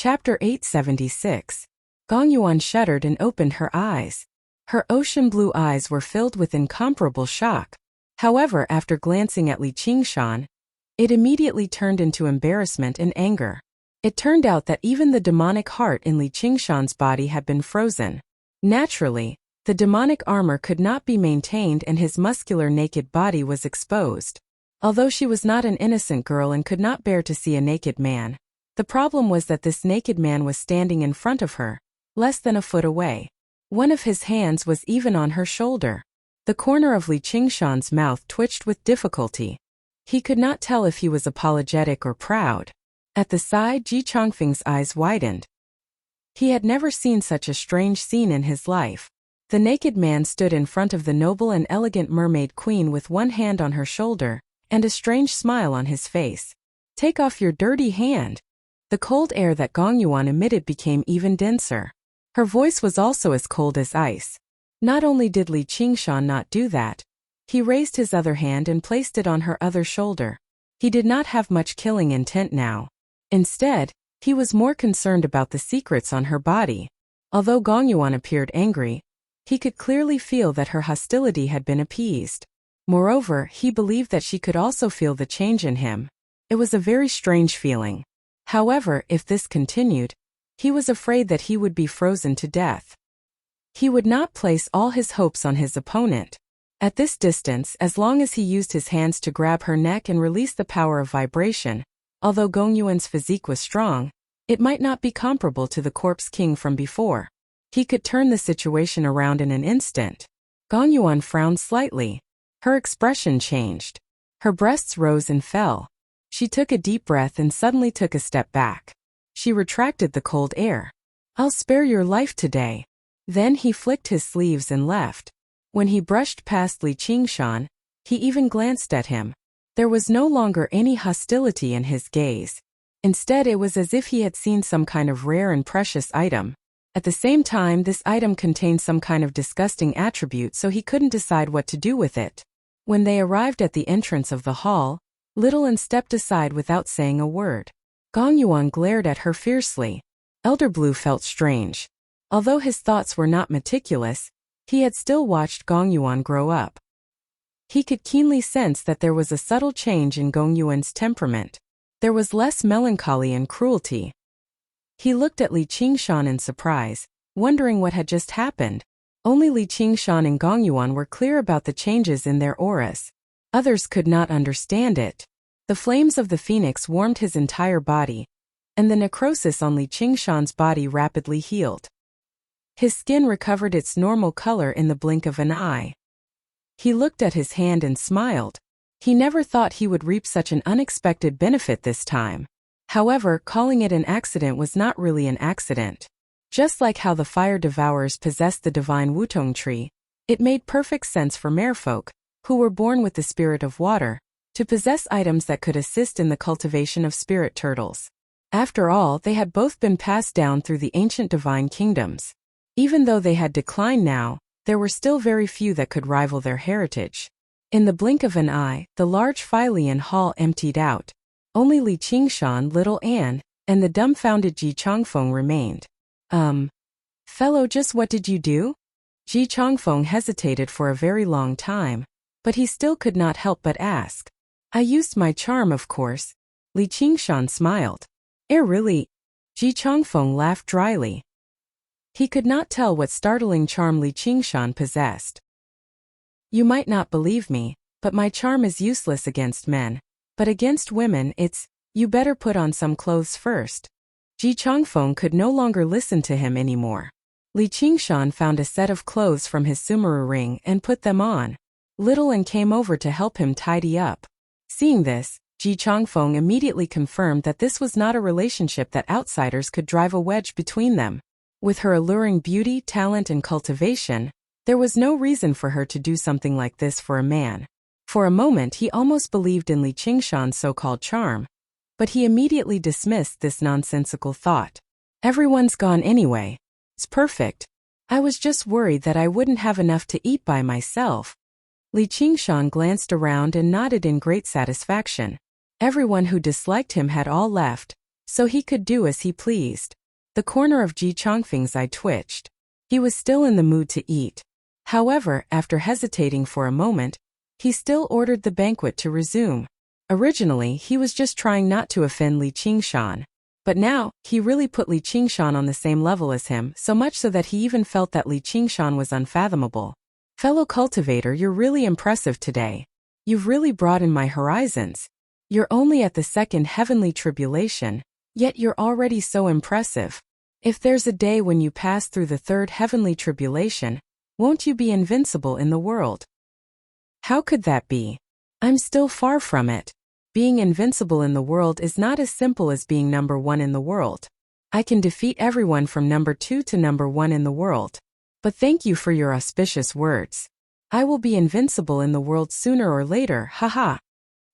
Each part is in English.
Chapter 876. Gong Yuan shuddered and opened her eyes. Her ocean blue eyes were filled with incomparable shock. However, after glancing at Li Qingshan, it immediately turned into embarrassment and anger. It turned out that even the demonic heart in Li Qingshan's body had been frozen. Naturally, the demonic armor could not be maintained and his muscular naked body was exposed. Although she was not an innocent girl and could not bear to see a naked man, the problem was that this naked man was standing in front of her, less than a foot away. One of his hands was even on her shoulder. The corner of Li Qingshan's mouth twitched with difficulty. He could not tell if he was apologetic or proud. At the side, Ji Chongfeng's eyes widened. He had never seen such a strange scene in his life. The naked man stood in front of the noble and elegant mermaid queen with one hand on her shoulder, and a strange smile on his face. "Take off your dirty hand." The cold air that Gong Yuan emitted became even denser. Her voice was also as cold as ice. Not only did Li Qingshan not do that, he raised his other hand and placed it on her other shoulder. He did not have much killing intent now. Instead, he was more concerned about the secrets on her body. Although Gong Yuan appeared angry, he could clearly feel that her hostility had been appeased. Moreover, he believed that she could also feel the change in him. It was a very strange feeling. However, if this continued, he was afraid that he would be frozen to death. He would not place all his hopes on his opponent. At this distance, as long as he used his hands to grab her neck and release the power of vibration, although Gong Yuan's physique was strong, it might not be comparable to the Corpse King from before. He could turn the situation around in an instant. Gong Yuan frowned slightly. Her expression changed. Her breasts rose and fell. She took a deep breath and suddenly took a step back. She retracted the cold air. "I'll spare your life today." Then he flicked his sleeves and left. When he brushed past Li Qingshan, he even glanced at him. There was no longer any hostility in his gaze. Instead, it was as if he had seen some kind of rare and precious item. At the same time, this item contained some kind of disgusting attribute, so he couldn't decide what to do with it. When they arrived at the entrance of the hall, Little An stepped aside without saying a word. Gong Yuan glared at her fiercely. Elder Blue felt strange. Although his thoughts were not meticulous, he had still watched Gong Yuan grow up. He could keenly sense that there was a subtle change in Gong Yuan's temperament. There was less melancholy and cruelty. He looked at Li Qingshan in surprise, wondering what had just happened. Only Li Qingshan and Gong Yuan were clear about the changes in their auras. Others could not understand it. The flames of the phoenix warmed his entire body, and the necrosis on Li Qingshan's body rapidly healed. His skin recovered its normal color in the blink of an eye. He looked at his hand and smiled. He never thought he would reap such an unexpected benefit this time. However, calling it an accident was not really an accident. Just like how the fire devourers possessed the divine Wutong tree, it made perfect sense for merfolk, who were born with the spirit of water, to possess items that could assist in the cultivation of spirit turtles. After all, they had both been passed down through the ancient divine kingdoms. Even though they had declined now, there were still very few that could rival their heritage. In the blink of an eye, the large Fylian hall emptied out. Only Li Qingshan, Little An, and the dumbfounded Ji Chongfeng remained. Fellow, just what did you do?" Ji Chongfeng hesitated for a very long time, but he still could not help but ask. "I used my charm, of course." Li Qingshan smiled. Really?" Ji Chongfeng laughed dryly. He could not tell what startling charm Li Qingshan possessed. "You might not believe me, but my charm is useless against men. But against women it's, you better put on some clothes first." Ji Chongfeng could no longer listen to him anymore. Li Qingshan found a set of clothes from his sumaru ring and put them on. Little An came over to help him tidy up. Seeing this, Ji Chongfeng immediately confirmed that this was not a relationship that outsiders could drive a wedge between them. With her alluring beauty, talent, and cultivation, there was no reason for her to do something like this for a man. For a moment he almost believed in Li Qingshan's so-called charm, but he immediately dismissed this nonsensical thought. "Everyone's gone anyway. It's perfect. I was just worried that I wouldn't have enough to eat by myself." Li Qingshan glanced around and nodded in great satisfaction. Everyone who disliked him had all left, so he could do as he pleased. The corner of Ji Chongfeng's eye twitched. He was still in the mood to eat. However, after hesitating for a moment, he still ordered the banquet to resume. Originally, he was just trying not to offend Li Qingshan. But now, he really put Li Qingshan on the same level as him, so much so that he even felt that Li Qingshan was unfathomable. Fellow cultivator, you're really impressive today. You've really broadened my horizons. You're only at the second heavenly tribulation, yet you're already so impressive. If there's a day when you pass through the third heavenly tribulation, won't you be invincible in the world? How could that be? I'm still far from it. Being invincible in the world is not as simple as being number one in the world. I can defeat everyone from number 2 to number 1 in the world. But thank you for your auspicious words. I will be invincible in the world sooner or later, haha.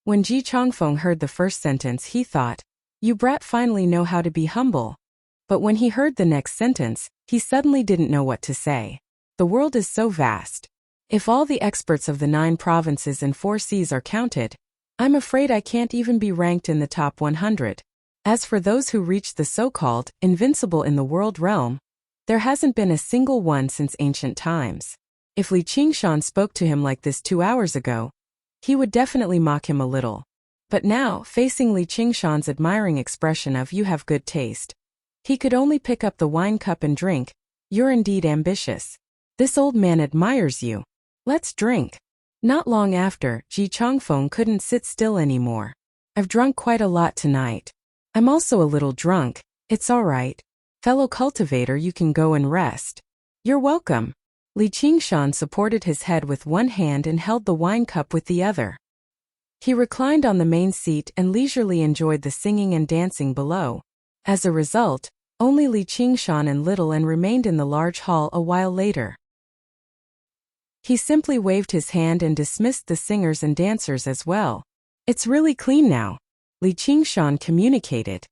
When Ji Chongfeng heard the first sentence, he thought, you brat finally know how to be humble. But when he heard the next sentence, he suddenly didn't know what to say. The world is so vast. If all the experts of the 9 provinces and 4 seas are counted, I'm afraid I can't even be ranked in the top 100. As for those who reached the so-called invincible in the world realm, there hasn't been a single one since ancient times. If Li Qingshan spoke to him like this 2 hours ago, he would definitely mock him a little. But now, facing Li Qingshan's admiring expression of "you have good taste," he could only pick up the wine cup and drink. You're indeed ambitious. This old man admires you. Let's drink. Not long after, Ji Chongfeng couldn't sit still anymore. I've drunk quite a lot tonight. I'm also a little drunk. It's all right. Fellow cultivator, you can go and rest. You're welcome. Li Qingshan supported his head with one hand and held the wine cup with the other. He reclined on the main seat and leisurely enjoyed the singing and dancing below. As a result, only Li Qingshan and Little N remained in the large hall a while later. He simply waved his hand and dismissed the singers and dancers as well. It's really clean now, Li Qingshan communicated.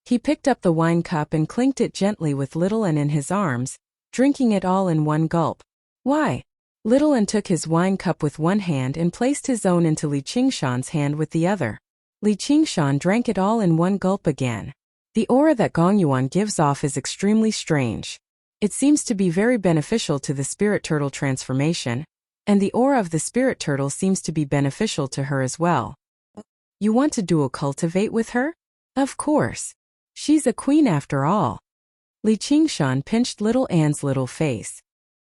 He picked up the wine cup and clinked it gently with Little N in his arms, drinking it all in one gulp. Why? Little N took his wine cup with one hand and placed his own into Li Qingshan's hand with the other. Li Qingshan drank it all in one gulp again. The aura that Gongyuan gives off is extremely strange. It seems to be very beneficial to the spirit turtle transformation, and the aura of the spirit turtle seems to be beneficial to her as well. You want to dual cultivate with her? Of course. She's a queen after all. Li Qingshan pinched Little Anne's little face.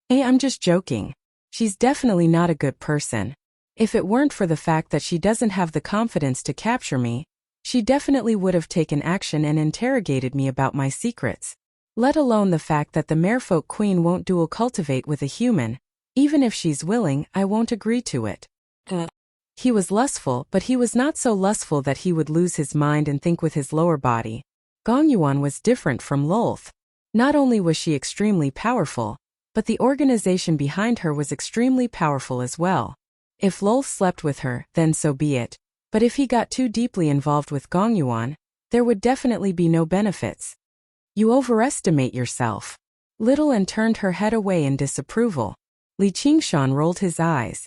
Hey, I'm just joking. She's definitely not a good person. If it weren't for the fact that she doesn't have the confidence to capture me, she definitely would have taken action and interrogated me about my secrets. Let alone the fact that the Merfolk Queen won't dual cultivate with a human. Even if she's willing, I won't agree to it. He was lustful, but he was not so lustful that he would lose his mind and think with his lower body. Gongyuan was different from Lolth. Not only was she extremely powerful, but the organization behind her was extremely powerful as well. If Lolth slept with her, then so be it. But if he got too deeply involved with Gongyuan, there would definitely be no benefits. You overestimate yourself. Little N turned her head away in disapproval. Li Qingshan rolled his eyes.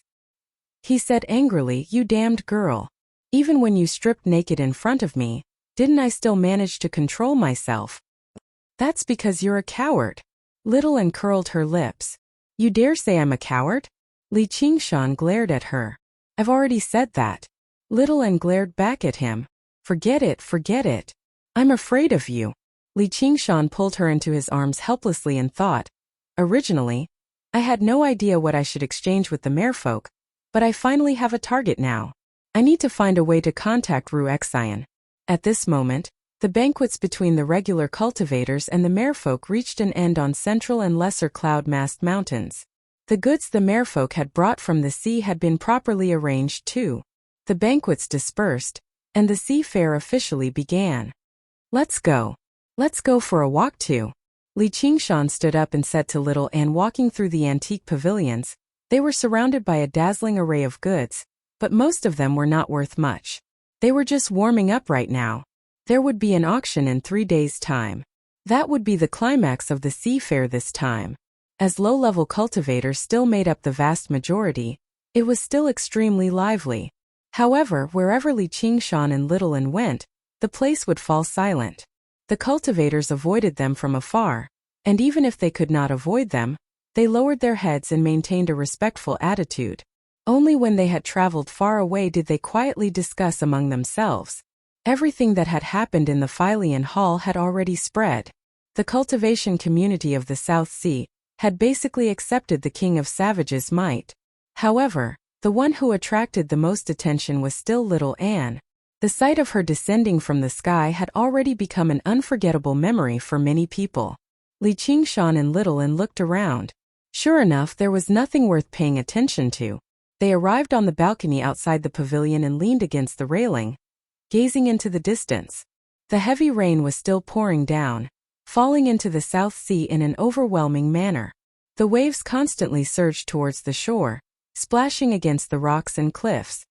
He said angrily, you damned girl. Even when you stripped naked in front of me, didn't I still manage to control myself? That's because you're a coward. Little N curled her lips. You dare say I'm a coward? Li Qingshan glared at her. I've already said that. Little N glared back at him. Forget it, forget it. I'm afraid of you. Li Qingshan pulled her into his arms helplessly and thought, originally, I had no idea what I should exchange with the merfolk, but I finally have a target now. I need to find a way to contact Ru Xian. At this moment, the banquets between the regular cultivators and the merfolk reached an end on Central and Lesser Cloud-Massed Mountains. The goods the merfolk had brought from the sea had been properly arranged too. The banquets dispersed, and the sea fair officially began. Let's go. Let's go for a walk too. Li Qingshan stood up and said to Little Anne, walking through the antique pavilions. They were surrounded by a dazzling array of goods, but most of them were not worth much. They were just warming up right now. There would be an auction in 3 days' time. That would be the climax of the sea fair this time. As low-level cultivators still made up the vast majority, it was still extremely lively. However, wherever Li Qingshan and Little Anne went, the place would fall silent. The cultivators avoided them from afar, and even if they could not avoid them, they lowered their heads and maintained a respectful attitude. Only when they had traveled far away did they quietly discuss among themselves. Everything that had happened in the Phylian Hall had already spread. The cultivation community of the South Sea had basically accepted the King of Savage's might. However, the one who attracted the most attention was still little Anne. The sight of her descending from the sky had already become an unforgettable memory for many people. Li Qingshan and Little Anne looked around. Sure enough, there was nothing worth paying attention to. They arrived on the balcony outside the pavilion and leaned against the railing, gazing into the distance. The heavy rain was still pouring down, falling into the South Sea in an overwhelming manner. The waves constantly surged towards the shore, splashing against the rocks and cliffs.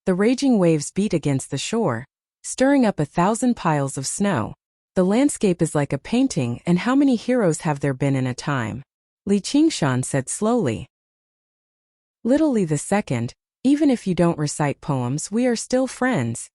The raging waves beat against the shore, stirring up 1,000 piles of snow. The landscape is like a painting, and how many heroes have there been in a time? Li Qingshan said slowly. Little Li II, even if you don't recite poems, we are still friends.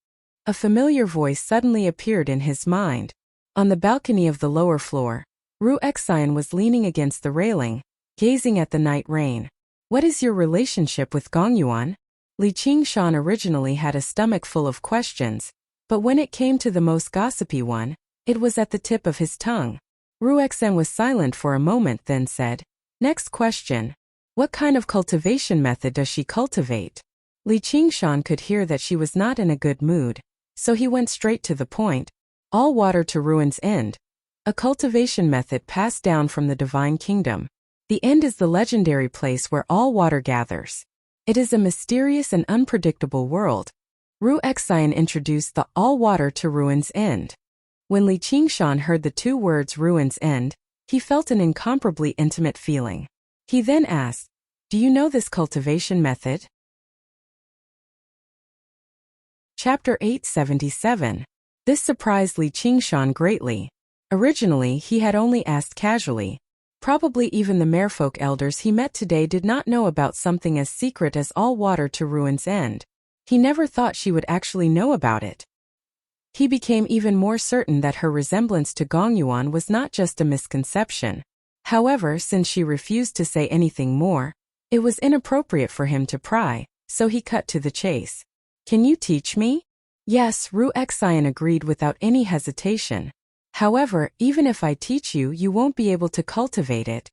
A familiar voice suddenly appeared in his mind. On the balcony of the lower floor, Wuxia was leaning against the railing, gazing at the night rain. What is your relationship with Gongyuan? Li Qingshan originally had a stomach full of questions, but when it came to the most gossipy one, it was at the tip of his tongue. Wuxia was silent for a moment, then said, "Next question. What kind of cultivation method does she cultivate?" Li Qingshan could hear that she was not in a good mood, so he went straight to the point. All water to ruin's end. A cultivation method passed down from the divine kingdom. The end is the legendary place where all water gathers. It is a mysterious and unpredictable world. Wuxia introduced the all water to ruin's end. When Li Qingshan heard the two words ruin's end, he felt an incomparably intimate feeling. He then asked, "Do you know this cultivation method?" Chapter 877. This surprised Li Qingshan greatly. Originally, he had only asked casually. Probably even the merfolk elders he met today did not know about something as secret as all water to ruin's end. He never thought she would actually know about it. He became even more certain that her resemblance to Gongyuan was not just a misconception. However, since she refused to say anything more, it was inappropriate for him to pry, so he cut to the chase. "Can you teach me?" "Yes," Wuxia agreed without any hesitation. "However, even if I teach you, you won't be able to cultivate it."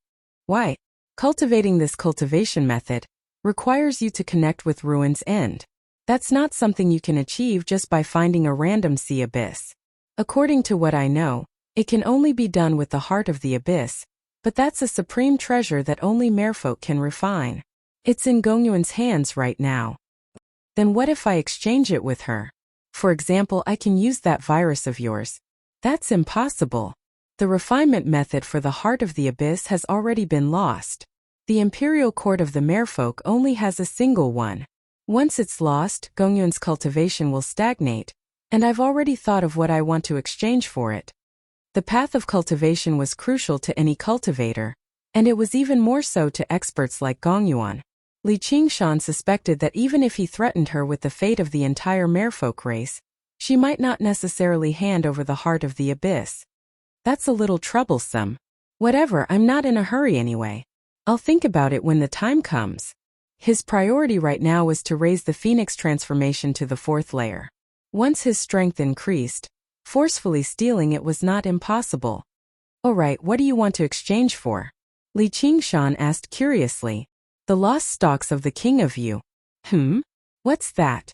"Why?" "Cultivating this cultivation method requires you to connect with ruin's end. That's not something you can achieve just by finding a random sea abyss. According to what I know, it can only be done with the heart of the abyss, but that's a supreme treasure that only merfolk can refine. It's in Gongyuan's hands right now." "Then what if I exchange it with her? For example, I can use that virus of yours." "That's impossible. The refinement method for the heart of the abyss has already been lost. The imperial court of the merfolk only has a single one. Once it's lost, Gongyuan's cultivation will stagnate, and I've already thought of what I want to exchange for it." The path of cultivation was crucial to any cultivator, and it was even more so to experts like Gongyuan. Li Qingshan suspected that even if he threatened her with the fate of the entire merfolk race, she might not necessarily hand over the heart of the abyss. "That's a little troublesome." "Whatever, I'm not in a hurry anyway. I'll think about it when the time comes." His priority right now was to raise the phoenix transformation to the 4th layer. Once his strength increased, forcefully stealing it was not impossible. "Alright, what do you want to exchange for?" Li Qingshan asked curiously. "The lost stalks of the King of Yu." What's that?"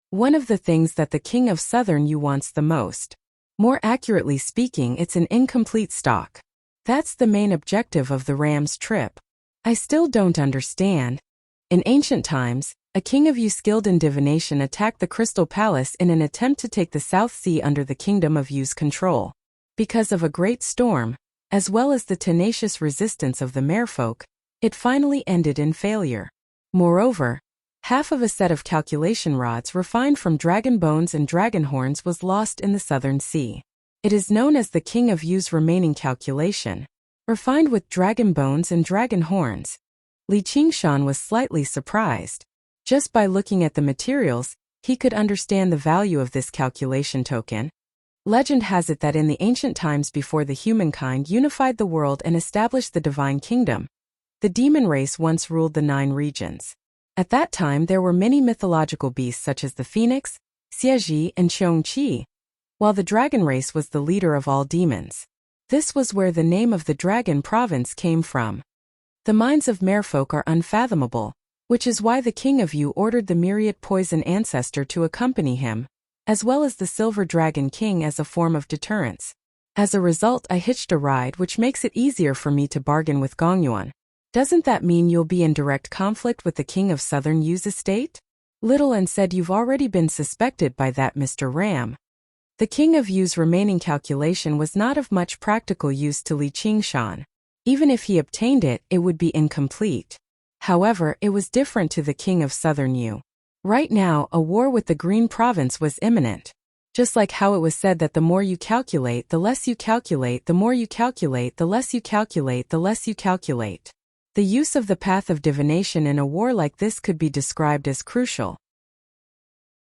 "One of the things that the King of Southern Yu wants the most. More accurately speaking, it's an incomplete stalk. That's the main objective of the ram's trip." "I still don't understand." In ancient times, a king of Yu skilled in divination attacked the Crystal Palace in an attempt to take the South Sea under the Kingdom of Yu's control. Because of a great storm, as well as the tenacious resistance of the merfolk, it finally ended in failure. Moreover, half of a set of calculation rods refined from dragon bones and dragon horns was lost in the Southern Sea. It is known as the King of Yu's remaining calculation, refined with dragon bones and dragon horns. Li Qingshan was slightly surprised. Just by looking at the materials, He could understand the value of this calculation token. Legend has it that in the ancient times before the humankind unified the world and established the divine kingdom, the demon race once ruled the 9 regions. At that time there were many mythological beasts such as the phoenix, Xieji, and Qiongqi, while the dragon race was the leader of all demons. This was where the name of the dragon province came from. The minds of merfolk are unfathomable, which is why the king of Yu ordered the myriad poison ancestor to accompany him, as well as the silver dragon king as a form of deterrence. As a result, I hitched a ride, which makes it easier for me to bargain with Gongyuan. Doesn't that mean you'll be in direct conflict with the king of Southern Yu's estate? Little An said, you've already been suspected by that, Mr. Ram. The king of Yu's remaining calculation was not of much practical use to Li Qingshan. Even if he obtained it, it would be incomplete. However, it was different to the king of Southern Yu. Right now, a war with the Green Province was imminent. Just like how it was said that the more you calculate, the less you calculate, the more you calculate, the less you calculate, the less you calculate. The use of the path of divination in a war like this could be described as crucial.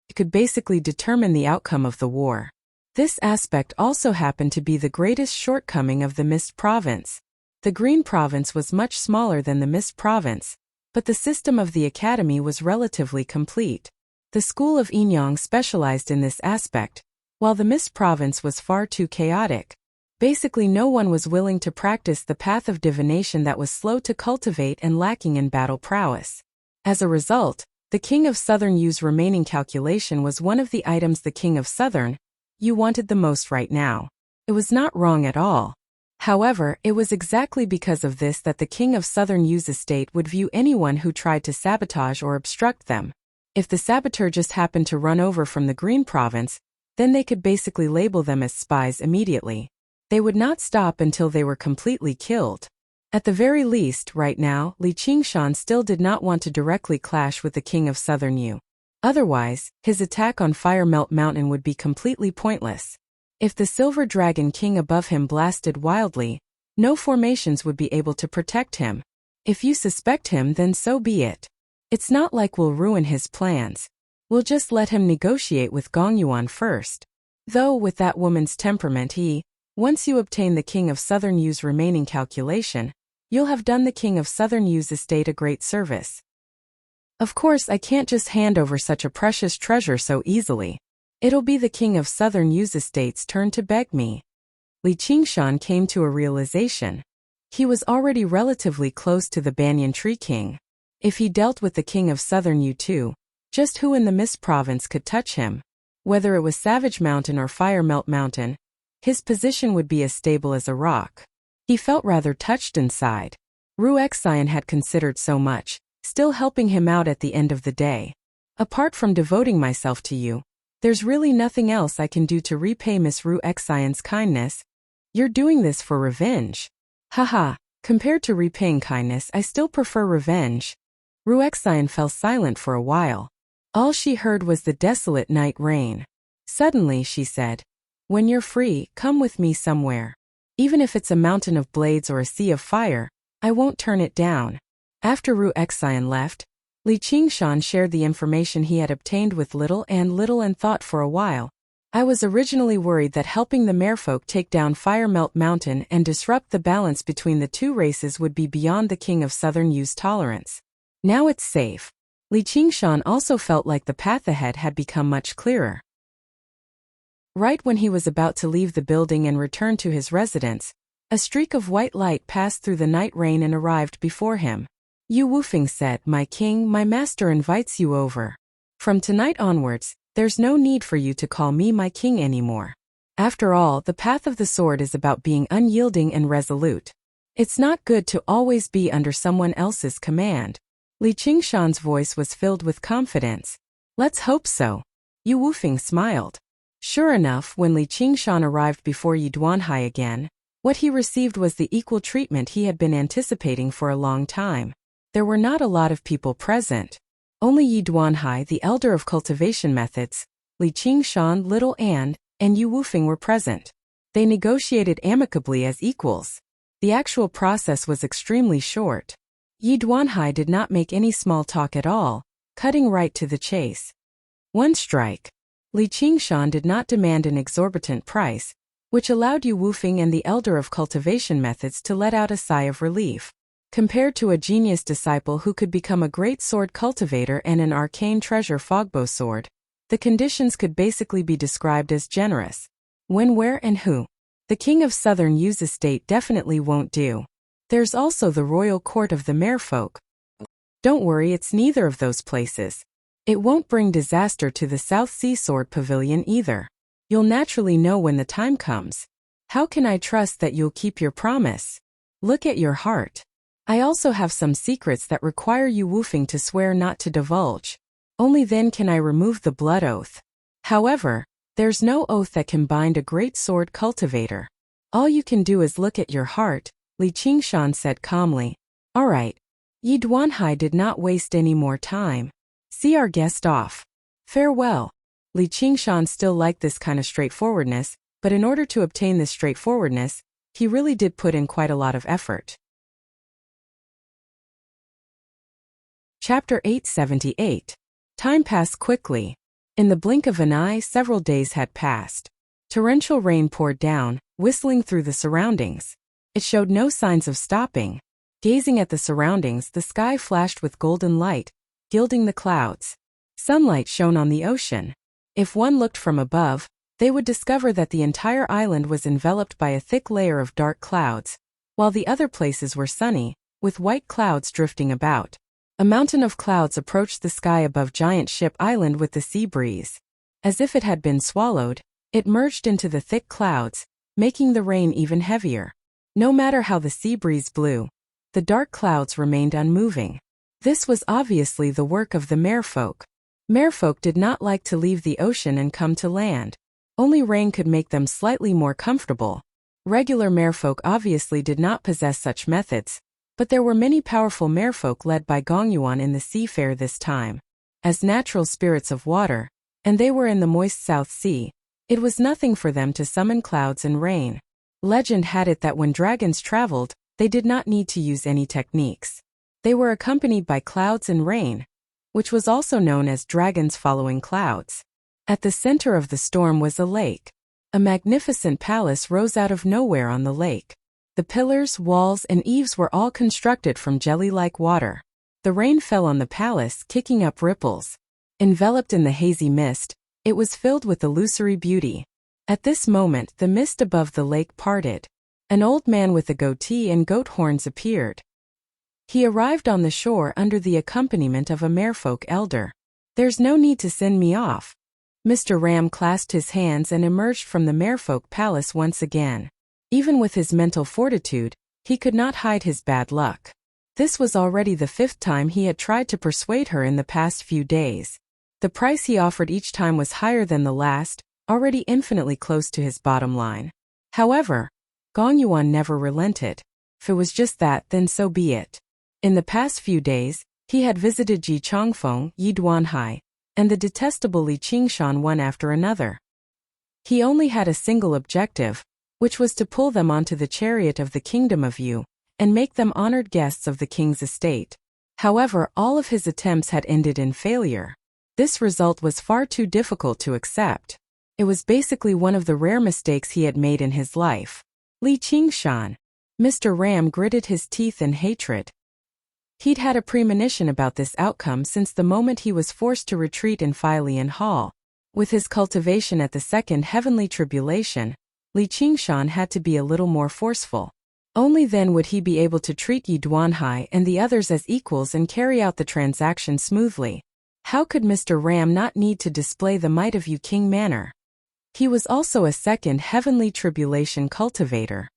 It could basically determine the outcome of the war. This aspect also happened to be the greatest shortcoming of the Mist Province. The Green Province was much smaller than the Mist Province, but the system of the academy was relatively complete. The school of Yinyang specialized in this aspect, while the Mist Province was far too chaotic. Basically, no one was willing to practice the path of divination that was slow to cultivate and lacking in battle prowess. As a result, the king of Southern Yu's remaining calculation was one of the items the king of Southern Yu wanted the most right now. It was not wrong at all. However, it was exactly because of this that the king of Southern Yu's estate would view anyone who tried to sabotage or obstruct them. If the saboteur just happened to run over from the Green Province, then they could basically label them as spies immediately. They would not stop until they were completely killed. At the very least, right now, Li Qingshan still did not want to directly clash with the king of Southern Yu. Otherwise, his attack on Fire Melt Mountain would be completely pointless. If the Silver Dragon King above him blasted wildly, no formations would be able to protect him. If you suspect him, then so be it. It's not like we'll ruin his plans. We'll just let him negotiate with Gongyuan first. Though with that woman's temperament, once you obtain the king of Southern Yu's remaining calculation, you'll have done the king of Southern Yu's estate a great service. Of course, I can't just hand over such a precious treasure so easily. It'll be the king of Southern Yu's estate's turn to beg me. Li Qingshan came to a realization. He was already relatively close to the Banyan Tree King. If he dealt with the king of Southern Yu too, just who in the Mist Province could touch him? Whether it was Savage Mountain or Fire Melt Mountain, his position would be as stable as a rock. He felt rather touched inside. Ruexian had considered so much, still helping him out at the end of the day. Apart from devoting myself to you, there's really nothing else I can do to repay Miss Ruexian's kindness. You're doing this for revenge. Haha, compared to repaying kindness, I still prefer revenge. Ruexian fell silent for a while. All she heard was the desolate night rain. Suddenly she said, "When you're free, come with me somewhere. Even if it's a mountain of blades or a sea of fire, I won't turn it down." After Ruexian left, Li Qingshan shared the information he had obtained with Little An thought for a while. I was originally worried that helping the merfolk take down Fire Melt Mountain and disrupt the balance between the two races would be beyond the king of Southern Yu's tolerance. Now it's safe. Li Qingshan also felt like the path ahead had become much clearer. Right when he was about to leave the building and return to his residence, a streak of white light passed through the night rain and arrived before him. Yu Wufeng said, "My king, my master invites you over. From tonight onwards, there's no need for you to call me my king anymore. After all, the path of the sword is about being unyielding and resolute. It's not good to always be under someone else's command." Li Qingshan's voice was filled with confidence. "Let's hope so." Yu Wufeng smiled. Sure enough, when Li Qingshan arrived before Yi Duanhai again, what he received was the equal treatment he had been anticipating for a long time. There were not a lot of people present. Only Yi Duanhai, the elder of cultivation methods, Li Qingshan, Little An, and Yu Wufeng were present. They negotiated amicably as equals. The actual process was extremely short. Yi Duanhai did not make any small talk at all, cutting right to the chase. One strike. Li Qingshan did not demand an exorbitant price, which allowed Yu Wufeng and the elder of cultivation methods to let out a sigh of relief. Compared to a genius disciple who could become a great sword cultivator and an arcane treasure fogbow sword, the conditions could basically be described as generous. When, where, and who? The king of Southern Yu's estate definitely won't do. There's also the royal court of the merfolk. Don't worry, it's neither of those places. It won't bring disaster to the South Sea Sword Pavilion either. You'll naturally know when the time comes. How can I trust that you'll keep your promise? Look at your heart. I also have some secrets that require Yu Wufeng to swear not to divulge. Only then can I remove the blood oath. However, there's no oath that can bind a great sword cultivator. All you can do is look at your heart, Li Qingshan said calmly. All right. Yi Duanhai did not waste any more time. See our guest off. Farewell. Li Qingshan still liked this kind of straightforwardness, but in order to obtain this straightforwardness, he really did put in quite a lot of effort. Chapter 878. Time passed quickly. In the blink of an eye, several days had passed. Torrential rain poured down, whistling through the surroundings. It showed no signs of stopping. Gazing at the surroundings, the sky flashed with golden light, gilding the clouds. Sunlight shone on the ocean. If one looked from above, they would discover that the entire island was enveloped by a thick layer of dark clouds, while the other places were sunny, with white clouds drifting about. A mountain of clouds approached the sky above Giant Ship Island with the sea breeze. As if it had been swallowed, it merged into the thick clouds, making the rain even heavier. No matter how the sea breeze blew, the dark clouds remained unmoving. This was obviously the work of the merfolk. Merfolk did not like to leave the ocean and come to land. Only rain could make them slightly more comfortable. Regular merfolk obviously did not possess such methods, but there were many powerful merfolk led by Gongyuan in the seafair this time. As natural spirits of water, and they were in the moist South Sea, it was nothing for them to summon clouds and rain. Legend had it that when dragons traveled, they did not need to use any techniques. They were accompanied by clouds and rain, which was also known as dragons following clouds. At the center of the storm was a lake. A magnificent palace rose out of nowhere on the lake. The pillars, walls, and eaves were all constructed from jelly-like water. The rain fell on the palace, kicking up ripples. Enveloped in the hazy mist, it was filled with illusory beauty. At this moment, the mist above the lake parted. An old man with a goatee and goat horns appeared. He arrived on the shore under the accompaniment of a merfolk elder. There's no need to send me off. Mr. Ram clasped his hands and emerged from the merfolk palace once again. Even with his mental fortitude, he could not hide his bad luck. This was already the 5th time he had tried to persuade her in the past few days. The price he offered each time was higher than the last, already infinitely close to his bottom line. However, Gongyuan never relented. If it was just that, then so be it. In the past few days, he had visited Ji Chongfeng, Yi Duanhai, and the detestable Li Qingshan one after another. He only had a single objective, which was to pull them onto the chariot of the kingdom of Yu, and make them honored guests of the king's estate. However, all of his attempts had ended in failure. This result was far too difficult to accept. It was basically one of the rare mistakes he had made in his life. Li Qingshan. Mr. Ram gritted his teeth in hatred. He'd had a premonition about this outcome since the moment he was forced to retreat in Failian Hall. With his cultivation at the second heavenly tribulation, Li Qingshan had to be a little more forceful. Only then would he be able to treat Yi Duanhai and the others as equals and carry out the transaction smoothly. How could Mr. Ram not need to display the might of Yu King Manor? He was also a second heavenly tribulation cultivator.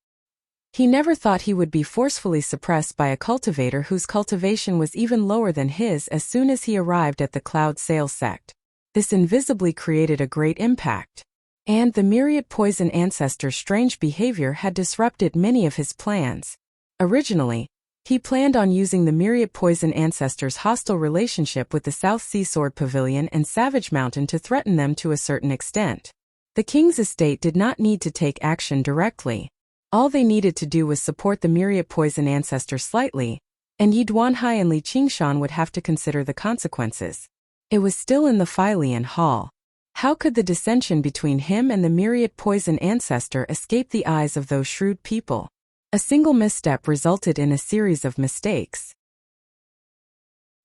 He never thought he would be forcefully suppressed by a cultivator whose cultivation was even lower than his as soon as he arrived at the Cloud Sail sect. This invisibly created a great impact. And the myriad poison ancestor's strange behavior had disrupted many of his plans. Originally, he planned on using the myriad poison ancestor's hostile relationship with the South Sea Sword Pavilion and Savage Mountain to threaten them to a certain extent. The king's estate did not need to take action directly. All they needed to do was support the myriad poison ancestor slightly, and Yi Duanhai and Li Qingshan would have to consider the consequences. It was still in the Phylian hall. How could the dissension between him and the myriad poison ancestor escape the eyes of those shrewd people? A single misstep resulted in a series of mistakes.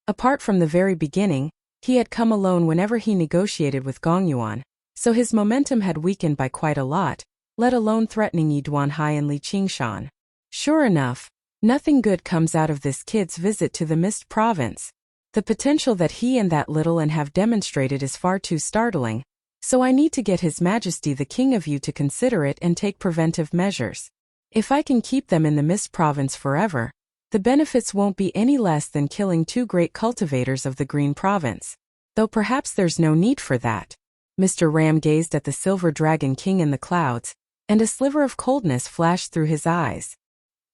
Apart from the very beginning, he had come alone whenever he negotiated with Gongyuan, so his momentum had weakened by quite a lot, let alone threatening Yi Duanhai and Li Qingshan. Sure enough, nothing good comes out of this kid's visit to the Mist Province. The potential that he and that little and have demonstrated is far too startling, so I need to get His Majesty the King of Yu to consider it and take preventive measures. If I can keep them in the Mist Province forever, the benefits won't be any less than killing 2 great cultivators of the Green Province. Though perhaps there's no need for that. Mr. Ram gazed at the silver dragon king in the clouds, and a sliver of coldness flashed through his eyes.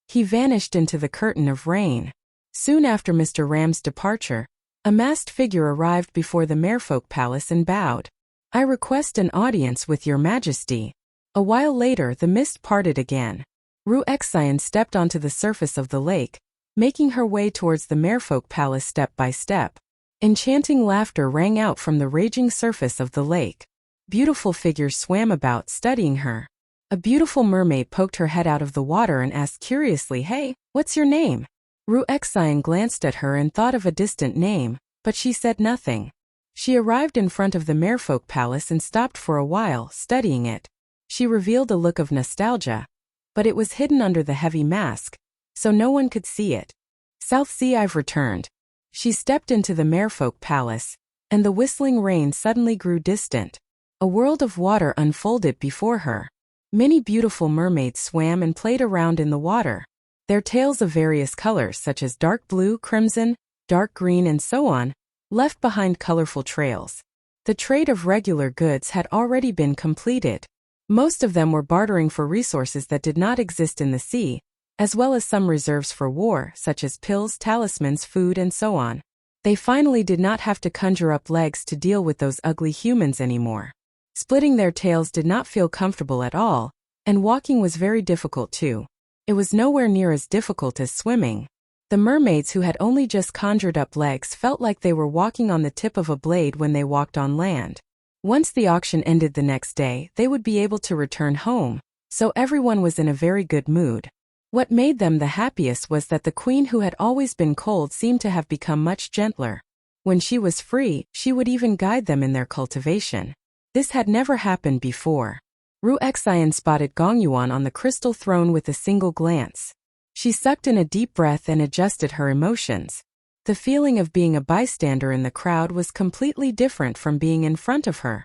He vanished into the curtain of rain. Soon after Mr. Ram's departure, a masked figure arrived before the Merfolk Palace and bowed. I request an audience with your majesty. A while later the mist parted again. Ru Xian stepped onto the surface of the lake, making her way towards the Merfolk Palace step by step. Enchanting laughter rang out from the raging surface of the lake. Beautiful figures swam about studying her. A beautiful mermaid poked her head out of the water and asked curiously, "Hey, what's your name?" Ru Xian glanced at her and thought of a distant name, but she said nothing. She arrived in front of the Merfolk Palace and stopped for a while, studying it. She revealed a look of nostalgia, but it was hidden under the heavy mask, so no one could see it. "South Sea, I've returned." She stepped into the Merfolk Palace, and the whistling rain suddenly grew distant. A world of water unfolded before her. Many beautiful mermaids swam and played around in the water. Their tails of various colors such as dark blue, crimson, dark green and so on, left behind colorful trails. The trade of regular goods had already been completed. Most of them were bartering for resources that did not exist in the sea, as well as some reserves for war, such as pills, talismans, food and so on. They finally did not have to conjure up legs to deal with those ugly humans anymore. Splitting their tails did not feel comfortable at all, and walking was very difficult too. It was nowhere near as difficult as swimming. The mermaids who had only just conjured up legs felt like they were walking on the tip of a blade when they walked on land. Once the auction ended the next day, they would be able to return home, so everyone was in a very good mood. What made them the happiest was that the queen who had always been cold seemed to have become much gentler. When she was free, she would even guide them in their cultivation. This had never happened before. Ru Xian spotted Gongyuan on the crystal throne with a single glance. She sucked in a deep breath and adjusted her emotions. The feeling of being a bystander in the crowd was completely different from being in front of her.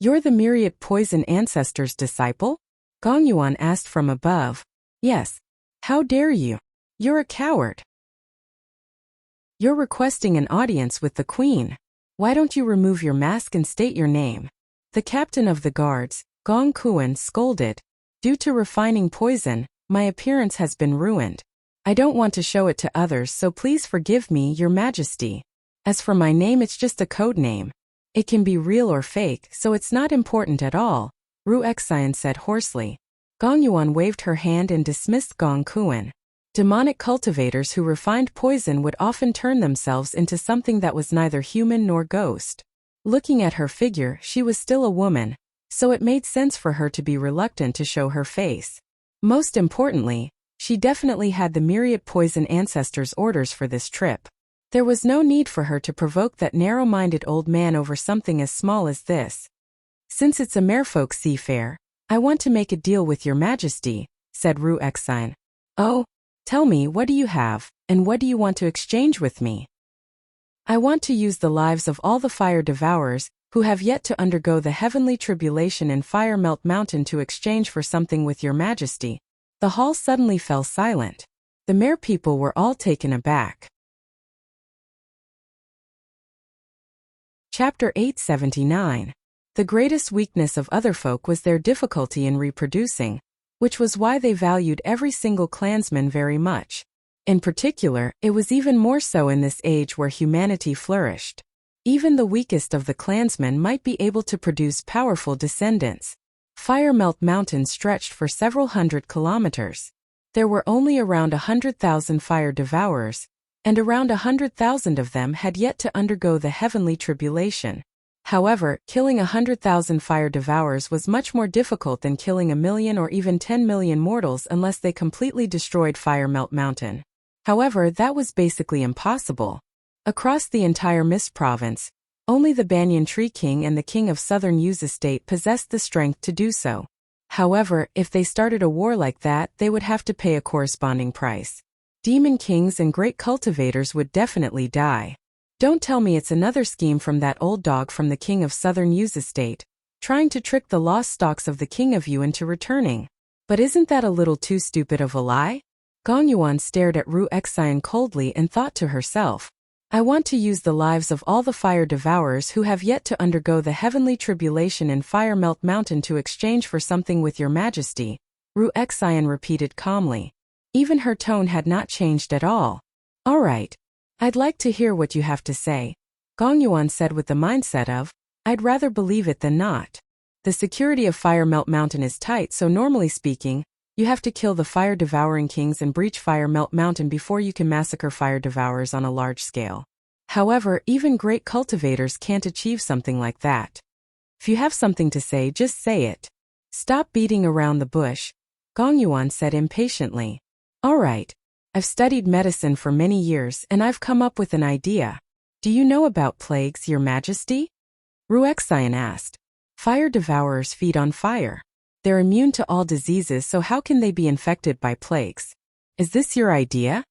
"You're the myriad poison ancestor's disciple?" Gongyuan asked from above. "Yes. How dare you? You're a coward. You're requesting an audience with the queen. Why don't you remove your mask and state your name?" The captain of the guards, Gong Kuan, scolded. "Due to refining poison, my appearance has been ruined. I don't want to show it to others, so please forgive me, your majesty. As for my name, it's just a code name. It can be real or fake, so it's not important at all," Ru Xian said hoarsely. Gongyuan waved her hand and dismissed Gong Kuan. Demonic cultivators who refined poison would often turn themselves into something that was neither human nor ghost. Looking at her figure, she was still a woman, so it made sense for her to be reluctant to show her face. Most importantly, she definitely had the myriad poison ancestor's orders for this trip. There was no need for her to provoke that narrow-minded old man over something as small as this. "Since it's a merfolk sea fair, I want to make a deal with your majesty," said Ru Xian. "Oh? Tell me, what do you have, and what do you want to exchange with me?" "I want to use the lives of all the fire devourers who have yet to undergo the heavenly tribulation in Fire Melt Mountain to exchange for something with your majesty." The hall suddenly fell silent. The mere people were all taken aback. Chapter 879. The greatest weakness of other folk was their difficulty in reproducing, which was why they valued every single clansman very much. In particular, it was even more so in this age where humanity flourished. Even the weakest of the clansmen might be able to produce powerful descendants. Fire Melt Mountain stretched for several hundred kilometers. There were only around 100,000 fire devourers, and around 100,000 of them had yet to undergo the heavenly tribulation. However, killing 100,000 fire devourers was much more difficult than killing 1 million or even 10 million mortals unless they completely destroyed Fire Melt Mountain. However, that was basically impossible. Across the entire Mist Province, only the Banyan Tree King and the King of Southern Wuxia State possessed the strength to do so. However, if they started a war like that, they would have to pay a corresponding price. Demon kings and great cultivators would definitely die. Don't tell me it's another scheme from that old dog from the King of Southern Wuxia State, trying to trick the lost stocks of the King of Yu into returning. But isn't that a little too stupid of a lie? Gong Yuan stared at Ru Xian coldly and thought to herself, I want to use the lives of all the fire devourers who have yet to undergo the heavenly tribulation in Fire Melt Mountain to exchange for something with your majesty, Ru Xian repeated calmly. Even her tone had not changed at all. All right. I'd like to hear what you have to say, Gong Yuan said with the mindset of, I'd rather believe it than not. The security of Fire Melt Mountain is tight, so normally speaking, you have to kill the fire-devouring kings and breach Fire Melt Mountain before you can massacre fire devourers on a large scale. However, even great cultivators can't achieve something like that. If you have something to say, just say it. Stop beating around the bush, Gong Yuan said impatiently. All right. I've studied medicine for many years and I've come up with an idea. Do you know about plagues, your majesty? Ru Xian asked. Fire devourers feed on fire. They're immune to all diseases, so how can they be infected by plagues? Is this your idea?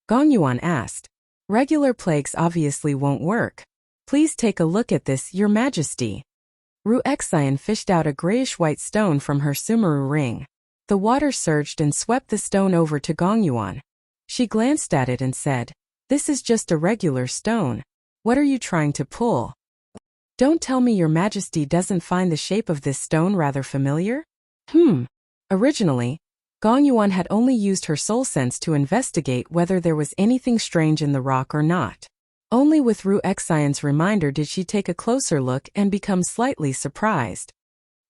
Gong Yuan asked. Regular plagues obviously won't work. Please take a look at this, your majesty. Ru Xian fished out a grayish-white stone from her Sumeru ring. The water surged and swept the stone over to Gong Yuan. She glanced at it and said, This is just a regular stone. What are you trying to pull? Don't tell me your majesty doesn't find the shape of this stone rather familiar? Originally, Gong Yuan had only used her soul sense to investigate whether there was anything strange in the rock or not. Only with Ru Xian's reminder did she take a closer look and become slightly surprised.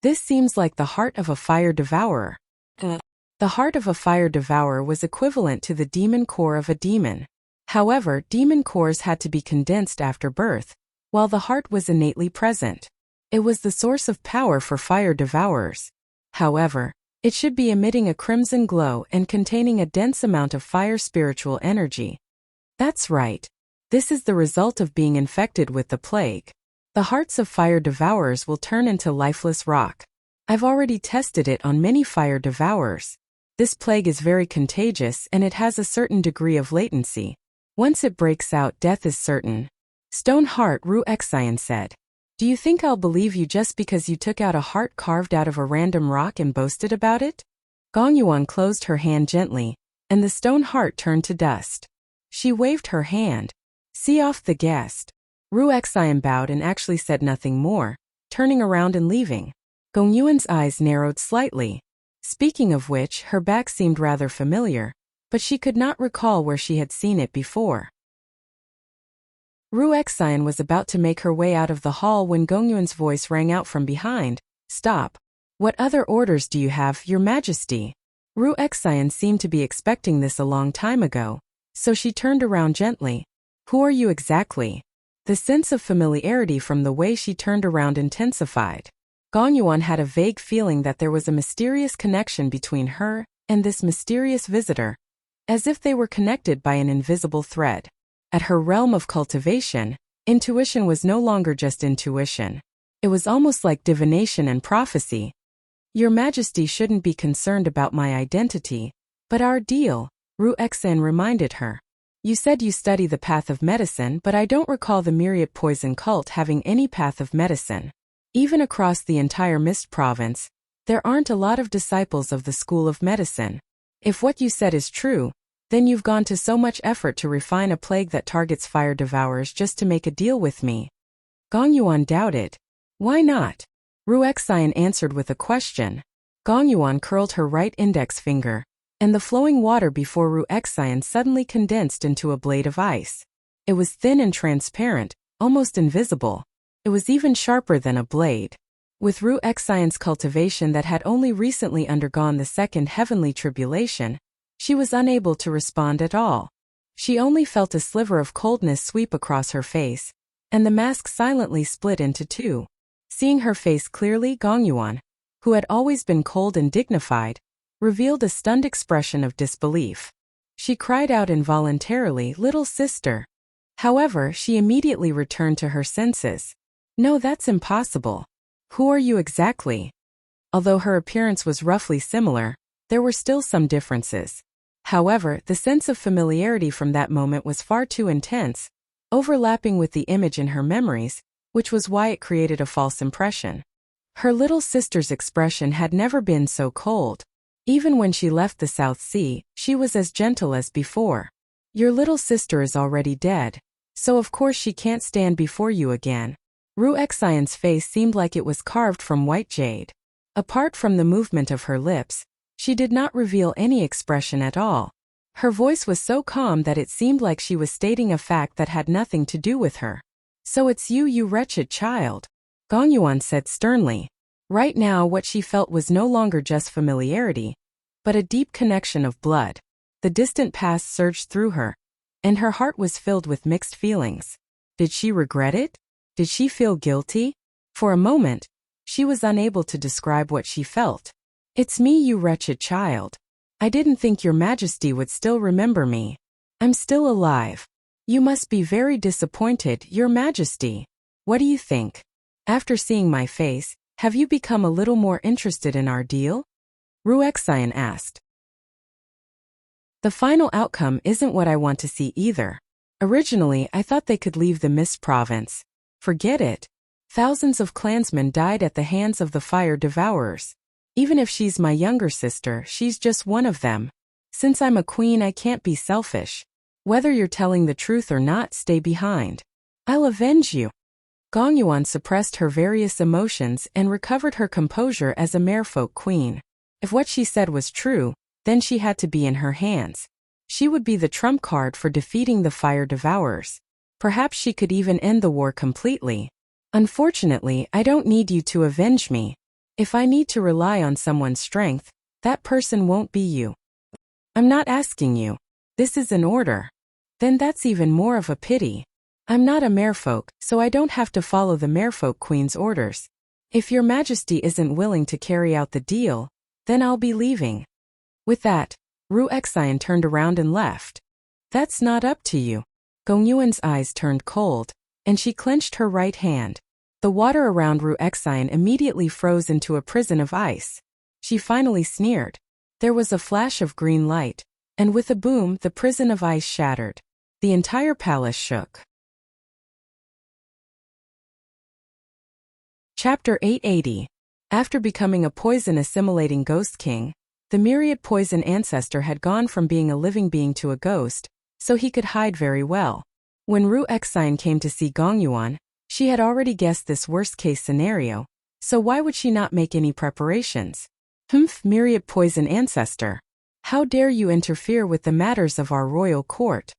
This seems like the heart of a fire devourer. The heart of a fire devourer was equivalent to the demon core of a demon. However, demon cores had to be condensed after birth, while the heart was innately present. It was the source of power for fire devourers. However, it should be emitting a crimson glow and containing a dense amount of fire spiritual energy. That's right. This is the result of being infected with the plague. The hearts of fire devourers will turn into lifeless rock. I've already tested it on many fire devourers. This plague is very contagious and it has a certain degree of latency. Once it breaks out, death is certain. Stone heart, Ru Xian said. Do you think I'll believe you just because you took out a heart carved out of a random rock and boasted about it? Gong Yuan closed her hand gently, and the stone heart turned to dust. She waved her hand. See off the guest. Ru Xian bowed and actually said nothing more, turning around and leaving. Gong Yuan's eyes narrowed slightly. Speaking of which, her back seemed rather familiar, but she could not recall where she had seen it before. Ru Xian was about to make her way out of the hall when Gong Yuan's voice rang out from behind. Stop. What other orders do you have, your majesty? Ru Xian seemed to be expecting this a long time ago, so she turned around gently. Who are you exactly? The sense of familiarity from the way she turned around intensified. Gong Yuan had a vague feeling that there was a mysterious connection between her and this mysterious visitor, as if they were connected by an invisible thread. At her realm of cultivation, intuition was no longer just intuition. It was almost like divination and prophecy. Your majesty shouldn't be concerned about my identity, but our deal, Ru Xian reminded her. You said you study the path of medicine, but I don't recall the myriad poison cult having any path of medicine. Even across the entire Mist Province, there aren't a lot of disciples of the school of medicine. If what you said is true, then you've gone to so much effort to refine a plague that targets fire devourers just to make a deal with me. Gong Yuan doubted. Why not? Ru Xian answered with a question. Gong Yuan curled her right index finger, and the flowing water before Ru Xian suddenly condensed into a blade of ice. It was thin and transparent, almost invisible. It was even sharper than a blade. With Ru Xian's cultivation that had only recently undergone the second heavenly tribulation, she was unable to respond at all. She only felt a sliver of coldness sweep across her face, and the mask silently split into two. Seeing her face clearly, Gongyuan, who had always been cold and dignified, revealed a stunned expression of disbelief. She cried out involuntarily, "Little sister." However, she immediately returned to her senses. "No, that's impossible. Who are you exactly?" Although her appearance was roughly similar, there were still some differences. However, the sense of familiarity from that moment was far too intense, overlapping with the image in her memories, which was why it created a false impression. Her little sister's expression had never been so cold. Even when she left the South Sea, she was as gentle as before. "Your little sister is already dead, so of course she can't stand before you again." Ruexian's face seemed like it was carved from white jade. Apart from the movement of her lips, she did not reveal any expression at all. Her voice was so calm that it seemed like she was stating a fact that had nothing to do with her. "So it's you, you wretched child," Gongyuan said sternly. Right now what she felt was no longer just familiarity, but a deep connection of blood. The distant past surged through her, and her heart was filled with mixed feelings. Did she regret it? Did she feel guilty? For a moment, she was unable to describe what she felt. "It's me, you wretched child. I didn't think your majesty would still remember me. I'm still alive. You must be very disappointed, your majesty. What do you think? After seeing my face, have you become a little more interested in our deal?" Ruexian asked. "The final outcome isn't what I want to see either. Originally, I thought they could leave the Mist Province. Forget it. Thousands of clansmen died at the hands of the fire devourers. Even if she's my younger sister, she's just one of them. Since I'm a queen, I can't be selfish. Whether you're telling the truth or not, stay behind. I'll avenge you." Gongyuan suppressed her various emotions and recovered her composure as a merfolk queen. If what she said was true, then she had to be in her hands. She would be the trump card for defeating the fire devourers. Perhaps she could even end the war completely. "Unfortunately, I don't need you to avenge me. If I need to rely on someone's strength, that person won't be you. I'm not asking you. This is an order." "Then that's even more of a pity. I'm not a merfolk, so I don't have to follow the merfolk queen's orders. If your majesty isn't willing to carry out the deal, then I'll be leaving." With that, Ruexian turned around and left. "That's not up to you." Gongyuan's eyes turned cold, and she clenched her right hand. The water around Ruexian immediately froze into a prison of ice. She finally sneered. There was a flash of green light, and with a boom the prison of ice shattered. The entire palace shook. Chapter 880. After becoming a poison-assimilating ghost king, the myriad poison ancestor had gone from being a living being to a ghost, so he could hide very well. When Ruexian came to see Gongyuan, she had already guessed this worst-case scenario, so why would she not make any preparations? "Humph, myriad poison ancestor. How dare you interfere with the matters of our royal court?"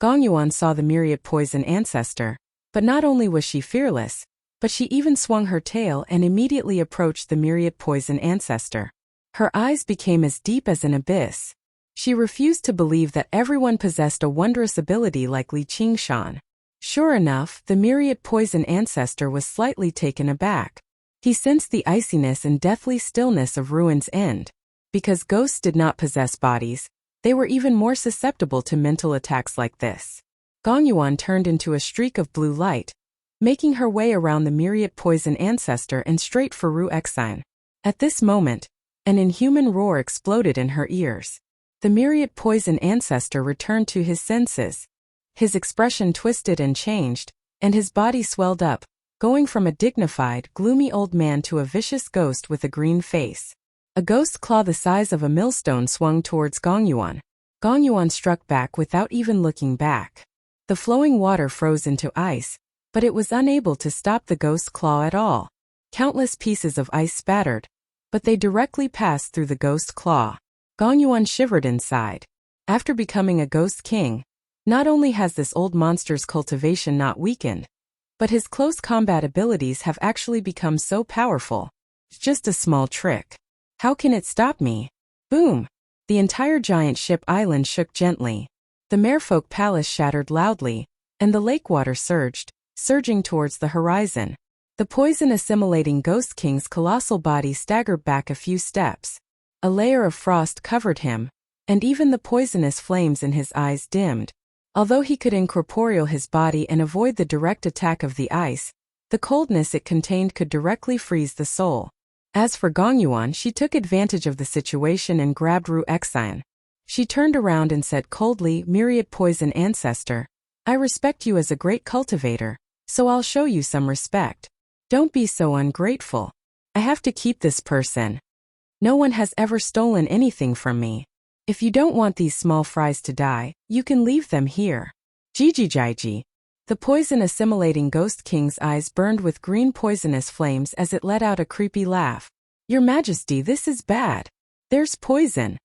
Gongyuan saw the myriad poison ancestor, but not only was she fearless, but she even swung her tail and immediately approached the myriad poison ancestor. Her eyes became as deep as an abyss. She refused to believe that everyone possessed a wondrous ability like Li Qingshan. Sure enough, the myriad poison ancestor was slightly taken aback. He sensed the iciness and deathly stillness of Ruin's end. Because ghosts did not possess bodies, they were even more susceptible to mental attacks like this. Gongyuan turned into a streak of blue light, making her way around the myriad poison ancestor and straight for Ruexian. At this moment, an inhuman roar exploded in her ears. The myriad poison ancestor returned to his senses. His expression twisted and changed, and his body swelled up, going from a dignified, gloomy old man to a vicious ghost with a green face. A ghost claw the size of a millstone swung towards Gongyuan. Gongyuan struck back without even looking back. The flowing water froze into ice, but it was unable to stop the ghost's claw at all. Countless pieces of ice spattered, but they directly passed through the ghost's claw. Gongyuan shivered inside. After becoming a ghost king, not only has this old monster's cultivation not weakened, but his close combat abilities have actually become so powerful. It's just a small trick. How can it stop me? Boom! The entire giant ship island shook gently. The merfolk palace shattered loudly, and the lake water surging towards the horizon. The poison-assimilating Ghost King's colossal body staggered back a few steps. A layer of frost covered him, and even the poisonous flames in his eyes dimmed. Although he could incorporeal his body and avoid the direct attack of the ice, the coldness it contained could directly freeze the soul. As for Gongyuan, she took advantage of the situation and grabbed Wuxia. She turned around and said coldly, "Myriad Poison Ancestor, I respect you as a great cultivator, so I'll show you some respect. Don't be so ungrateful. I have to keep this person. No one has ever stolen anything from me. If you don't want these small fries to die, you can leave them here." Jiji. The poison-assimilating Ghost King's eyes burned with green poisonous flames as it let out a creepy laugh. "Your Majesty, this is bad. There's poison."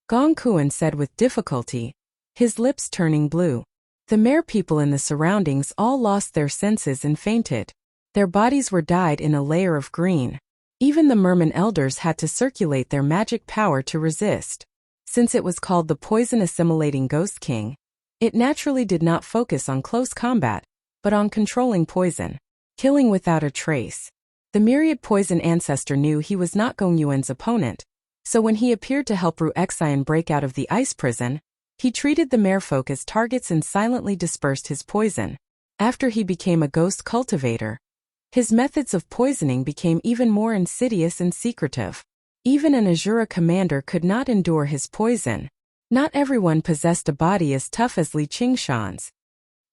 Gong Kuan said with difficulty, his lips turning blue. The mere people in the surroundings all lost their senses and fainted. Their bodies were dyed in a layer of green. Even the merman elders had to circulate their magic power to resist. Since it was called the poison-assimilating Ghost King, it naturally did not focus on close combat, but on controlling poison, killing without a trace. The myriad poison ancestor knew he was not Gongyuan's opponent, so when he appeared to help Wuxia break out of the ice prison, he treated the merfolk as targets and silently dispersed his poison. After he became a ghost cultivator, his methods of poisoning became even more insidious and secretive. Even an Azura commander could not endure his poison. Not everyone possessed a body as tough as Li Qingshan's.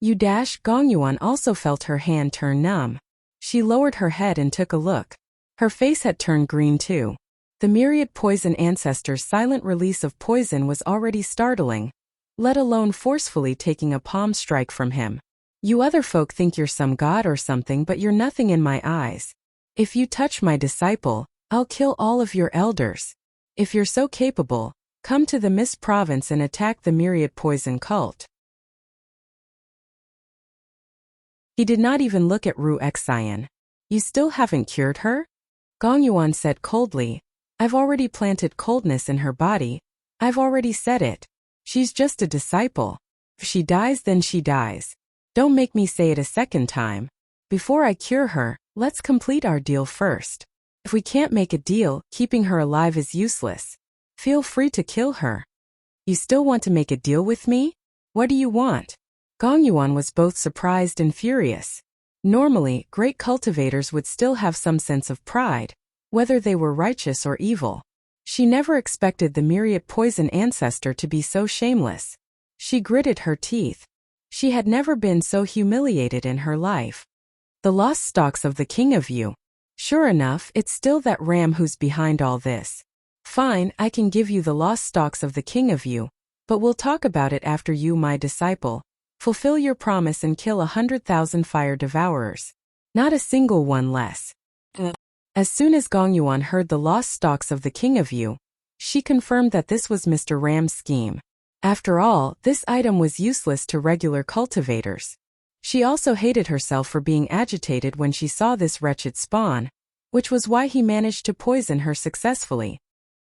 Gongyuan also felt her hand turn numb. She lowered her head and took a look. Her face had turned green too. The myriad poison ancestor's silent release of poison was already startling, let alone forcefully taking a palm strike from him. "You other folk think you're some god or something, but you're nothing in my eyes. If you touch my disciple, I'll kill all of your elders. If you're so capable, come to the Mist province and attack the myriad poison cult." He did not even look at Wuxia. "You still haven't cured her?" Gongyuan said coldly. "I've already planted coldness in her body. I've already said it. She's just a disciple. If she dies, then she dies. Don't make me say it a second time. Before I cure her, let's complete our deal first. If we can't make a deal, keeping her alive is useless. Feel free to kill her." "You still want to make a deal with me? What do you want?" Gongyuan was both surprised and furious. Normally, great cultivators would still have some sense of pride, whether they were righteous or evil. She never expected the myriad poison ancestor to be so shameless. She gritted her teeth. She had never been so humiliated in her life. "The lost stalks of the King of You. Sure enough, it's still that ram who's behind all this. Fine, I can give you the lost stalks of the King of You, but we'll talk about it after you, my disciple, fulfill your promise and kill 100,000 fire devourers. Not a single one less." As soon as Gongyuan heard the lost stalks of the King of You, she confirmed that this was Mr. Ram's scheme. After all, this item was useless to regular cultivators. She also hated herself for being agitated when she saw this wretched spawn, which was why he managed to poison her successfully.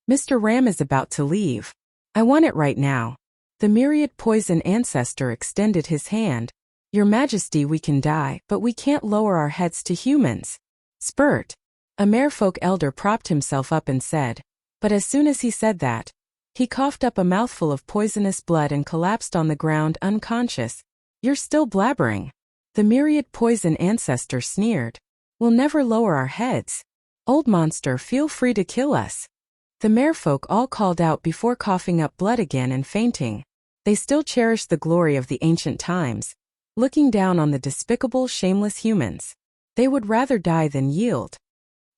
"Mr. Ram is about to leave. I want it right now." The myriad poison ancestor extended his hand. "Your Majesty, we can die, but we can't lower our heads to humans." Spurt. A merfolk elder propped himself up and said, but as soon as he said that, he coughed up a mouthful of poisonous blood and collapsed on the ground unconscious. "You're still blabbering." The myriad poison ancestor sneered. "We'll never lower our heads. Old monster, feel free to kill us." The merfolk all called out before coughing up blood again and fainting. They still cherished the glory of the ancient times, looking down on the despicable, shameless humans. They would rather die than yield.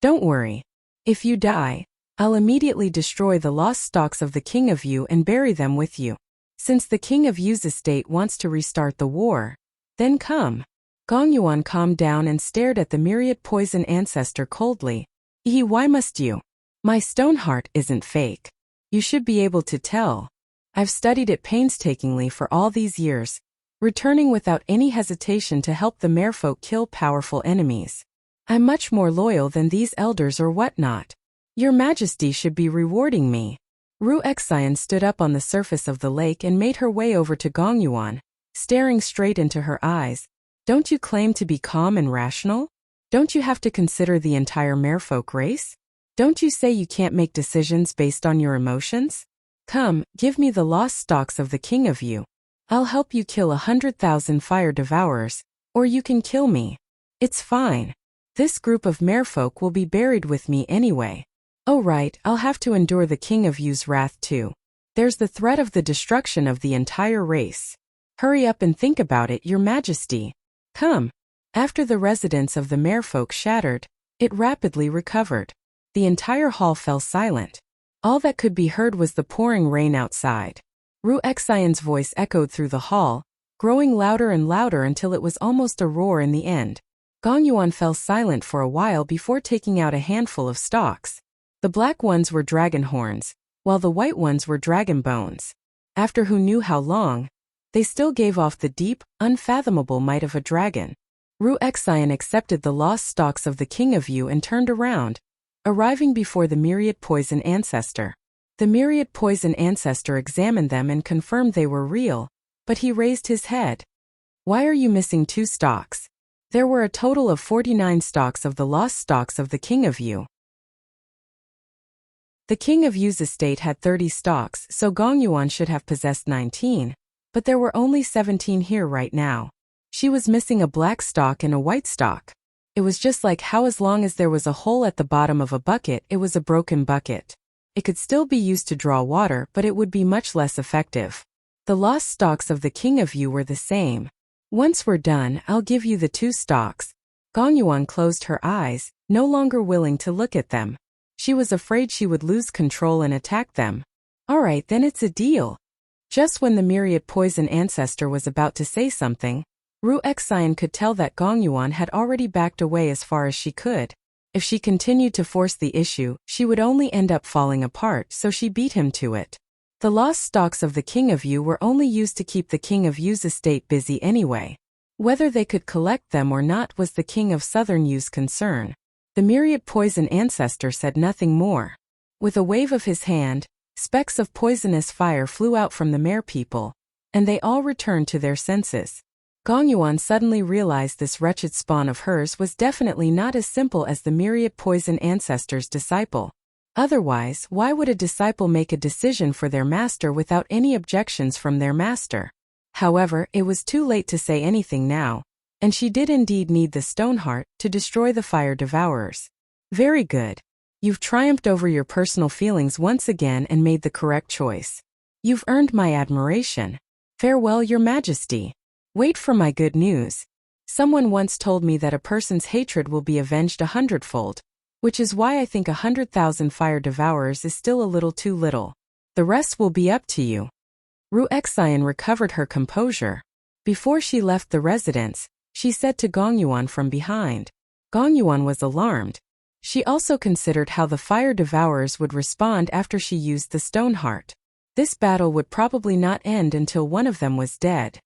"Don't worry. If you die, I'll immediately destroy the lost stalks of the King of You and bury them with you. Since the King of You's estate wants to restart the war, then come." Gongyuan calmed down and stared at the myriad poison ancestor coldly. Why must you? My stone heart isn't fake. You should be able to tell. I've studied it painstakingly for all these years, returning without any hesitation to help the merfolk kill powerful enemies. I'm much more loyal than these elders or whatnot. Your Majesty should be rewarding me." Ru Xian stood up on the surface of the lake and made her way over to Gong Yuan, staring straight into her eyes. Don't you claim to be calm and rational? Don't you have to consider the entire merfolk race? Don't you say you can't make decisions based on your emotions? Come, give me the lost stalks of the king of you. I'll help you kill 100,000 fire devourers, or you can kill me. It's fine. This group of merfolk will be buried with me anyway. Oh right, I'll have to endure the king of you's wrath too. There's the threat of the destruction of the entire race. Hurry up and think about it, your majesty. Come. After the residence of the merfolk shattered, it rapidly recovered. The entire hall fell silent. All that could be heard was the pouring rain outside. Ru Xian's voice echoed through the hall, growing louder and louder until it was almost a roar in the end. Gong Yuan fell silent for a while before taking out a handful of stalks. The black ones were dragon horns, while the white ones were dragon bones. After who knew how long, they still gave off the deep, unfathomable might of a dragon. Ru Xian accepted the lost stalks of the king of you and turned around, arriving before the myriad poison ancestor. The myriad poison ancestor examined them and confirmed they were real, but he raised his head. Why are you missing 2 stalks? There were a total of 49 stalks of the lost stalks of the king of you. The king of Yu's estate had 30 stalks, so Gong Yuan should have possessed 19, but there were only 17 here right now. She was missing a black stalk and a white stalk. It was just like how as long as there was a hole at the bottom of a bucket, it was a broken bucket. It could still be used to draw water, but it would be much less effective. The lost stalks of the king of you were the same. Once we're done, I'll give you the 2 stalks. Gong Yuan closed her eyes, no longer willing to look at them. She was afraid she would lose control and attack them. Alright, then it's a deal. Just when the myriad poison ancestor was about to say something, Ru Xian could tell that Gong Yuan had already backed away as far as she could. If she continued to force the issue, she would only end up falling apart, so she beat him to it. The lost stalks of the king of you were only used to keep the king of Yu's estate busy anyway. Whether they could collect them or not was the king of southern Yu's concern. The myriad poison ancestor said nothing more. With a wave of his hand, specks of poisonous fire flew out from the mer people, and they all returned to their senses. Gong Yuan suddenly realized this wretched spawn of hers was definitely not as simple as the myriad poison ancestor's disciple. Otherwise, why would a disciple make a decision for their master without any objections from their master? However, it was too late to say anything now, and she did indeed need the Stoneheart to destroy the fire devourers. Very good. You've triumphed over your personal feelings once again and made the correct choice. You've earned my admiration. Farewell, your majesty. Wait for my good news. Someone once told me that a person's hatred will be avenged 100-fold, which is why I think 100,000 fire devourers is still a little too little. The rest will be up to you. Ru Xian recovered her composure. Before she left the residence, she said to Gong Yuan from behind. Gong Yuan was alarmed. She also considered how the fire devourers would respond after she used the Stoneheart. This battle would probably not end until one of them was dead.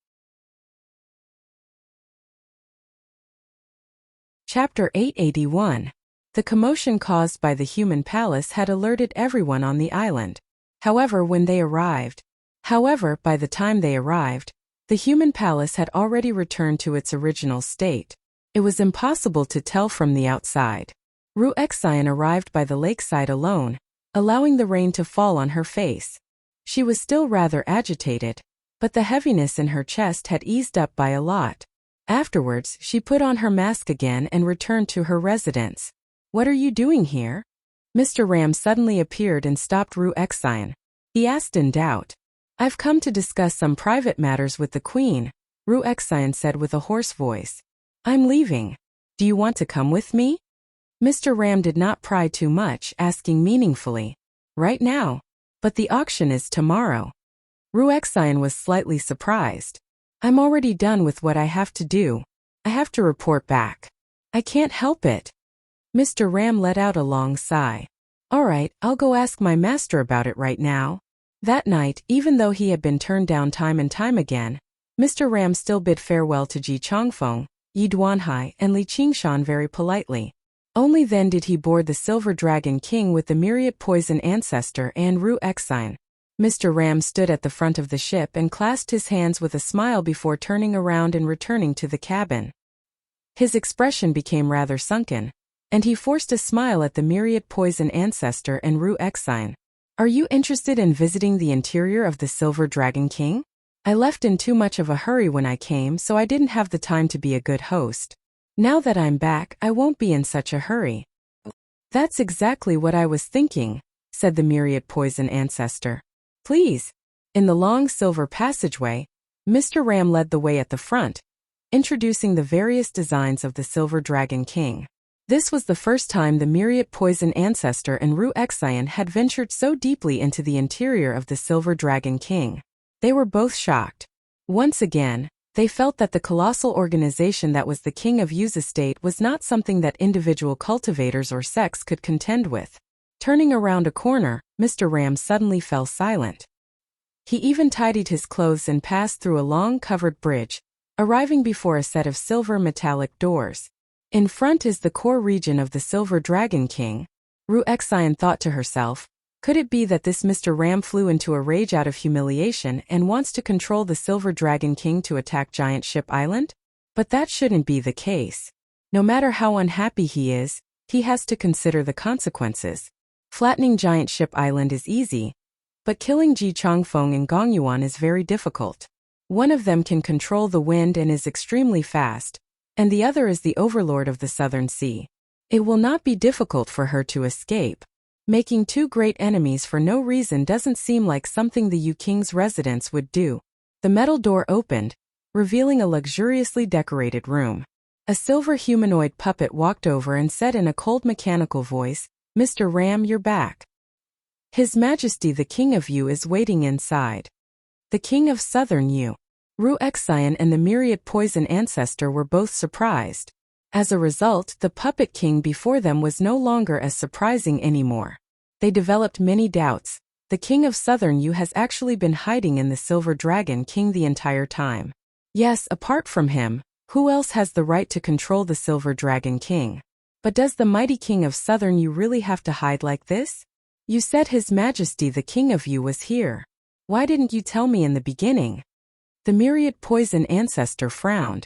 Chapter 881. The commotion caused by the human palace had alerted everyone on the island. However, by the time they arrived, the human palace had already returned to its original state. It was impossible to tell from the outside. Ru Xian arrived by the lakeside alone, allowing the rain to fall on her face. She was still rather agitated, but the heaviness in her chest had eased up by a lot. Afterwards, she put on her mask again and returned to her residence. What are you doing here? Mr. Ram suddenly appeared and stopped Ru Xian. He asked in doubt. I've come to discuss some private matters with the queen, Ru Xian said with a hoarse voice. I'm leaving. Do you want to come with me? Mr. Ram did not pry too much, asking meaningfully. Right now. But the auction is tomorrow. Ru Xian was slightly surprised. I'm already done with what I have to do. I have to report back. I can't help it. Mr. Ram let out a long sigh. Alright, I'll go ask my master about it right now. That night, even though he had been turned down time and time again, Mr. Ram still bid farewell to Ji Chongfeng, Yi Duanhai, and Li Qingshan very politely. Only then did he board the Silver Dragon King with the myriad poison ancestor and Ru Exine. Mr. Ram stood at the front of the ship and clasped his hands with a smile before turning around and returning to the cabin. His expression became rather sunken, and he forced a smile at the myriad poison ancestor and Ru Exine. Are you interested in visiting the interior of the Silver Dragon King? I left in too much of a hurry when I came, so I didn't have the time to be a good host. Now that I'm back, I won't be in such a hurry. That's exactly what I was thinking, said the myriad poison ancestor. Please. In the long silver passageway, Mr. Ram led the way at the front, introducing the various designs of the Silver Dragon King. This was the first time the myriad poison ancestor and Ru Exine had ventured so deeply into the interior of the Silver Dragon King. They were both shocked. Once again, they felt that the colossal organization that was the King of Yu's estate was not something that individual cultivators or sects could contend with. Turning around a corner, Mr. Ram suddenly fell silent. He even tidied his clothes and passed through a long covered bridge, arriving before a set of silver metallic doors. In front is the core region of the Silver Dragon King. Ru Exine thought to herself, could it be that this Mr. Ram flew into a rage out of humiliation and wants to control the Silver Dragon King to attack Giant Ship Island? But that shouldn't be the case. No matter how unhappy he is, he has to consider the consequences. Flattening Giant Ship Island is easy, but killing Ji Chongfeng and Gong Yuan is very difficult. One of them can control the wind and is extremely fast, and the other is the overlord of the Southern Sea. It will not be difficult for her to escape. Making two great enemies for no reason doesn't seem like something the Yu King's residents would do. The metal door opened, revealing a luxuriously decorated room. A silver humanoid puppet walked over and said in a cold mechanical voice, Mr. Ram, you're back. His Majesty the King of Yu is waiting inside. The King of Southern Yu. Ru Exine and the myriad poison ancestor were both surprised. As a result, the puppet king before them was no longer as surprising anymore. They developed many doubts. The King of Southern Yu has actually been hiding in the Silver Dragon King the entire time. Yes, apart from him, who else has the right to control the Silver Dragon King? But does the mighty King of Southern Yu really have to hide like this? You said His Majesty the King of Yu was here. Why didn't you tell me in the beginning? The myriad poison ancestor frowned.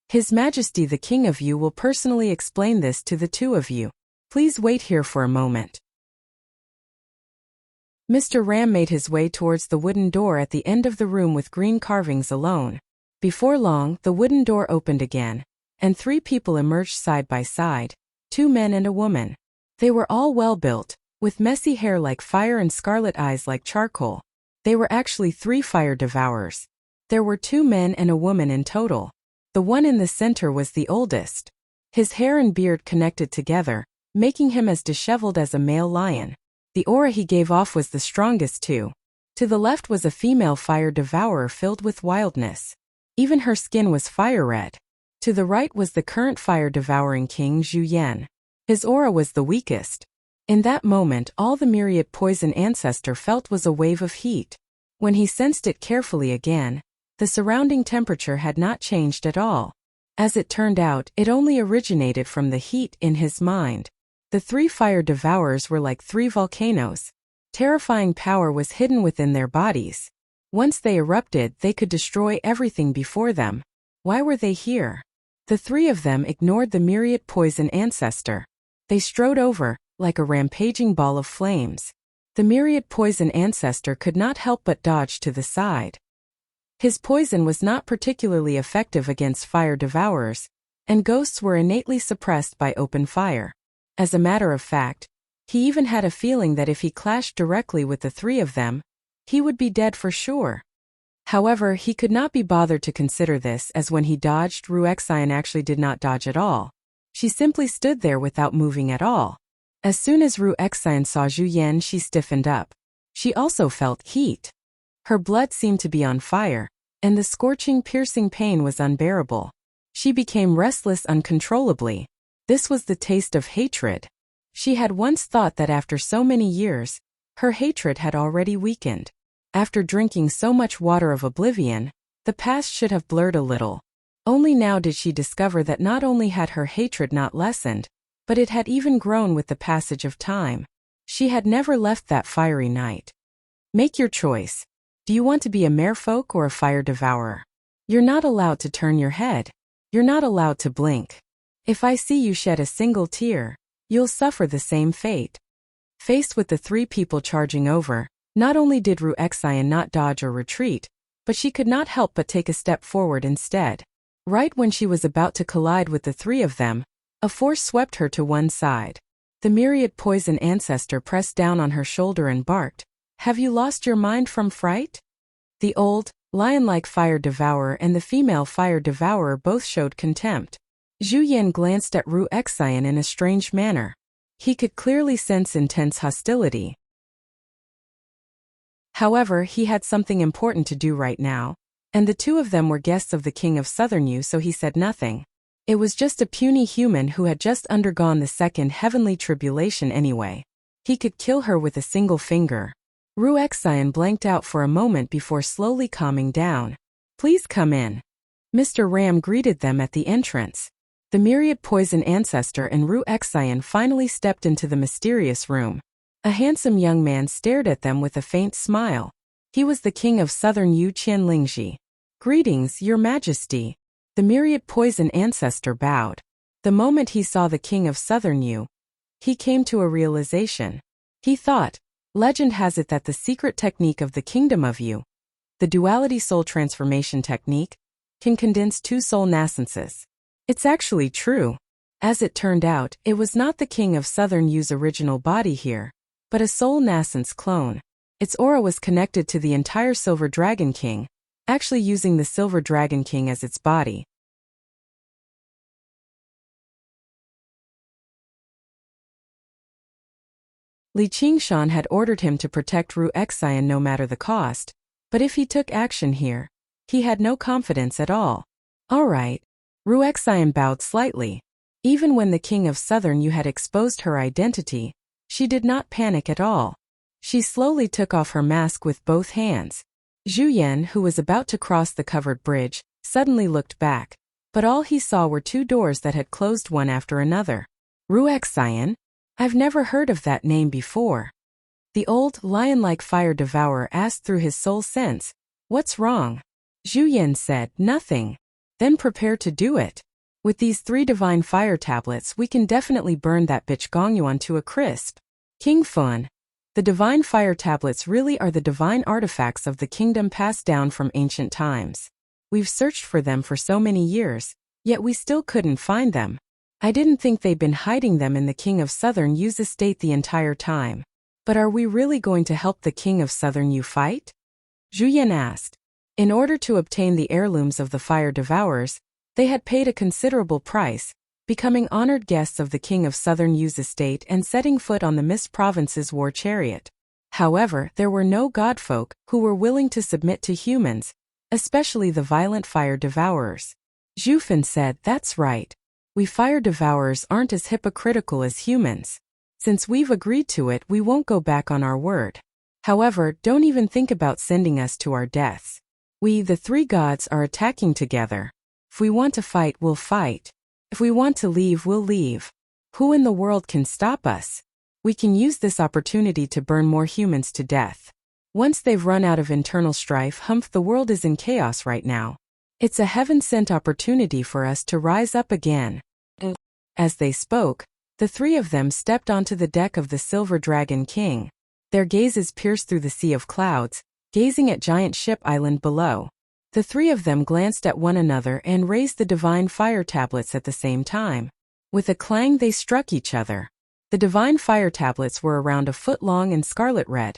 His Majesty the King of Yu will personally explain this to the two of you. Please wait here for a moment. Mr. Ram made his way towards the wooden door at the end of the room with green carvings alone. Before long, the wooden door opened again, and three people emerged side by side, 2 men and a woman. They were all well built, with messy hair like fire and scarlet eyes like charcoal. They were actually 3 fire devourers. There were 2 men and a woman in total. The one in the center was the oldest. His hair and beard connected together, making him as disheveled as a male lion. The aura he gave off was the strongest too. To the left was a female fire devourer filled with wildness. Even her skin was fire red. To the right was the current fire-devouring king Zhu Yan. His aura was the weakest. In that moment, all the myriad poison ancestor felt was a wave of heat. When he sensed it carefully again, the surrounding temperature had not changed at all. As it turned out, it only originated from the heat in his mind. The 3 fire devourers were like 3 volcanoes. Terrifying power was hidden within their bodies. Once they erupted, they could destroy everything before them. Why were they here? The 3 of them ignored the myriad poison ancestor. They strode over, like a rampaging ball of flames. The myriad poison ancestor could not help but dodge to the side. His poison was not particularly effective against fire devourers, and ghosts were innately suppressed by open fire. As a matter of fact, he even had a feeling that if he clashed directly with the 3 of them, he would be dead for sure. However, he could not be bothered to consider this, as when he dodged, Ru Exine actually did not dodge at all. She simply stood there without moving at all. As soon as Ru Exine saw Zhu Yan, she stiffened up. She also felt heat. Her blood seemed to be on fire, and the scorching, piercing pain was unbearable. She became restless uncontrollably. This was the taste of hatred. She had once thought that after so many years, her hatred had already weakened. After drinking so much water of oblivion, the past should have blurred a little. Only now did she discover that not only had her hatred not lessened, but it had even grown with the passage of time. She had never left that fiery night. Make your choice. Do you want to be a merfolk or a fire devourer? You're not allowed to turn your head. You're not allowed to blink. If I see you shed a single tear, you'll suffer the same fate. Faced with the three people charging over, not only did Wuxia not dodge or retreat, but she could not help but take a step forward instead. Right when she was about to collide with the three of them, a force swept her to one side. The myriad poison ancestor pressed down on her shoulder and barked, "Have you lost your mind from fright?" The old, lion-like fire devourer and the female fire devourer both showed contempt. Zhu Yan glanced at Wuxia in a strange manner. He could clearly sense intense hostility. However, he had something important to do right now, and the two of them were guests of the King of Southern Yu, so he said nothing. It was just a puny human who had just undergone the second heavenly tribulation anyway. He could kill her with a single finger. Wuxia blanked out for a moment before slowly calming down. "Please come in." Mr. Ram greeted them at the entrance. The myriad poison ancestor and Wuxia finally stepped into the mysterious room. A handsome young man stared at them with a faint smile. He was the King of Southern Yu, Qianlingji. "Greetings, Your Majesty." The myriad poison ancestor bowed. The moment he saw the King of Southern Yu, he came to a realization. He thought, legend has it that the secret technique of the Kingdom of Yu, the duality soul transformation technique, can condense two soul nascences. It's actually true. As it turned out, it was not the King of Southern Yu's original body here, but a soul nascence clone. Its aura was connected to the entire Silver Dragon King, actually using the Silver Dragon King as its body. Li Qingshan had ordered him to protect Wuxia no matter the cost, but if he took action here, he had no confidence at all. All right. Wuxia bowed slightly. Even when the King of Southern Yu had exposed her identity, she did not panic at all. She slowly took off her mask with both hands. Zhu Yan, who was about to cross the covered bridge, suddenly looked back, but all he saw were two doors that had closed one after another. Wuxia? I've never heard of that name before. The old, lion-like fire devourer asked through his soul sense, "What's wrong?" Zhu Yan said, "Nothing." "Then prepare to do it. With these 3 divine fire tablets we can definitely burn that bitch Gongyuan to a crisp." King Fun. The divine fire tablets really are the divine artifacts of the kingdom passed down from ancient times. We've searched for them for so many years, yet we still couldn't find them. I didn't think they'd been hiding them in the King of Southern Yu's estate the entire time. But are we really going to help the King of Southern Yu fight? Zhu Yan asked. In order to obtain the heirlooms of the fire devourers, they had paid a considerable price, becoming honored guests of the King of Southern Yu's estate and setting foot on the Mist Province's war chariot. However, there were no godfolk who were willing to submit to humans, especially the violent fire devourers. Zhu Fan said, "That's right. We fire devourers aren't as hypocritical as humans. Since we've agreed to it, we won't go back on our word. However, don't even think about sending us to our deaths. We, the 3 gods, are attacking together. If we want to fight, we'll fight. If we want to leave, we'll leave. Who in the world can stop us? We can use this opportunity to burn more humans to death. Once they've run out of internal strife, the world is in chaos right now. It's a heaven-sent opportunity for us to rise up again." As they spoke, the 3 of them stepped onto the deck of the Silver Dragon King. Their gazes pierced through the sea of clouds, gazing at giant ship island below. The 3 of them glanced at one another and raised the divine fire tablets at the same time. With a clang they struck each other. The divine fire tablets were around a foot long and scarlet red,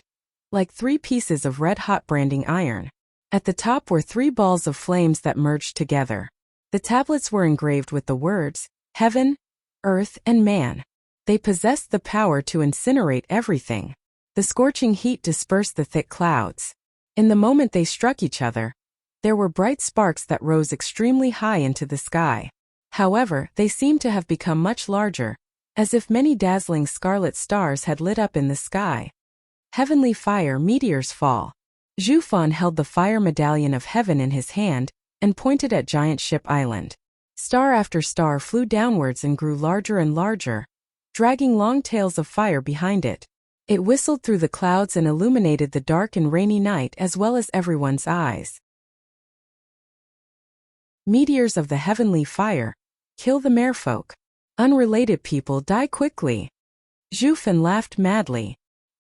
like 3 pieces of red-hot branding iron. At the top were 3 balls of flames that merged together. The tablets were engraved with the words, Heaven, Earth, and Man. They possessed the power to incinerate everything. The scorching heat dispersed the thick clouds. In the moment they struck each other, there were bright sparks that rose extremely high into the sky. However, they seemed to have become much larger, as if many dazzling scarlet stars had lit up in the sky. Heavenly fire meteors fall. Zhu Fan held the fire medallion of heaven in his hand and pointed at Giant Ship Island. Star after star flew downwards and grew larger and larger, dragging long tails of fire behind it. It whistled through the clouds and illuminated the dark and rainy night as well as everyone's eyes. Meteors of the heavenly fire. Kill the merfolk. Unrelated people die quickly. Zhu Fan laughed madly.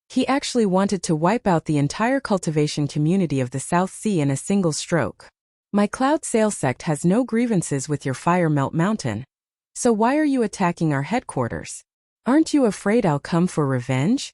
He actually wanted to wipe out the entire cultivation community of the South Sea in a single stroke. My Cloud Sail sect has no grievances with your Fire Melt Mountain. So why are you attacking our headquarters? Aren't you afraid I'll come for revenge?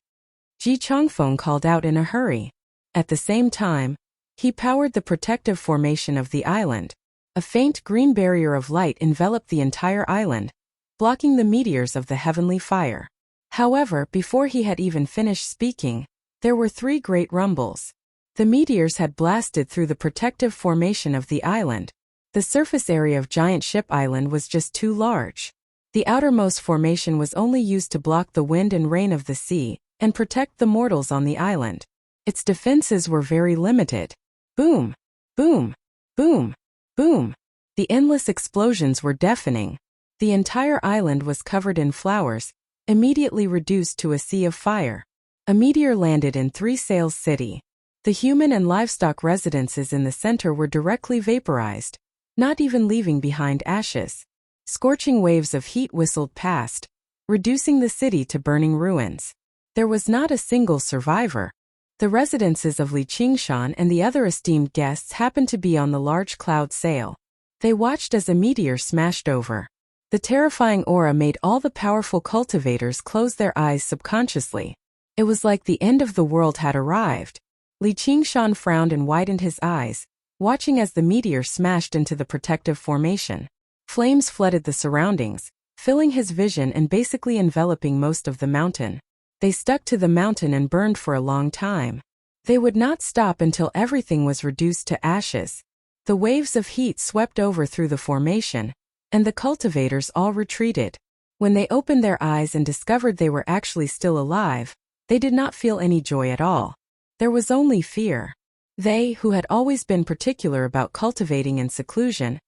Ji Changfeng called out in a hurry. At the same time, he powered the protective formation of the island. A faint green barrier of light enveloped the entire island, blocking the meteors of the heavenly fire. However, before he had even finished speaking, there were 3 great rumbles. The meteors had blasted through the protective formation of the island. The surface area of Giant Ship Island was just too large. The outermost formation was only used to block the wind and rain of the sea and protect the mortals on the island. Its defenses were very limited. Boom! Boom! Boom! Boom! The endless explosions were deafening. The entire island was covered in flowers, immediately reduced to a sea of fire. A meteor landed in 3 Sails City. The human and livestock residences in the center were directly vaporized, not even leaving behind ashes. Scorching waves of heat whistled past, reducing the city to burning ruins. There was not a single survivor. The residences of Li Qingshan and the other esteemed guests happened to be on the large cloud sail. They watched as a meteor smashed over. The terrifying aura made all the powerful cultivators close their eyes subconsciously. It was like the end of the world had arrived. Li Qingshan frowned and widened his eyes, watching as the meteor smashed into the protective formation. Flames flooded the surroundings, filling his vision and basically enveloping most of the mountain. They stuck to the mountain and burned for a long time. They would not stop until everything was reduced to ashes. The waves of heat swept over through the formation, and the cultivators all retreated. When they opened their eyes and discovered they were actually still alive, they did not feel any joy at all. There was only fear. They, who had always been particular about cultivating in seclusion,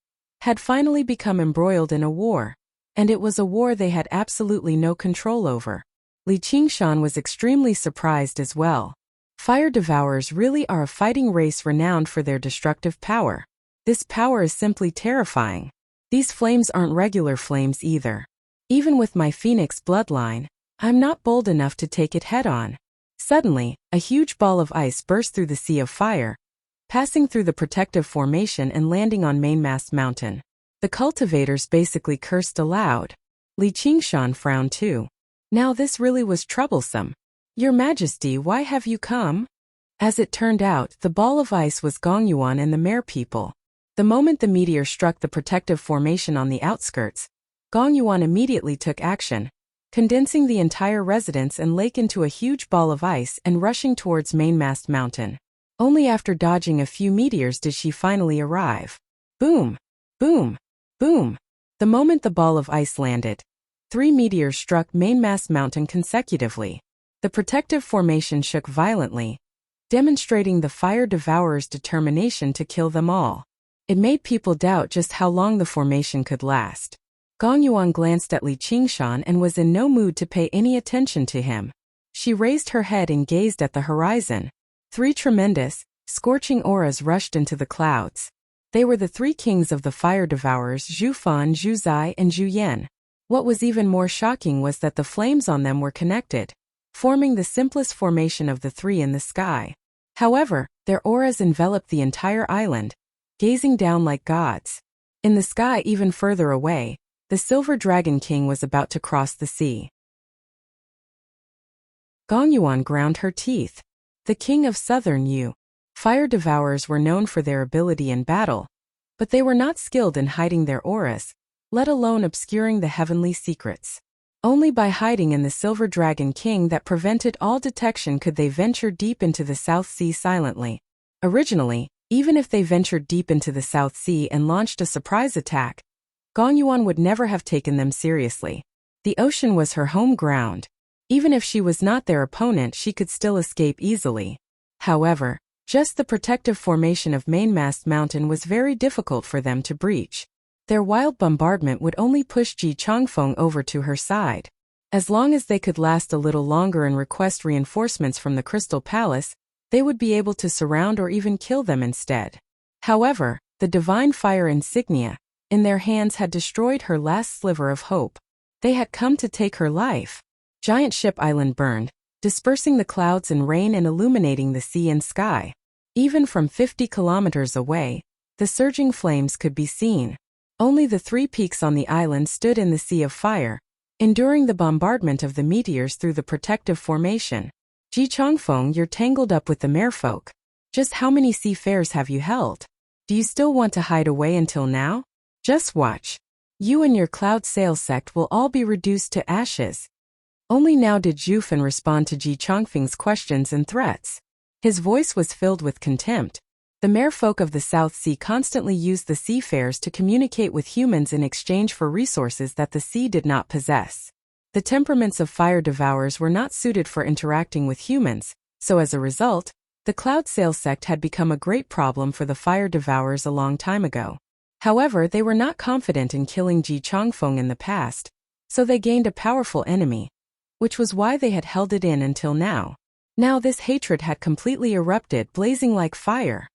had finally become embroiled in a war, and it was a war they had absolutely no control over. Li Qingshan was extremely surprised as well. Fire devourers really are a fighting race renowned for their destructive power. This power is simply terrifying. These flames aren't regular flames either. Even with my Phoenix bloodline, I'm not bold enough to take it head-on. Suddenly, a huge ball of ice burst through the sea of fire, passing through the protective formation and landing on Mainmast Mountain. The cultivators basically cursed aloud. Li Qingshan frowned too. Now this really was troublesome. Your Majesty, why have you come? As it turned out, the ball of ice was Gongyuan and the Mare people. The moment the meteor struck the protective formation on the outskirts, Gongyuan immediately took action, condensing the entire residence and lake into a huge ball of ice and rushing towards Mainmast Mountain. Only after dodging a few meteors did she finally arrive. Boom! Boom! Boom! The moment the ball of ice landed, 3 meteors struck Mainmast Mountain consecutively. The protective formation shook violently, demonstrating the fire devourer's determination to kill them all. It made people doubt just how long the formation could last. Gongyuan glanced at Li Qingshan and was in no mood to pay any attention to him. She raised her head and gazed at the horizon. 3 tremendous, scorching auras rushed into the clouds. They were the 3 kings of the fire devourers, Zhu Fan, Zhu Zai, and Zhu Yan. What was even more shocking was that the flames on them were connected, forming the simplest formation of the 3 in the sky. However, their auras enveloped the entire island, gazing down like gods. In the sky even further away, the Silver Dragon King was about to cross the sea. Gongyuan ground her teeth. The king of southern Yu. Fire devourers were known for their ability in battle, but they were not skilled in hiding their auras, let alone obscuring the heavenly secrets. Only by hiding in the Silver Dragon King that prevented all detection could they venture deep into the South Sea silently. Originally, even if they ventured deep into the South Sea and launched a surprise attack, Gongyuan would never have taken them seriously. The ocean was her home ground. Even if she was not their opponent, she could still escape easily. However, just the protective formation of Mainmast Mountain was very difficult for them to breach. Their wild bombardment would only push Ji Changfeng over to her side. As long as they could last a little longer and request reinforcements from the Crystal Palace, they would be able to surround or even kill them instead. However, the divine fire insignia in their hands had destroyed her last sliver of hope. They had come to take her life. Giant Ship Island burned, dispersing the clouds and rain and illuminating the sea and sky. Even from 50 kilometers away, the surging flames could be seen. Only the 3 peaks on the island stood in the sea of fire, enduring the bombardment of the meteors through the protective formation. Ji Changfeng, you're tangled up with the merfolk. Just how many seafarers have you held? Do you still want to hide away until now? Just watch. You and your cloud sail sect will all be reduced to ashes. Only now did Zhu Fan respond to Ji Changfeng's questions and threats. His voice was filled with contempt. The merfolk of the South Sea constantly used the seafarers to communicate with humans in exchange for resources that the sea did not possess. The temperaments of fire devourers were not suited for interacting with humans, so as a result, the Cloud Sail sect had become a great problem for the fire devourers a long time ago. However, they were not confident in killing Ji Changfeng in the past, so they gained a powerful enemy, which was why they had held it in until now. Now this hatred had completely erupted, blazing like fire.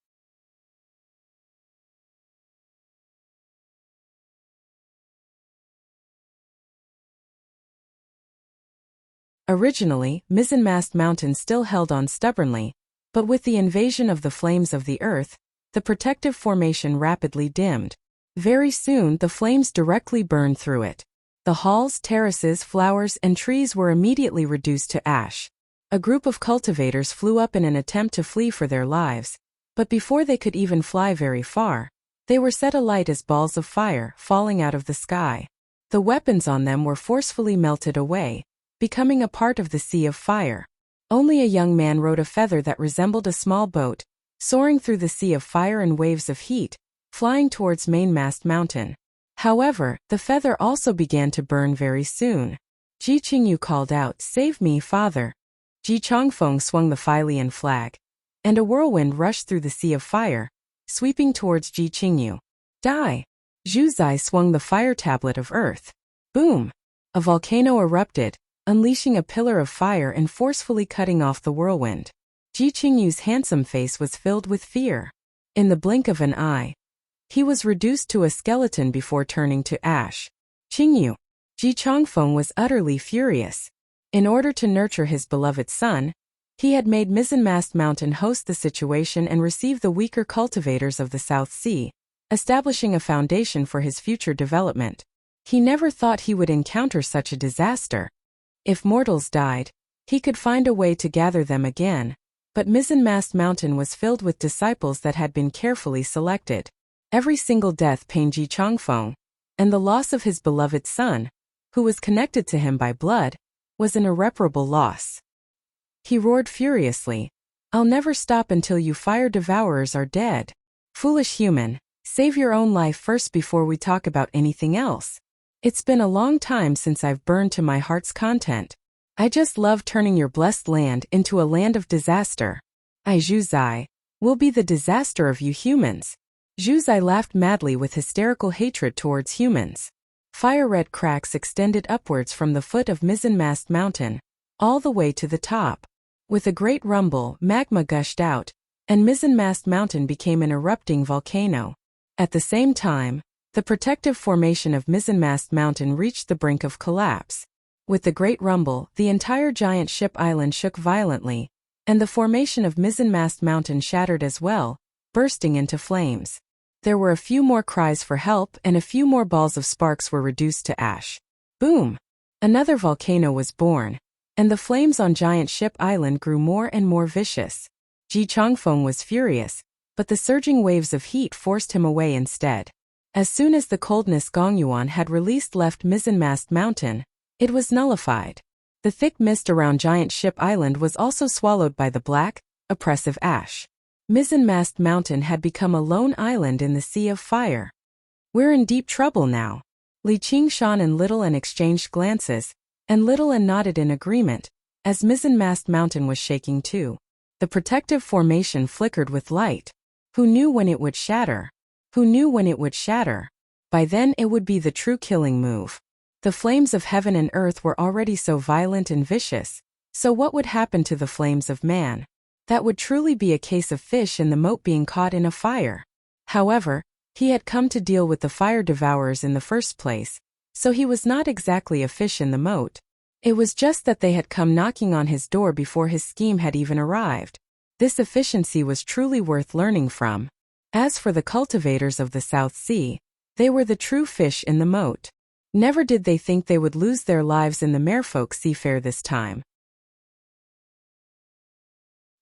Originally, Mizzenmast Mountain still held on stubbornly, but with the invasion of the flames of the earth, the protective formation rapidly dimmed. Very soon the flames directly burned through it. The halls, terraces, flowers, and trees were immediately reduced to ash. A group of cultivators flew up in an attempt to flee for their lives, but before they could even fly very far, they were set alight as balls of fire falling out of the sky. The weapons on them were forcefully melted away, becoming a part of the sea of fire. Only a young man rode a feather that resembled a small boat, soaring through the sea of fire and waves of heat, flying towards Mainmast Mountain. However, the feather also began to burn very soon. Ji Qingyu called out, "Save me, father." Ji Changfeng swung the Fylian flag, and a whirlwind rushed through the sea of fire, sweeping towards Ji Qingyu. Die! Zhu Zai swung the fire tablet of earth. Boom! A volcano erupted, unleashing a pillar of fire and forcefully cutting off the whirlwind. Ji Qingyu's handsome face was filled with fear. In the blink of an eye, he was reduced to a skeleton before turning to ash. Qingyu! Ji Changfeng was utterly furious. In order to nurture his beloved son, he had made Mizzenmast Mountain host the situation and receive the weaker cultivators of the South Sea, establishing a foundation for his future development. He never thought he would encounter such a disaster. If mortals died, he could find a way to gather them again, but Mizzenmast Mountain was filled with disciples that had been carefully selected. Every single death pained Ji Changfeng, and the loss of his beloved son, who was connected to him by blood, was an irreparable loss. He roared furiously, "I'll never stop until you fire devourers are dead. Foolish human, save your own life first before we talk about anything else. It's been a long time since I've burned to my heart's content. I just love turning your blessed land into a land of disaster. I Zhu Zai will be the disaster of you humans." Zhu Zai laughed madly with hysterical hatred towards humans. Fire-red cracks extended upwards from the foot of Mizzenmast Mountain, all the way to the top. With a great rumble, magma gushed out, and Mizzenmast Mountain became an erupting volcano. At the same time, the protective formation of Mizzenmast Mountain reached the brink of collapse. With the great rumble, the entire giant ship island shook violently, and the formation of Mizzenmast Mountain shattered as well, bursting into flames. There were a few more cries for help and a few more balls of sparks were reduced to ash. Boom! Another volcano was born, and the flames on Giant Ship Island grew more and more vicious. Ji Changfeng was furious, but the surging waves of heat forced him away instead. As soon as the coldness Gongyuan had released left Mizzenmast Mountain, it was nullified. The thick mist around Giant Ship Island was also swallowed by the black, oppressive ash. Mizzenmast Mountain had become a lone island in the sea of fire. We're in deep trouble now. Li Qingshan and Little An exchanged glances, and Little An nodded in agreement, as Mizzenmast Mountain was shaking too. The protective formation flickered with light. Who knew when it would shatter? Who knew when it would shatter? By then it would be the true killing move. The flames of heaven and earth were already so violent and vicious, so what would happen to the flames of man? That would truly be a case of fish in the moat being caught in a fire. However, he had come to deal with the fire devourers in the first place, so he was not exactly a fish in the moat. It was just that they had come knocking on his door before his scheme had even arrived. This efficiency was truly worth learning from. As for the cultivators of the South Sea, they were the true fish in the moat. Never did they think they would lose their lives in the merfolk seafair this time.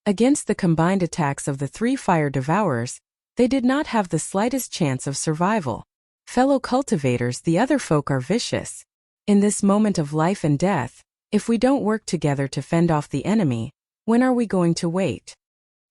Against the combined attacks of the three fire devourers, they did not have the slightest chance of survival. Fellow cultivators, the other folk are vicious. In this moment of life and death, if we don't work together to fend off the enemy, when are we going to wait?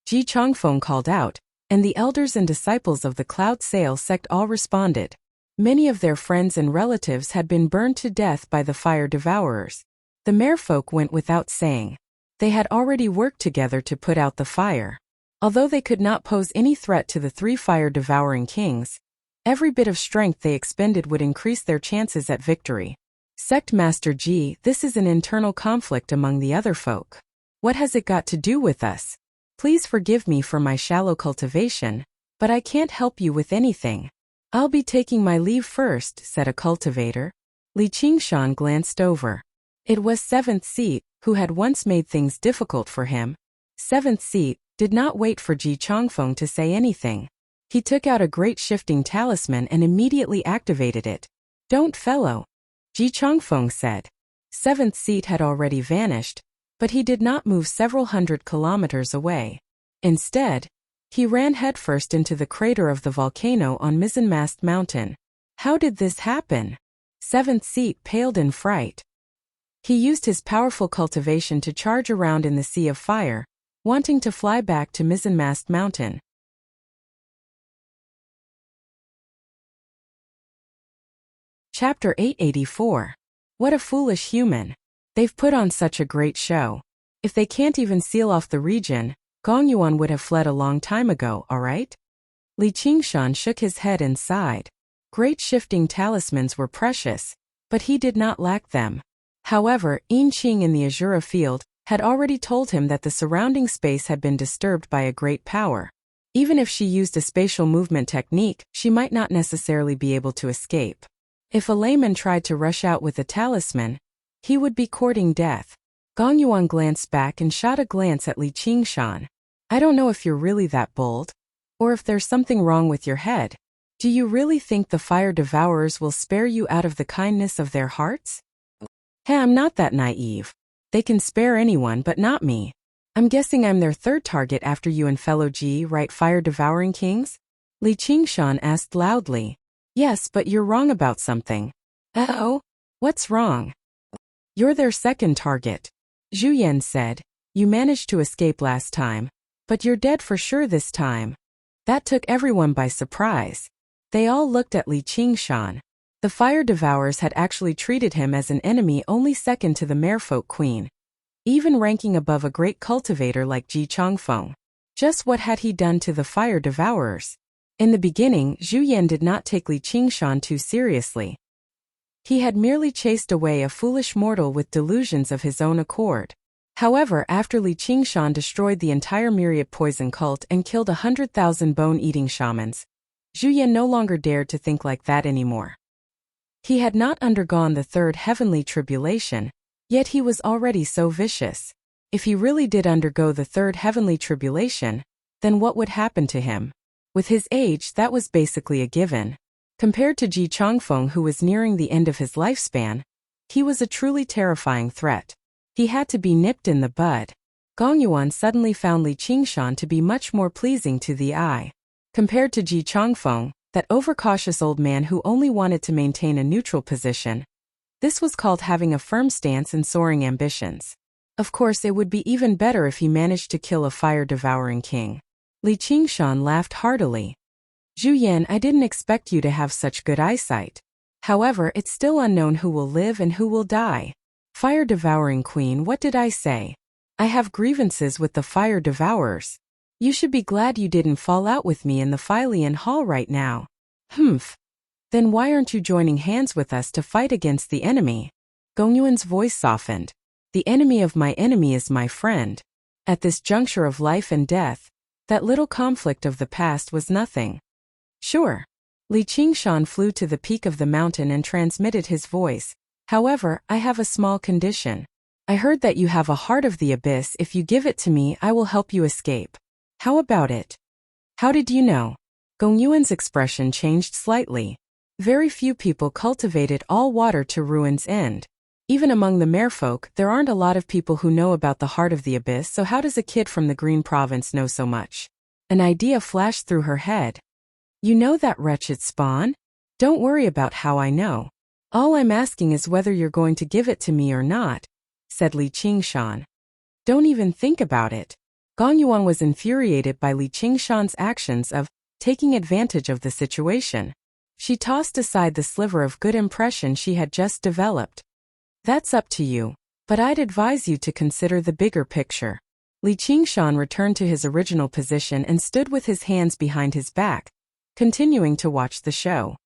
Ji Chongfeng called out, and the elders and disciples of the Cloud Sail sect all responded. Many of their friends and relatives had been burned to death by the fire devourers. The merfolk went without saying. They had already worked together to put out the fire. Although they could not pose any threat to the three fire-devouring kings, every bit of strength they expended would increase their chances at victory. Sect Master Ji, this is an internal conflict among the other folk. What has it got to do with us? Please forgive me for my shallow cultivation, but I can't help you with anything. I'll be taking my leave first, said a cultivator. Li Qingshan glanced over. It was Seventh Seat, who had once made things difficult for him. Seventh Seat did not wait for Ji Chongfeng to say anything. He took out a great shifting talisman and immediately activated it. Don't fellow, Ji Chongfeng said. Seventh Seat had already vanished, but he did not move several hundred kilometers away. Instead, he ran headfirst into the crater of the volcano on Mizzenmast Mountain. How did this happen? Seventh Seat paled in fright. He used his powerful cultivation to charge around in the sea of fire, wanting to fly back to Mizzenmast Mountain. Chapter 884. What a foolish human. They've put on such a great show. If they can't even seal off the region, Gongyuan would have fled a long time ago, alright? Li Qingshan shook his head and sighed. Great shifting talismans were precious, but he did not lack them. However, Yin Qing in the Azura field had already told him that the surrounding space had been disturbed by a great power. Even if she used a spatial movement technique, she might not necessarily be able to escape. If a layman tried to rush out with a talisman, he would be courting death. Gongyuan glanced back and shot a glance at Li Qingshan. I don't know if you're really that bold, or if there's something wrong with your head. Do you really think the fire devourers will spare you out of the kindness of their hearts? Hey, I'm not that naive. They can spare anyone but not me. I'm guessing I'm their third target after you and fellow Ji, right, fire-devouring kings? Li Qingshan asked loudly. Yes, but you're wrong about something. Uh-oh? What's wrong? You're their second target. Zhu Yan said. You managed to escape last time, but you're dead for sure this time. That took everyone by surprise. They all looked at Li Qingshan. The fire devourers had actually treated him as an enemy only second to the merfolk queen, even ranking above a great cultivator like Ji Chongfeng. Just what had he done to the fire devourers? In the beginning, Zhu Yan did not take Li Qingshan too seriously. He had merely chased away a foolish mortal with delusions of his own accord. However, after Li Qingshan destroyed the entire myriad poison cult and killed 100,000 bone-eating shamans, Zhu Yan no longer dared to think like that anymore. He had not undergone the third heavenly tribulation, yet he was already so vicious. If he really did undergo the third heavenly tribulation, then what would happen to him? With his age, that was basically a given. Compared to Ji Chongfeng, who was nearing the end of his lifespan, he was a truly terrifying threat. He had to be nipped in the bud. Gongyuan suddenly found Li Qingshan to be much more pleasing to the eye. Compared to Ji Chongfeng, that overcautious old man who only wanted to maintain a neutral position, this was called having a firm stance and soaring ambitions. Of course, it would be even better if he managed to kill a fire-devouring king. Li Qingshan laughed heartily. Zhu Yan, I didn't expect you to have such good eyesight. However, it's still unknown who will live and who will die. Fire-devouring queen, what did I say? I have grievances with the fire-devourers. You should be glad you didn't fall out with me in the Philian Hall right now. Humph. Then why aren't you joining hands with us to fight against the enemy? Gong Yuan's voice softened. The enemy of my enemy is my friend. At this juncture of life and death, that little conflict of the past was nothing. Sure. Li Qingshan flew to the peak of the mountain and transmitted his voice. However, I have a small condition. I heard that you have a heart of the abyss. If you give it to me, I will help you escape. How about it? How did you know? Gong Yuan's expression changed slightly. Very few people cultivated all water to ruin's end. Even among the merfolk, there aren't a lot of people who know about the heart of the abyss, so how does a kid from the Green Province know so much? An idea flashed through her head. You know that wretched spawn? Don't worry about how I know. All I'm asking is whether you're going to give it to me or not, said Li Qingshan. Don't even think about it. Gong Yuan was infuriated by Li Qingshan's actions of taking advantage of the situation. She tossed aside the sliver of good impression she had just developed. That's up to you, but I'd advise you to consider the bigger picture. Li Qingshan returned to his original position and stood with his hands behind his back, continuing to watch the show.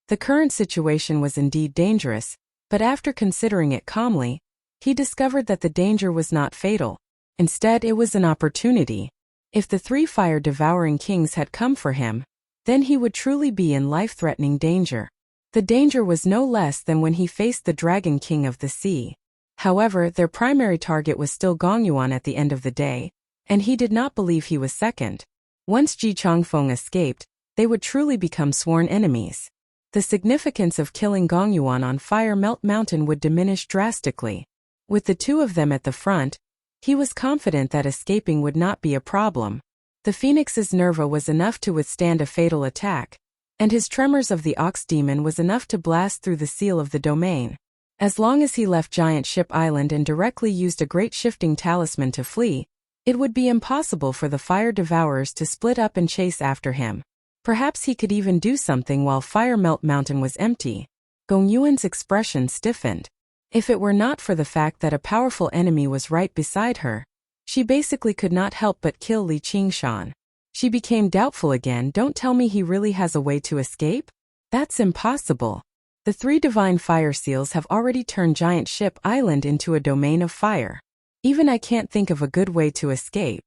The current situation was indeed dangerous, but after considering it calmly, he discovered that the danger was not fatal. Instead, it was an opportunity. If the three fire-devouring kings had come for him, then he would truly be in life-threatening danger. The danger was no less than when he faced the Dragon King of the Sea. However, their primary target was still Gong Yuan at the end of the day, and he did not believe he was second. Once Ji Changfeng escaped, they would truly become sworn enemies. The significance of killing Gong Yuan on Fire Melt Mountain would diminish drastically. With the two of them at the front, he was confident that escaping would not be a problem. The Phoenix's nerva was enough to withstand a fatal attack, and his tremors of the Ox Demon was enough to blast through the seal of the domain. As long as he left Giant Ship Island and directly used a great shifting talisman to flee, it would be impossible for the fire devourers to split up and chase after him. Perhaps he could even do something while Fire Melt Mountain was empty. Gong Yuan's expression stiffened. If it were not for the fact that a powerful enemy was right beside her, she basically could not help but kill Li Qingshan. She became doubtful again. Don't tell me he really has a way to escape? That's impossible. The three divine fire seals have already turned Giant Ship Island into a domain of fire. Even I can't think of a good way to escape.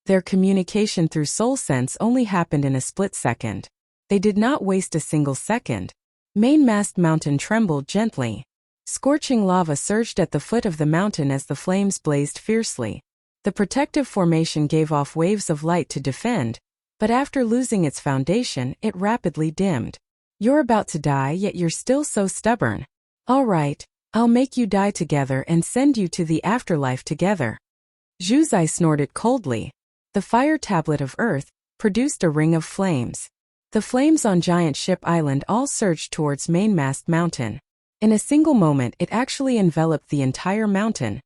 Their communication through soul sense only happened in a split second. They did not waste a single second. Mainmast Mountain trembled gently. Scorching lava surged at the foot of the mountain as the flames blazed fiercely. The protective formation gave off waves of light to defend, but after losing its foundation, it rapidly dimmed. You're about to die, yet you're still so stubborn. All right, I'll make you die together and send you to the afterlife together. Zhu Zai snorted coldly. The fire tablet of earth produced a ring of flames. The flames on Giant Ship Island all surged towards Mainmast Mountain. In a single moment, it actually enveloped the entire mountain,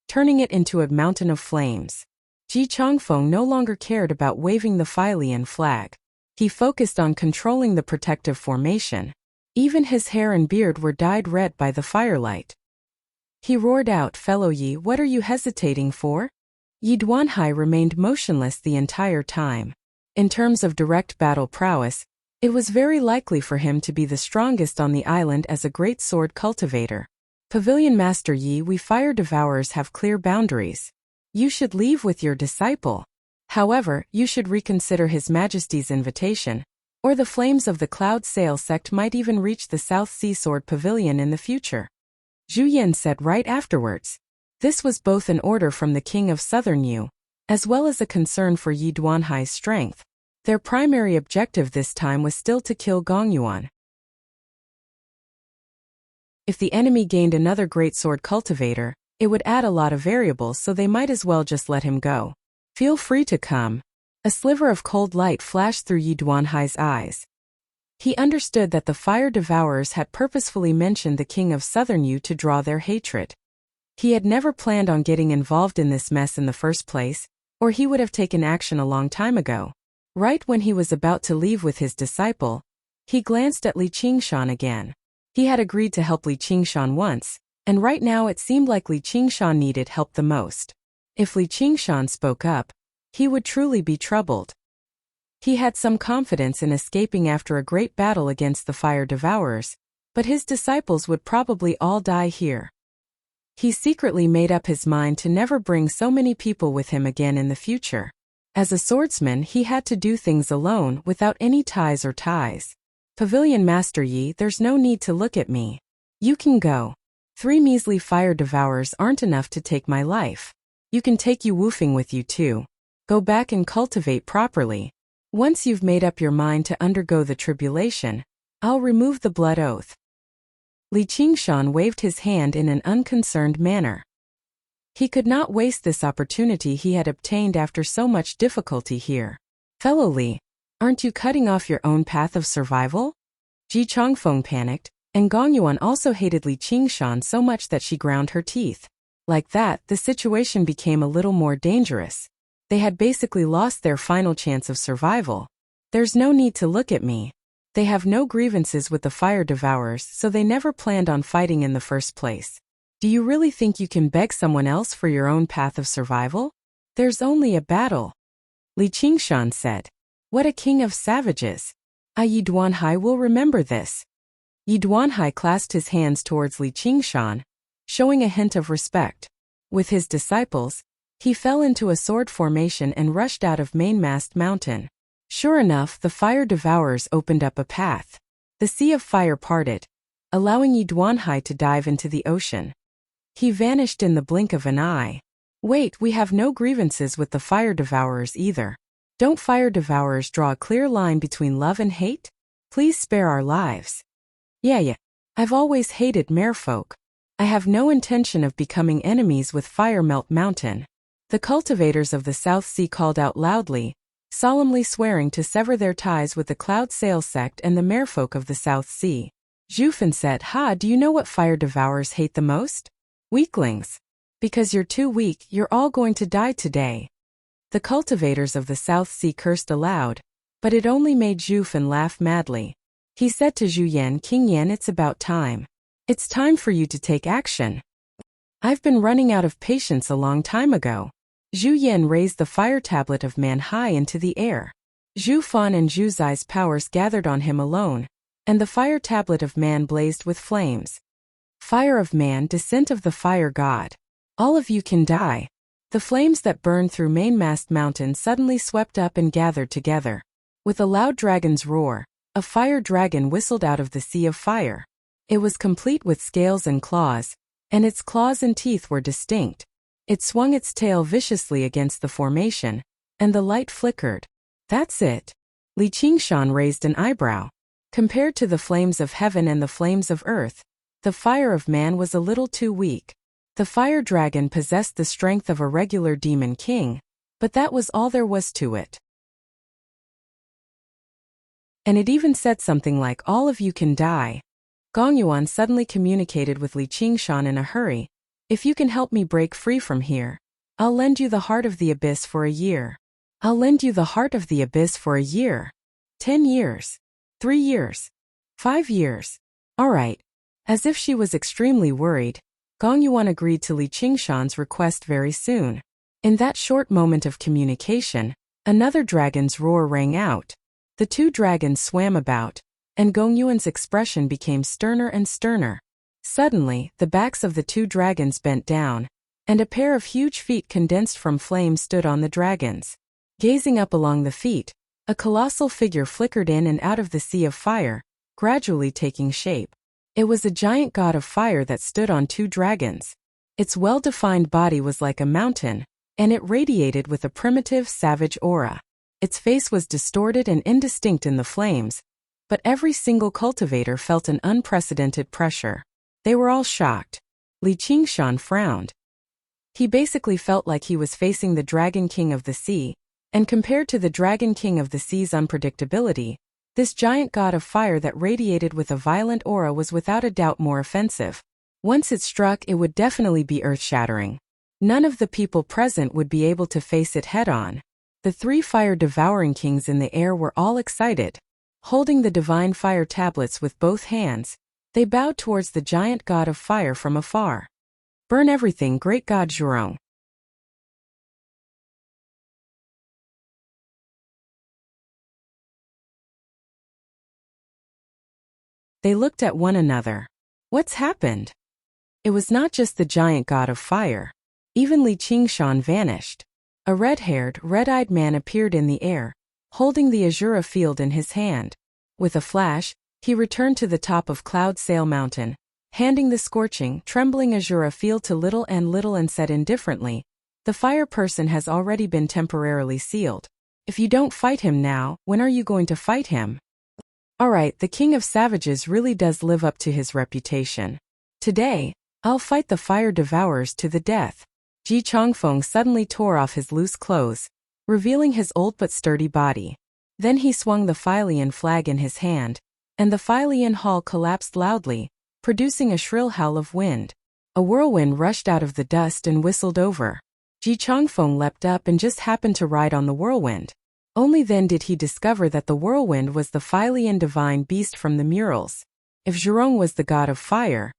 turning it into a mountain of flames. Ji Changfeng no longer cared about waving the Fylian flag. He focused on controlling the protective formation. Even his hair and beard were dyed red by the firelight. He roared out, "Fellow Yi, what are you hesitating for?" Yi Duanhai remained motionless the entire time. In terms of direct battle prowess, it was very likely for him to be the strongest on the island as a great sword cultivator. Pavilion Master Yi, we fire devourers have clear boundaries. You should leave with your disciple. However, you should reconsider His Majesty's invitation, or the flames of the Cloud Sail sect might even reach the South Sea Sword Pavilion in the future. Zhu Yin said right afterwards. This was both an order from the King of Southern Yu, as well as a concern for Yi Duanhai's strength. Their primary objective this time was still to kill Gong Yuan. If the enemy gained another great sword cultivator, it would add a lot of variables, so they might as well just let him go. Feel free to come. A sliver of cold light flashed through Yi Duanhai's eyes. He understood that the fire devourers had purposefully mentioned the King of Southern Yu to draw their hatred. He had never planned on getting involved in this mess in the first place, or he would have taken action a long time ago. Right when he was about to leave with his disciple, he glanced at Li Qingshan again. He had agreed to help Li Qingshan once, and right now it seemed like Li Qingshan needed help the most. If Li Qingshan spoke up, he would truly be troubled. He had some confidence in escaping after a great battle against the fire devourers, but his disciples would probably all die here. He secretly made up his mind to never bring so many people with him again in the future. As a swordsman, he had to do things alone without any ties or ties. Pavilion Master Yi, there's no need to look at me. You can go. 3 measly fire devourers aren't enough to take my life. You can take Yu Wufeng with you too. Go back and cultivate properly. Once you've made up your mind to undergo the tribulation, I'll remove the blood oath. Li Qingshan waved his hand in an unconcerned manner. He could not waste this opportunity he had obtained after so much difficulty here. Fellow Li, aren't you cutting off your own path of survival? Ji Chongfeng panicked, and Gong Yuan also hated Li Qingshan so much that she ground her teeth. Like that, the situation became a little more dangerous. They had basically lost their final chance of survival. There's no need to look at me. They have no grievances with the fire devourers, so they never planned on fighting in the first place. Do you really think you can beg someone else for your own path of survival? There's only a battle. Li Qingshan said. What a king of savages. Yi Duanhai will remember this. Yi Duanhai clasped his hands towards Li Qingshan, showing a hint of respect. With his disciples, he fell into a sword formation and rushed out of Mainmast Mountain. Sure enough, the fire devourers opened up a path. The sea of fire parted, allowing Yi Duanhai to dive into the ocean. He vanished in the blink of an eye. Wait, we have no grievances with the fire devourers either. Don't fire devourers draw a clear line between love and hate? Please spare our lives. Yeah. I've always hated merfolk. I have no intention of becoming enemies with Fire Melt Mountain. The cultivators of the South Sea called out loudly, solemnly swearing to sever their ties with the Cloud Sail sect and the merfolk of the South Sea. Zhufen said, do you know what fire devourers hate the most? Weaklings. Because you're too weak, you're all going to die today. The cultivators of the South Sea cursed aloud, but it only made Zhufen laugh madly. He said to Zhu Yan, King Yan, it's about time. It's time for you to take action. I've been running out of patience a long time ago. Zhu Yan raised the fire tablet of man high into the air. Zhu Fan and Zhu Zai's powers gathered on him alone, and the fire tablet of man blazed with flames. Fire of man, descent of the fire god. All of you can die. The flames that burned through Mainmast Mountain suddenly swept up and gathered together. With a loud dragon's roar, a fire dragon whistled out of the sea of fire. It was complete with scales and claws, and its claws and teeth were distinct. It swung its tail viciously against the formation, and the light flickered. That's it. Li Qingshan raised an eyebrow. Compared to the flames of heaven and the flames of earth, the fire of man was a little too weak. The fire dragon possessed the strength of a regular demon king, but that was all there was to it. And it even said something like, all of you can die. Gong Yuan suddenly communicated with Li Qingshan in a hurry. If you can help me break free from here, I'll lend you the heart of the abyss for a year. I'll lend you the heart of the abyss for a year. 10 years. 3 years. 5 years. All right. As if she was extremely worried, Gong Yuan agreed to Li Qingshan's request very soon. In that short moment of communication, another dragon's roar rang out. The 2 dragons swam about, and Gong Yuan's expression became sterner and sterner. Suddenly, the backs of the 2 dragons bent down, and a pair of huge feet condensed from flame stood on the dragons. Gazing up along the feet, a colossal figure flickered in and out of the sea of fire, gradually taking shape. It was a giant god of fire that stood on 2 dragons. Its well-defined body was like a mountain, and it radiated with a primitive, savage aura. Its face was distorted and indistinct in the flames, but every single cultivator felt an unprecedented pressure. They were all shocked. Li Qingshan frowned. He basically felt like he was facing the Dragon King of the Sea, and compared to the Dragon King of the Sea's unpredictability, this giant god of fire that radiated with a violent aura was without a doubt more offensive. Once it struck, it would definitely be earth-shattering. None of the people present would be able to face it head-on. The 3 fire-devouring kings in the air were all excited. Holding the divine fire tablets with both hands, they bowed towards the giant god of fire from afar. Burn everything, great god Zhurong. They looked at one another. What's happened? It was not just the giant god of fire. Even Li Qingshan vanished. A red-haired, red-eyed man appeared in the air, holding the Azura field in his hand. With a flash, he returned to the top of Cloud Sail Mountain, handing the scorching, trembling Azura field to Little and said indifferently, "The fire person has already been temporarily sealed. If you don't fight him now, when are you going to fight him?" Alright, the king of savages really does live up to his reputation. Today, I'll fight the fire devourers to the death. Ji Chongfeng suddenly tore off his loose clothes, revealing his old but sturdy body. Then he swung the Fylian flag in his hand, and the Fylian hall collapsed loudly, producing a shrill howl of wind. A whirlwind rushed out of the dust and whistled over. Ji Chongfeng leapt up and just happened to ride on the whirlwind. Only then did he discover that the whirlwind was the Fylian divine beast from the murals. If Zhurong was the god of fire,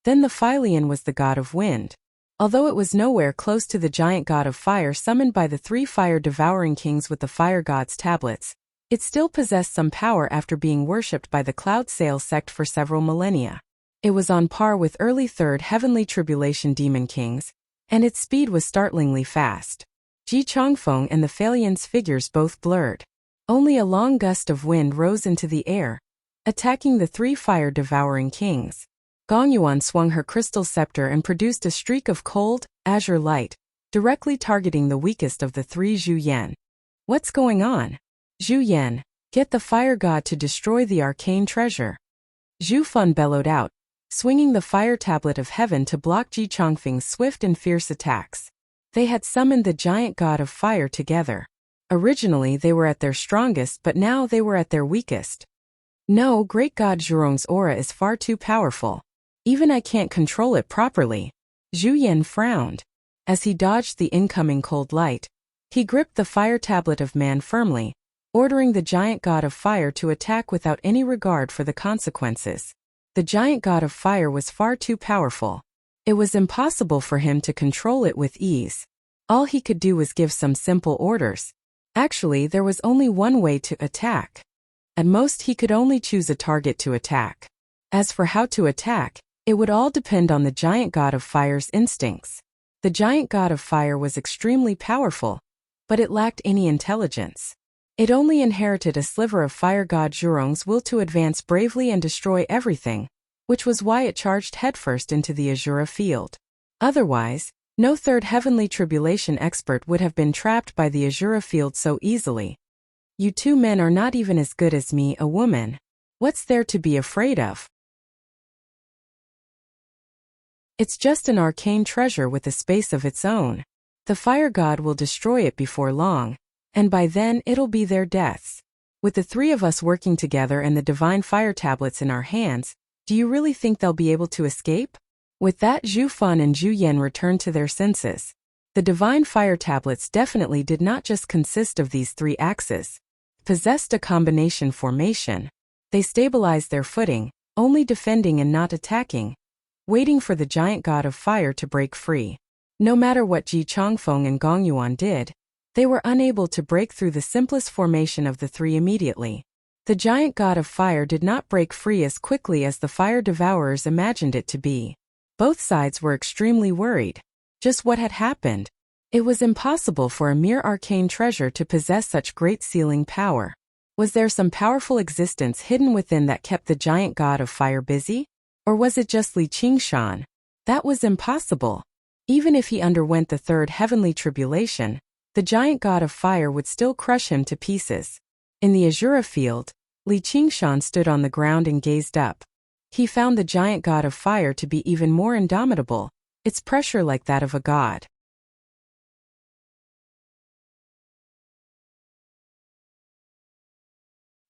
then the Fylian was the god of wind. Although it was nowhere close to the giant god of fire summoned by the 3 fire-devouring kings with the fire god's tablets, it still possessed some power after being worshipped by the Cloud Sail sect for several millennia. It was on par with early 3rd heavenly tribulation demon kings, and its speed was startlingly fast. Ji Chongfeng and the Fylian's figures both blurred. Only a long gust of wind rose into the air, attacking the 3 fire-devouring kings. Gong Yuan swung her crystal scepter and produced a streak of cold, azure light, directly targeting the weakest of the 3 Zhu Yan. What's going on? Zhu Yan, get the fire god to destroy the arcane treasure. Zhu Fun bellowed out, swinging the fire tablet of heaven to block Ji Chongfeng's swift and fierce attacks. They had summoned the giant god of fire together. Originally they were at their strongest, but now they were at their weakest. No, great god Zhurong's aura is far too powerful. Even I can't control it properly. Zhu Yan frowned. As he dodged the incoming cold light, he gripped the fire tablet of man firmly, ordering the giant god of fire to attack without any regard for the consequences. The giant god of fire was far too powerful. It was impossible for him to control it with ease. All he could do was give some simple orders. Actually, there was only one way to attack. At most, he could only choose a target to attack. As for how to attack, it would all depend on the giant god of fire's instincts. The giant god of fire was extremely powerful, but it lacked any intelligence. It only inherited a sliver of fire god Zhurong's will to advance bravely and destroy everything, which was why it charged headfirst into the Azura field. Otherwise, no 3rd heavenly tribulation expert would have been trapped by the Azura field so easily. You 2 men are not even as good as me, a woman. What's there to be afraid of? It's just an arcane treasure with a space of its own. The fire god will destroy it before long, and by then it'll be their deaths. With the 3 of us working together and the divine fire tablets in our hands, do you really think they'll be able to escape? With that, Zhu Fan and Zhu Yan returned to their senses. The divine fire tablets definitely did not just consist of these 3 axes. Possessed a combination formation. They stabilized their footing, only defending and not attacking, waiting for the giant god of fire to break free. No matter what Ji Chongfeng and Gong Yuan did, they were unable to break through the simplest formation of the 3 immediately. The giant god of fire did not break free as quickly as the fire devourers imagined it to be. Both sides were extremely worried. Just what had happened? It was impossible for a mere arcane treasure to possess such great sealing power. Was there some powerful existence hidden within that kept the giant god of fire busy? Or was it just Li Qingshan? That was impossible. Even if he underwent the 3rd heavenly tribulation, the giant god of fire would still crush him to pieces. In the Azura field, Li Qingshan stood on the ground and gazed up. He found the giant god of fire to be even more indomitable, its pressure like that of a god.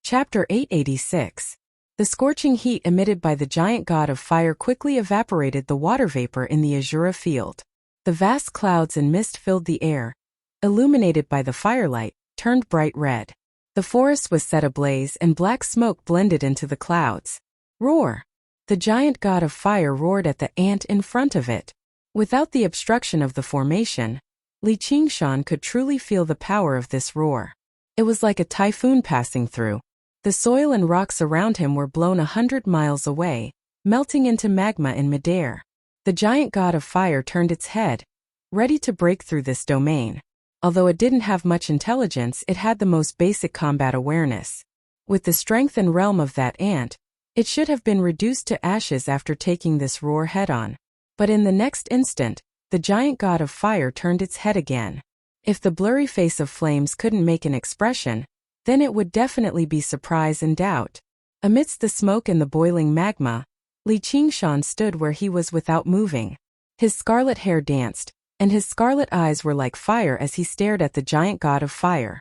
Chapter 886. The scorching heat emitted by the giant god of fire quickly evaporated the water vapor in the Azura field. The vast clouds and mist filled the air, illuminated by the firelight, turned bright red. The forest was set ablaze and black smoke blended into the clouds. Roar! The giant god of fire roared at the ant in front of it. Without the obstruction of the formation, Li Qingshan could truly feel the power of this roar. It was like a typhoon passing through. The The soil and rocks around him were blown 100 miles away, melting into magma in midair. The giant god of fire turned its head, ready to break through this domain. Although it didn't have much intelligence, it had the most basic combat awareness. With the strength and realm of that ant, it should have been reduced to ashes after taking this roar head-on. But in the next instant, the giant god of fire turned its head again. If the blurry face of flames couldn't make an expression, then it would definitely be surprise and doubt. Amidst the smoke and the boiling magma, Li Qingshan stood where he was without moving. His scarlet hair danced, and his scarlet eyes were like fire as he stared at the giant god of fire.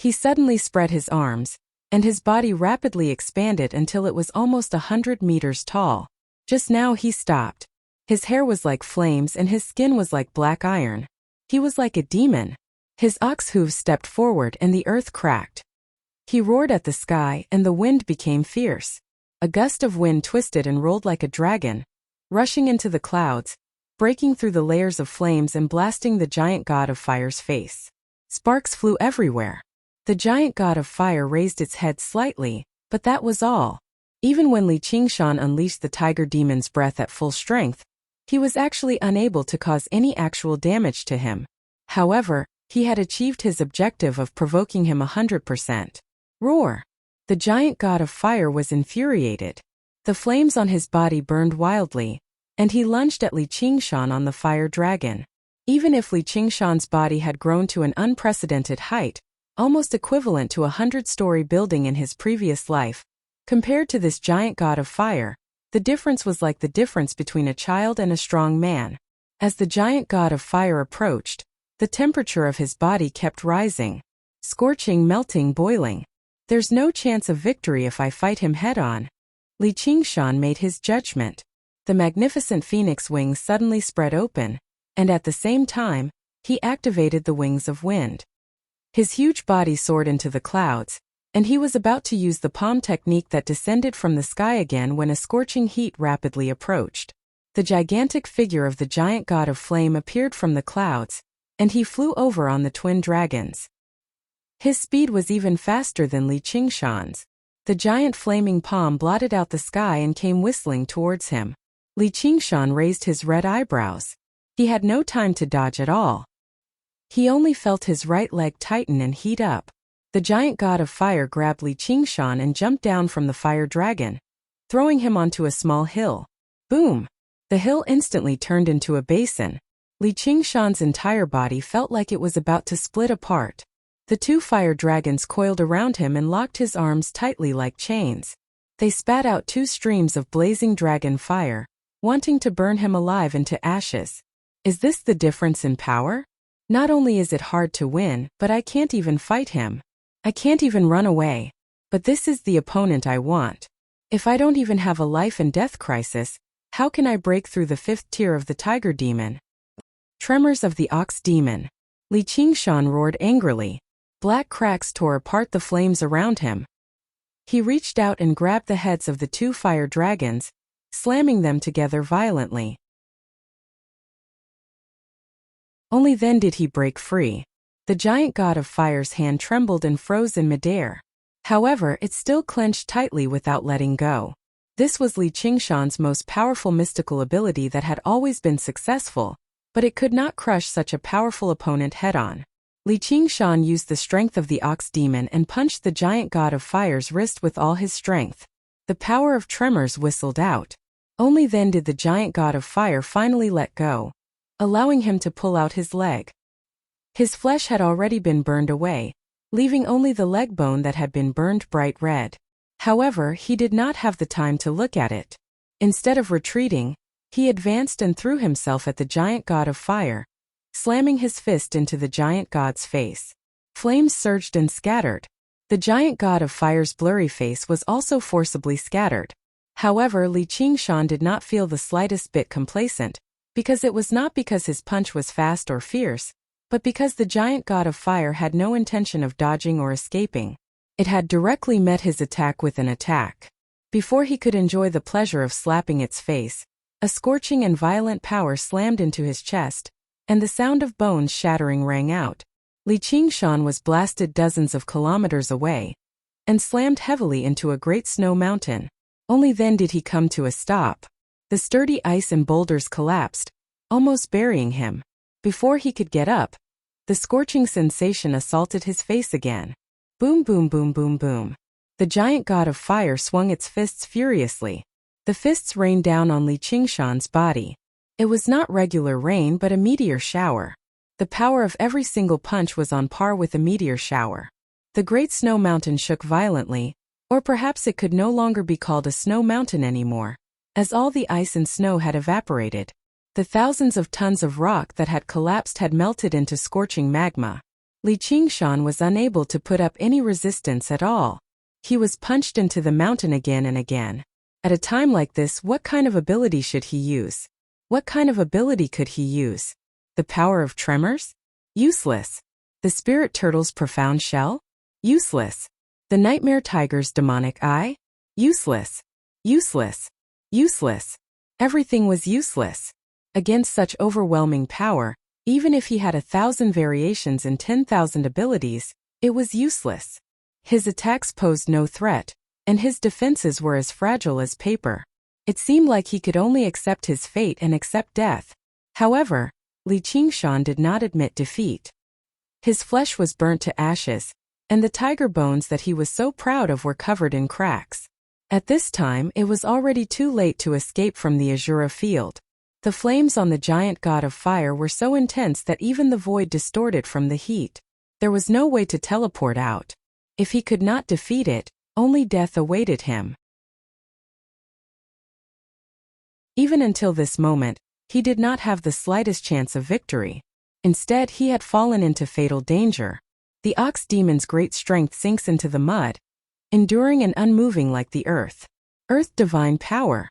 He suddenly spread his arms, and his body rapidly expanded until it was almost 100 meters tall. Just now he stopped. His hair was like flames and his skin was like black iron. He was like a demon. His ox hooves stepped forward and the earth cracked. He roared at the sky and the wind became fierce. A gust of wind twisted and rolled like a dragon, rushing into the clouds, breaking through the layers of flames and blasting the giant god of fire's face. Sparks flew everywhere. The giant god of fire raised its head slightly, but that was all. Even when Li Qingshan unleashed the tiger demon's breath at full strength, he was actually unable to cause any actual damage to him. However, he had achieved his objective of provoking him 100%. Roar! The giant god of fire was infuriated. The flames on his body burned wildly, and he lunged at Li Qingshan on the fire dragon. Even if Li Qingshan's body had grown to an unprecedented height, almost equivalent to a 100-story building in his previous life, compared to this giant god of fire, the difference was like the difference between a child and a strong man. As the giant god of fire approached, the temperature of his body kept rising. Scorching, melting, boiling. There's no chance of victory if I fight him head-on. Li Qingshan made his judgment. The magnificent phoenix wings suddenly spread open, and at the same time, he activated the wings of wind. His huge body soared into the clouds, and he was about to use the palm technique that descended from the sky again when a scorching heat rapidly approached. The gigantic figure of the giant god of flame appeared from the clouds, and he flew over on the twin dragons. His speed was even faster than Li Qingshan's. The giant flaming palm blotted out the sky and came whistling towards him. Li Qingshan raised his red eyebrows. He had no time to dodge at all. He only felt his right leg tighten and heat up. The giant god of fire grabbed Li Qingshan and jumped down from the fire dragon, throwing him onto a small hill. Boom! The hill instantly turned into a basin. Li Qingshan's entire body felt like it was about to split apart. The two fire dragons coiled around him and locked his arms tightly like chains. They spat out two streams of blazing dragon fire, wanting to burn him alive into ashes. Is this the difference in power? Not only is it hard to win, but I can't even fight him. I can't even run away. But this is the opponent I want. If I don't even have a life and death crisis, how can I break through the 5th tier of the tiger demon? Tremors of the ox demon. Li Qingshan roared angrily. Black cracks tore apart the flames around him. He reached out and grabbed the heads of the two fire dragons, slamming them together violently. Only then did he break free. The giant god of fire's hand trembled and froze in midair. However, it still clenched tightly without letting go. This was Li Qingshan's most powerful mystical ability that had always been successful, but it could not crush such a powerful opponent head-on. Li Qingshan used the strength of the ox demon and punched the giant god of fire's wrist with all his strength. The power of tremors whistled out. Only then did the giant god of fire finally let go, allowing him to pull out his leg. His flesh had already been burned away, leaving only the leg bone that had been burned bright red. However, he did not have the time to look at it. Instead of retreating, he advanced and threw himself at the giant god of fire, slamming his fist into the giant god's face. Flames surged and scattered. The giant god of fire's blurry face was also forcibly scattered. However, Li Qingshan did not feel the slightest bit complacent, because it was not because his punch was fast or fierce, but because the giant god of fire had no intention of dodging or escaping. It had directly met his attack with an attack. Before he could enjoy the pleasure of slapping its face, a scorching and violent power slammed into his chest, and the sound of bones shattering rang out. Li Qingshan was blasted dozens of kilometers away, and slammed heavily into a great snow mountain. Only then did he come to a stop. The sturdy ice and boulders collapsed, almost burying him. Before he could get up, the scorching sensation assaulted his face again. Boom, boom, boom, boom, boom. The giant god of fire swung its fists furiously. The fists rained down on Li Qingshan's body. It was not regular rain but a meteor shower. The power of every single punch was on par with a meteor shower. The great snow mountain shook violently, or perhaps it could no longer be called a snow mountain anymore, as all the ice and snow had evaporated. The thousands of tons of rock that had collapsed had melted into scorching magma. Li Qingshan was unable to put up any resistance at all. He was punched into the mountain again and again. At a time like this, what kind of ability should he use? What kind of ability could he use? The power of tremors? Useless. The spirit turtle's profound shell? Useless. The nightmare tiger's demonic eye? Useless. Useless. Useless. Everything was useless. Against such overwhelming power, even if he had 1,000 variations and 10,000 abilities, it was useless. His attacks posed no threat, and his defenses were as fragile as paper. It seemed like he could only accept his fate and accept death. However, Li Qingshan did not admit defeat. His flesh was burnt to ashes, and the tiger bones that he was so proud of were covered in cracks. At this time, it was already too late to escape from the Azura field. The flames on the giant god of fire were so intense that even the void distorted from the heat. There was no way to teleport out. If he could not defeat it, only death awaited him. Even until this moment, he did not have the slightest chance of victory. Instead, he had fallen into fatal danger. The ox demon's great strength sinks into the mud, enduring and unmoving like the earth. Earth divine power.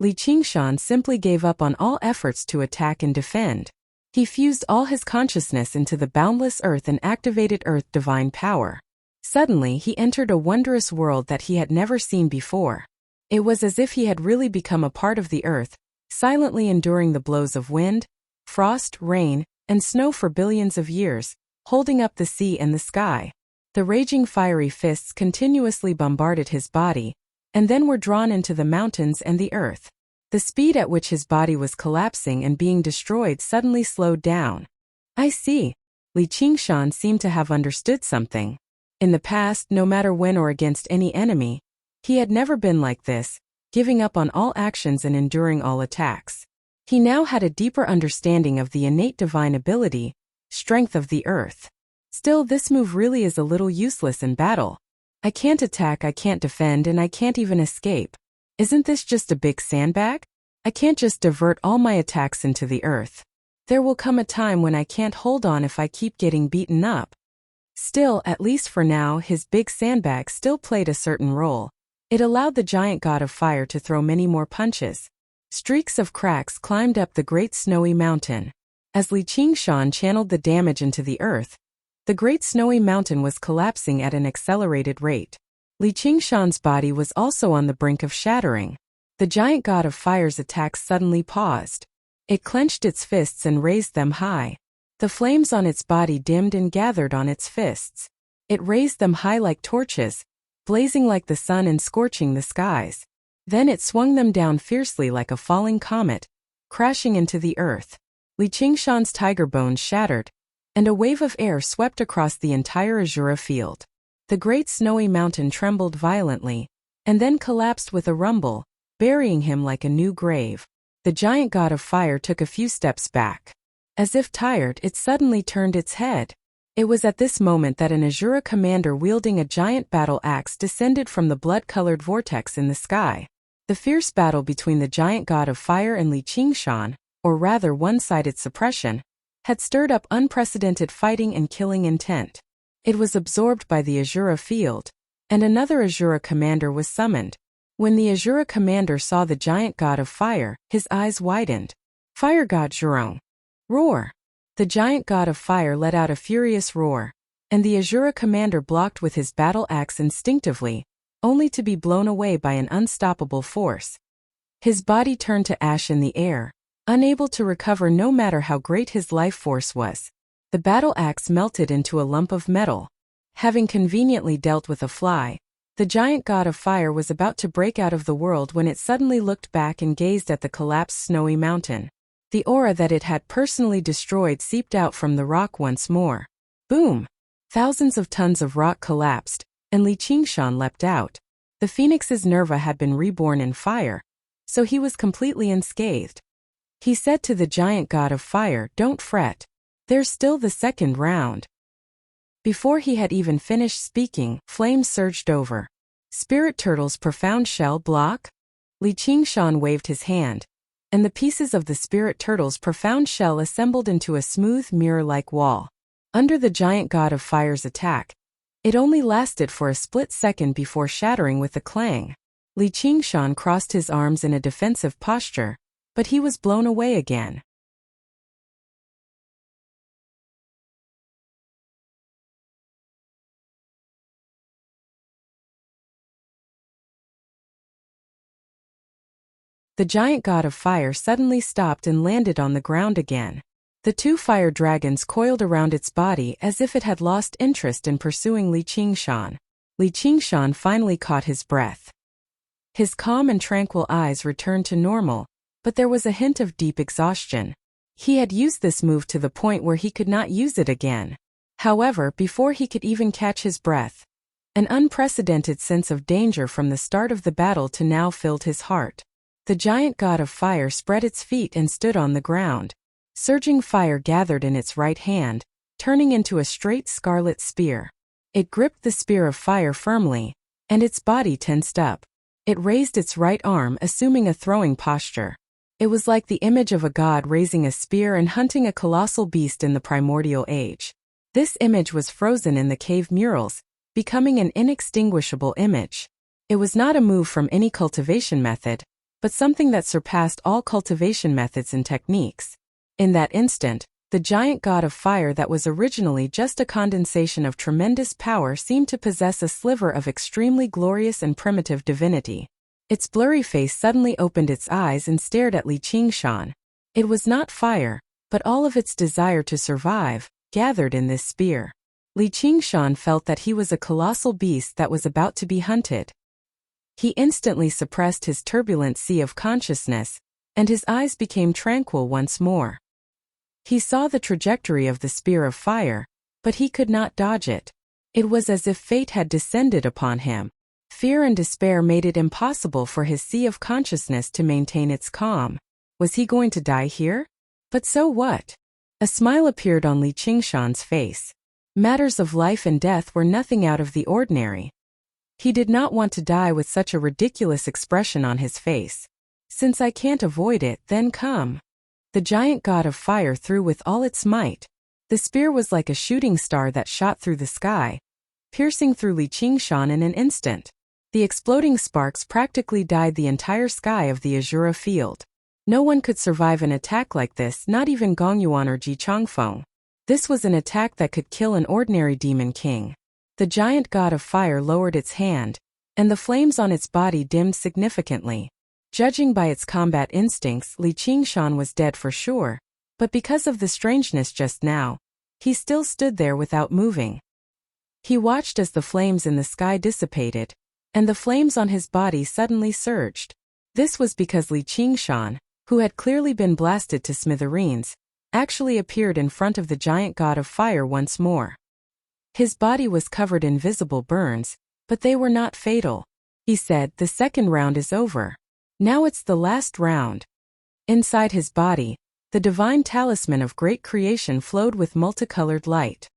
Li Qingshan simply gave up on all efforts to attack and defend. He fused all his consciousness into the boundless earth and activated earth divine power. Suddenly, he entered a wondrous world that he had never seen before. It was as if he had really become a part of the earth, silently enduring the blows of wind, frost, rain, and snow for billions of years, holding up the sea and the sky. The raging fiery fists continuously bombarded his body, and then were drawn into the mountains and the earth. The speed at which his body was collapsing and being destroyed suddenly slowed down. I see. Li Qingshan seemed to have understood something. In the past, no matter when or against any enemy, he had never been like this, giving up on all actions and enduring all attacks. He now had a deeper understanding of the innate divine ability, strength of the earth. Still, this move really is a little useless in battle. I can't attack, I can't defend, and I can't even escape. Isn't this just a big sandbag? I can't just divert all my attacks into the earth. There will come a time when I can't hold on if I keep getting beaten up. Still, at least for now, his big sandbag still played a certain role. It allowed the giant god of fire to throw many more punches. Streaks of cracks climbed up the great snowy mountain. As Li Qingshan channeled the damage into the earth, the great snowy mountain was collapsing at an accelerated rate. Li Qingshan's body was also on the brink of shattering. The giant god of fire's attacks suddenly paused. It clenched its fists and raised them high. The flames on its body dimmed and gathered on its fists. It raised them high like torches, blazing like the sun and scorching the skies. Then it swung them down fiercely like a falling comet, crashing into the earth. Li Qingshan's tiger bones shattered, and a wave of air swept across the entire Azura field. The great snowy mountain trembled violently, and then collapsed with a rumble, burying him like a new grave. The giant god of fire took a few steps back. As if tired, it suddenly turned its head. It was at this moment that an Azura commander wielding a giant battle axe descended from the blood-colored vortex in the sky. The fierce battle between the giant god of fire and Li Qingshan, or rather one-sided suppression, had stirred up unprecedented fighting and killing intent. It was absorbed by the Azura field, and another Azura commander was summoned. When the Azura commander saw the giant god of fire, his eyes widened. Fire god Zhurong. Roar! The giant god of fire let out a furious roar, and the Azura commander blocked with his battle axe instinctively, only to be blown away by an unstoppable force. His body turned to ash in the air, unable to recover no matter how great his life force was. The battle axe melted into a lump of metal. Having conveniently dealt with a fly, The giant god of fire was about to break out of the world when it suddenly looked back and gazed at the collapsed snowy mountain. The aura that it had personally destroyed seeped out from the rock once more. Boom! Thousands of tons of rock collapsed, and Li Qingshan leapt out. The phoenix's Nerva had been reborn in fire, so he was completely unscathed. He said to the giant god of fire, "Don't fret. There's still the second round." Before he had even finished speaking, flames surged over. Spirit Turtle's profound shell block? Li Qingshan waved his hand, and the pieces of the Spirit Turtle's profound shell assembled into a smooth mirror-like wall. Under the giant god of fire's attack, it only lasted for a split second before shattering with a clang. Li Qingshan crossed his arms in a defensive posture, but he was blown away again. The giant god of fire suddenly stopped and landed on the ground again. The two fire dragons coiled around its body as if it had lost interest in pursuing Li Qingshan. Li Qingshan finally caught his breath. His calm and tranquil eyes returned to normal, but there was a hint of deep exhaustion. He had used this move to the point where he could not use it again. However, before he could even catch his breath, an unprecedented sense of danger from the start of the battle to now filled his heart. The giant god of fire spread its feet and stood on the ground. Surging fire gathered in its right hand, turning into a straight scarlet spear. It gripped the spear of fire firmly, and its body tensed up. It raised its right arm, assuming a throwing posture. It was like the image of a god raising a spear and hunting a colossal beast in the primordial age. This image was frozen in the cave murals, becoming an inextinguishable image. It was not a move from any cultivation method, but something that surpassed all cultivation methods and techniques. In that instant, the giant god of fire that was originally just a condensation of tremendous power seemed to possess a sliver of extremely glorious and primitive divinity. Its blurry face suddenly opened its eyes and stared at Li Qingshan. It was not fire, but all of its desire to survive, gathered in this spear. Li Qingshan felt that he was a colossal beast that was about to be hunted. He instantly suppressed his turbulent sea of consciousness, and his eyes became tranquil once more. He saw the trajectory of the spear of fire, but he could not dodge it. It was as if fate had descended upon him. Fear and despair made it impossible for his sea of consciousness to maintain its calm. Was he going to die here? But so what? A smile appeared on Li Qingshan's face. Matters of life and death were nothing out of the ordinary. He did not want to die with such a ridiculous expression on his face. Since I can't avoid it, then come. The giant god of fire threw with all its might. The spear was like a shooting star that shot through the sky, piercing through Li Qingshan in an instant. The exploding sparks practically dyed the entire sky of the Azura field. No one could survive an attack like this, not even Gongyuan or Ji Changfeng. This was an attack that could kill an ordinary demon king. The giant god of fire lowered its hand, and the flames on its body dimmed significantly. Judging by its combat instincts, Li Qingshan was dead for sure, but because of the strangeness just now, he still stood there without moving. He watched as the flames in the sky dissipated, and the flames on his body suddenly surged. This was because Li Qingshan, who had clearly been blasted to smithereens, actually appeared in front of the giant god of fire once more. His body was covered in visible burns, but they were not fatal. He said, "The second round is over. Now it's the last round." Inside his body, the divine talisman of great creation flowed with multicolored light.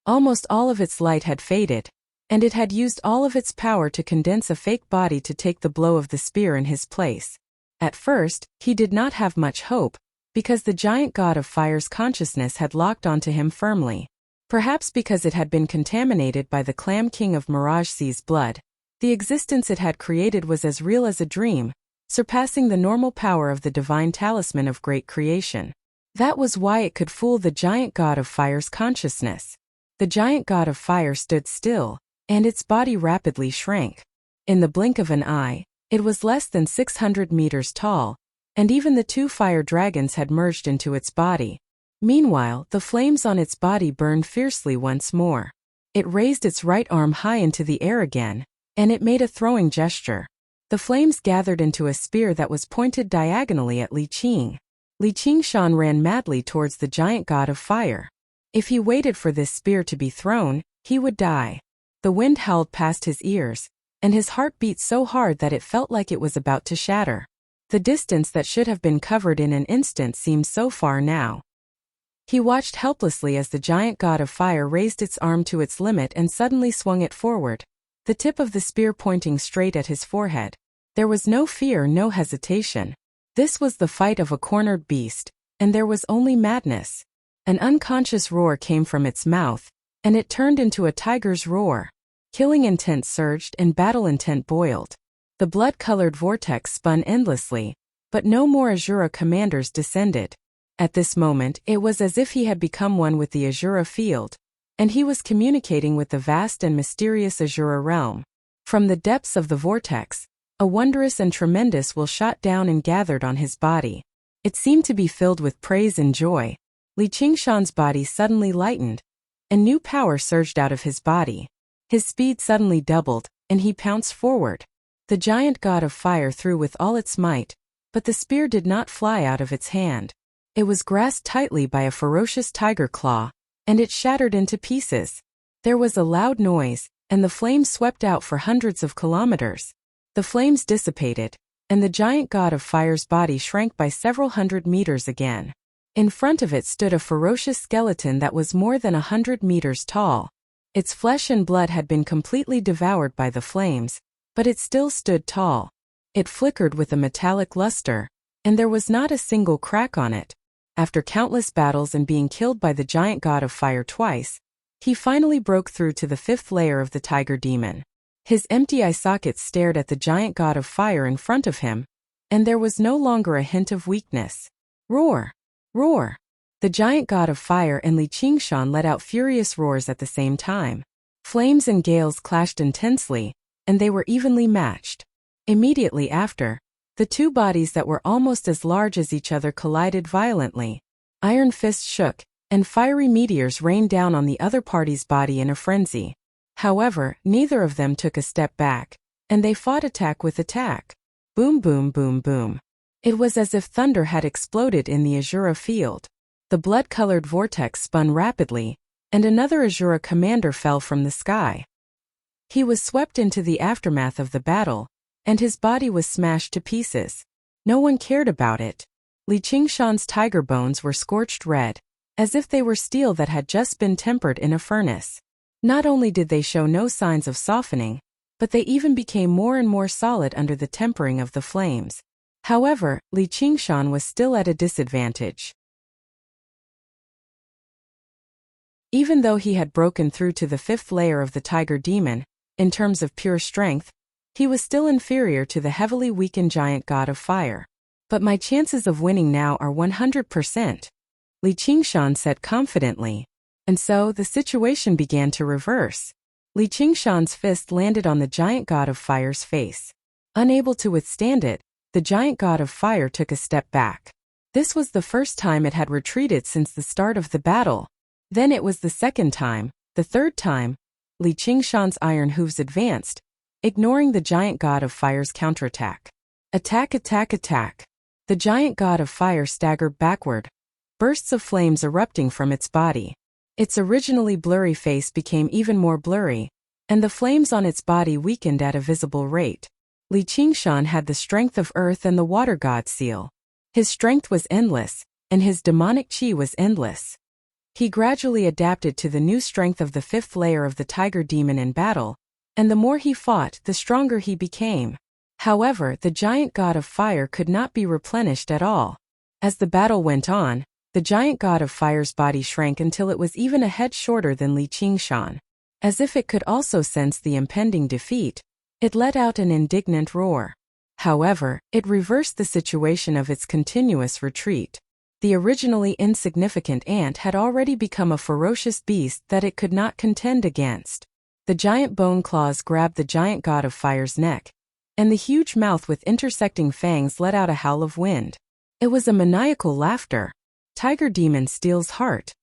Almost all of its light had faded, and it had used all of its power to condense a fake body to take the blow of the spear in his place. At first, he did not have much hope, because the giant god of fire's consciousness had locked onto him firmly. Perhaps because it had been contaminated by the Clam King of Mirage Sea's blood, the existence it had created was as real as a dream, surpassing the normal power of the divine talisman of great creation. That was why it could fool the giant god of fire's consciousness. The giant god of fire stood still, and its body rapidly shrank. In the blink of an eye, it was less than 600 meters tall, and even the two fire dragons had merged into its body. Meanwhile, the flames on its body burned fiercely once more. It raised its right arm high into the air again, and it made a throwing gesture. The flames gathered into a spear that was pointed diagonally at Li Qing. Li Qingshan ran madly towards the giant god of fire. If he waited for this spear to be thrown, he would die. The wind howled past his ears, and his heart beat so hard that it felt like it was about to shatter. The distance that should have been covered in an instant seemed so far now. He watched helplessly as the giant god of fire raised its arm to its limit and suddenly swung it forward, the tip of the spear pointing straight at his forehead. There was no fear, no hesitation. This was the fight of a cornered beast, and there was only madness. An unconscious roar came from its mouth, and it turned into a tiger's roar. Killing intent surged and battle intent boiled. The blood-colored vortex spun endlessly, but no more Azura commanders descended. At this moment, it was as if he had become one with the Azura field, and he was communicating with the vast and mysterious Azura realm. From the depths of the vortex, a wondrous and tremendous will shot down and gathered on his body. It seemed to be filled with praise and joy. Li Qingshan's body suddenly lightened, and new power surged out of his body. His speed suddenly doubled, and he pounced forward. The giant god of fire threw with all its might, but the spear did not fly out of its hand. It was grasped tightly by a ferocious tiger claw, and it shattered into pieces. There was a loud noise, and the flames swept out for hundreds of kilometers. The flames dissipated, and the giant god of fire's body shrank by several hundred meters again. In front of it stood a ferocious skeleton that was more than 100 meters tall. Its flesh and blood had been completely devoured by the flames, but it still stood tall. It flickered with a metallic luster, and there was not a single crack on it. After countless battles and being killed by the giant god of fire twice, he finally broke through to the 5th layer of the tiger demon. His empty eye sockets stared at the giant god of fire in front of him, and there was no longer a hint of weakness. Roar! Roar! The giant god of fire and Li Qingshan let out furious roars at the same time. Flames and gales clashed intensely, and they were evenly matched. Immediately after, the two bodies that were almost as large as each other collided violently. Iron fists shook, and fiery meteors rained down on the other party's body in a frenzy. However, neither of them took a step back, and they fought attack with attack. Boom, boom, boom, boom. It was as if thunder had exploded in the Azura field. The blood-colored vortex spun rapidly, and another Azura commander fell from the sky. He was swept into the aftermath of the battle, and his body was smashed to pieces. No one cared about it. Li Qingshan's tiger bones were scorched red, as if they were steel that had just been tempered in a furnace. Not only did they show no signs of softening, but they even became more and more solid under the tempering of the flames. However, Li Qingshan was still at a disadvantage. Even though he had broken through to the 5th layer of the tiger demon, in terms of pure strength, he was still inferior to the heavily weakened giant god of fire. But my chances of winning now are 100%, Li Qingshan said confidently. And so the situation began to reverse. Li Qingshan's fist landed on the giant god of fire's face. Unable to withstand it, the giant god of fire took a step back. This was the first time it had retreated since the start of the battle. Then it was the second time, the third time. Li Qingshan's iron hooves advanced, ignoring the giant god of fire's counterattack. Attack, attack, attack. The giant god of fire staggered backward, bursts of flames erupting from its body. Its originally blurry face became even more blurry, and the flames on its body weakened at a visible rate. Li Qingshan had the strength of earth and the water god seal. His strength was endless, and his demonic qi was endless. He gradually adapted to the new strength of the 5th layer of the tiger demon in battle, and the more he fought, the stronger he became. However, the giant god of fire could not be replenished at all. As the battle went on, the giant god of fire's body shrank until it was even a head shorter than Li Qingshan. As if it could also sense the impending defeat, it let out an indignant roar. However, it reversed the situation of its continuous retreat. The originally insignificant ant had already become a ferocious beast that it could not contend against. The giant bone claws grabbed the giant god of fire's neck, and the huge mouth with intersecting fangs let out a howl of wind. It was a maniacal laughter. Tiger demon steals heart.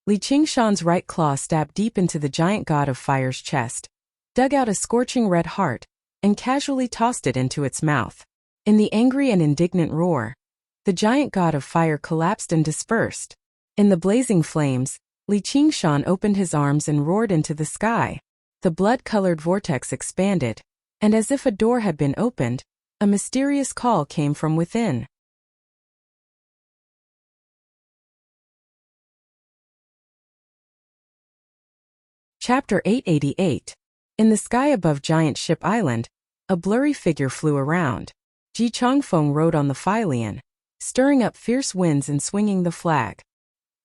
Li Qingshan's right claw stabbed deep into the giant god of fire's chest, dug out a scorching red heart, and casually tossed it into its mouth. In the angry and indignant roar, the giant god of fire collapsed and dispersed. In the blazing flames, Li Qingshan opened his arms and roared into the sky. The blood-colored vortex expanded, and as if a door had been opened, a mysterious call came from within. Chapter 888. In the sky above Giant Ship Island, a blurry figure flew around. Ji Changfeng rode on the Philian, stirring up fierce winds and swinging the flag.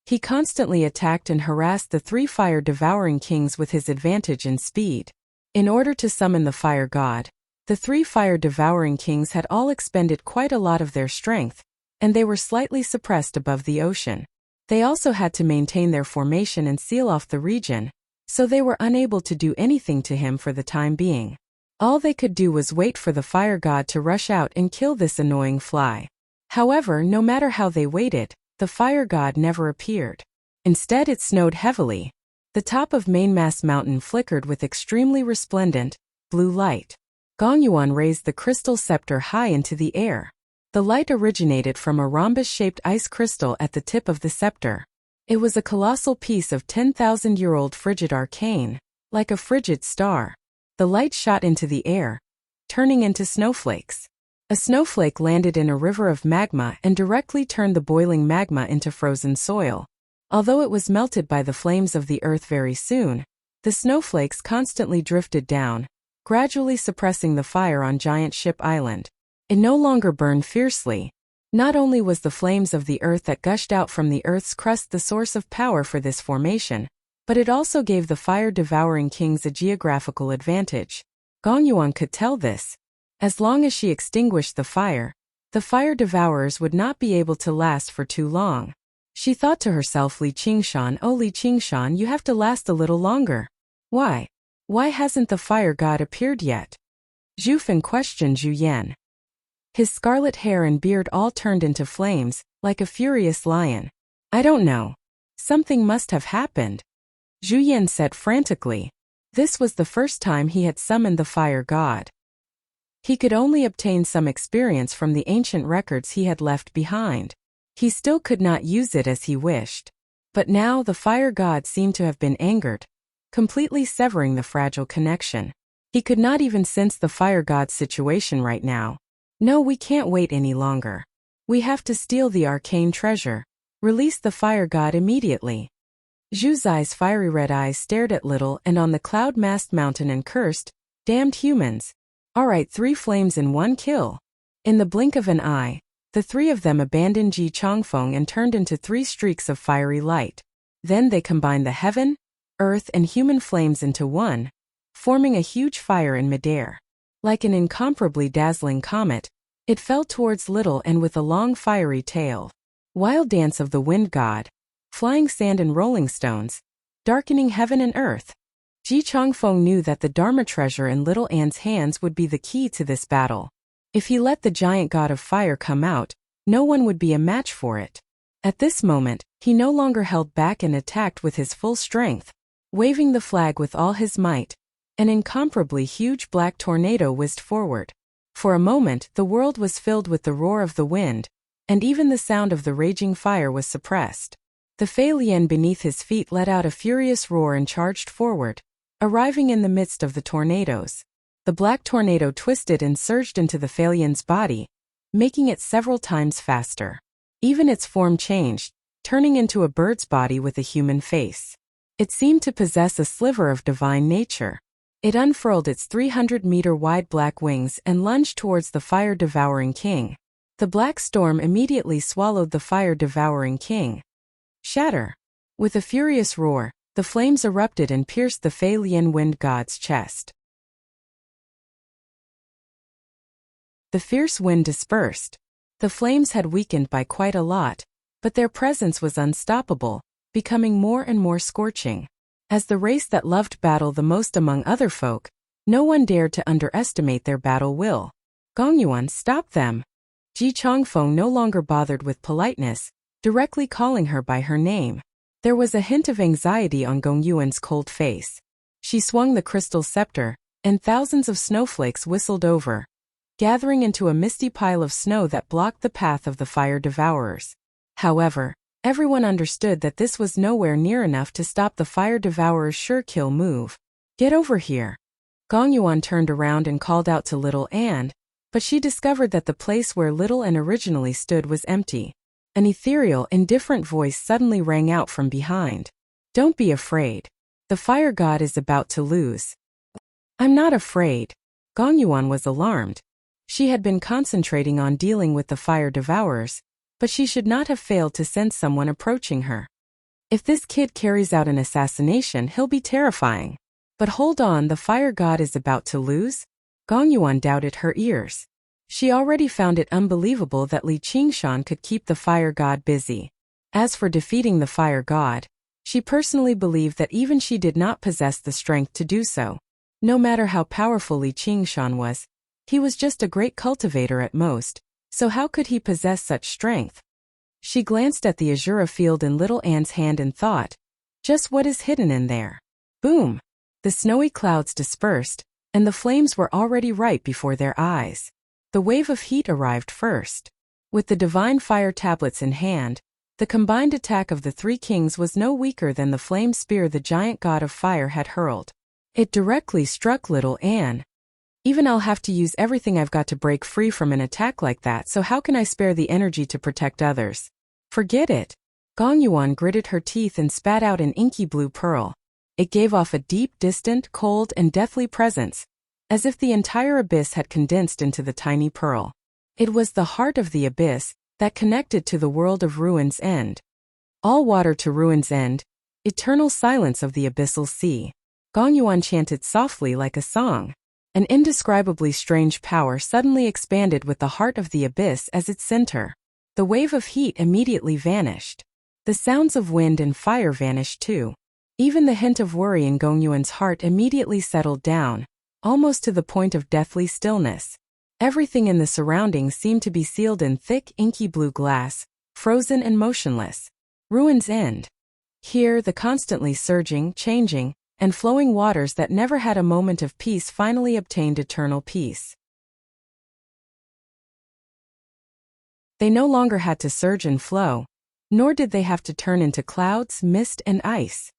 He constantly attacked and harassed the three fire-devouring kings with his advantage in speed. In order to summon the fire god, the three fire-devouring kings had all expended quite a lot of their strength, and they were slightly suppressed above the ocean. They also had to maintain their formation and seal off the region, so they were unable to do anything to him for the time being. All they could do was wait for the fire god to rush out and kill this annoying fly. However, no matter how they waited, the fire god never appeared. Instead, it snowed heavily. The top of Mainmast Mountain flickered with extremely resplendent, blue light. Gongyuan raised the crystal scepter high into the air. The light originated from a rhombus-shaped ice crystal at the tip of the scepter. It was a colossal piece of 10,000-year-old frigid arcane, like a frigid star. The light shot into the air, turning into snowflakes. A snowflake landed in a river of magma and directly turned the boiling magma into frozen soil. Although it was melted by the flames of the earth very soon, the snowflakes constantly drifted down, gradually suppressing the fire on Giant Ship Island. It no longer burned fiercely. Not only was the flames of the earth that gushed out from the earth's crust the source of power for this formation, but it also gave the fire-devouring kings a geographical advantage. Gongyuan could tell this. As long as she extinguished the fire devourers would not be able to last for too long. She thought to herself, Li Qingshan, oh Li Qingshan, you have to last a little longer. Why? Why hasn't the fire god appeared yet? Zhu Fan questioned Zhu Yan. His scarlet hair and beard all turned into flames, like a furious lion. I don't know. Something must have happened. Zhu Yan said frantically. This was the first time he had summoned the fire god. He could only obtain some experience from the ancient records he had left behind. He still could not use it as he wished. But now the fire god seemed to have been angered, completely severing the fragile connection. He could not even sense the fire god's situation right now. No, we can't wait any longer. We have to steal the arcane treasure. Release the fire god immediately. Zhu Zai's fiery red eyes stared at Little and on the cloud-masked mountain and cursed, damned humans. Alright, 3 flames in 1 kill. In the blink of an eye, the 3 of them abandoned Ji Changfeng and turned into 3 streaks of fiery light. Then they combined the heaven, earth and human flames into one, forming a huge fire in midair. Like an incomparably dazzling comet, it fell towards Little and with a long fiery tail. Wild dance of the wind god, flying sand and rolling stones, darkening heaven and earth. Ji Changfeng knew that the Dharma treasure in Little Anne's hands would be the key to this battle. If he let the giant god of fire come out, no one would be a match for it. At this moment, he no longer held back and attacked with his full strength. Waving the flag with all his might, an incomparably huge black tornado whizzed forward. For a moment, the world was filled with the roar of the wind, and even the sound of the raging fire was suppressed. The Fei Lian beneath his feet let out a furious roar and charged forward, arriving in the midst of the tornadoes. The black tornado twisted and surged into the Fei Lian's body, making it several times faster. Even its form changed, turning into a bird's body with a human face. It seemed to possess a sliver of divine nature. It unfurled its 300-meter-wide black wings and lunged towards the fire-devouring king. The black storm immediately swallowed the fire-devouring king. Shatter! With a furious roar, the flames erupted and pierced the Fei Lian wind god's chest. The fierce wind dispersed. The flames had weakened by quite a lot, but their presence was unstoppable, becoming more and more scorching. As the race that loved battle the most among other folk, no one dared to underestimate their battle will. Gongyuan, stop them! Ji Changfeng no longer bothered with politeness, directly calling her by her name. There was a hint of anxiety on Gong Yuan's cold face. She swung the crystal scepter, and thousands of snowflakes whistled over, gathering into a misty pile of snow that blocked the path of the fire devourers. However, everyone understood that this was nowhere near enough to stop the fire devourer's sure-kill move. "Get over here." Gong Yuan turned around and called out to little Anne, but she discovered that the place where little Anne originally stood was empty. An ethereal, indifferent voice suddenly rang out from behind. "Don't be afraid. The fire god is about to lose." "I'm not afraid." Gong Yuan was alarmed. She had been concentrating on dealing with the fire devourers, but she should not have failed to sense someone approaching her. If this kid carries out an assassination, he'll be terrifying. But hold on, the fire god is about to lose? Gong Yuan doubted her ears. She already found it unbelievable that Li Qingshan could keep the fire god busy. As for defeating the fire god, she personally believed that even she did not possess the strength to do so. No matter how powerful Li Qingshan was, he was just a great cultivator at most, so how could he possess such strength? She glanced at the Azura field in little Anne's hand and thought, just what is hidden in there? Boom! The snowy clouds dispersed, and the flames were already right before their eyes. The wave of heat arrived first. With the divine fire tablets in hand, the combined attack of the three kings was no weaker than the flame spear the giant god of fire had hurled. It directly struck little Anne. Even I'll have to use everything I've got to break free from an attack like that, so how can I spare the energy to protect others? Forget it. Gong Yuan gritted her teeth and spat out an inky blue pearl. It gave off a deep, distant, cold, and deathly presence, as if the entire abyss had condensed into the tiny pearl. It was the heart of the abyss that connected to the world of Ruin's End. All water to Ruin's End, eternal silence of the abyssal sea. Gong Yuan chanted softly like a song. An indescribably strange power suddenly expanded with the heart of the abyss as its center. The wave of heat immediately vanished. The sounds of wind and fire vanished too. Even the hint of worry in Gong Yuan's heart immediately settled down, almost to the point of deathly stillness. Everything in the surroundings seemed to be sealed in thick, inky blue glass, frozen and motionless. Ruin's End. Here, the constantly surging, changing, and flowing waters that never had a moment of peace finally obtained eternal peace. They no longer had to surge and flow, nor did they have to turn into clouds, mist, and ice.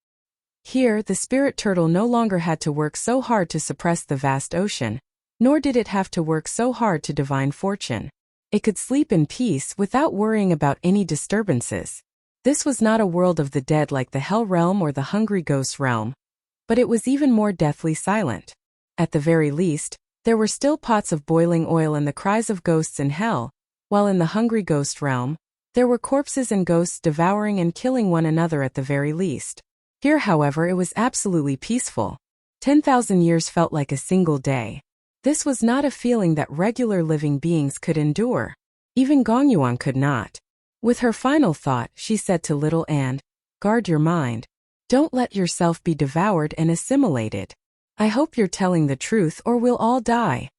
Here, the spirit turtle no longer had to work so hard to suppress the vast ocean, nor did it have to work so hard to divine fortune. It could sleep in peace without worrying about any disturbances. This was not a world of the dead like the Hell Realm or the Hungry Ghost Realm, but it was even more deathly silent. At the very least, there were still pots of boiling oil and the cries of ghosts in hell, while in the Hungry Ghost Realm, there were corpses and ghosts devouring and killing one another at the very least. Here, however, it was absolutely peaceful. 10,000 years felt like a single day. This was not a feeling that regular living beings could endure. Even Gong Yuan could not. With her final thought, she said to little Anne, "Guard your mind. Don't let yourself be devoured and assimilated. I hope you're telling the truth or we'll all die."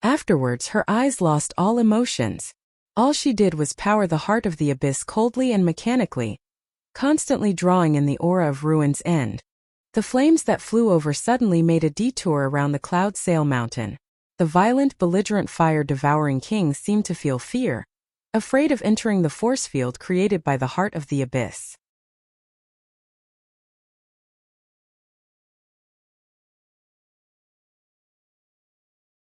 Afterwards, her eyes lost all emotions. All she did was power the heart of the abyss coldly and mechanically, constantly drawing in the aura of Ruin's End. The flames that flew over suddenly made a detour around the Cloud Sail Mountain. The violent, belligerent fire-devouring king seemed to feel fear, afraid of entering the force field created by the heart of the abyss.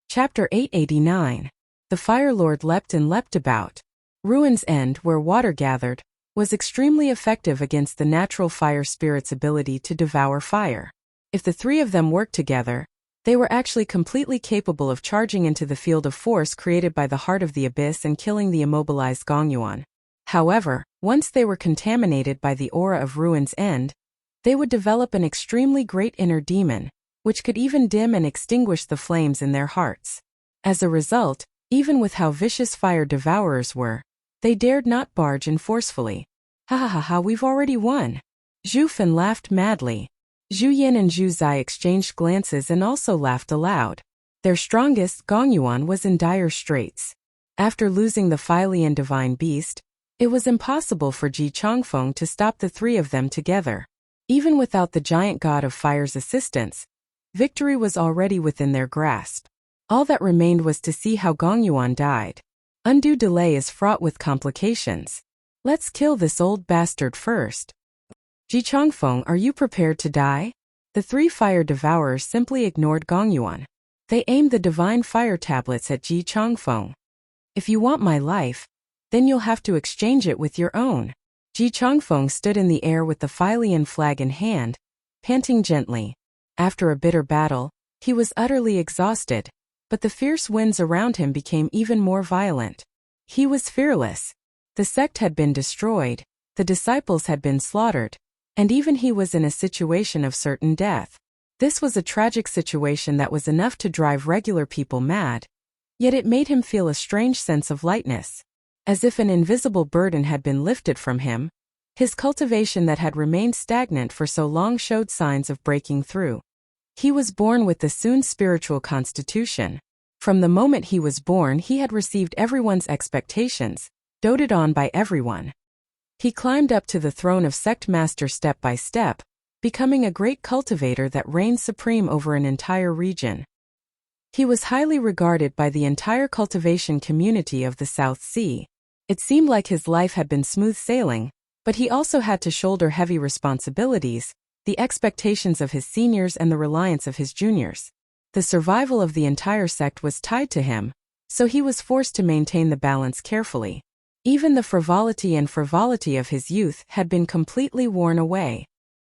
Chapter 889. The Fire Lord leapt and leapt about. Ruin's End, where water gathered, was extremely effective against the natural fire spirit's ability to devour fire. If the three of them worked together, they were actually completely capable of charging into the field of force created by the heart of the abyss and killing the immobilized Gong Yuan. However, once they were contaminated by the aura of Ruin's End, they would develop an extremely great inner demon, which could even dim and extinguish the flames in their hearts. As a result, even with how vicious fire devourers were, they dared not barge in forcefully. "Ha ha ha ha, we've already won." Zhu Fan laughed madly. Zhu Yin and Zhu Zai exchanged glances and also laughed aloud. Their strongest, Gong Yuan, was in dire straits. After losing the Filian divine beast, It was impossible for Ji Changfeng to stop the three of them together. Even without the giant god of fire's assistance, victory was already within their grasp. All that remained was to see how Gongyuan died. Undue delay is fraught with complications. Let's kill this old bastard first. Ji Changfeng, are you prepared to die? The three fire devourers simply ignored Gongyuan. They aimed the divine fire tablets at Ji Changfeng. If you want my life, then you'll have to exchange it with your own. Ji Changfeng stood in the air with the Filian flag in hand, panting gently. After a bitter battle, he was utterly exhausted, but the fierce winds around him became even more violent. He was fearless. The sect had been destroyed, the disciples had been slaughtered, and even he was in a situation of certain death. This was a tragic situation that was enough to drive regular people mad, yet it made him feel a strange sense of lightness. As if an invisible burden had been lifted from him, his cultivation that had remained stagnant for so long showed signs of breaking through. He was born with the Sun spiritual constitution. From the moment he was born, he had received everyone's expectations, doted on by everyone. He climbed up to the throne of sect master step by step, becoming a great cultivator that reigned supreme over an entire region. He was highly regarded by the entire cultivation community of the South Sea. It seemed like his life had been smooth sailing, but he also had to shoulder heavy responsibilities, the expectations of his seniors and the reliance of his juniors. The survival of the entire sect was tied to him, so he was forced to maintain the balance carefully. Even the frivolity of his youth had been completely worn away.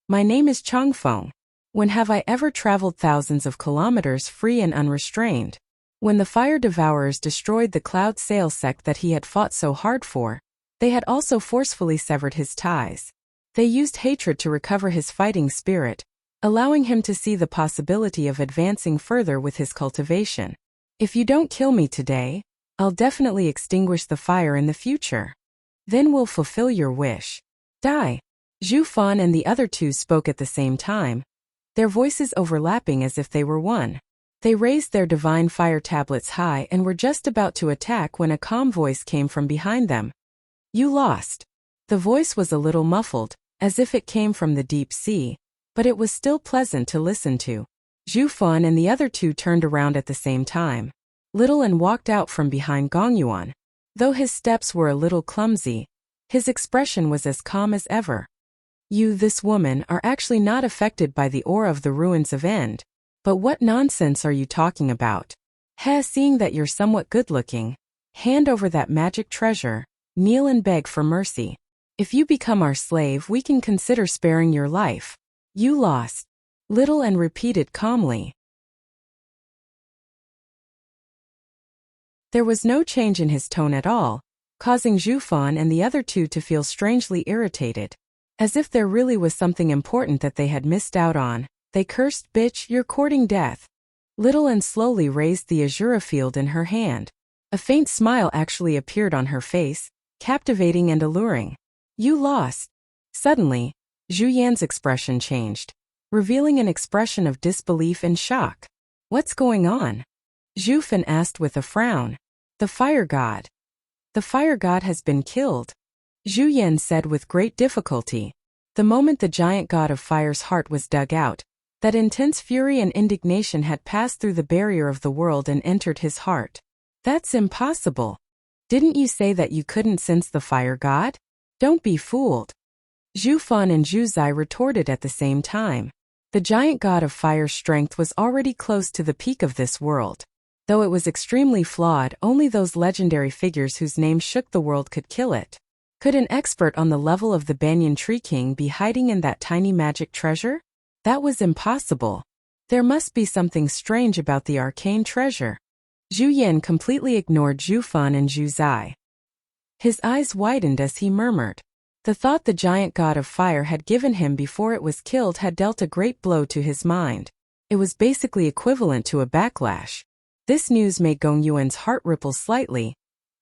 My name is Changfeng. When have I ever traveled thousands of kilometers free and unrestrained? When the fire devourers destroyed the Cloud Sail sect that he had fought so hard for, they had also forcefully severed his ties. They used hatred to recover his fighting spirit, allowing him to see the possibility of advancing further with his cultivation. If you don't kill me today, I'll definitely extinguish the fire in the future. Then we'll fulfill your wish. Die. Zhu Fan and the other two spoke at the same time, their voices overlapping as if they were one. They raised their divine fire tablets high and were just about to attack when a calm voice came from behind them. You lost. The voice was a little muffled, as if it came from the deep sea, but it was still pleasant to listen to. Zhu Fan and the other two turned around at the same time. Little and walked out from behind Gongyuan. Though his steps were a little clumsy, his expression was as calm as ever. You, this woman, are actually not affected by the aura of the ruins of End. But what nonsense are you talking about? Seeing that you're somewhat good-looking, hand over that magic treasure, kneel and beg for mercy. If you become our slave, we can consider sparing your life. You lost. Little and repeated calmly. There was no change in his tone at all, causing Zhu Fan and the other two to feel strangely irritated. As if there really was something important that they had missed out on, they cursed, Bitch, you're courting death. Little and slowly raised the Azura field in her hand. A faint smile actually appeared on her face, captivating and alluring. You lost. Suddenly, Zhu Yan's expression changed, revealing an expression of disbelief and shock. What's going on? Zhu Fan asked with a frown. The fire god. The fire god has been killed. Zhu Yan said with great difficulty. The moment the giant god of fire's heart was dug out, that intense fury and indignation had passed through the barrier of the world and entered his heart. That's impossible. Didn't you say that you couldn't sense the fire god? Don't be fooled. Zhu Fan and Zhu Zai retorted at the same time. The giant god of fire's strength was already close to the peak of this world. Though it was extremely flawed, only those legendary figures whose names shook the world could kill it. Could an expert on the level of the Banyan Tree King be hiding in that tiny magic treasure? That was impossible. There must be something strange about the arcane treasure. Zhu Yan completely ignored Zhu Fan and Zhu Zai. His eyes widened as he murmured. The thought the giant god of fire had given him before it was killed had dealt a great blow to his mind. It was basically equivalent to a backlash. This news made Gong Yuan's heart ripple slightly,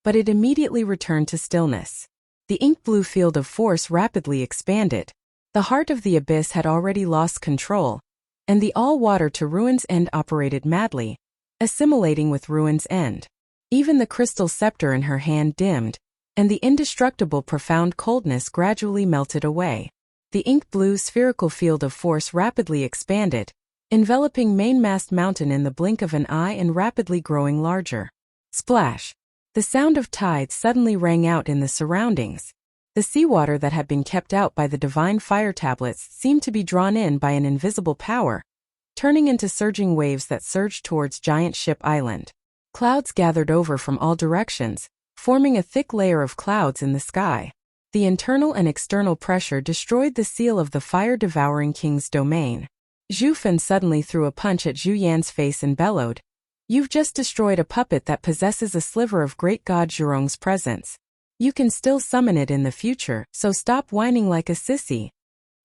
but it immediately returned to stillness. The ink-blue field of force rapidly expanded. The heart of the abyss had already lost control, and the all-water to Ruin's End operated madly, assimilating with Ruin's End. Even the crystal scepter in her hand dimmed, and the indestructible profound coldness gradually melted away. The ink-blue spherical field of force rapidly expanded, enveloping mainmast mountain in the blink of an eye and rapidly growing larger. Splash! The sound of tides suddenly rang out in the surroundings. The seawater that had been kept out by the divine fire tablets seemed to be drawn in by an invisible power, turning into surging waves that surged towards Giant Ship Island. Clouds gathered over from all directions, forming a thick layer of clouds in the sky. The internal and external pressure destroyed the seal of the fire-devouring king's domain. Zhu Fan suddenly threw a punch at Zhu Yan's face and bellowed, "You've just destroyed a puppet that possesses a sliver of great god Zhurong's presence. You can still summon it in the future, so stop whining like a sissy."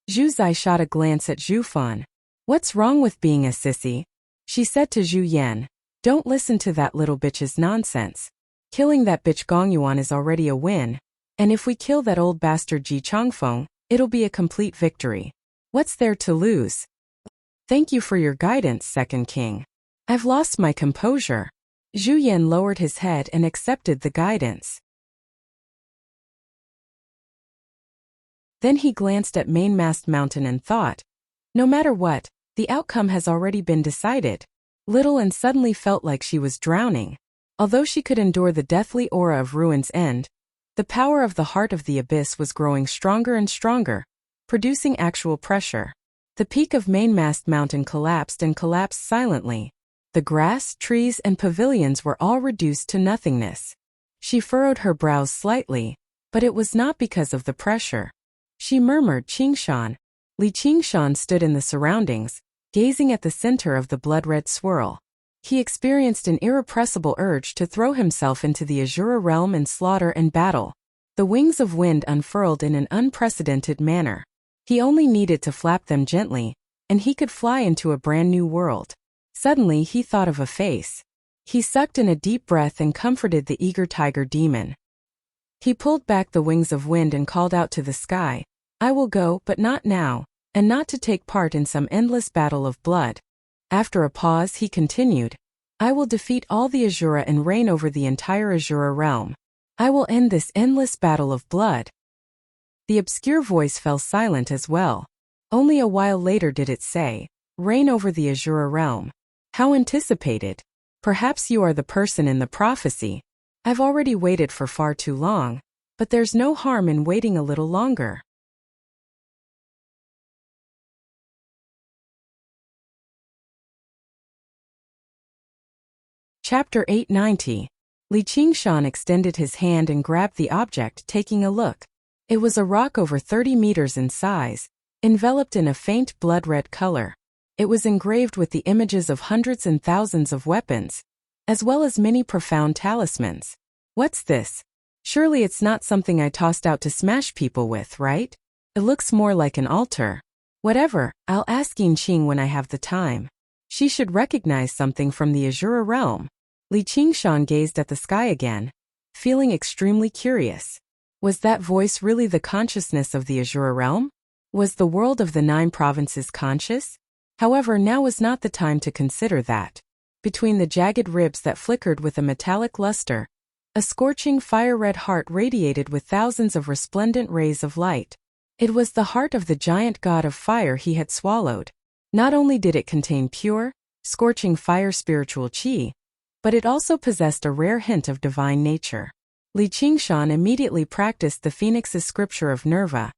Zhu Zai shot a glance at Zhu Fan. "What's wrong with being a sissy?" she said to Zhu Yan. "Don't listen to that little bitch's nonsense. Killing that bitch Gongyuan is already a win, and if we kill that old bastard Ji Changfeng, it'll be a complete victory. What's there to lose?" "Thank you for your guidance, Second King. I've lost my composure." Zhu Yan lowered his head and accepted the guidance. Then he glanced at Mainmast Mountain and thought, no matter what, the outcome has already been decided. Little and suddenly felt like she was drowning. Although she could endure the deathly aura of Ruin's End, the power of the heart of the abyss was growing stronger and stronger, producing actual pressure. The peak of Mainmast Mountain collapsed and collapsed silently. The grass, trees, and pavilions were all reduced to nothingness. She furrowed her brows slightly, but it was not because of the pressure. She murmured Qingshan. Li Qingshan stood in the surroundings, gazing at the center of the blood-red swirl. He experienced an irrepressible urge to throw himself into the Azura realm and slaughter and battle. The wings of wind unfurled in an unprecedented manner. He only needed to flap them gently, and he could fly into a brand new world. Suddenly he thought of a face. He sucked in a deep breath and comforted the eager tiger demon. He pulled back the wings of wind and called out to the sky, "I will go, but not now, and not to take part in some endless battle of blood." After a pause he continued, "I will defeat all the Azura and reign over the entire Azura realm. I will end this endless battle of blood." The obscure voice fell silent as well. Only a while later did it say, "Reign over the Azura realm." How anticipated. Perhaps you are the person in the prophecy. I've already waited for far too long, but there's no harm in waiting a little longer. Chapter 890. Li Qingshan extended his hand and grabbed the object, taking a look. It was a rock over 30 meters in size, enveloped in a faint blood-red color. It was engraved with the images of hundreds and thousands of weapons, as well as many profound talismans. What's this? Surely it's not something I tossed out to smash people with, right? It looks more like an altar. Whatever, I'll ask Yin Qing when I have the time. She should recognize something from the Azura realm. Li Qingshan gazed at the sky again, feeling extremely curious. Was that voice really the consciousness of the Azura realm? Was the world of the 9 provinces conscious? However, now was not the time to consider that. Between the jagged ribs that flickered with a metallic luster, a scorching fire-red heart radiated with thousands of resplendent rays of light. It was the heart of the giant god of fire he had swallowed. Not only did it contain pure, scorching fire spiritual qi, but it also possessed a rare hint of divine nature. Li Qingshan immediately practiced the phoenix's scripture of Nerva,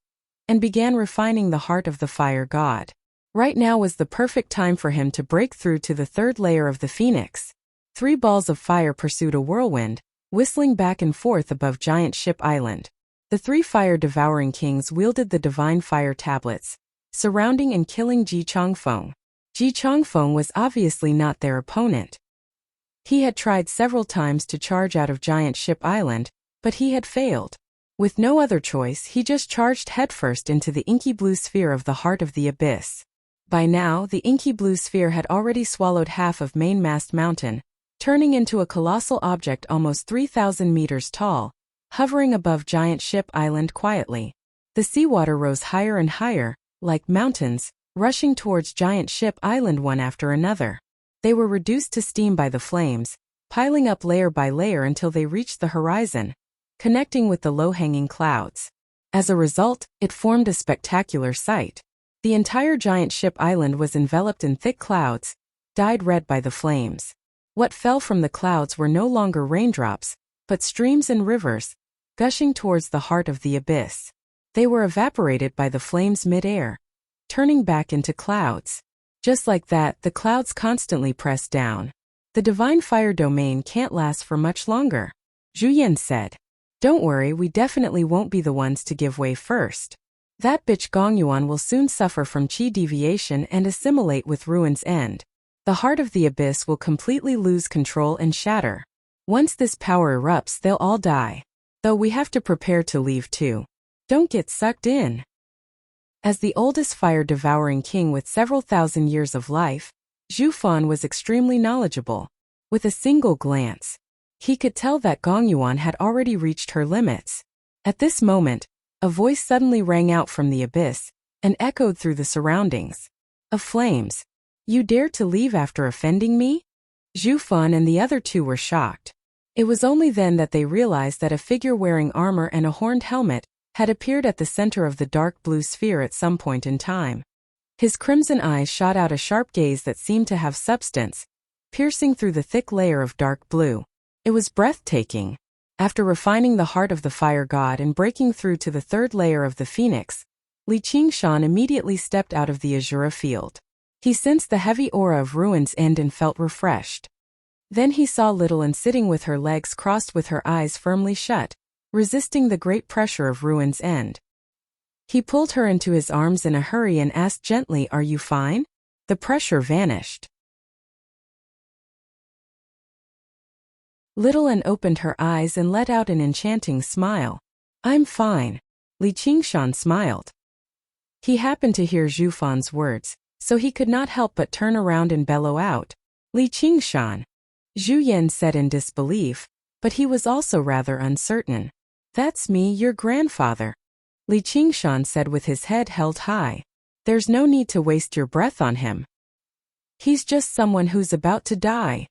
and began refining the heart of the fire god. Right now was the perfect time for him to break through to the 3rd layer of the phoenix. 3 balls of fire pursued a whirlwind, whistling back and forth above Giant Ship Island. The 3 fire-devouring kings wielded the divine fire tablets, surrounding and killing Ji Changfeng. Ji Changfeng was obviously not their opponent. He had tried several times to charge out of Giant Ship Island, but he had failed. With no other choice, he just charged headfirst into the inky blue sphere of the heart of the abyss. By now, the inky blue sphere had already swallowed half of Mainmast Mountain, turning into a colossal object almost 3,000 meters tall, hovering above Giant Ship Island quietly. The seawater rose higher and higher, like mountains, rushing towards Giant Ship Island one after another. They were reduced to steam by the flames, piling up layer by layer until they reached the horizon. connecting with the low-hanging clouds. As a result, it formed a spectacular sight. The entire giant ship island was enveloped in thick clouds, dyed red by the flames. What fell from the clouds were no longer raindrops, but streams and rivers, gushing towards the heart of the abyss. They were evaporated by the flames mid-air, turning back into clouds. Just like that, the clouds constantly pressed down. The divine fire domain can't last for much longer. Zhu Yan said. Don't worry, we definitely won't be the ones to give way first. That bitch Gong Yuan will soon suffer from qi deviation and assimilate with Ruin's End. The heart of the abyss will completely lose control and shatter. Once this power erupts, they'll all die. Though we have to prepare to leave too. Don't get sucked in. As the oldest fire-devouring king with several thousand years of life, Zhu Fan was extremely knowledgeable. With a single glance, he could tell that Gong Yuan had already reached her limits. At this moment, a voice suddenly rang out from the abyss and echoed through the surroundings. Of flames. You dared to leave after offending me? Zhu Fan and the other two were shocked. It was only then that they realized that a figure wearing armor and a horned helmet had appeared at the center of the dark blue sphere at some point in time. His crimson eyes shot out a sharp gaze that seemed to have substance, piercing through the thick layer of dark blue. It was breathtaking. After refining the heart of the fire god and breaking through to the third layer of the phoenix, Li Qingshan immediately stepped out of the Azura field. He sensed the heavy aura of Ruin's End and felt refreshed. Then he saw Little An sitting with her legs crossed with her eyes firmly shut, resisting the great pressure of Ruin's End. He pulled her into his arms in a hurry and asked gently, "Are you fine?" The pressure vanished. Little An opened her eyes and let out an enchanting smile. "I'm fine." Li Qingshan smiled. He happened to hear Zhu Fan's words, so he could not help but turn around and bellow out, "Li Qingshan." Zhu Yan said in disbelief, but he was also rather uncertain. "That's me, your grandfather." Li Qingshan said with his head held high. "There's no need to waste your breath on him. He's just someone who's about to die."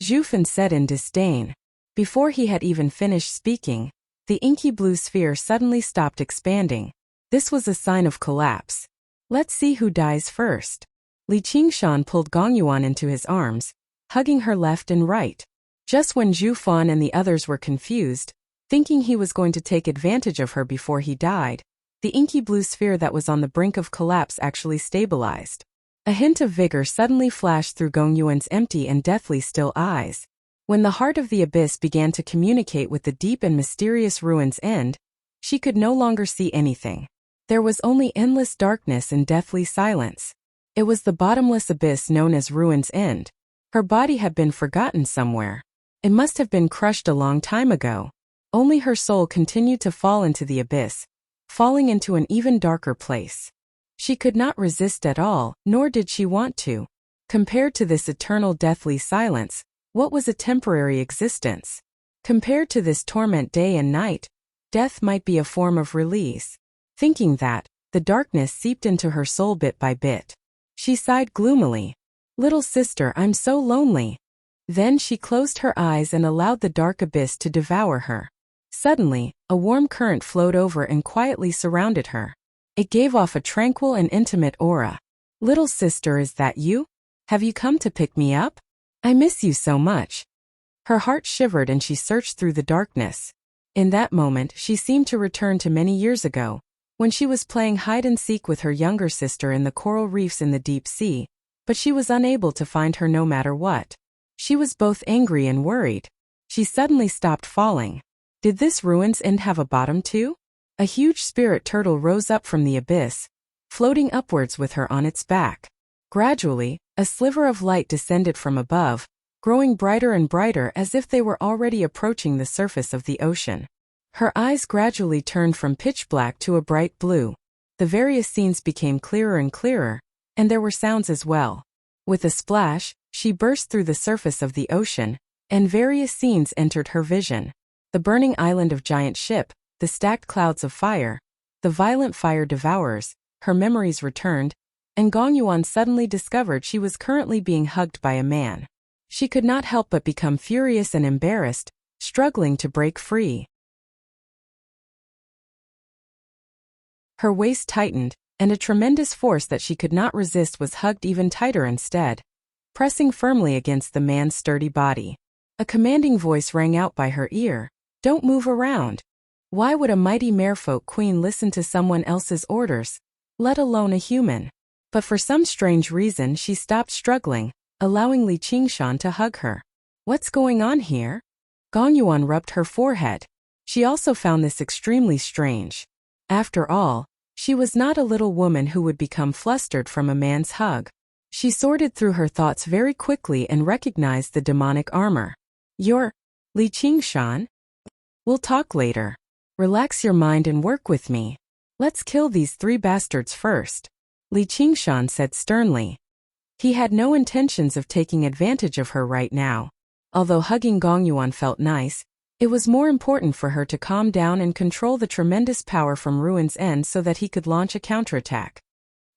Zhu Fan said in disdain. Before he had even finished speaking, the inky blue sphere suddenly stopped expanding. This was a sign of collapse. "Let's see who dies first." Li Qingshan pulled Gong Yuan into his arms, hugging her left and right. Just when Zhu Fan and the others were confused, thinking he was going to take advantage of her before he died, the inky blue sphere that was on the brink of collapse actually stabilized. A hint of vigor suddenly flashed through Gong Yuan's empty and deathly still eyes. When the heart of the abyss began to communicate with the deep and mysterious Ruin's End, she could no longer see anything. There was only endless darkness and deathly silence. It was the bottomless abyss known as Ruin's End. Her body had been forgotten somewhere. It must have been crushed a long time ago. Only her soul continued to fall into the abyss, falling into an even darker place. She could not resist at all, nor did she want to. Compared to this eternal deathly silence, what was a temporary existence? Compared to this torment day and night, death might be a form of release. Thinking that, the darkness seeped into her soul bit by bit. She sighed gloomily. "Little sister, I'm so lonely." Then she closed her eyes and allowed the dark abyss to devour her. Suddenly, a warm current flowed over and quietly surrounded her. It gave off a tranquil and intimate aura. "Little sister, is that you? Have you come to pick me up? I miss you so much." Her heart shivered and she searched through the darkness. In that moment, she seemed to return to many years ago, when she was playing hide-and-seek with her younger sister in the coral reefs in the deep sea, but she was unable to find her no matter what. She was both angry and worried. She suddenly stopped falling. Did this Ruin's End have a bottom too? A huge spirit turtle rose up from the abyss, floating upwards with her on its back. Gradually, a sliver of light descended from above, growing brighter and brighter as if they were already approaching the surface of the ocean. Her eyes gradually turned from pitch black to a bright blue. The various scenes became clearer and clearer, and there were sounds as well. With a splash, she burst through the surface of the ocean, and various scenes entered her vision. The burning island of giant ship, the stacked clouds of fire, the violent fire devourers, her memories returned, and Gong Yuan suddenly discovered she was currently being hugged by a man. She could not help but become furious and embarrassed, struggling to break free. Her waist tightened, and a tremendous force that she could not resist was hugged even tighter instead, pressing firmly against the man's sturdy body. A commanding voice rang out by her ear. "Don't move around." Why would a mighty merfolk queen listen to someone else's orders, let alone a human? But for some strange reason she stopped struggling, allowing Li Qingshan to hug her. "What's going on here?" Gong Yuan rubbed her forehead. She also found this extremely strange. After all, she was not a little woman who would become flustered from a man's hug. She sorted through her thoughts very quickly and recognized the demonic armor. "You're Li Qingshan? We'll talk later. Relax your mind and work with me. Let's kill these 3 bastards first," Li Qingshan said sternly. He had no intentions of taking advantage of her right now. Although hugging Gong Yuan felt nice, it was more important for her to calm down and control the tremendous power from Ruin's End so that he could launch a counterattack.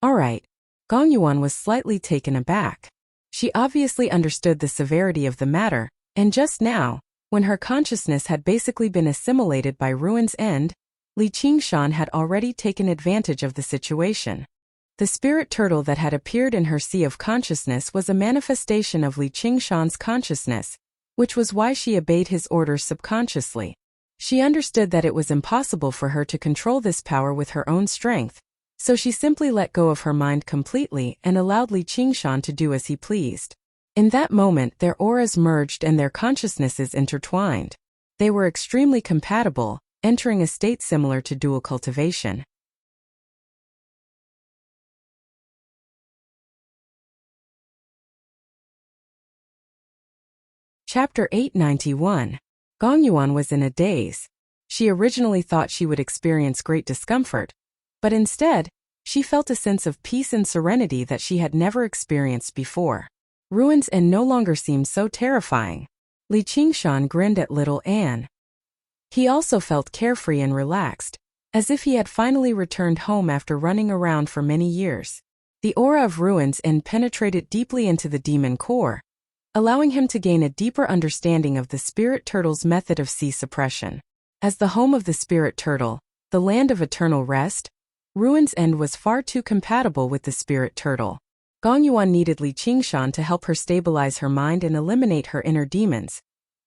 All right. Gong Yuan was slightly taken aback. She obviously understood the severity of the matter, and just now, when her consciousness had basically been assimilated by Ruin's End, Li Qingshan had already taken advantage of the situation. The spirit turtle that had appeared in her sea of consciousness was a manifestation of Li Qingshan's consciousness, which was why she obeyed his orders subconsciously. She understood that it was impossible for her to control this power with her own strength, so she simply let go of her mind completely and allowed Li Qingshan to do as he pleased. In that moment their auras merged and their consciousnesses intertwined. They were extremely compatible, entering a state similar to dual cultivation. Chapter 891. Gong Yuan was in a daze. She originally thought she would experience great discomfort, but instead, she felt a sense of peace and serenity that she had never experienced before. Ruins End no longer seemed so terrifying. Li Qingshan grinned at little Anne. He also felt carefree and relaxed, as if he had finally returned home after running around for many years. The aura of Ruins End penetrated deeply into the demon core, allowing him to gain a deeper understanding of the spirit turtle's method of sea suppression. As the home of the spirit turtle, the land of eternal rest, Ruins End was far too compatible with the spirit turtle. Gong Yuan needed Li Qingshan to help her stabilize her mind and eliminate her inner demons.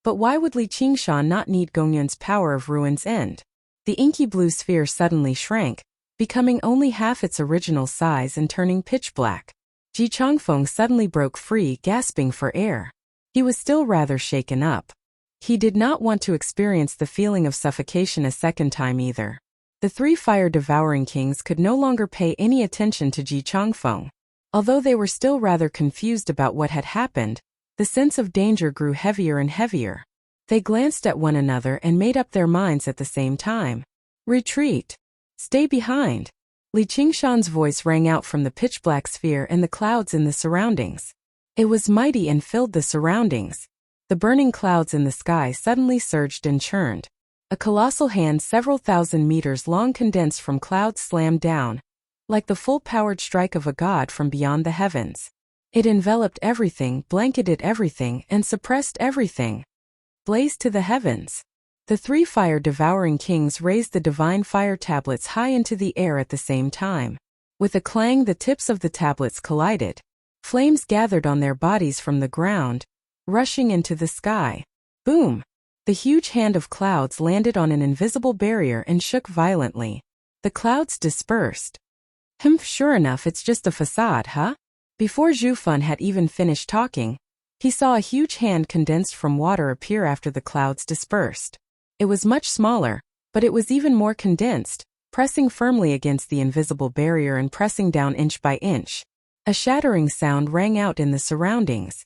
But why would Li Qingshan not need Gong Yuan's power of Ruin's End? The inky blue sphere suddenly shrank, becoming only half its original size and turning pitch black. Ji Changfeng suddenly broke free, gasping for air. He was still rather shaken up. He did not want to experience the feeling of suffocation a second time either. The 3 fire-devouring kings could no longer pay any attention to Ji Changfeng. Although they were still rather confused about what had happened, the sense of danger grew heavier and heavier. They glanced at one another and made up their minds at the same time. "Retreat! Stay behind!" Li Qingshan's voice rang out from the pitch-black sphere and the clouds in the surroundings. It was mighty and filled the surroundings. The burning clouds in the sky suddenly surged and churned. A colossal hand several thousand meters long condensed from clouds slammed down, like the full-powered strike of a god from beyond the heavens. It enveloped everything, blanketed everything, and suppressed everything. Blazed to the heavens. The 3 fire-devouring kings raised the divine fire tablets high into the air at the same time. With a clang, the tips of the tablets collided. Flames gathered on their bodies from the ground, rushing into the sky. Boom! The huge hand of clouds landed on an invisible barrier and shook violently. The clouds dispersed. Sure enough, it's just a facade, huh? Before Zhu Fun had even finished talking, he saw a huge hand condensed from water appear after the clouds dispersed. It was much smaller, but it was even more condensed, pressing firmly against the invisible barrier and pressing down inch by inch. A shattering sound rang out in the surroundings.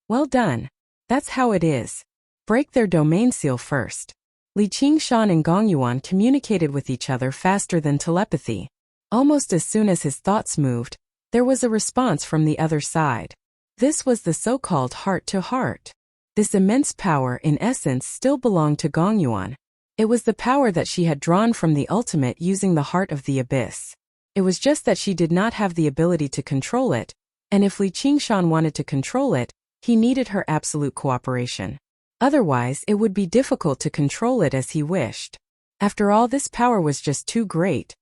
Well done. That's how it is. Break their domain seal first. Li Qingshan and Gong Yuan communicated with each other faster than telepathy. Almost as soon as his thoughts moved, there was a response from the other side. This was the so-called heart-to-heart. This immense power, in essence, still belonged to Gong Yuan. It was the power that she had drawn from the ultimate using the heart of the abyss. It was just that she did not have the ability to control it, and if Li Qingshan wanted to control it, he needed her absolute cooperation. Otherwise, it would be difficult to control it as he wished. After all, this power was just too great.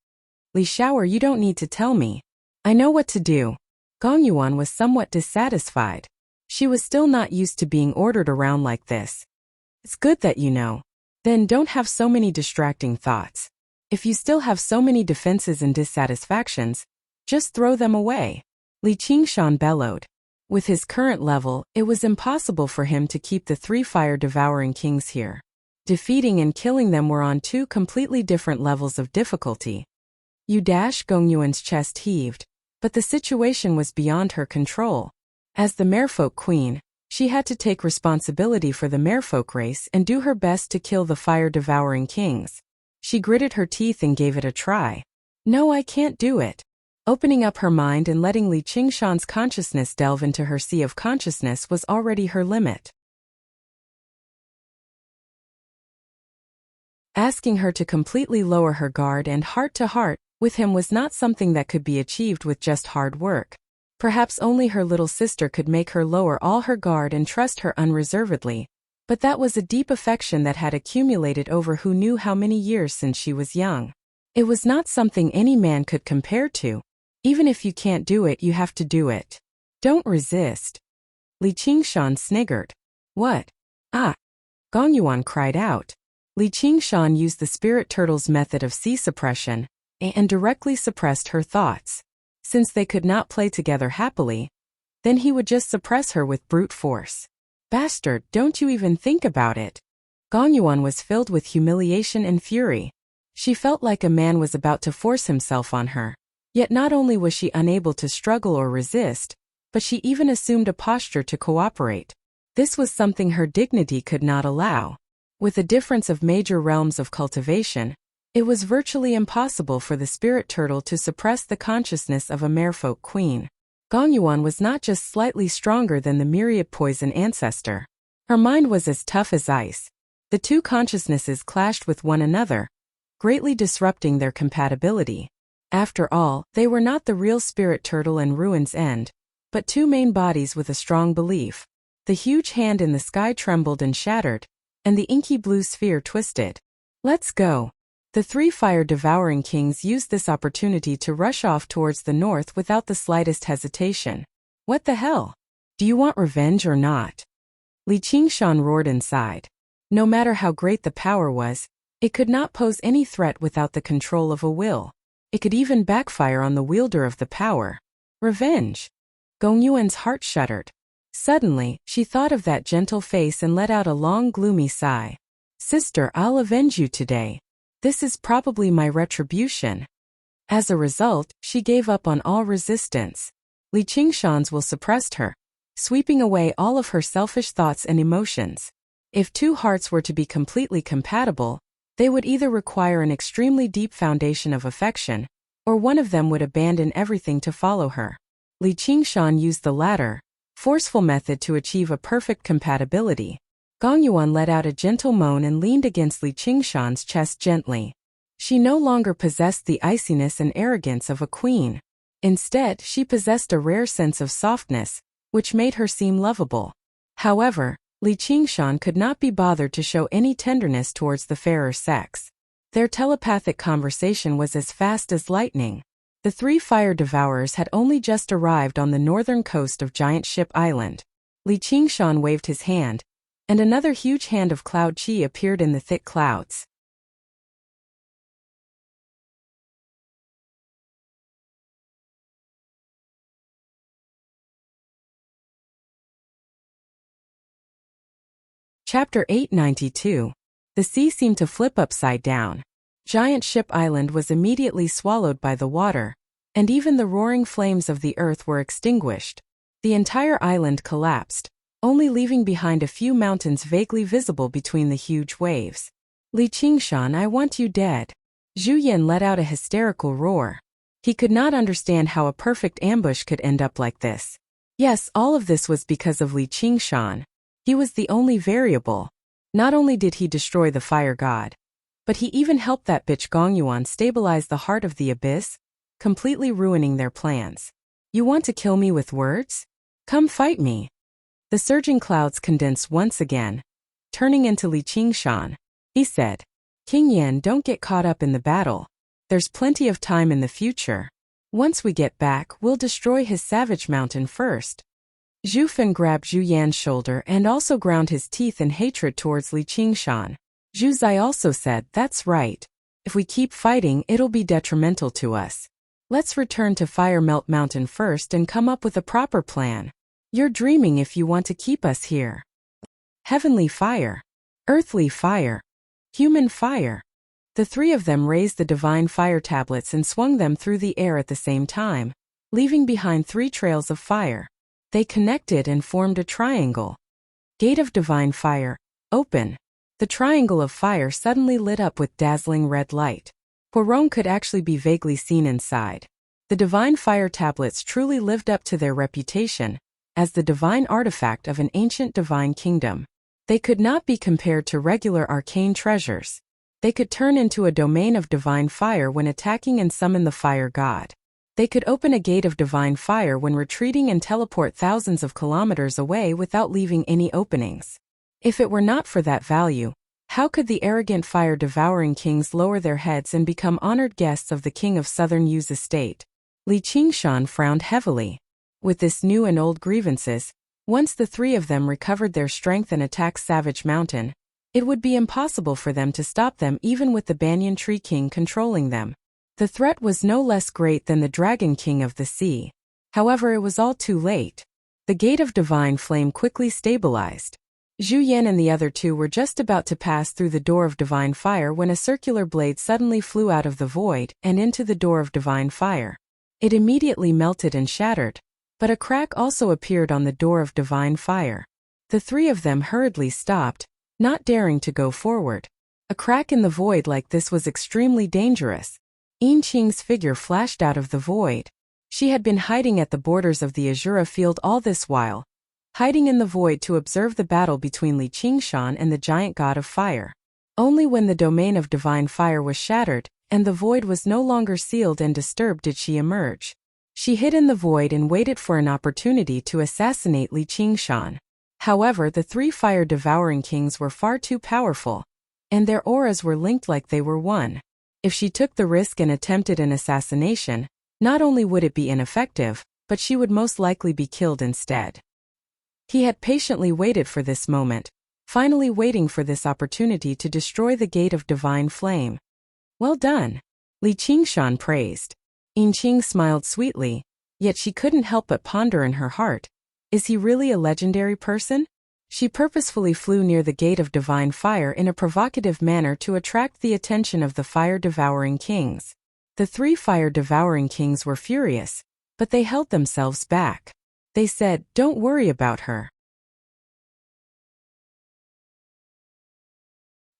Li Xiaoer, you don't need to tell me. I know what to do. Gong Yuan was somewhat dissatisfied. She was still not used to being ordered around like this. It's good that you know. Then don't have so many distracting thoughts. If you still have so many defenses and dissatisfactions, just throw them away. Li Qingshan bellowed. With his current level, it was impossible for him to keep the 3 fire-devouring kings here. Defeating and killing them were on 2 completely different levels of difficulty. Gong Yuan's chest heaved, but the situation was beyond her control. As the Merfolk Queen, she had to take responsibility for the Merfolk race and do her best to kill the fire-devouring kings. She gritted her teeth and gave it a try. No, I can't do it. Opening up her mind and letting Li Qingshan's consciousness delve into her sea of consciousness was already her limit. Asking her to completely lower her guard and heart-to-heart with him was not something that could be achieved with just hard work. Perhaps only her little sister could make her lower all her guard and trust her unreservedly, but that was a deep affection that had accumulated over who knew how many years since she was young. It was not something any man could compare to. Even if you can't do it, you have to do it. Don't resist. Li Qingshan sniggered. What? Ah! Gong Yuan cried out. Li Qingshan used the spirit turtle's method of sea suppression and directly suppressed her thoughts. Since they could not play together happily, then he would just suppress her with brute force. Bastard, don't you even think about it. Gong Yuan was filled with humiliation and fury. She felt like a man was about to force himself on her. Yet not only was she unable to struggle or resist, but she even assumed a posture to cooperate. This was something her dignity could not allow. With a difference of major realms of cultivation, it was virtually impossible for the spirit turtle to suppress the consciousness of a Merfolk queen. Gong Yuan was not just slightly stronger than the myriad poison ancestor. Her mind was as tough as ice. The 2 consciousnesses clashed with one another, greatly disrupting their compatibility. After all, they were not the real spirit turtle and Ruin's End, but 2 main bodies with a strong belief. The huge hand in the sky trembled and shattered, and the inky blue sphere twisted. Let's go. The 3 fire-devouring kings used this opportunity to rush off towards the north without the slightest hesitation. What the hell? Do you want revenge or not? Li Qingshan roared inside. No matter how great the power was, it could not pose any threat without the control of a will. It could even backfire on the wielder of the power. Revenge. Gong Yuan's heart shuddered. Suddenly, she thought of that gentle face and let out a long gloomy sigh. Sister, I'll avenge you today. This is probably my retribution. As a result, she gave up on all resistance. Li Qingshan's will suppressed her, sweeping away all of her selfish thoughts and emotions. If 2 hearts were to be completely compatible, they would either require an extremely deep foundation of affection, or one of them would abandon everything to follow her. Li Qingshan used the latter, forceful method to achieve a perfect compatibility. Gong Yuan let out a gentle moan and leaned against Li Qingshan's chest gently. She no longer possessed the iciness and arrogance of a queen. Instead, she possessed a rare sense of softness, which made her seem lovable. However, Li Qingshan could not be bothered to show any tenderness towards the fairer sex. Their telepathic conversation was as fast as lightning. The 3 fire devourers had only just arrived on the northern coast of Giant Ship Island. Li Qingshan waved his hand, and another huge hand of cloud chi appeared in the thick clouds. Chapter 892. The sea seemed to flip upside down. Giant Ship Island was immediately swallowed by the water, and even the roaring flames of the earth were extinguished. The entire island collapsed, only leaving behind a few mountains vaguely visible between the huge waves. Li Qingshan, I want you dead. Zhu Yan let out a hysterical roar. He could not understand how a perfect ambush could end up like this. Yes, all of this was because of Li Qingshan. He was the only variable. Not only did he destroy the fire god, but he even helped that bitch Gong Yuan stabilize the heart of the abyss, completely ruining their plans. You want to kill me with words? Come fight me. The surging clouds condensed once again, turning into Li Qingshan. He said, King Yan, don't get caught up in the battle. There's plenty of time in the future. Once we get back, we'll destroy his savage mountain first. Zhu Fen grabbed Zhu Yan's shoulder and also ground his teeth in hatred towards Li Qingshan. Zhu Zai also said, "That's right. If we keep fighting, it'll be detrimental to us. Let's return to Fire Melt Mountain first and come up with a proper plan. You're dreaming if you want to keep us here." Heavenly fire, earthly fire, human fire. The three of them raised the divine fire tablets and swung them through the air at the same time, leaving behind 3 trails of fire. They connected and formed a triangle. Gate of divine fire, open. The triangle of fire suddenly lit up with dazzling red light. Huarong could actually be vaguely seen inside. The divine fire tablets truly lived up to their reputation as the divine artifact of an ancient divine kingdom. They could not be compared to regular arcane treasures. They could turn into a domain of divine fire when attacking and summon the fire god. They could open a gate of divine fire when retreating and teleport thousands of kilometers away without leaving any openings. If it were not for that value, how could the arrogant fire-devouring kings lower their heads and become honored guests of the king of Southern Yu's estate? Li Qingshan frowned heavily. With this new and old grievances, once the 3 of them recovered their strength and attacked Savage Mountain, it would be impossible for them to stop them even with the Banyan Tree King controlling them. The threat was no less great than the Dragon King of the Sea. However, it was all too late. The Gate of Divine Flame quickly stabilized. Zhu Yan and the other 2 were just about to pass through the door of divine fire when a circular blade suddenly flew out of the void and into the door of divine fire. It immediately melted and shattered, but a crack also appeared on the door of divine fire. The 3 of them hurriedly stopped, not daring to go forward. A crack in the void like this was extremely dangerous. Yin Qing's figure flashed out of the void. She had been hiding at the borders of the Azura field all this while, hiding in the void to observe the battle between Li Qingshan and the giant god of fire. Only when the domain of divine fire was shattered, and the void was no longer sealed and disturbed did she emerge. She hid in the void and waited for an opportunity to assassinate Li Qingshan. However, the 3 fire-devouring kings were far too powerful, and their auras were linked like they were one. If she took the risk and attempted an assassination, not only would it be ineffective, but she would most likely be killed instead. He had patiently waited for this moment, finally waiting for this opportunity to destroy the Gate of Divine Flame. "Well done," Li Qingshan praised. Yin Qing smiled sweetly, yet she couldn't help but ponder in her heart, is he really a legendary person? She purposefully flew near the Gate of Divine Fire in a provocative manner to attract the attention of the fire-devouring kings. The 3 fire-devouring kings were furious, but they held themselves back. They said, "Don't worry about her.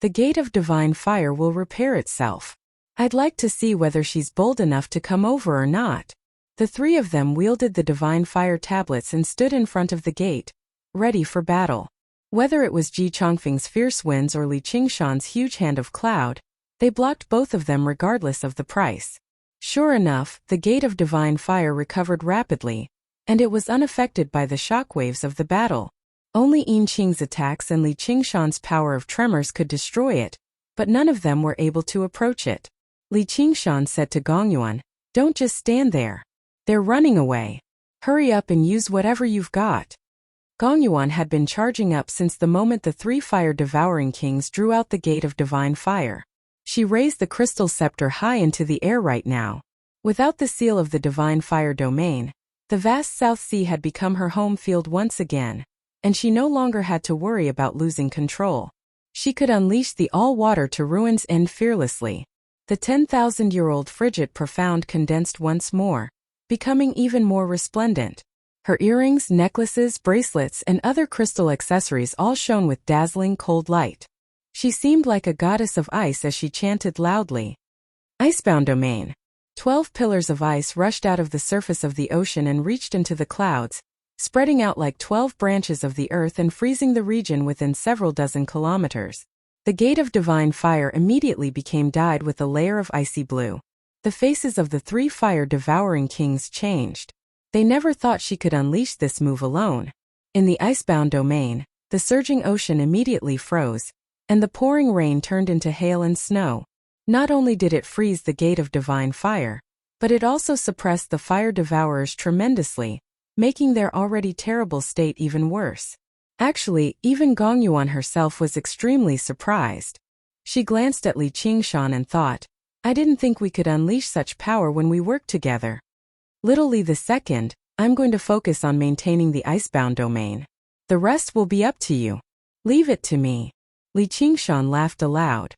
The Gate of Divine Fire will repair itself. I'd like to see whether she's bold enough to come over or not." The 3 of them wielded the divine fire tablets and stood in front of the gate, ready for battle. Whether it was Ji Chongfeng's fierce winds or Li Qingshan's huge hand of cloud, they blocked both of them regardless of the price. Sure enough, the Gate of Divine Fire recovered rapidly, and it was unaffected by the shockwaves of the battle. Only Yin Qing's attacks and Li Qingshan's power of tremors could destroy it, but none of them were able to approach it. Li Qingshan said to Gongyuan, "Don't just stand there. They're running away. Hurry up and use whatever you've got." Gongyuan had been charging up since the moment the 3 fire-devouring kings drew out the Gate of Divine Fire. She raised the crystal scepter high into the air right now. Without the seal of the Divine Fire domain, the vast South Sea had become her home field once again, and she no longer had to worry about losing control. She could unleash the all-water to ruins end fearlessly. The 10,000-year-old frigid profound condensed once more, becoming even more resplendent. Her earrings, necklaces, bracelets, and other crystal accessories all shone with dazzling cold light. She seemed like a goddess of ice as she chanted loudly. Icebound domain. 12 pillars of ice rushed out of the surface of the ocean and reached into the clouds, spreading out like 12 branches of the earth and freezing the region within several dozen kilometers. The Gate of Divine Fire immediately became dyed with a layer of icy blue. The faces of the 3 fire-devouring kings changed. They never thought she could unleash this move alone. In the icebound domain, the surging ocean immediately froze, and the pouring rain turned into hail and snow. Not only did it freeze the gate of divine fire, but it also suppressed the fire devourers tremendously, making their already terrible state even worse. Actually, even Gongyuan herself was extremely surprised. She glanced at Li Qingshan and thought, I didn't think we could unleash such power when we worked together. Little Li II, I'm going to focus on maintaining the icebound domain. The rest will be up to you. Leave it to me. Li Qingshan laughed aloud.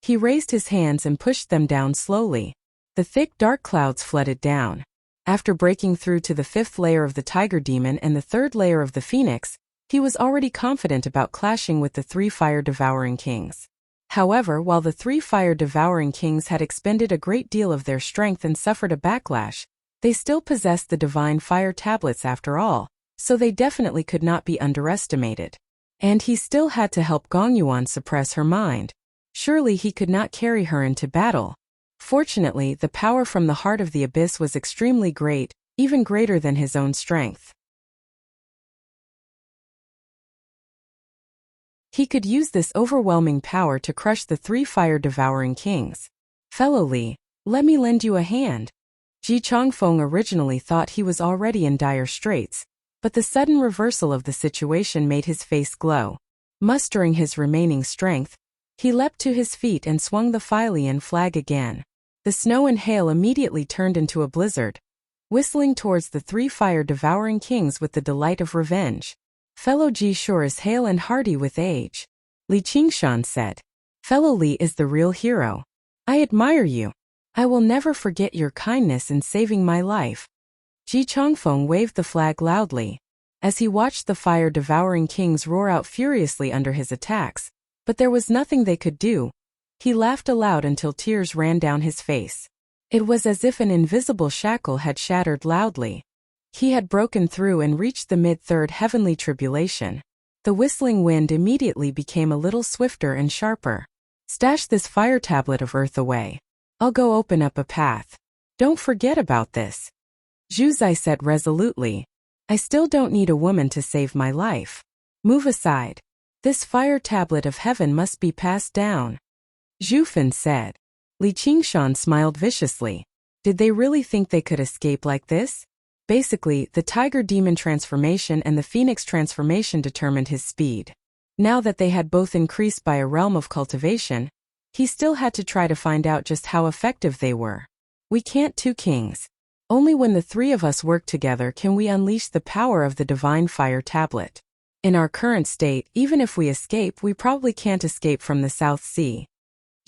He raised his hands and pushed them down slowly. The thick dark clouds flooded down. After breaking through to the 5th layer of the tiger demon and the 3rd layer of the phoenix, he was already confident about clashing with the 3 fire-devouring kings. However, while the 3 fire-devouring kings had expended a great deal of their strength and suffered a backlash, they still possessed the divine fire tablets after all, so they definitely could not be underestimated. And he still had to help Gongyuan suppress her mind. Surely he could not carry her into battle. Fortunately, the power from the heart of the abyss was extremely great, even greater than his own strength. He could use this overwhelming power to crush the 3 fire-devouring kings. Fellow Li, let me lend you a hand. Ji Changfeng originally thought he was already in dire straits, but the sudden reversal of the situation made his face glow. Mustering his remaining strength, he leapt to his feet and swung the Filian flag again. The snow and hail immediately turned into a blizzard, whistling towards the 3 fire-devouring kings with the delight of revenge. Fellow Ji sure is hale and hearty with age. Li Qingshan said. Fellow Li is the real hero. I admire you. I will never forget your kindness in saving my life. Ji Changfeng waved the flag loudly. As he watched the fire-devouring kings roar out furiously under his attacks, but there was nothing they could do. He laughed aloud until tears ran down his face. It was as if an invisible shackle had shattered loudly. He had broken through and reached the mid-3rd heavenly tribulation. The whistling wind immediately became a little swifter and sharper. Stash this fire tablet of earth away. I'll go open up a path. Don't forget about this. Zhu Zai said resolutely. I still don't need a woman to save my life. Move aside. This fire tablet of heaven must be passed down. Zhu Fan said. Li Qingshan smiled viciously. Did they really think they could escape like this? Basically, the tiger demon transformation and the phoenix transformation determined his speed. Now that they had both increased by a realm of cultivation, he still had to try to find out just how effective they were. We can't, 2 kings. Only when the 3 of us work together can we unleash the power of the divine fire tablet. In our current state, even if we escape, we probably can't escape from the South Sea.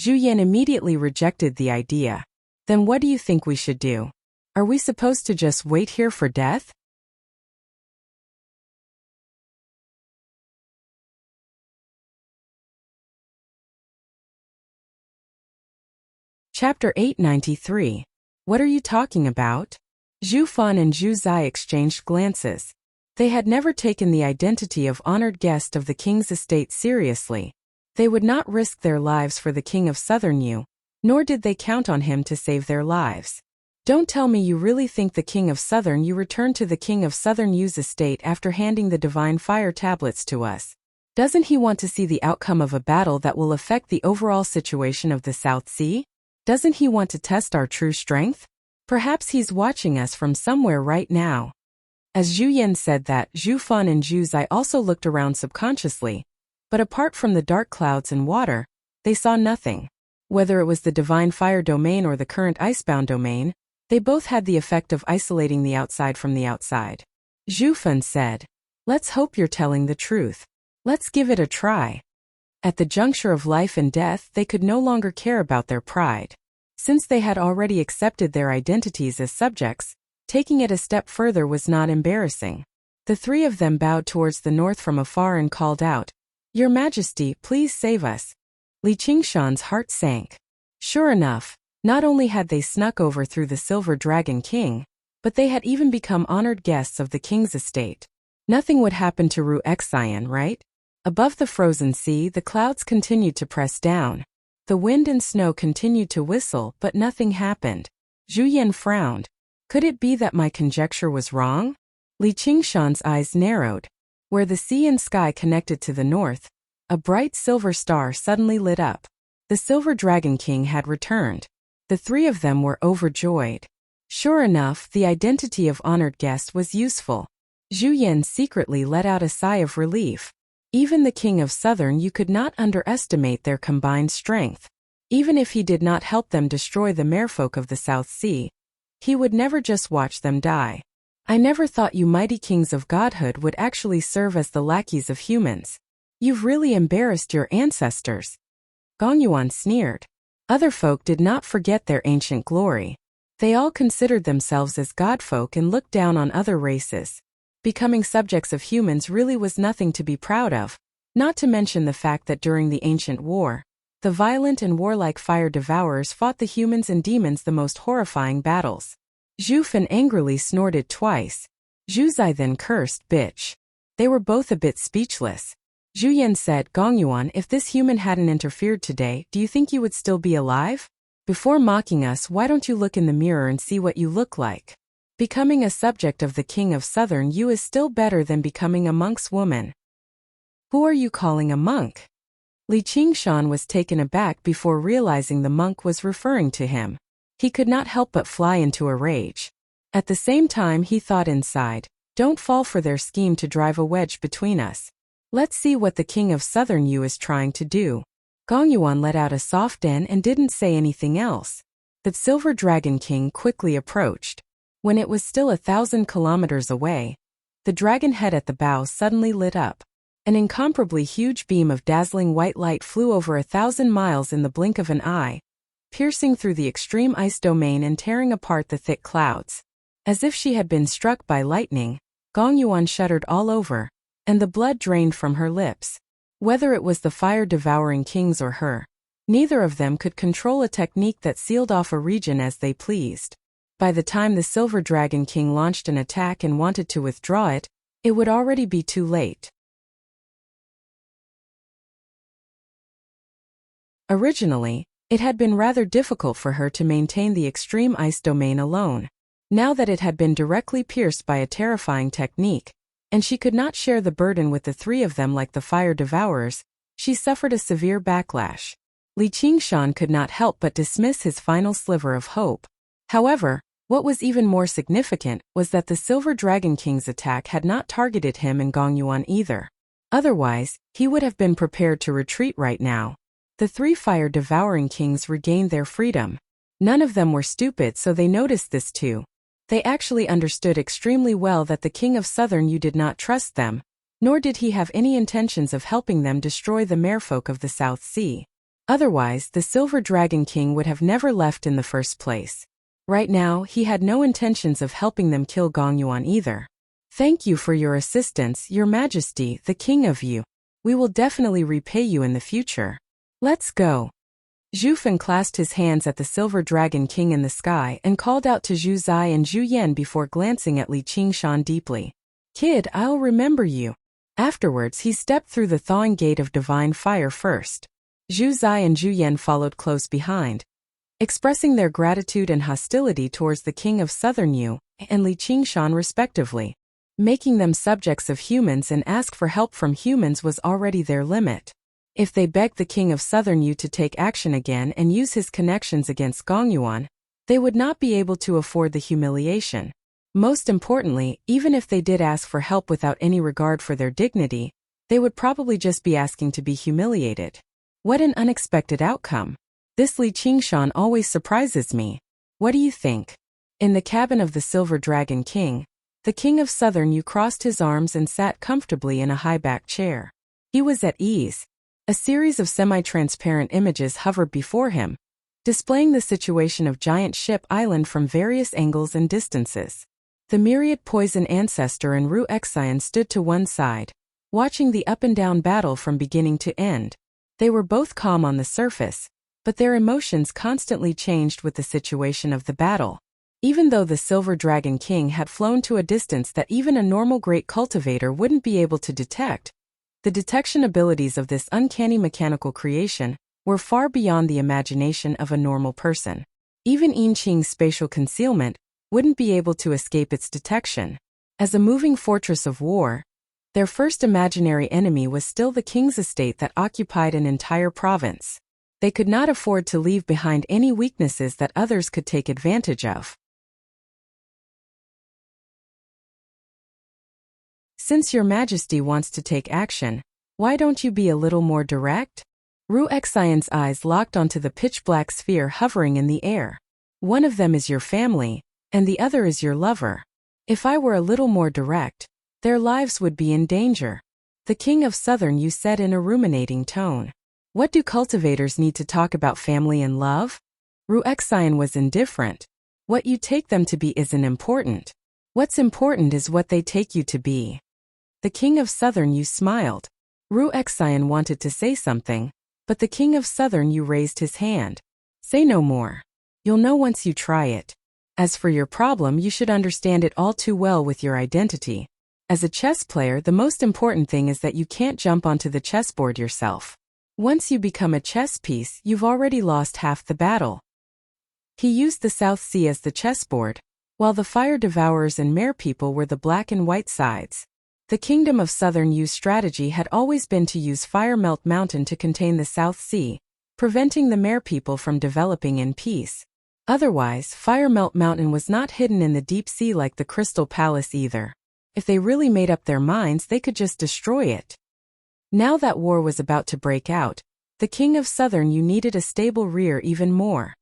Zhu Yan immediately rejected the idea. Then what do you think we should do? Are we supposed to just wait here for death? Chapter 893. What are you talking about? Zhu Fan and Zhu Zai exchanged glances. They had never taken the identity of honored guest of the king's estate seriously. They would not risk their lives for the king of Southern Yu, nor did they count on him to save their lives. Don't tell me you really think the king of Southern Yu returned to the king of Southern Yu's estate after handing the divine fire tablets to us. Doesn't he want to see the outcome of a battle that will affect the overall situation of the South Sea? Doesn't he want to test our true strength? Perhaps he's watching us from somewhere right now. As Zhu Yan said that, Zhu Fan and Zhu Zai also looked around subconsciously, but apart from the dark clouds and water, they saw nothing. Whether it was the divine fire domain or the current icebound domain, they both had the effect of isolating the outside from the outside. Zhu Fan said, let's hope you're telling the truth. Let's give it a try. At the juncture of life and death, they could no longer care about their pride. Since they had already accepted their identities as subjects, taking it a step further was not embarrassing. The 3 of them bowed towards the north from afar and called out, Your Majesty, please save us. Li Qingshan's heart sank. Sure enough, not only had they snuck over through the Silver Dragon King, but they had even become honored guests of the king's estate. Nothing would happen to Ru Xian, right? Above the frozen sea, the clouds continued to press down. The wind and snow continued to whistle, but nothing happened. Zhu Yan frowned. Could it be that my conjecture was wrong? Li Qingshan's eyes narrowed. Where the sea and sky connected to the north, a bright silver star suddenly lit up. The Silver Dragon King had returned. The three of them were overjoyed. Sure enough, the identity of honored guest was useful. Zhu Yan secretly let out a sigh of relief. Even the King of Southern you could not underestimate their combined strength. Even if he did not help them destroy the merfolk of the South Sea, he would never just watch them die. I never thought you mighty kings of godhood would actually serve as the lackeys of humans. You've really embarrassed your ancestors. Gong Yuan sneered. Other folk did not forget their ancient glory. They all considered themselves as godfolk and looked down on other races. Becoming subjects of humans really was nothing to be proud of, not to mention the fact that during the ancient war, the violent and warlike fire devourers fought the humans and demons the most horrifying battles. Zhu Fan angrily snorted twice. Zhu Zai then cursed, bitch. They were both a bit speechless. Zhu Yan said, Gong Yuan, if this human hadn't interfered today, do you think you would still be alive? Before mocking us, why don't you look in the mirror and see what you look like? Becoming a subject of the King of Southern you is still better than becoming a monk's woman. Who are you calling a monk? Li Qingshan was taken aback before realizing the monk was referring to him. He could not help but fly into a rage. At the same time he thought inside, don't fall for their scheme to drive a wedge between us. Let's see what the King of Southern you is trying to do. Gong Yuan let out a soft "N" and didn't say anything else. The Silver Dragon King quickly approached. When it was still 1,000 kilometers away, the dragon head at the bow suddenly lit up. An incomparably huge beam of dazzling white light flew over 1,000 miles in the blink of an eye, piercing through the extreme ice domain and tearing apart the thick clouds. As if she had been struck by lightning, Gong Yuan shuddered all over, and the blood drained from her lips. Whether it was the fire-devouring kings or her, neither of them could control a technique that sealed off a region as they pleased. By the time the Silver Dragon King launched an attack and wanted to withdraw it, it would already be too late. Originally, it had been rather difficult for her to maintain the extreme ice domain alone. Now that it had been directly pierced by a terrifying technique, and she could not share the burden with the three of them like the fire devourers, she suffered a severe backlash. Li Qingshan could not help but dismiss his final sliver of hope. However, what was even more significant was that the Silver Dragon King's attack had not targeted him and Gong Yuan either. Otherwise, he would have been prepared to retreat right now. The three fire-devouring kings regained their freedom. None of them were stupid, so they noticed this too. They actually understood extremely well that the King of Southern you did not trust them, nor did he have any intentions of helping them destroy the merfolk of the South Sea. Otherwise, the Silver Dragon King would have never left in the first place. Right now, he had no intentions of helping them kill Gong Yuan either. Thank you for your assistance, Your Majesty, the King of you. We will definitely repay you in the future. Let's go. Zhu Fan clasped his hands at the Silver Dragon King in the sky and called out to Zhu Zai and Zhu Yan before glancing at Li Qingshan deeply. Kid, I'll remember you. Afterwards, he stepped through the thawing gate of divine fire first. Zhu Zai and Zhu Yan followed close behind, expressing their gratitude and hostility towards the King of Southern Yu and Li Qingshan respectively. Making them subjects of humans and ask for help from humans was already their limit. If they begged the King of Southern Yu to take action again and use his connections against Gong Yuan, they would not be able to afford the humiliation. Most importantly, even if they did ask for help without any regard for their dignity, they would probably just be asking to be humiliated. What an unexpected outcome. This Li Qingshan always surprises me. What do you think? In the cabin of the Silver Dragon King, the King of Southern Yu crossed his arms and sat comfortably in a high-backed chair. He was at ease. A series of semi-transparent images hovered before him, displaying the situation of Giant Ship Island from various angles and distances. The myriad poison ancestor and Ru Exian stood to one side, watching the up-and-down battle from beginning to end. They were both calm on the surface, but their emotions constantly changed with the situation of the battle. Even though the Silver Dragon King had flown to a distance that even a normal great cultivator wouldn't be able to detect, the detection abilities of this uncanny mechanical creation were far beyond the imagination of a normal person. Even Yin Qing's spatial concealment wouldn't be able to escape its detection. As a moving fortress of war, their first imaginary enemy was still the king's estate that occupied an entire province. They could not afford to leave behind any weaknesses that others could take advantage of. Since your majesty wants to take action, why don't you be a little more direct? Wuxia's eyes locked onto the pitch-black sphere hovering in the air. One of them is your family, and the other is your lover. If I were a little more direct, their lives would be in danger. The king of Southern Yu said in a ruminating tone. What do cultivators need to talk about family and love? Wuxia was indifferent. What you take them to be isn't important. What's important is what they take you to be. The king of Southern Yu smiled. Wuxia wanted to say something, but the king of Southern Yu raised his hand. Say no more. You'll know once you try it. As for your problem, you should understand it all too well with your identity. As a chess player, the most important thing is that you can't jump onto the chessboard yourself. Once you become a chess piece, you've already lost half the battle. He used the South Sea as the chessboard, while the fire devourers and mare people were the black and white sides. The Kingdom of Southern Yu's strategy had always been to use Fire Melt Mountain to contain the South Sea, preventing the mare people from developing in peace. Otherwise, Fire Melt Mountain was not hidden in the deep sea like the Crystal Palace either. If they really made up their minds, they could just destroy it. Now that war was about to break out, the King of Southern Yu needed a stable rear even more.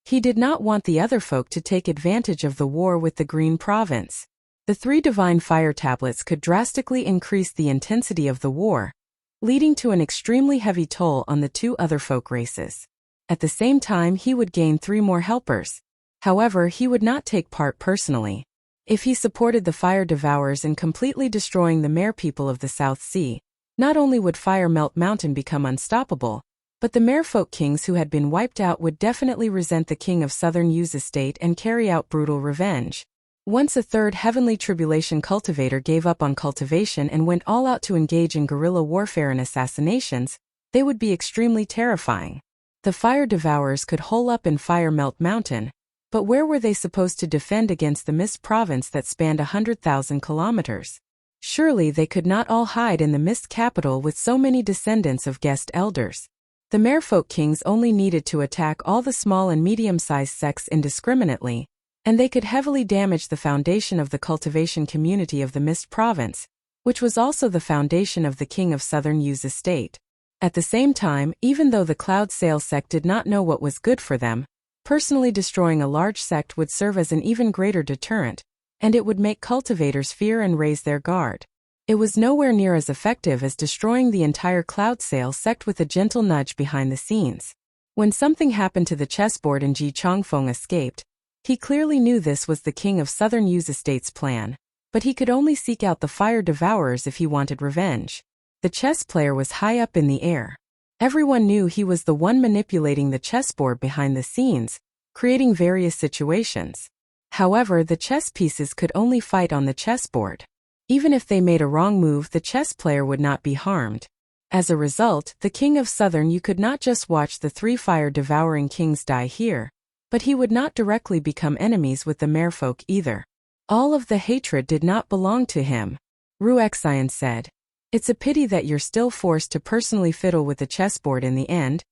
He did not want the other folk to take advantage of the war with the Green Province. The 3 divine fire tablets could drastically increase the intensity of the war, leading to an extremely heavy toll on the 2 other folk races. At the same time, he would gain 3 more helpers. However, he would not take part personally. If he supported the fire devourers in completely destroying the mare people of the South Sea, not only would Fire Melt Mountain become unstoppable, but the merfolk kings who had been wiped out would definitely resent the king of Southern Yu's estate and carry out brutal revenge. Once a 3rd heavenly tribulation cultivator gave up on cultivation and went all out to engage in guerrilla warfare and assassinations, they would be extremely terrifying. The fire devourers could hole up in Fire Melt Mountain, but where were they supposed to defend against the Mist Province that spanned 100,000 kilometers? Surely they could not all hide in the Mist capital with so many descendants of guest elders. The merfolk kings only needed to attack all the small and medium-sized sects indiscriminately, and they could heavily damage the foundation of the cultivation community of the Mist Province, which was also the foundation of the King of Southern Yu's estate. At the same time, even though the Cloud Sail sect did not know what was good for them, personally destroying a large sect would serve as an even greater deterrent, and it would make cultivators fear and raise their guard. It was nowhere near as effective as destroying the entire Cloud Sail sect with a gentle nudge behind the scenes. When something happened to the chessboard and Ji Chongfeng escaped, he clearly knew this was the King of Southern Yu's estate's plan, but he could only seek out the fire devourers if he wanted revenge. The chess player was high up in the air. Everyone knew he was the one manipulating the chessboard behind the scenes, creating various situations. However, the chess pieces could only fight on the chessboard. Even if they made a wrong move, the chess player would not be harmed. As a result, the King of Southern Yu could not just watch the 3 fire-devouring kings die here, but he would not directly become enemies with the merfolk either. All of the hatred did not belong to him. Wuxia said. It's a pity that you're still forced to personally fiddle with the chessboard in the end.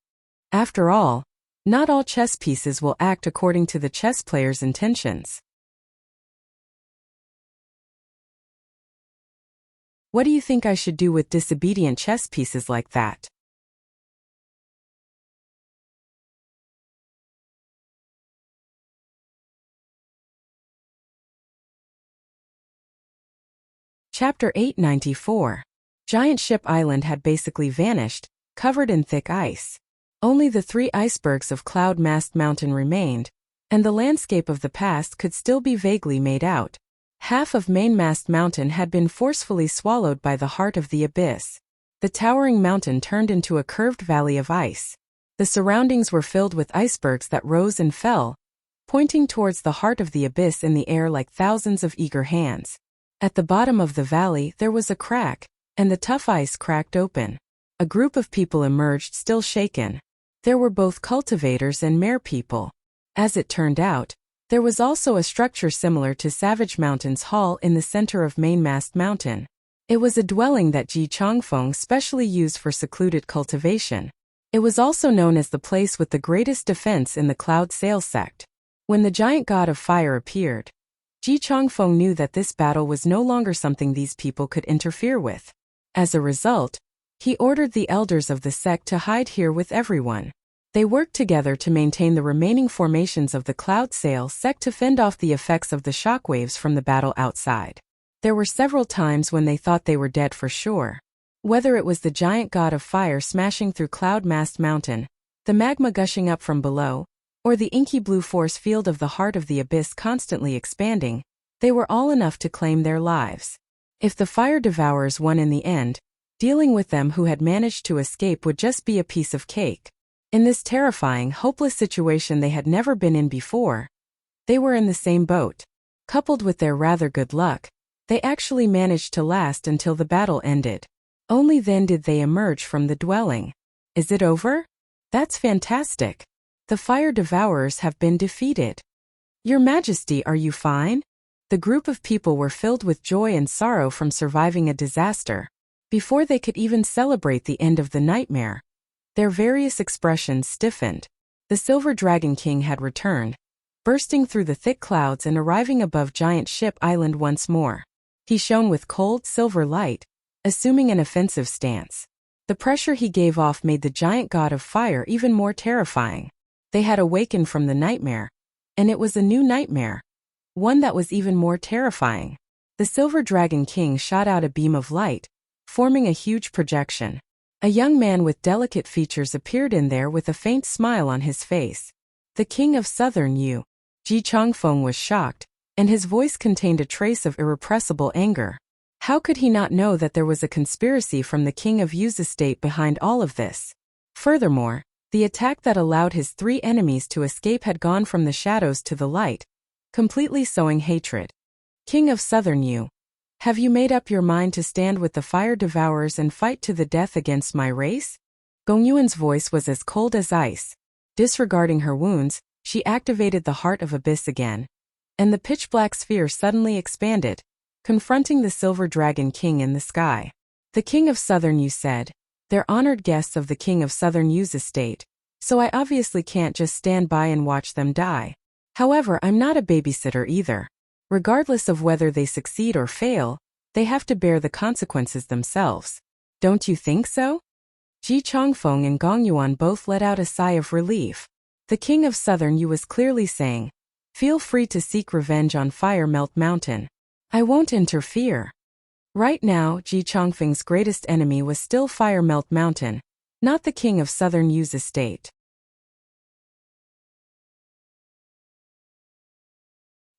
After all, not all chess pieces will act according to the chess player's intentions. What do you think I should do with disobedient chess pieces like that? Chapter 894. Giant Ship Island had basically vanished, covered in thick ice. Only the 3 icebergs of Cloud Mast Mountain remained, and the landscape of the past could still be vaguely made out. Half of Mainmast Mountain had been forcefully swallowed by the heart of the abyss. The towering mountain turned into a curved valley of ice. The surroundings were filled with icebergs that rose and fell, pointing towards the heart of the abyss in the air like thousands of eager hands. At the bottom of the valley there was a crack, and the tough ice cracked open. A group of people emerged, still shaken. There were both cultivators and mare people. As it turned out, there was also a structure similar to Savage Mountain's hall in the center of Mainmast Mountain. It was a dwelling that Ji Chongfeng specially used for secluded cultivation. It was also known as the place with the greatest defense in the Cloud Sail sect. When the giant god of fire appeared, Ji Changfeng knew that this battle was no longer something these people could interfere with. As a result, he ordered the elders of the sect to hide here with everyone. They worked together to maintain the remaining formations of the Cloud Sail sect to fend off the effects of the shockwaves from the battle outside. There were several times when they thought they were dead for sure. Whether it was the giant god of fire smashing through Cloud Mast Mountain, the magma gushing up from below, or the inky blue force field of the heart of the abyss constantly expanding, they were all enough to claim their lives. If the fire devourers won in the end, dealing with them who had managed to escape would just be a piece of cake. In this terrifying, hopeless situation they had never been in before, they were in the same boat. Coupled with their rather good luck, they actually managed to last until the battle ended. Only then did they emerge from the dwelling. Is it over? That's fantastic. The fire devourers have been defeated. Your Majesty, are you fine? The group of people were filled with joy and sorrow from surviving a disaster. Before they could even celebrate the end of the nightmare, their various expressions stiffened. The Silver Dragon King had returned, bursting through the thick clouds and arriving above Giant Ship Island once more. He shone with cold silver light, assuming an offensive stance. The pressure he gave off made the giant god of fire even more terrifying. They had awakened from the nightmare, and it was a new nightmare, one that was even more terrifying. The Silver Dragon King shot out a beam of light, forming a huge projection. A young man with delicate features appeared in there with a faint smile on his face. The King of Southern Yu. Ji Changfeng was shocked, and his voice contained a trace of irrepressible anger. How could he not know that there was a conspiracy from the King of Yu's estate behind all of this? Furthermore, the attack that allowed his three enemies to escape had gone from the shadows to the light, completely sowing hatred. King of Southern Yu, have you made up your mind to stand with the fire devourers and fight to the death against my race? Gong Yuan's voice was as cold as ice. Disregarding her wounds, she activated the Heart of Abyss again, and the pitch-black sphere suddenly expanded, confronting the Silver Dragon King in the sky. The King of Southern Yu said, "They're honored guests of the King of Southern Yu's estate, so I obviously can't just stand by and watch them die. However, I'm not a babysitter either. Regardless of whether they succeed or fail, they have to bear the consequences themselves. Don't you think so?" Ji Changfeng and Gong Yuan both let out a sigh of relief. The King of Southern Yu was clearly saying, "Feel free to seek revenge on Fire Melt Mountain. I won't interfere." Right now, Ji Changfeng's greatest enemy was still Fire Melt Mountain, not the King of Southern Yu's estate.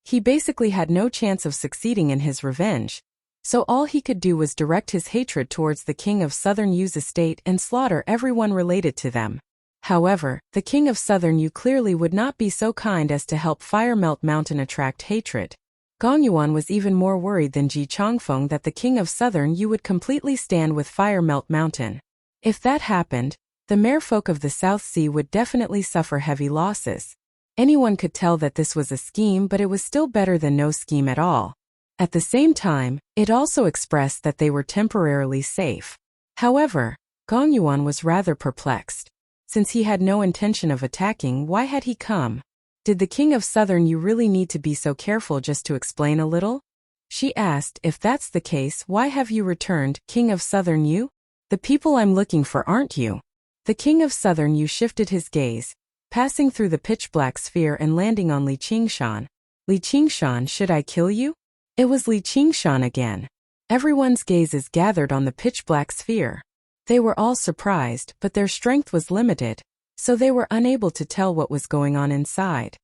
He basically had no chance of succeeding in his revenge, so all he could do was direct his hatred towards the King of Southern Yu's estate and slaughter everyone related to them. However, the King of Southern Yu clearly would not be so kind as to help Fire Melt Mountain attract hatred. Gong Yuan was even more worried than Ji Changfeng that the King of Southern Yu would completely stand with Fire Melt Mountain. If that happened, the merfolk of the South Sea would definitely suffer heavy losses. Anyone could tell that this was a scheme, but it was still better than no scheme at all. At the same time, it also expressed that they were temporarily safe. However, Gong Yuan was rather perplexed. Since he had no intention of attacking, why had he come? Did the King of Southern Yu really need to be so careful just to explain a little? She asked, "If that's the case, why have you returned, King of Southern Yu? The people I'm looking for aren't you?" The King of Southern Yu shifted his gaze, passing through the pitch-black sphere and landing on Li Qingshan. "Li Qingshan, should I kill you?" It was Li Qingshan again. Everyone's gazes gathered on the pitch-black sphere. They were all surprised, but their strength was limited, so they were unable to tell what was going on inside.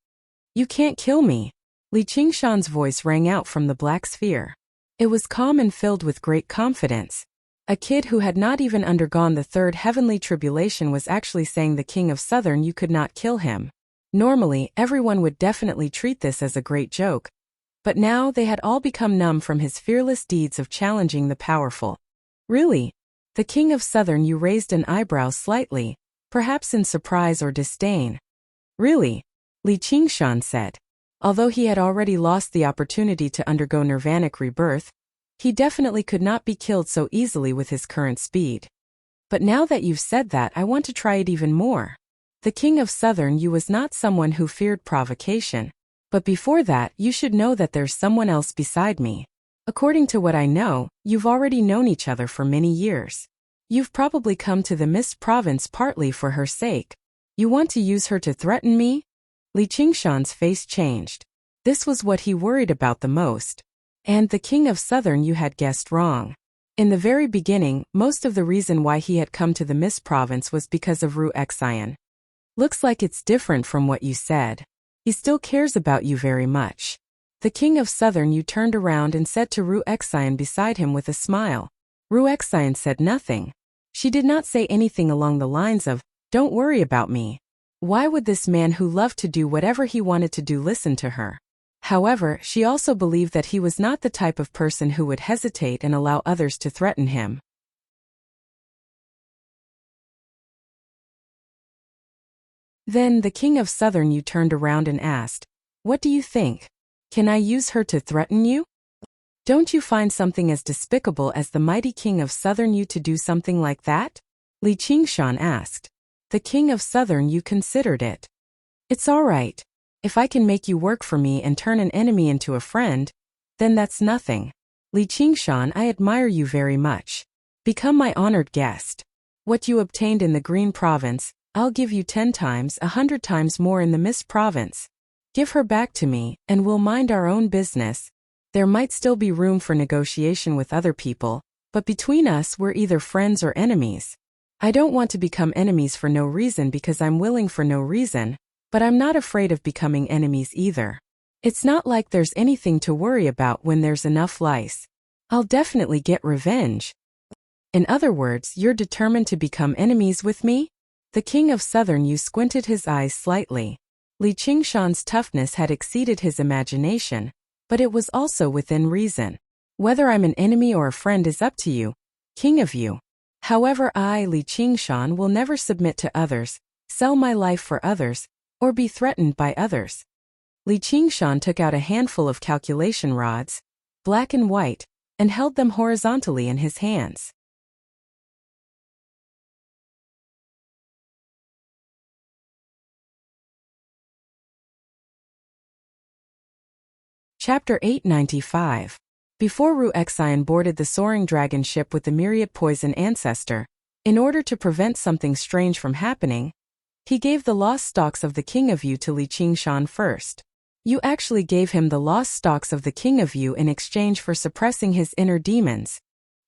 "You can't kill me." Li Qingshan's voice rang out from the black sphere. It was calm and filled with great confidence. A kid who had not even undergone the third heavenly tribulation was actually saying the King of Southern Yu could not kill him. Normally, everyone would definitely treat this as a great joke, but now they had all become numb from his fearless deeds of challenging the powerful. "Really?" The King of Southern Yu raised an eyebrow slightly, perhaps in surprise or disdain. "Really?" Li Qingshan said. Although he had already lost the opportunity to undergo nirvanic rebirth, he definitely could not be killed so easily with his current speed. But now that you've said that, I want to try it even more. The king of Southern Yu was not someone who feared provocation. But before that, you should know that there's someone else beside me. According to what I know, you've already known each other for many years. You've probably come to the Mist province partly for her sake. You want to use her to threaten me? Li Qingshan's face changed. This was what he worried about the most. And the king of Southern Yu had guessed wrong. In the very beginning, most of the reason why he had come to the Mist province was because of Wuxia. Looks like it's different from what you said. He still cares about you very much. The king of Southern Yu turned around and said to Wuxia beside him with a smile. Wuxia said nothing. She did not say anything along the lines of, "Don't worry about me." Why would this man who loved to do whatever he wanted to do listen to her? However, she also believed that he was not the type of person who would hesitate and allow others to threaten him. Then the king of Southern Yu turned around and asked, "What do you think? Can I use her to threaten you? Don't you find something as despicable as the mighty king of Southern Yu to do something like that?" Li Qingshan asked. The king of Southern Yu considered it. "It's all right. If I can make you work for me and turn an enemy into a friend, then that's nothing. Li Qingshan, I admire you very much. Become my honored guest. What you obtained in the Green Province, I'll give you 10 times, 100 times more in the Mist Province. Give her back to me, and we'll mind our own business. There might still be room for negotiation with other people, but between us we're either friends or enemies. I don't want to become enemies for no reason because I'm willing for no reason, but I'm not afraid of becoming enemies either. It's not like there's anything to worry about when there's enough lice. I'll definitely get revenge." In other words, you're determined to become enemies with me? The king of Southern Yu squinted his eyes slightly. Li Qingshan's toughness had exceeded his imagination, but it was also within reason. Whether I'm an enemy or a friend is up to you, king of Yu. However, I, Li Qingshan, will never submit to others, sell my life for others, or be threatened by others. Li Qingshan took out a handful of calculation rods, black and white, and held them horizontally in his hands. Chapter 895. Before Wuxia boarded the soaring dragon ship with the myriad poison ancestor, in order to prevent something strange from happening, he gave the lost stalks of the King of Yu to Li Qingshan first. You actually gave him the lost stalks of the King of Yu in exchange for suppressing his inner demons.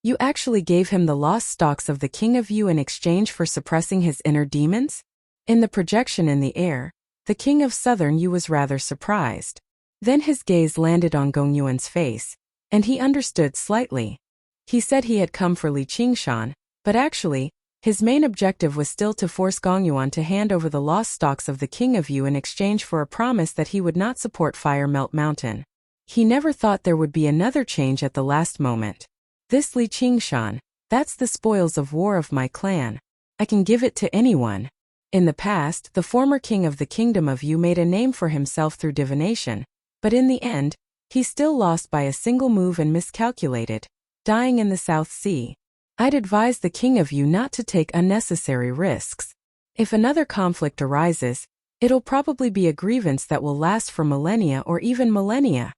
You actually gave him the lost stalks of the King of Yu in exchange for suppressing his inner demons? In the projection in the air, the King of Southern Yu was rather surprised. Then his gaze landed on Gong Yuan's face, and he understood slightly. He said he had come for Li Qingshan, but actually, his main objective was still to force Gong Yuan to hand over the lost stalks of the King of Yu in exchange for a promise that he would not support Fire Melt Mountain. He never thought there would be another change at the last moment. This Li Qingshan, that's the spoils of war of my clan. I can give it to anyone. In the past, the former king of the Kingdom of Yu made a name for himself through divination, but in the end, he still lost by a single move and miscalculated, dying in the South Sea. I'd advise the King of Yu not to take unnecessary risks. If another conflict arises, it'll probably be a grievance that will last for millennia or even millennia.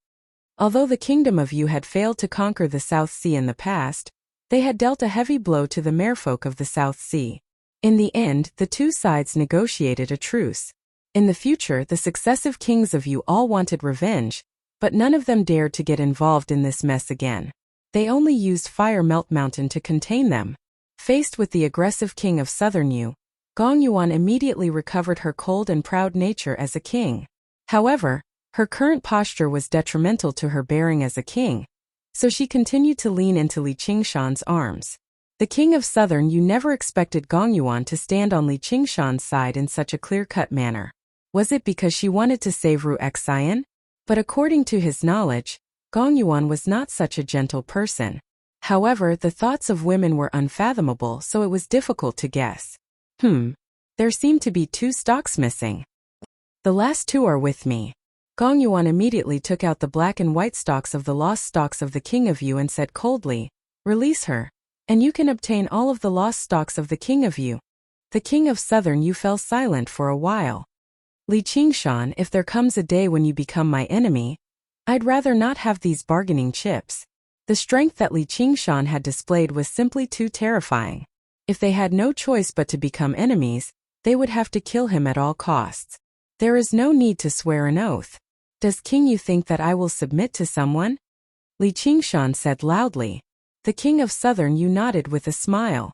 Although the Kingdom of Yu had failed to conquer the South Sea in the past, they had dealt a heavy blow to the merfolk of the South Sea. In the end, the two sides negotiated a truce. In the future, the successive kings of Yu all wanted revenge, but none of them dared to get involved in this mess again. They only used Fire Melt Mountain to contain them. Faced with the aggressive king of Southern Yu, Gong Yuan immediately recovered her cold and proud nature as a king. However, her current posture was detrimental to her bearing as a king, so she continued to lean into Li Qingshan's arms. The king of Southern Yu never expected Gong Yuan to stand on Li Qingshan's side in such a clear-cut manner. Was it because she wanted to save Wuxia? But according to his knowledge, Gong Yuan was not such a gentle person. However, the thoughts of women were unfathomable, so it was difficult to guess. There seem to be 2 stalks missing. The last 2 are with me. Gong Yuan immediately took out the black and white stalks of the lost stalks of the King of Yu and said coldly, "Release her." and you can obtain all of the lost stocks of the king of Yu. The king of Southern Yu fell silent for a while. Li Qingshan, if there comes a day when you become my enemy, I'd rather not have these bargaining chips. The strength that Li Qingshan had displayed was simply too terrifying. If they had no choice but to become enemies, they would have to kill him at all costs. There is no need to swear an oath. Does King Yu think that I will submit to someone? Li Qingshan said loudly. The king of Southern Yu nodded with a smile.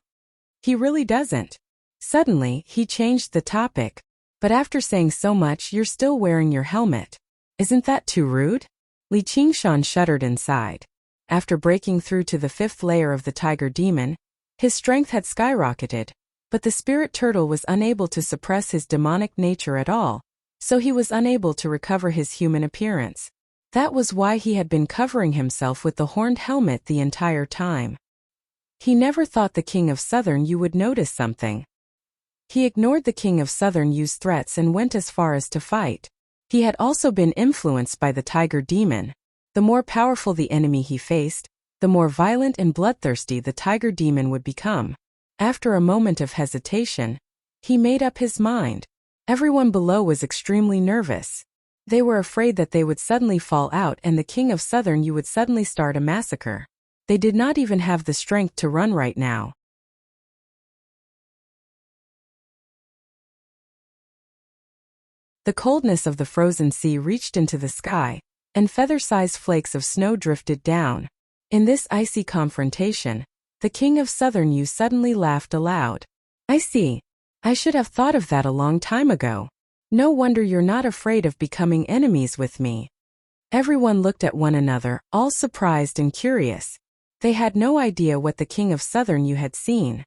He really doesn't. Suddenly, he changed the topic. But after saying so much, you're still wearing your helmet. Isn't that too rude? Li Qingshan shuddered inside. After breaking through to the 5th layer of the tiger demon, his strength had skyrocketed, but the spirit turtle was unable to suppress his demonic nature at all, so he was unable to recover his human appearance. That was why he had been covering himself with the horned helmet the entire time. He never thought the king of Southern Yu would notice something. He ignored the king of Southern Yu's threats and went as far as to fight. He had also been influenced by the tiger demon. The more powerful the enemy he faced, the more violent and bloodthirsty the tiger demon would become. After a moment of hesitation, he made up his mind. Everyone below was extremely nervous. They were afraid that they would suddenly fall out and the king of Southern Yu would suddenly start a massacre. They did not even have the strength to run right now. The coldness of the frozen sea reached into the sky, and feather-sized flakes of snow drifted down. In this icy confrontation, the king of Southern Yu suddenly laughed aloud. I see. I should have thought of that a long time ago. No wonder you're not afraid of becoming enemies with me. Everyone looked at one another, all surprised and curious. They had no idea what the king of Southern Yu had seen.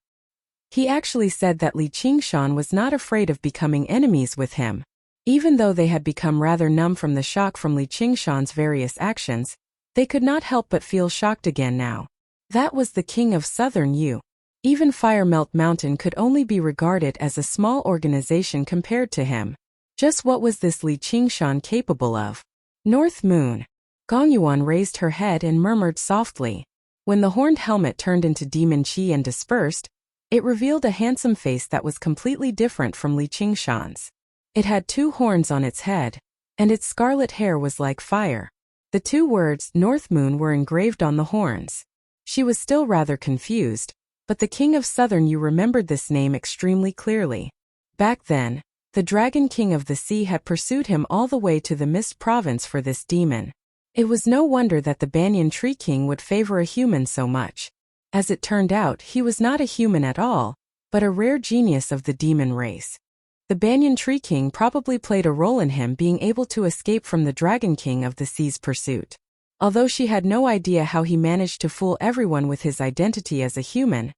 He actually said that Li Qingshan was not afraid of becoming enemies with him. Even though they had become rather numb from the shock from Li Qingshan's various actions, they could not help but feel shocked again now. That was the king of Southern Yu. Even Fire Melt Mountain could only be regarded as a small organization compared to him. Just what was this Li Qingshan capable of? North Moon. Gong Yuan raised her head and murmured softly. When the horned helmet turned into demon chi and dispersed, it revealed a handsome face that was completely different from Li Qingshan's. It had 2 horns on its head, and its scarlet hair was like fire. The 2 words, North Moon, were engraved on the horns. She was still rather confused, but the king of Southern Yu remembered this name extremely clearly. Back then, the Dragon King of the Sea had pursued him all the way to the Mist Province for this demon. It was no wonder that the Banyan Tree King would favor a human so much. As it turned out, he was not a human at all, but a rare genius of the demon race. The Banyan Tree King probably played a role in him being able to escape from the Dragon King of the Sea's pursuit. Although she had no idea how he managed to fool everyone with his identity as a human,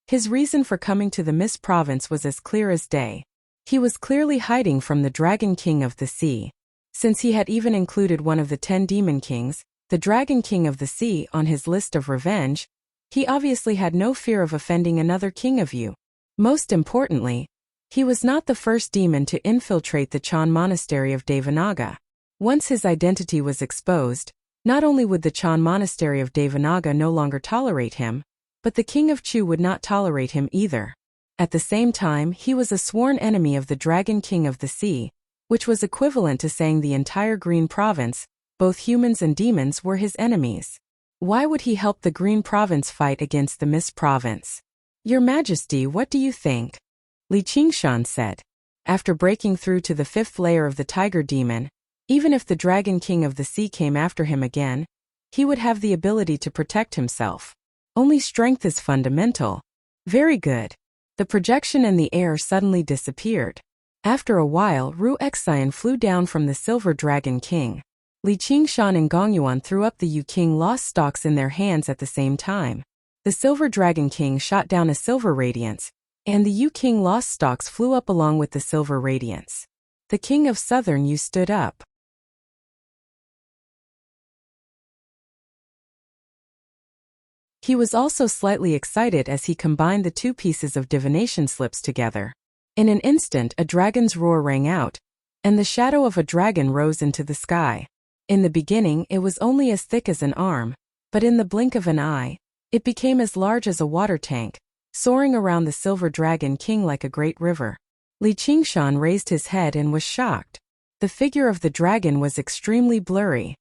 his reason for coming to the Mist Province was as clear as day. He was clearly hiding from the Dragon King of the Sea. Since he had even included one of the 10 Demon Kings, the Dragon King of the Sea, on his list of revenge, he obviously had no fear of offending another king of Yu. Most importantly, he was not the first demon to infiltrate the Chan Monastery of Devanaga. Once his identity was exposed, not only would the Chan Monastery of Devanaga no longer tolerate him, but the King of Chu would not tolerate him either. At the same time, he was a sworn enemy of the Dragon King of the Sea, which was equivalent to saying the entire Green Province, both humans and demons, were his enemies. Why would he help the Green Province fight against the Mist Province? Your Majesty, what do you think? Li Qingshan said. After breaking through to the 5th layer of the Tiger Demon, even if the Dragon King of the Sea came after him again, he would have the ability to protect himself. Only strength is fundamental. Very good. The projection in the air suddenly disappeared. After a while, Ru Xian flew down from the Silver Dragon King. Li Qingshan and Gong Yuan threw up the Yu King lost stalks in their hands at the same time. The Silver Dragon King shot down a silver radiance, and the Yu King lost stalks flew up along with the silver radiance. The King of Southern Yu stood up. He was also slightly excited as he combined the 2 pieces of divination slips together. In an instant, a dragon's roar rang out, and the shadow of a dragon rose into the sky. In the beginning, it was only as thick as an arm, but in the blink of an eye, It became as large as a water tank, soaring around the Silver Dragon King like a great river. Li Qingshan raised his head and was shocked. The figure of the dragon was extremely blurry.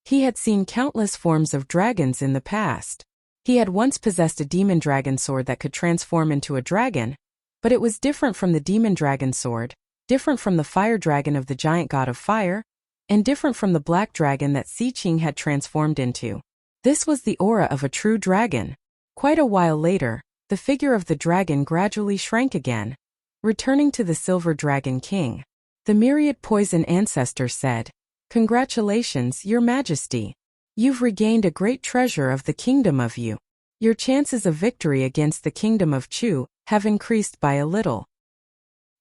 He had seen countless forms of dragons in the past. He had once possessed a demon dragon sword that could transform into a dragon, but it was different from the demon dragon sword, different from the fire dragon of the giant god of fire, and different from the black dragon that Si Qing had transformed into. This was the aura of a true dragon. Quite a while later, the figure of the dragon gradually shrank again, returning to the Silver Dragon King. The myriad poison ancestor said, "Congratulations, Your Majesty. You've regained a great treasure of the kingdom of Yu. Your chances of victory against the kingdom of Chu have increased by a little.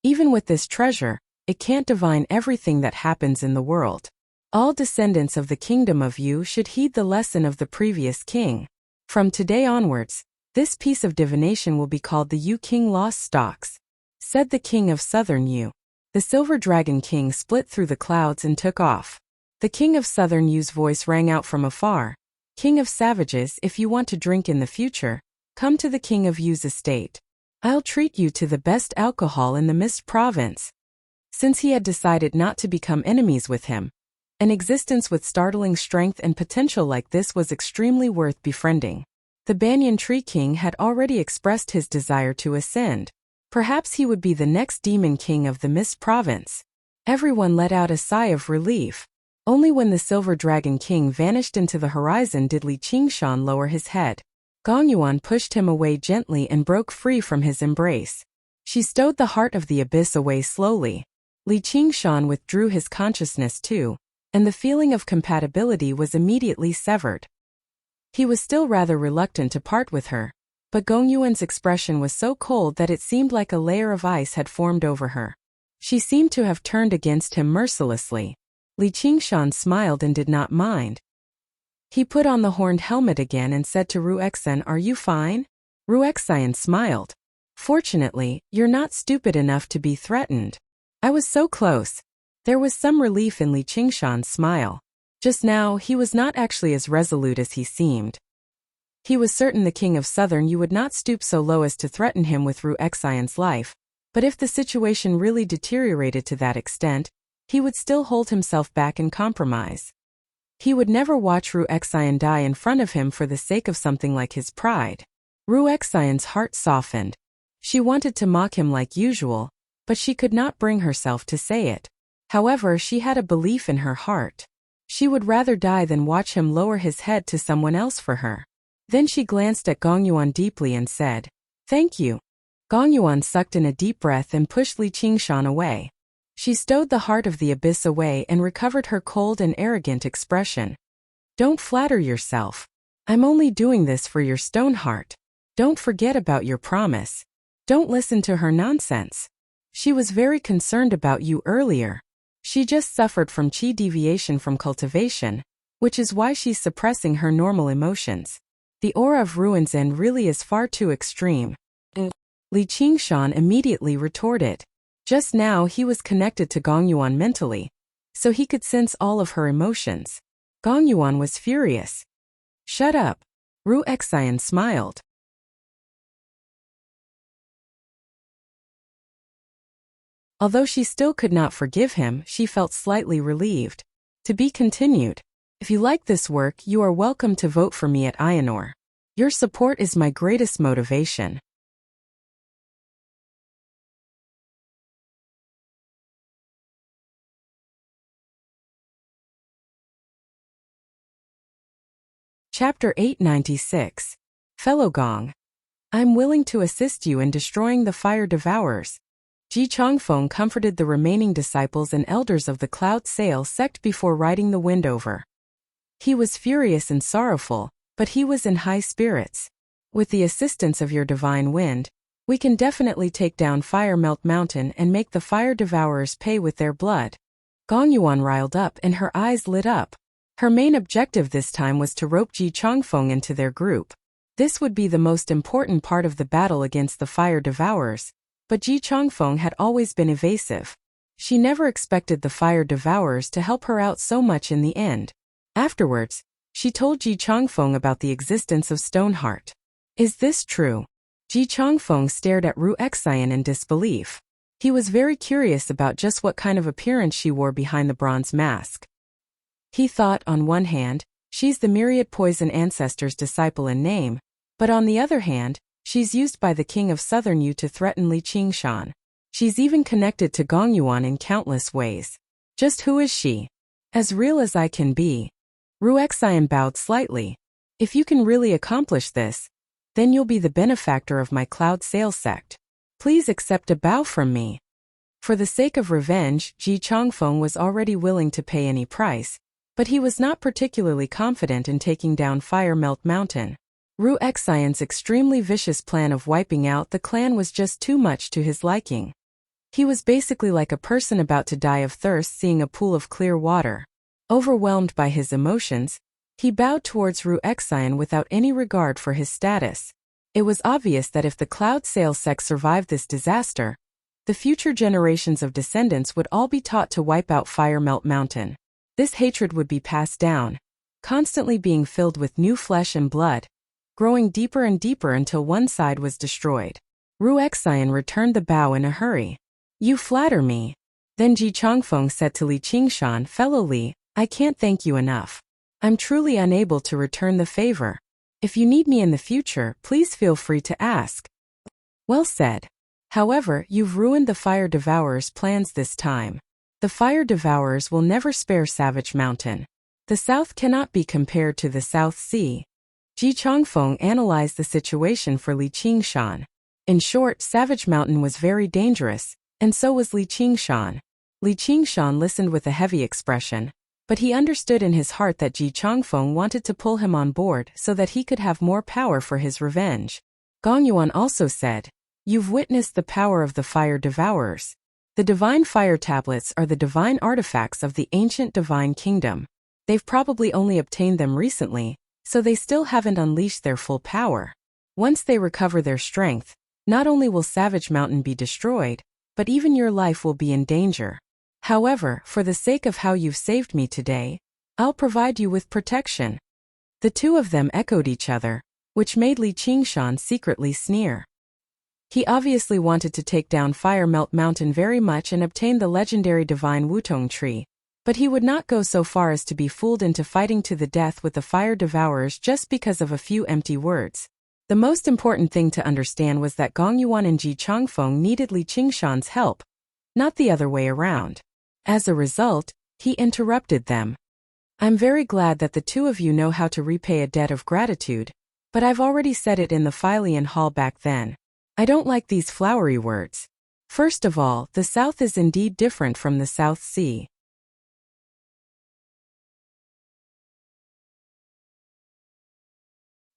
Even with this treasure, it can't divine everything that happens in the world. All descendants of the kingdom of Yu should heed the lesson of the previous king. From today onwards, this piece of divination will be called the Yu King Lost Stocks," said the king of southern Yu. The Silver Dragon King split through the clouds and took off. The king of southern Yu's voice rang out from afar. "King of savages, if you want to drink in the future, come to the king of Yu's estate. I'll treat you to the best alcohol in the Mist province." Since he had decided not to become enemies with him, an existence with startling strength and potential like this was extremely worth befriending. The Banyan Tree King had already expressed his desire to ascend. Perhaps he would be the next demon king of the Mist province. Everyone let out a sigh of relief. Only when the Silver Dragon King vanished into the horizon did Li Qingshan lower his head. Gong Yuan pushed him away gently and broke free from his embrace. She stowed the heart of the abyss away slowly. Li Qingshan withdrew his consciousness too, and the feeling of compatibility was immediately severed. He was still rather reluctant to part with her, but Gong Yuan's expression was so cold that it seemed like a layer of ice had formed over her. She seemed to have turned against him mercilessly. Li Qingshan smiled and did not mind. He put on the horned helmet again and said to Ruexan, "Are you fine?" Ruexan smiled. "Fortunately, you're not stupid enough to be threatened." "I was so close." There was some relief in Li Qingshan's smile. Just now, he was not actually as resolute as he seemed. He was certain the king of southern Yu would not stoop so low as to threaten him with Ruexan's life, but if the situation really deteriorated to that extent, he would still hold himself back and compromise. He would never watch Ruexan die in front of him for the sake of something like his pride. Ruexan's heart softened. She wanted to mock him like usual, but she could not bring herself to say it. However, she had a belief in her heart. She would rather die than watch him lower his head to someone else for her. Then she glanced at Gong Yuan deeply and said, "Thank you." Gong Yuan sucked in a deep breath and pushed Li Qingshan away. She stowed the heart of the abyss away and recovered her cold and arrogant expression. "Don't flatter yourself. I'm only doing this for your stone heart. Don't forget about your promise. Don't listen to her nonsense. She was very concerned about you earlier. She just suffered from qi deviation from cultivation, which is why she's suppressing her normal emotions. The aura of Ruinzen really is far too extreme." Li Qingshan immediately retorted. Just now he was connected to Gong Yuan mentally, so he could sense all of her emotions. Gong Yuan was furious. "Shut up." Ruexan smiled. Although she still could not forgive him, she felt slightly relieved. To be continued. If you like this work, you are welcome to vote for me at Ionor. Your support is my greatest motivation. Chapter 896. Fellow Gong. I'm willing to assist you in destroying the fire devourers. Ji Chongfeng comforted the remaining disciples and elders of the Cloud Sail sect before riding the wind over. He was furious and sorrowful, but he was in high spirits. With the assistance of your divine wind, we can definitely take down Fire Melt Mountain and make the fire devourers pay with their blood. Gong Yuan riled up and her eyes lit up. Her main objective this time was to rope Ji Chongfeng into their group. This would be the most important part of the battle against the fire devourers, but Ji Chongfeng had always been evasive. She never expected the fire devourers to help her out so much in the end. Afterwards, She told Ji Changfeng about the existence of Stoneheart. Is this true? Ji Changfeng stared at Ru Xian in disbelief. He was very curious about just what kind of appearance she wore behind the bronze mask. He thought, on one hand, she's the myriad poison ancestor's disciple in name, but on the other hand, she's used by the king of Southern Yu to threaten Li Qingshan. She's even connected to Gongyuan in countless ways. Just who is she? As real as I can be. Ru Xian bowed slightly. If you can really accomplish this, then you'll be the benefactor of my Cloud Sail sect. Please accept a bow from me. For the sake of revenge, Ji Changfeng was already willing to pay any price, but he was not particularly confident in taking down Fire Melt Mountain. Ru Xian's extremely vicious plan of wiping out the clan was just too much to his liking. He was basically like a person about to die of thirst seeing a pool of clear water. Overwhelmed by his emotions, he bowed towards Ru Xian without any regard for his status. It was obvious that if the Cloud Sail sect survived this disaster, the future generations of descendants would all be taught to wipe out Fire Melt Mountain. This hatred would be passed down, constantly being filled with new flesh and blood, growing deeper and deeper until one side was destroyed. Ru Xian returned the bow in a hurry. You flatter me. Then Ji Changfeng said to Li Qingshan, Fellow Li, I can't thank you enough. I'm truly unable to return the favor. If you need me in the future, please feel free to ask. Well said. However, you've ruined the Fire Devourer's plans this time. The Fire Devourers will never spare Savage Mountain. The South cannot be compared to the South Sea. Ji Changfeng analyzed the situation for Li Qingshan. In short, Savage Mountain was very dangerous, and so was Li Qingshan. Li Qingshan listened with a heavy expression, but he understood in his heart that Ji Changfeng wanted to pull him on board so that he could have more power for his revenge. Gongyuan also said, You've witnessed the power of the Fire Devourers. The Divine Fire Tablets are the divine artifacts of the ancient Divine Kingdom. They've probably only obtained them recently, so they still haven't unleashed their full power. Once they recover their strength, not only will Savage Mountain be destroyed, but even your life will be in danger. However, for the sake of how you've saved me today, I'll provide you with protection. The two of them echoed each other, which made Li Qingshan secretly sneer. He obviously wanted to take down Fire Melt Mountain very much and obtain the legendary Divine Wutong Tree, but he would not go so far as to be fooled into fighting to the death with the Fire Devourers just because of a few empty words. The most important thing to understand was that Gongyuan and Ji Changfeng needed Li Qingshan's help, not the other way around. As a result, he interrupted them. I'm very glad that the two of you know how to repay a debt of gratitude, but I've already said it in the Philian Hall back then. I don't like these flowery words. First of all, the South is indeed different from the South Sea.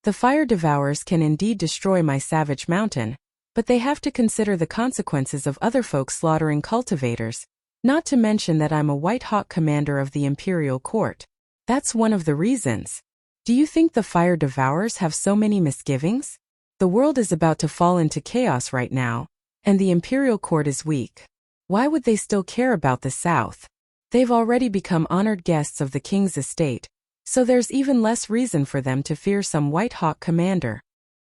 The Fire Devourers can indeed destroy my Savage Mountain, but they have to consider the consequences of other folks slaughtering cultivators, not to mention that I'm a White Hawk commander of the Imperial Court. That's one of the reasons. Do you think the Fire Devourers have so many misgivings? The world is about to fall into chaos right now, and the Imperial Court is weak. Why would they still care about the South? They've already become honored guests of the king's estate, so there's even less reason for them to fear some White Hawk commander.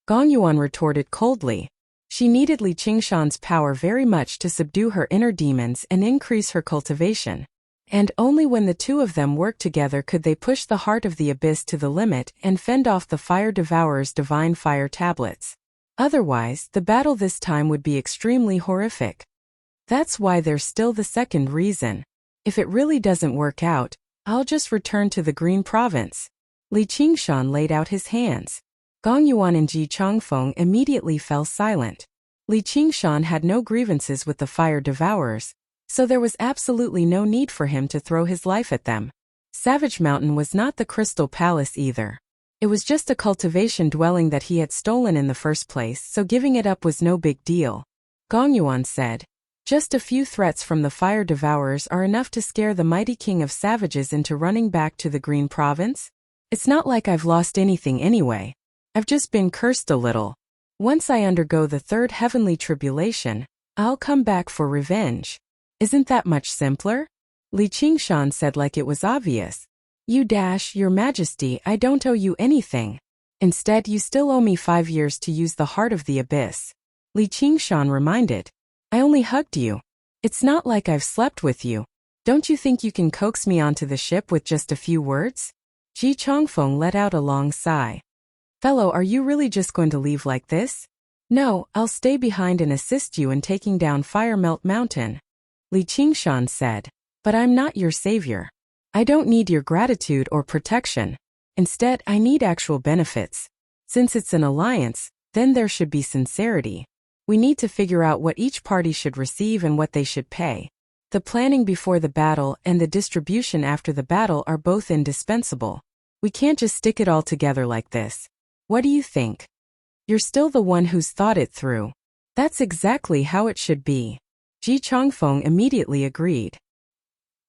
Gongyuan retorted coldly. She needed Li Qingshan's power very much to subdue her inner demons and increase her cultivation. And only when the two of them worked together could they push the heart of the abyss to the limit and fend off the Fire Devourer's divine fire tablets. Otherwise, the battle this time would be extremely horrific. That's why there's still the second reason. If it really doesn't work out, I'll just return to the Green Province. Li Qingshan laid out his hands. Gongyuan and Ji Changfeng immediately fell silent. Li Qingshan had no grievances with the Fire Devourers, so there was absolutely no need for him to throw his life at them. Savage Mountain was not the Crystal Palace either. It was just a cultivation dwelling that he had stolen in the first place, so giving it up was no big deal. Gongyuan said, Just a few threats from the Fire Devourers are enough to scare the mighty king of savages into running back to the Green Province? It's not like I've lost anything anyway. I've just been cursed a little. Once I undergo the third heavenly tribulation, I'll come back for revenge. Isn't that much simpler? Li Qingshan said like it was obvious. Your Majesty, I don't owe you anything. Instead, you still owe me 5 years to use the heart of the abyss. Li Qingshan reminded. I only hugged you. It's not like I've slept with you. Don't you think you can coax me onto the ship with just a few words? Ji Chongfeng let out a long sigh. Fellow, are you really just going to leave like this? No, I'll stay behind and assist you in taking down Firemelt Mountain. Li Qingshan said. But I'm not your savior. I don't need your gratitude or protection. Instead, I need actual benefits. Since it's an alliance, then there should be sincerity. We need to figure out what each party should receive and what they should pay. The planning before the battle and the distribution after the battle are both indispensable. We can't just stick it all together like this. What do you think? You're still the one who's thought it through. That's exactly how it should be. Ji Chongfeng immediately agreed.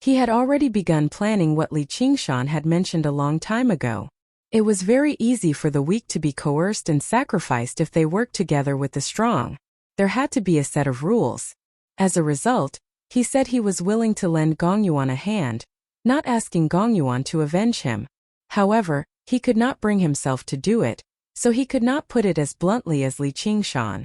He had already begun planning what Li Qingshan had mentioned a long time ago. It was very easy for the weak to be coerced and sacrificed if they worked together with the strong. There had to be a set of rules. As a result, he said he was willing to lend Gong Yuan a hand, not asking Gong Yuan to avenge him. However, he could not bring himself to do it, so he could not put it as bluntly as Li Qingshan.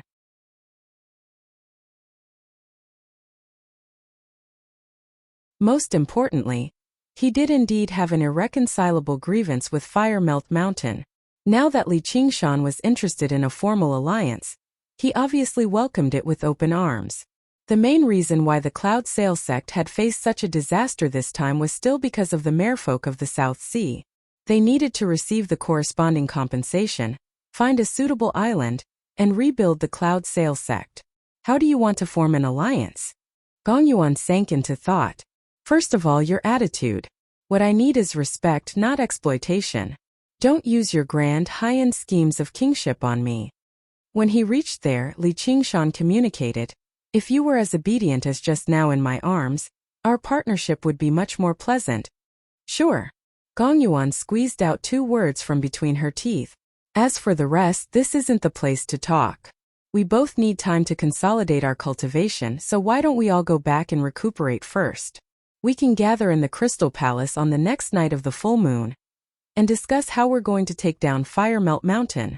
Most importantly, he did indeed have an irreconcilable grievance with Firemelt Mountain. Now that Li Qingshan was interested in a formal alliance, he obviously welcomed it with open arms. The main reason why the Cloud Sail sect had faced such a disaster this time was still because of the merfolk of the South Sea. They needed to receive the corresponding compensation, find a suitable island, and rebuild the Cloud Sail sect. How do you want to form an alliance? Gong Yuan sank into thought. First of all, your attitude. What I need is respect, not exploitation. Don't use your grand, high-end schemes of kingship on me. When he reached there, Li Qingshan communicated, if you were as obedient as just now in my arms, our partnership would be much more pleasant. Sure. Gong Yuan squeezed out 2 words from between her teeth. As for the rest, this isn't the place to talk. We both need time to consolidate our cultivation, so why don't we all go back and recuperate first? We can gather in the Crystal Palace on the next night of the full moon and discuss how we're going to take down Firemelt Mountain.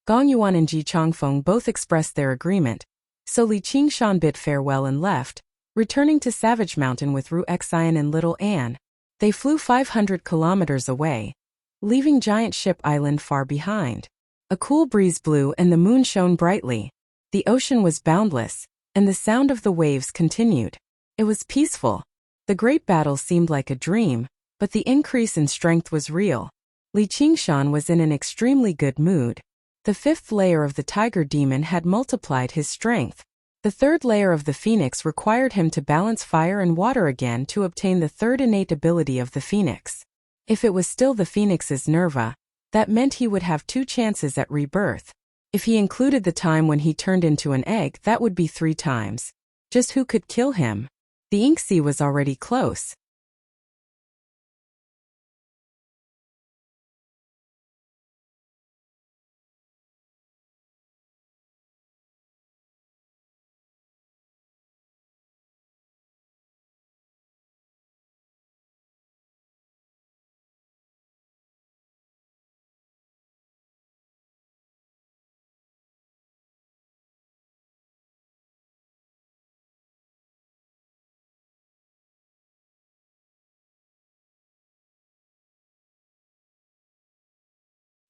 Gong Yuan and Ji Chongfeng both expressed their agreement, so Li Qingshan bid farewell and left, returning to Savage Mountain with Ru Xian and Little Anne. They flew 500 kilometers away, leaving Giant Ship Island far behind. A cool breeze blew and the moon shone brightly. The ocean was boundless, and the sound of the waves continued. It was peaceful. The great battle seemed like a dream, but the increase in strength was real. Li Qingshan was in an extremely good mood. The 5th layer of the tiger demon had multiplied his strength. The 3rd layer of the phoenix required him to balance fire and water again to obtain the 3rd innate ability of the phoenix. If it was still the phoenix's nerva, that meant he would have 2 chances at rebirth. If he included the time when he turned into an egg, that would be 3 times. Just who could kill him? The ink sea was already close.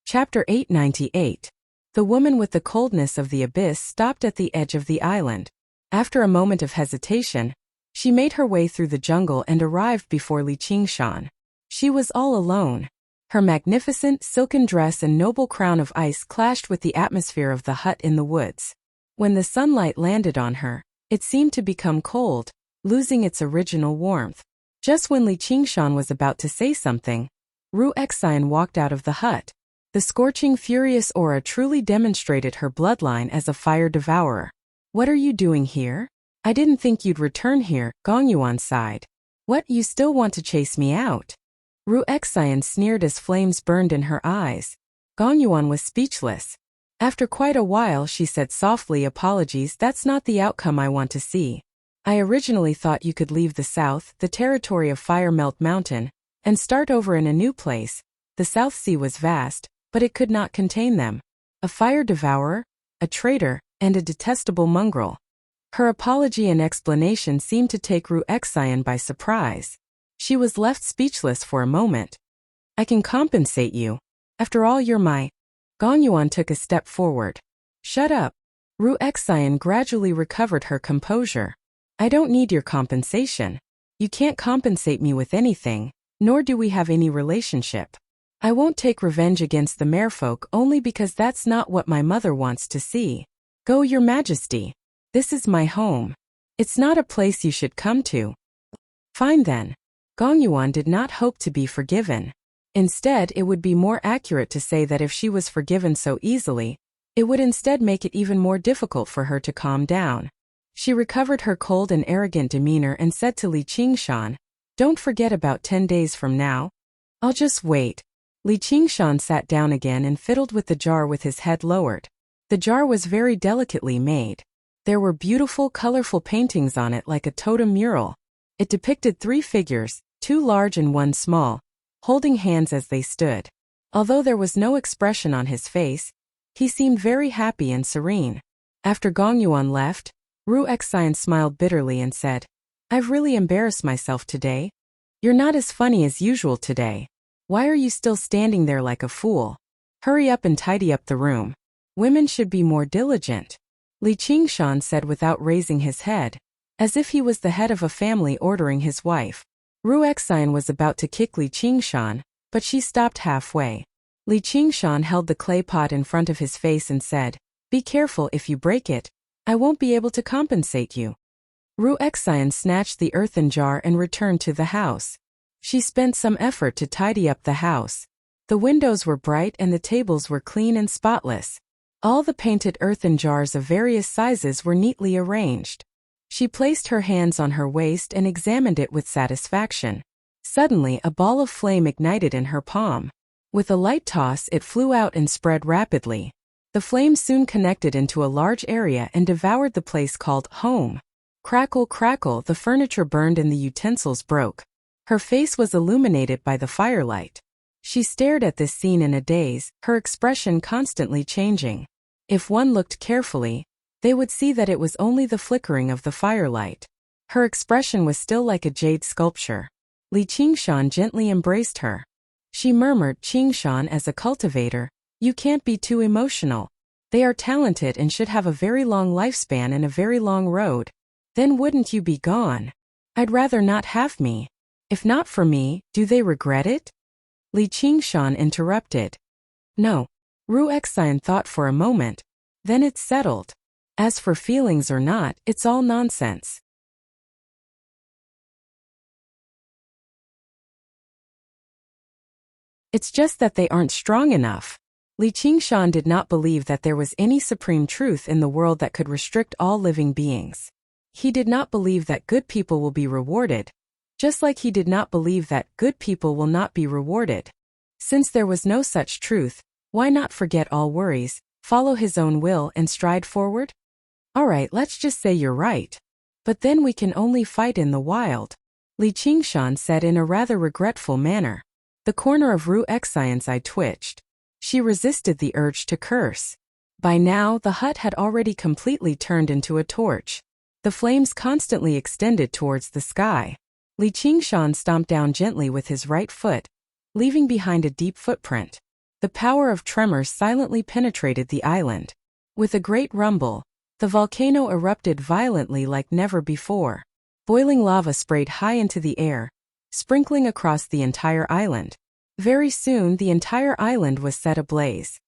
Chapter 898. The woman with the coldness of the abyss stopped at the edge of the island. After a moment of hesitation, she made her way through the jungle and arrived before Li Qingshan. She was all alone. Her magnificent silken dress and noble crown of ice clashed with the atmosphere of the hut in the woods. When the sunlight landed on her, it seemed to become cold, losing its original warmth. Just when Li Qingshan was about to say something, Ru Xian walked out of the hut. The scorching, furious aura truly demonstrated her bloodline as a fire devourer. What are you doing here? I didn't think you'd return here, Gong Yuan sighed. What, you still want to chase me out? Ru Xian sneered as flames burned in her eyes. Gong Yuan was speechless. After quite a while she said softly, apologies, that's not the outcome I want to see. I originally thought you could leave the south, the territory of Firemelt Mountain, and start over in a new place. The South Sea was vast, but it could not contain them. A fire devourer, a traitor, and a detestable mongrel. Her apology and explanation seemed to take Wuxia by surprise. She was left speechless for a moment. I can compensate you. After all, you're my... Gong Yuan took a step forward. Shut up. Wuxia gradually recovered her composure. I don't need your compensation. You can't compensate me with anything, nor do we have any relationship. I won't take revenge against the merfolk only because that's not what my mother wants to see. Go, Your Majesty. This is my home. It's not a place you should come to. Fine then. Gong Yuan did not hope to be forgiven. Instead, it would be more accurate to say that if she was forgiven so easily, it would instead make it even more difficult for her to calm down. She recovered her cold and arrogant demeanor and said to Li Qingshan, Don't forget about 10 days from now. I'll just wait. Li Qingshan sat down again and fiddled with the jar with his head lowered. The jar was very delicately made. There were beautiful, colorful paintings on it like a totem mural. It depicted 3 figures, 2 large and 1 small, holding hands as they stood. Although there was no expression on his face, he seemed very happy and serene. After Gong Yuan left, Wuxia smiled bitterly and said, I've really embarrassed myself today. You're not as funny as usual today. Why are you still standing there like a fool? Hurry up and tidy up the room. Women should be more diligent. Li Qingshan said without raising his head, as if he was the head of a family ordering his wife. Wuxia was about to kick Li Qingshan, but she stopped halfway. Li Qingshan held the clay pot in front of his face and said, Be careful, if you break it, I won't be able to compensate you. Wuxia snatched the earthen jar and returned to the house. She spent some effort to tidy up the house. The windows were bright and the tables were clean and spotless. All the painted earthen jars of various sizes were neatly arranged. She placed her hands on her waist and examined it with satisfaction. Suddenly, a ball of flame ignited in her palm. With a light toss, it flew out and spread rapidly. The flame soon connected into a large area and devoured the place called home. Crackle, crackle, the furniture burned and the utensils broke. Her face was illuminated by the firelight. She stared at this scene in a daze, her expression constantly changing. If one looked carefully, they would see that it was only the flickering of the firelight. Her expression was still like a jade sculpture. Li Qingshan gently embraced her. She murmured, Qingshan, as a cultivator, you can't be too emotional. They are talented and should have a very long lifespan and a very long road. Then wouldn't you be gone? I'd rather not have me. If not for me, do they regret it? Li Qingshan interrupted. No. Wuxia thought for a moment. Then it's settled. As for feelings or not, it's all nonsense. It's just that they aren't strong enough. Li Qingshan did not believe that there was any supreme truth in the world that could restrict all living beings. He did not believe that good people will be rewarded, just like he did not believe that good people will not be rewarded. Since there was no such truth, why not forget all worries, follow his own will and stride forward? Alright, let's just say you're right. But then we can only fight in the wild. Li Qingshan said in a rather regretful manner. The corner of Wuxia's eye twitched. She resisted the urge to curse. By now, the hut had already completely turned into a torch. The flames constantly extended towards the sky. Li Qingshan stomped down gently with his right foot, leaving behind a deep footprint. The power of tremors silently penetrated the island. With a great rumble, the volcano erupted violently like never before. Boiling lava sprayed high into the air, sprinkling across the entire island. Very soon the entire island was set ablaze.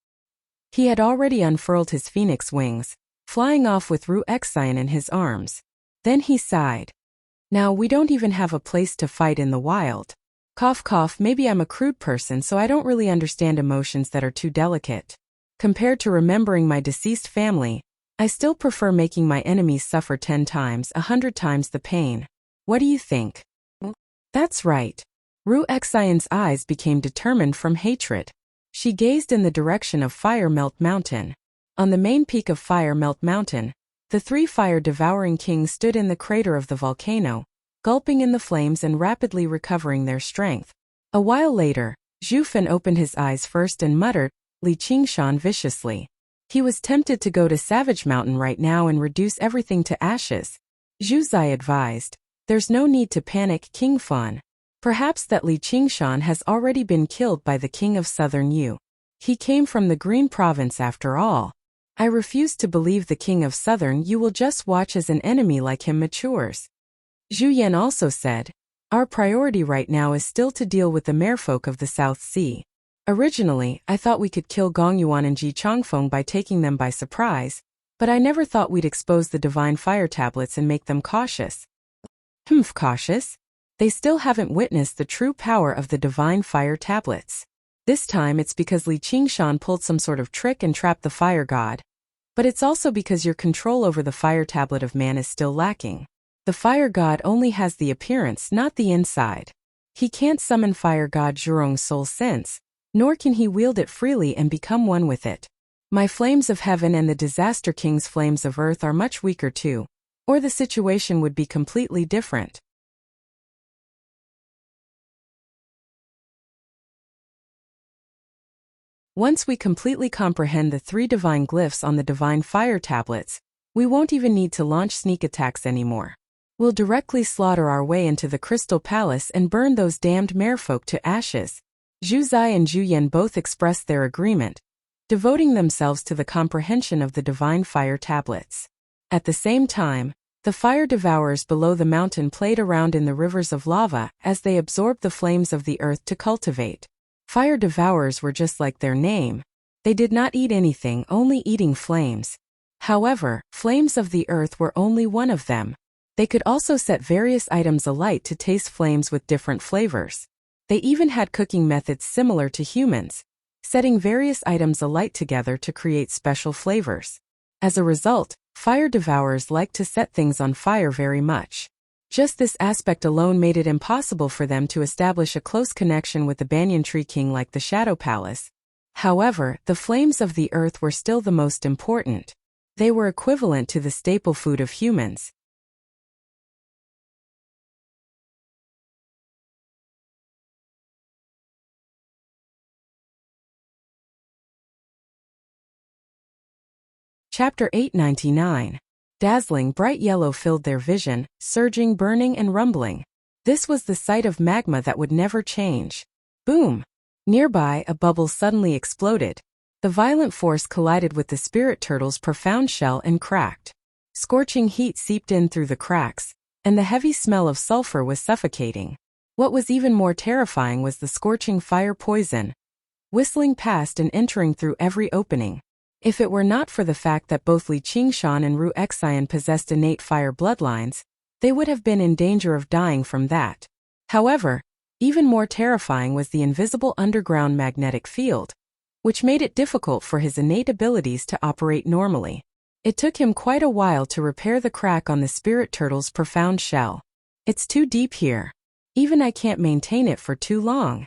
He had already unfurled his phoenix wings, flying off with Wuxia in his arms. Then he sighed. Now we don't even have a place to fight in the wild. Cough cough, maybe I'm a crude person so I don't really understand emotions that are too delicate. Compared to remembering my deceased family, I still prefer making my enemies suffer 10 times, 100 times the pain. What do you think? That's right. Wuxia's eyes became determined from hatred. She gazed in the direction of Fire Melt Mountain. On the main peak of Fire Melt Mountain, the 3 fire-devouring kings stood in the crater of the volcano, gulping in the flames and rapidly recovering their strength. A while later, Zhu Fen opened his eyes first and muttered, Li Qingshan viciously. He was tempted to go to Savage Mountain right now and reduce everything to ashes. Zhu Zai advised, there's no need to panic, King Fan. Perhaps that Li Qingshan has already been killed by the king of southern Yu. He came from the Green Province after all. I refuse to believe the king of southern Yu will just watch as an enemy like him matures. Zhu Yan also said, our priority right now is still to deal with the merfolk of the South Sea. Originally, I thought we could kill Gong Yuan and Ji Changfeng by taking them by surprise, but I never thought we'd expose the divine fire tablets and make them cautious. Cautious? They still haven't witnessed the true power of the divine fire tablets. This time it's because Li Qingshan pulled some sort of trick and trapped the fire god. But it's also because your control over the fire tablet of man is still lacking. The fire god only has the appearance, not the inside. He can't summon fire god Zhurong's soul sense, nor can he wield it freely and become one with it. My flames of heaven and the disaster king's flames of earth are much weaker too, or the situation would be completely different. Once we completely comprehend the 3 divine glyphs on the divine fire tablets, we won't even need to launch sneak attacks anymore. We'll directly slaughter our way into the Crystal Palace and burn those damned merfolk to ashes. Zhu Zai and Zhu Yan both expressed their agreement, devoting themselves to the comprehension of the divine fire tablets. At the same time, the fire devourers below the mountain played around in the rivers of lava as they absorbed the flames of the earth to cultivate. Fire devourers were just like their name. They did not eat anything, only eating flames. However, flames of the earth were only one of them. They could also set various items alight to taste flames with different flavors. They even had cooking methods similar to humans, setting various items alight together to create special flavors. As a result, fire devourers liked to set things on fire very much. Just this aspect alone made it impossible for them to establish a close connection with the Banyan Tree King like the Shadow Palace. However, the flames of the earth were still the most important. They were equivalent to the staple food of humans. Chapter 899. Dazzling bright yellow filled their vision, surging, burning, and rumbling. This was the sight of magma that would never change. Boom! Nearby, a bubble suddenly exploded. The violent force collided with the spirit turtle's profound shell and cracked. Scorching heat seeped in through the cracks, and the heavy smell of sulfur was suffocating. What was even more terrifying was the scorching fire poison, whistling past and entering through every opening. If it were not for the fact that both Li Qingshan and Ru Xian possessed innate fire bloodlines, they would have been in danger of dying from that. However, even more terrifying was the invisible underground magnetic field, which made it difficult for his innate abilities to operate normally. It took him quite a while to repair the crack on the spirit turtle's profound shell. It's too deep here. Even I can't maintain it for too long.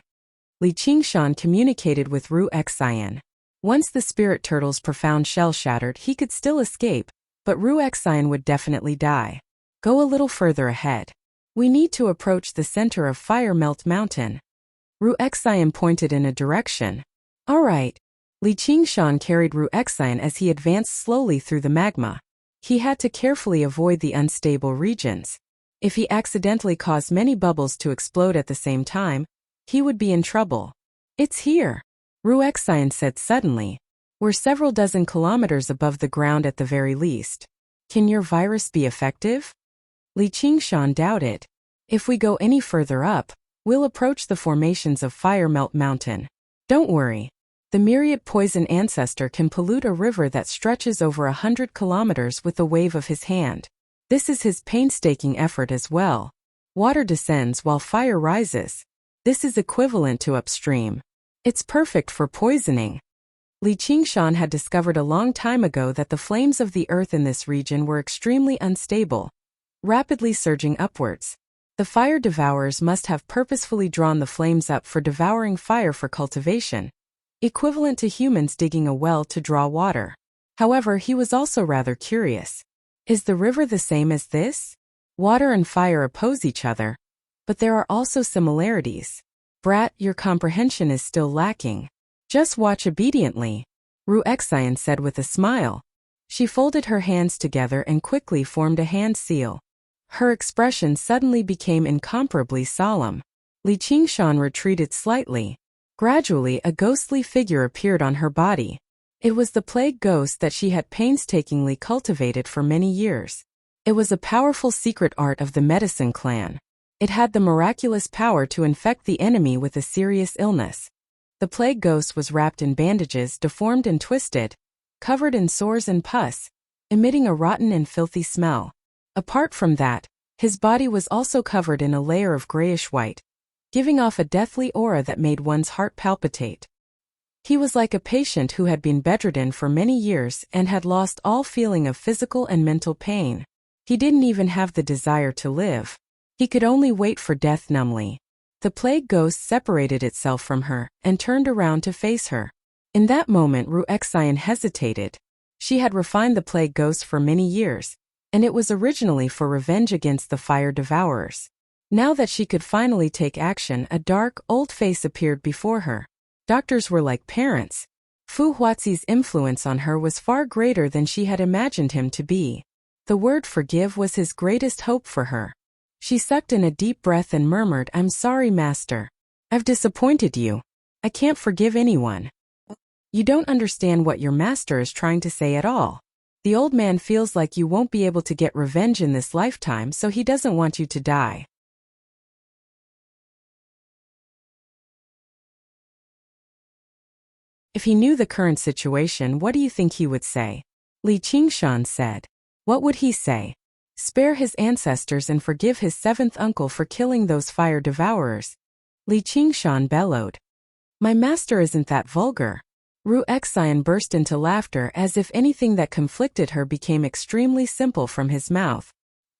Li Qingshan communicated with Ru Xian. Once the spirit turtle's profound shell shattered, he could still escape, but Ru Xian would definitely die. Go a little further ahead. We need to approach the center of Fire Melt Mountain. Ru Xian pointed in a direction. All right. Li Qingshan carried Ru Xian as he advanced slowly through the magma. He had to carefully avoid the unstable regions. If he accidentally caused many bubbles to explode at the same time, he would be in trouble. It's here, Ru Xian said suddenly. We're several dozen kilometers above the ground at the very least. Can your virus be effective? Li Qingshan doubted. If we go any further up, we'll approach the formations of Fire Melt Mountain. Don't worry. The myriad poison ancestor can pollute a river that stretches over 100 kilometers with a wave of his hand. This is his painstaking effort as well. Water descends while fire rises. This is equivalent to upstream. It's perfect for poisoning. Li Qingshan had discovered a long time ago that the flames of the earth in this region were extremely unstable, rapidly surging upwards. The fire devourers must have purposefully drawn the flames up for devouring fire for cultivation, equivalent to humans digging a well to draw water. However, he was also rather curious. Is the river the same as this? Water and fire oppose each other, but there are also similarities. Brat, your comprehension is still lacking. Just watch obediently, Ruexian said with a smile. She folded her hands together and quickly formed a hand seal. Her expression suddenly became incomparably solemn. Li Qingshan retreated slightly. Gradually, a ghostly figure appeared on her body. It was the plague ghost that she had painstakingly cultivated for many years. It was a powerful secret art of the medicine clan. It had the miraculous power to infect the enemy with a serious illness. The plague ghost was wrapped in bandages, deformed and twisted, covered in sores and pus, emitting a rotten and filthy smell. Apart from that, his body was also covered in a layer of grayish-white, giving off a deathly aura that made one's heart palpitate. He was like a patient who had been bedridden for many years and had lost all feeling of physical and mental pain. He didn't even have the desire to live. He could only wait for death numbly. The plague ghost separated itself from her and turned around to face her. In that moment, Ruexian hesitated. She had refined the plague ghost for many years, and it was originally for revenge against the fire devourers. Now that she could finally take action, a dark, old face appeared before her. Doctors were like parents. Fu Huazi's influence on her was far greater than she had imagined him to be. The word forgive was his greatest hope for her. She sucked in a deep breath and murmured, "I'm sorry, Master. I've disappointed you. I can't forgive anyone." You don't understand what your master is trying to say at all. The old man feels like you won't be able to get revenge in this lifetime, so he doesn't want you to die. If he knew the current situation, what do you think he would say? Li Qingshan said. What would he say? Spare his ancestors and forgive his seventh uncle for killing those fire devourers. Li Qingshan bellowed. My master isn't that vulgar. Ruexian burst into laughter as if anything that conflicted her became extremely simple from his mouth.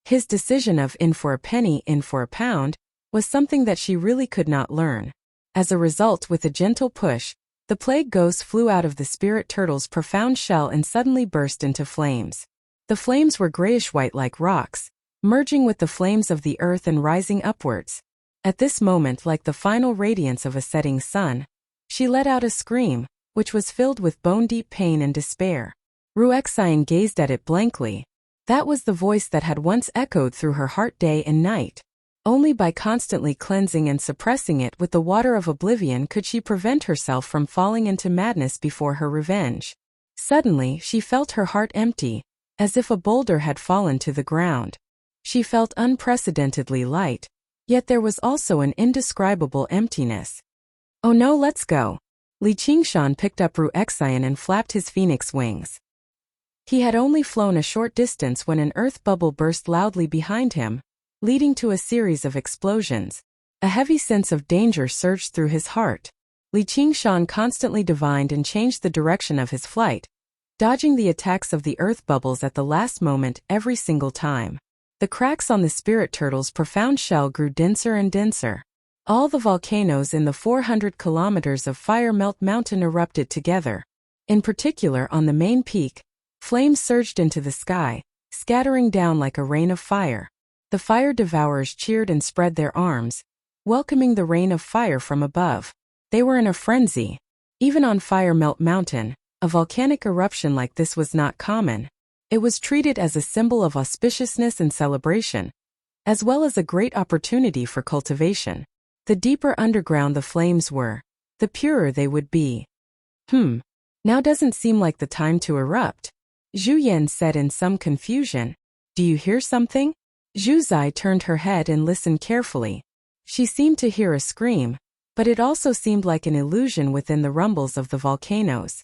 His decision of in for a penny, in for a pound, was something that she really could not learn. As a result, with a gentle push, the plague ghost flew out of the spirit turtle's profound shell and suddenly burst into flames. The flames were grayish-white like rocks, merging with the flames of the earth and rising upwards. At this moment, like the final radiance of a setting sun, she let out a scream, which was filled with bone-deep pain and despair. Ruexian gazed at it blankly. That was the voice that had once echoed through her heart day and night. Only by constantly cleansing and suppressing it with the water of oblivion could she prevent herself from falling into madness before her revenge. Suddenly, she felt her heart empty, as if a boulder had fallen to the ground. She felt unprecedentedly light, yet there was also an indescribable emptiness. Oh no, let's go. Li Qingshan picked up Ruexian and flapped his phoenix wings. He had only flown a short distance when an earth bubble burst loudly behind him, leading to a series of explosions. A heavy sense of danger surged through his heart. Li Qingshan constantly divined and changed the direction of his flight, dodging the attacks of the earth bubbles at the last moment every single time. The cracks on the spirit turtle's profound shell grew denser and denser. All the volcanoes in the 400 kilometers of Fire Melt Mountain erupted together. In particular, on the main peak, flames surged into the sky, scattering down like a rain of fire. The fire devourers cheered and spread their arms, welcoming the rain of fire from above. They were in a frenzy. Even on Fire Melt Mountain, a volcanic eruption like this was not common. It was treated as a symbol of auspiciousness and celebration, as well as a great opportunity for cultivation. The deeper underground the flames were, the purer they would be. Now doesn't seem like the time to erupt, Zhu Yan said in some confusion. Do you hear something? Zhu Zai turned her head and listened carefully. She seemed to hear a scream, but it also seemed like an illusion within the rumbles of the volcanoes.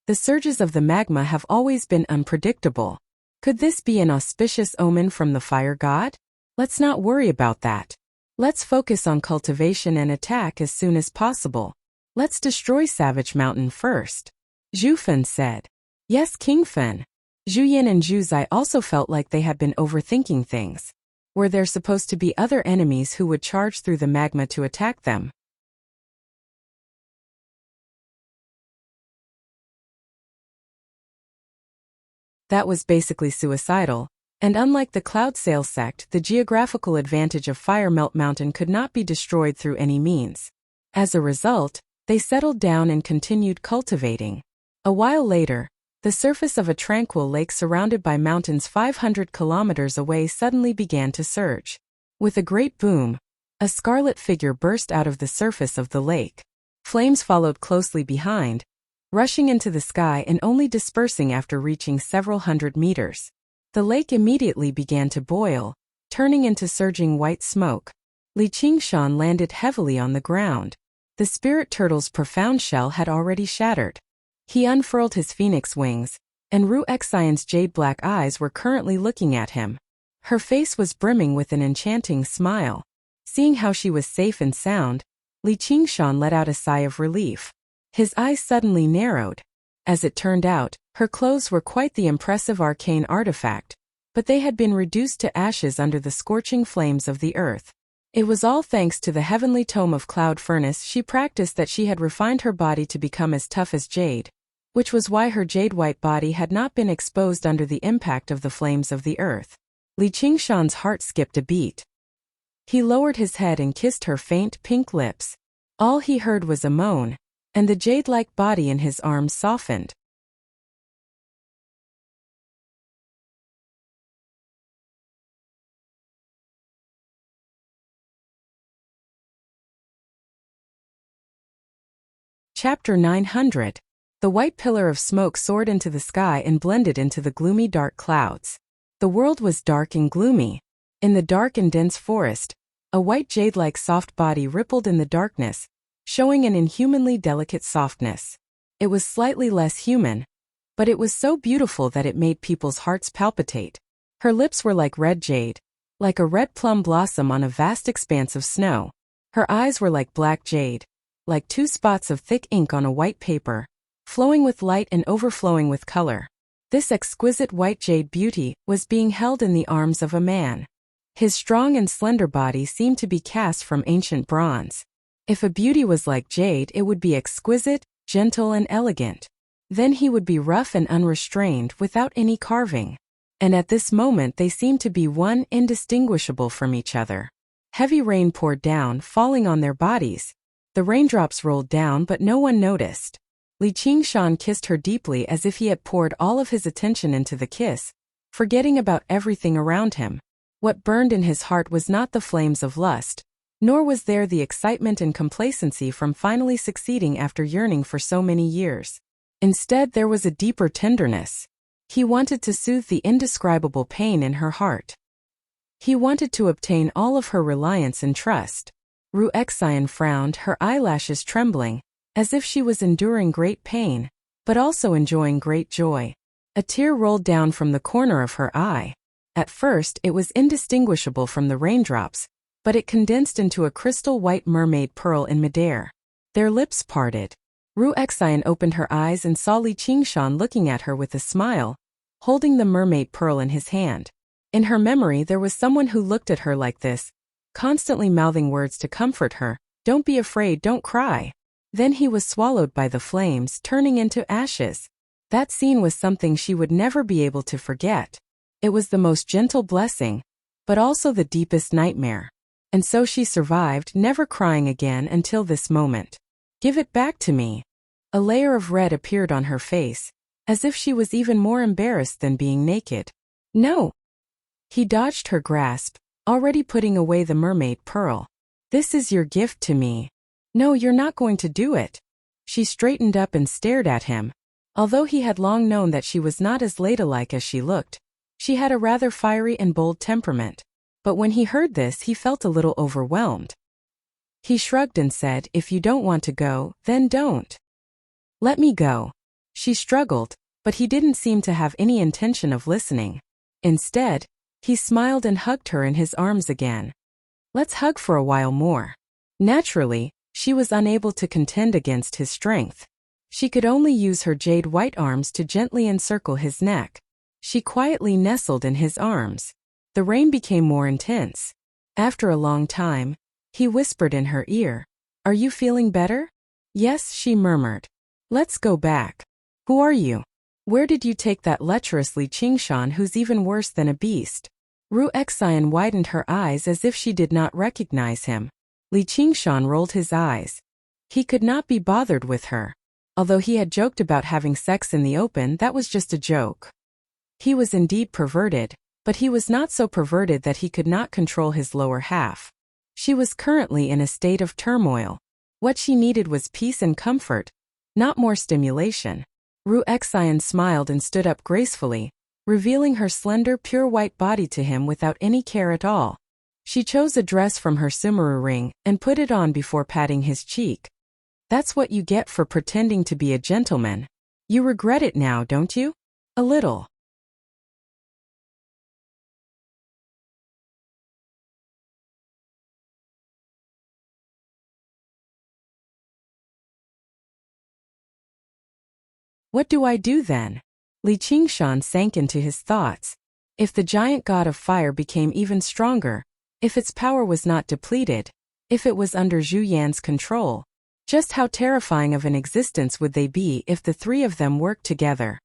The surges of the magma have always been unpredictable. Could this be an auspicious omen from the fire god? Let's not worry about that. Let's focus on cultivation and attack as soon as possible. Let's destroy Savage Mountain first. Zhu Fen said. Yes, King Fen. Zhu Yan and Zhu Zai also felt like they had been overthinking things. Were there supposed to be other enemies who would charge through the magma to attack them? That was basically suicidal, and unlike the Cloud Sail sect, the geographical advantage of Fire Melt Mountain could not be destroyed through any means. As a result, they settled down and continued cultivating. A while later, the surface of a tranquil lake surrounded by mountains 500 kilometers away suddenly began to surge. With a great boom, a scarlet figure burst out of the surface of the lake. Flames followed closely behind, rushing into the sky and only dispersing after reaching several hundred meters. The lake immediately began to boil, turning into surging white smoke. Li Qingshan landed heavily on the ground. The spirit turtle's profound shell had already shattered. He unfurled his phoenix wings, and Ruexian's jade-black eyes were currently looking at him. Her face was brimming with an enchanting smile. Seeing how she was safe and sound, Li Qingshan let out a sigh of relief. His eyes suddenly narrowed. As it turned out, her clothes were quite the impressive arcane artifact, but they had been reduced to ashes under the scorching flames of the earth. It was all thanks to the heavenly tome of cloud furnace she practiced that she had refined her body to become as tough as jade, which was why her jade-white body had not been exposed under the impact of the flames of the earth. Li Qingshan's heart skipped a beat. He lowered his head and kissed her faint pink lips. All he heard was a moan, and the jade-like body in his arms softened. Chapter 900. The white pillar of smoke soared into the sky and blended into the gloomy dark clouds. The world was dark and gloomy. In the dark and dense forest, a white jade-like soft body rippled in the darkness, showing an inhumanly delicate softness. It was slightly less human, but it was so beautiful that it made people's hearts palpitate. Her lips were like red jade, like a red plum blossom on a vast expanse of snow. Her eyes were like black jade, like two spots of thick ink on a white paper, flowing with light and overflowing with color. This exquisite white jade beauty was being held in the arms of a man. His strong and slender body seemed to be cast from ancient bronze. If a beauty was like jade, it would be exquisite, gentle and elegant. Then he would be rough and unrestrained without any carving. And at this moment they seemed to be one indistinguishable from each other. Heavy rain poured down, falling on their bodies. The raindrops rolled down but no one noticed. Li Qingshan kissed her deeply as if he had poured all of his attention into the kiss, forgetting about everything around him. What burned in his heart was not the flames of lust, nor was there the excitement and complacency from finally succeeding after yearning for so many years. Instead, there was a deeper tenderness. He wanted to soothe the indescribable pain in her heart. He wanted to obtain all of her reliance and trust. Ruexian frowned, her eyelashes trembling, as if she was enduring great pain, but also enjoying great joy. A tear rolled down from the corner of her eye. At first, it was indistinguishable from the raindrops, but it condensed into a crystal white mermaid pearl in midair. Their lips parted. Ruexian opened her eyes and saw Li Qingshan looking at her with a smile, holding the mermaid pearl in his hand. In her memory there was someone who looked at her like this, constantly mouthing words to comfort her, "Don't be afraid, don't cry." Then he was swallowed by the flames, turning into ashes. That scene was something she would never be able to forget. It was the most gentle blessing, but also the deepest nightmare. And so she survived, never crying again until this moment. "Give it back to me." A layer of red appeared on her face, as if she was even more embarrassed than being naked. "No." He dodged her grasp, already putting away the mermaid pearl. "This is your gift to me." "No, you're not going to do it." She straightened up and stared at him. Although he had long known that she was not as ladylike as she looked, she had a rather fiery and bold temperament. But when he heard this, he felt a little overwhelmed. He shrugged and said, "If you don't want to go, then don't. Let me go." She struggled, but he didn't seem to have any intention of listening. Instead, he smiled and hugged her in his arms again. "Let's hug for a while more." Naturally, she was unable to contend against his strength. She could only use her jade-white arms to gently encircle his neck. She quietly nestled in his arms. The rain became more intense. After a long time, he whispered in her ear, "Are you feeling better?" "Yes," she murmured. "Let's go back." "Who are you? Where did you take that lecherous Li Qingshan who's even worse than a beast?" Ruexian widened her eyes as if she did not recognize him. Li Qingshan rolled his eyes. He could not be bothered with her. Although he had joked about having sex in the open, that was just a joke. He was indeed perverted, but he was not so perverted that he could not control his lower half. She was currently in a state of turmoil. What she needed was peace and comfort, not more stimulation. Wuxia smiled and stood up gracefully, revealing her slender, pure white body to him without any care at all. She chose a dress from her sumaru ring and put it on before patting his cheek. That's what you get for pretending to be a gentleman. You regret it now, don't you? A little. What do I do then? Li Qingshan sank into his thoughts. If the giant god of fire became even stronger, if its power was not depleted, if it was under Zhu Yan's control, just how terrifying of an existence would they be if the three of them worked together?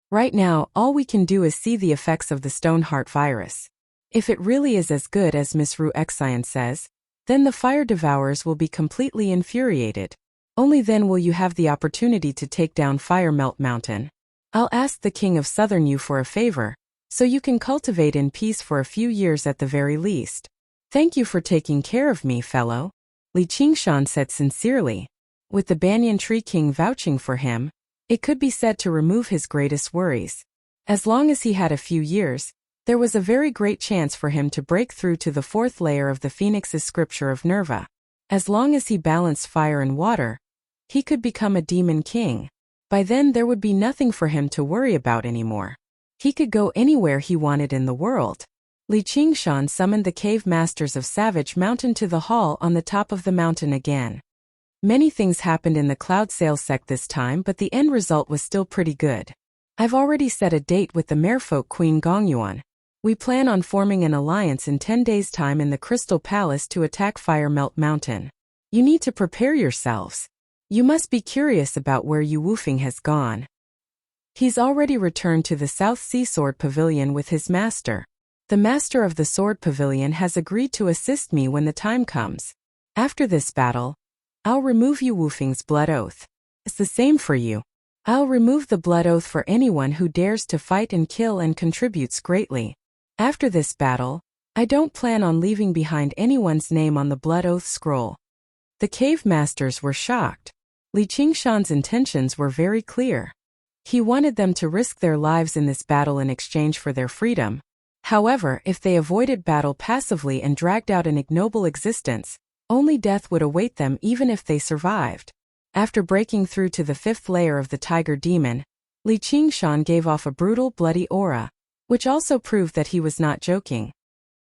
Right now, all we can do is see the effects of the Stoneheart virus. If it really is as good as Miss Wuxia says, then the fire devourers will be completely infuriated. Only then will you have the opportunity to take down Fire Melt Mountain. I'll ask the King of Southern you for a favor, so you can cultivate in peace for a few years at the very least. Thank you for taking care of me, fellow. Li Qingshan said sincerely. With the Banyan Tree King vouching for him, it could be said to remove his greatest worries. As long as he had a few years, there was a very great chance for him to break through to the fourth layer of the Phoenix's scripture of Nerva. As long as he balanced fire and water, he could become a demon king. By then there would be nothing for him to worry about anymore. He could go anywhere he wanted in the world. Li Qingshan summoned the cave masters of Savage Mountain to the hall on the top of the mountain again. Many things happened in the Cloud Sail sect this time, but the end result was still pretty good. I've already set a date with the Merfolk Queen Gongyuan. We plan on forming an alliance in 10 days' time in the Crystal Palace to attack Fire Melt Mountain. You need to prepare yourselves. You must be curious about where Yu Wufeng has gone. He's already returned to the South Sea Sword Pavilion with his master. The master of the Sword Pavilion has agreed to assist me when the time comes. After this battle, I'll remove Yu Wufeng's blood oath. It's the same for you. I'll remove the blood oath for anyone who dares to fight and kill and contributes greatly. After this battle, I don't plan on leaving behind anyone's name on the blood oath scroll. The cave masters were shocked. Li Qingshan's intentions were very clear. He wanted them to risk their lives in this battle in exchange for their freedom. However, if they avoided battle passively and dragged out an ignoble existence, only death would await them even if they survived. After breaking through to the fifth layer of the tiger demon, Li Qingshan gave off a brutal, bloody aura, which also proved that he was not joking.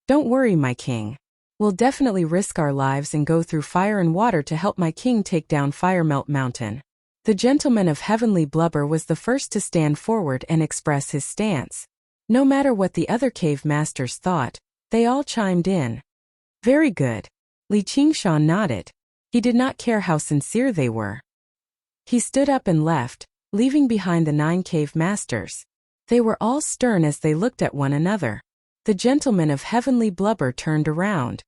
Don't worry, my king. We'll definitely risk our lives and go through fire and water to help my king take down Fire Melt Mountain. The gentleman of heavenly blubber was the first to stand forward and express his stance. No matter what the other cave masters thought, they all chimed in. Very good. Li Qingshan nodded. He did not care how sincere they were. He stood up and left, leaving behind the 9 cave masters. They were all stern as they looked at one another. The gentleman of heavenly blubber turned around.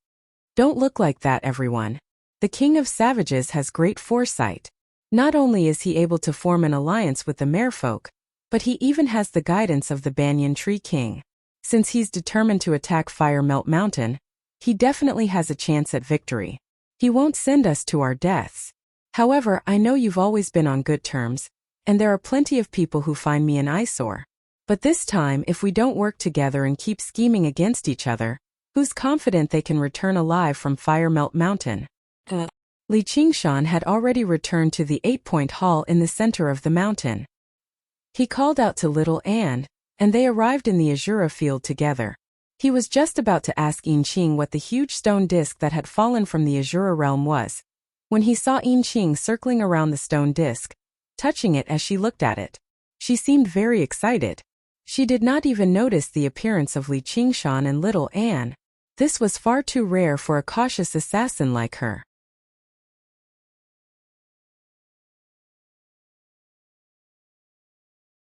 Don't look like that, everyone. The king of savages has great foresight. Not only is he able to form an alliance with the merfolk, but he even has the guidance of the Banyan Tree King. Since he's determined to attack Fire Melt Mountain, he definitely has a chance at victory. He won't send us to our deaths. However, I know you've always been on good terms, and there are plenty of people who find me an eyesore. But this time, if we don't work together and keep scheming against each other, who's confident they can return alive from Fire Melt Mountain? Li Qingshan had already returned to the 8-point hall in the center of the mountain. He called out to little Anne, and they arrived in the Azura field together. He was just about to ask Yinqing what the huge stone disc that had fallen from the Azura realm was, when he saw Yinqing circling around the stone disc, touching it as she looked at it. She seemed very excited. She did not even notice the appearance of Li Qingshan and little Anne. This was far too rare for a cautious assassin like her.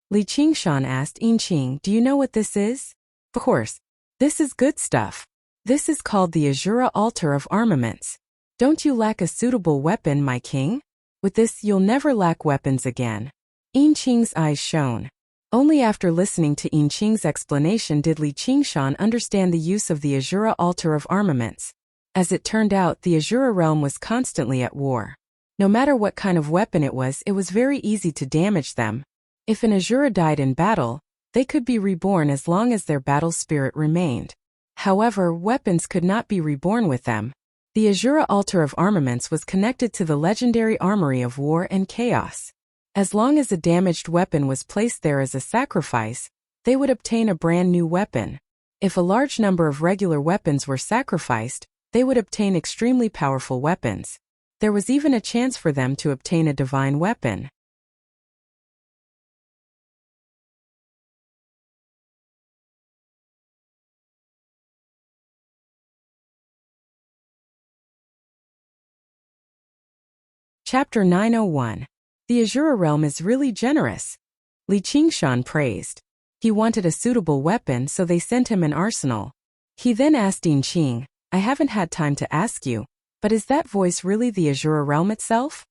Li Qingshan asked Yinqing, "Do you know what this is?" "Of course. This is good stuff. This is called the Azura Altar of Armaments. Don't you lack a suitable weapon, my king?" With this, you'll never lack weapons again. Yin Qing's eyes shone. Only after listening to Yin Qing's explanation did Li Qingshan understand the use of the Azura altar of armaments. As it turned out, the Azura realm was constantly at war. No matter what kind of weapon it was very easy to damage them. If an Azura died in battle, they could be reborn as long as their battle spirit remained. However, weapons could not be reborn with them. The Azura altar of armaments was connected to the legendary armory of war and chaos. As long as a damaged weapon was placed there as a sacrifice, they would obtain a brand new weapon. If a large number of regular weapons were sacrificed, they would obtain extremely powerful weapons. There was even a chance for them to obtain a divine weapon. Chapter 901. The Azura realm is really generous. Li Qingshan praised. He wanted a suitable weapon, so they sent him an arsenal. He then asked Yin Qing, I haven't had time to ask you, but is that voice really the Azura realm itself?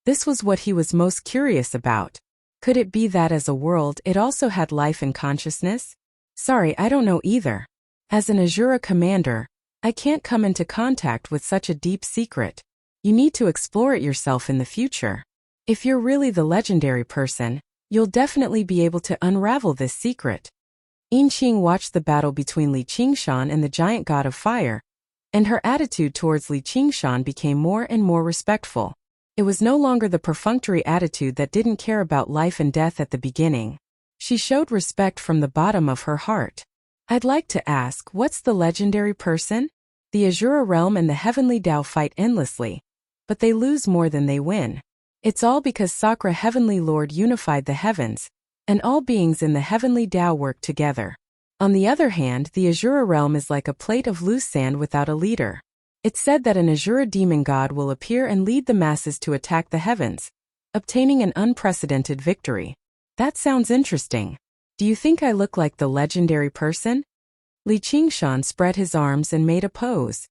This was what he was most curious about. Could it be that as a world it also had life and consciousness? Sorry, I don't know either. As an Azura commander, I can't come into contact with such a deep secret. You need to explore it yourself in the future. If you're really the legendary person, you'll definitely be able to unravel this secret. Yin Qing watched the battle between Li Qingshan and the giant god of fire, and her attitude towards Li Qingshan became more and more respectful. It was no longer the perfunctory attitude that didn't care about life and death at the beginning. She showed respect from the bottom of her heart. I'd like to ask, what's the legendary person? The Azura realm and the heavenly Tao fight endlessly, but they lose more than they win. It's all because Sakra Heavenly Lord unified the heavens, and all beings in the heavenly Tao work together. On the other hand, the Azura realm is like a plate of loose sand without a leader. It's said that an Azura demon god will appear and lead the masses to attack the heavens, obtaining an unprecedented victory. That sounds interesting. Do you think I look like the legendary person? Li Qingshan spread his arms and made a pose.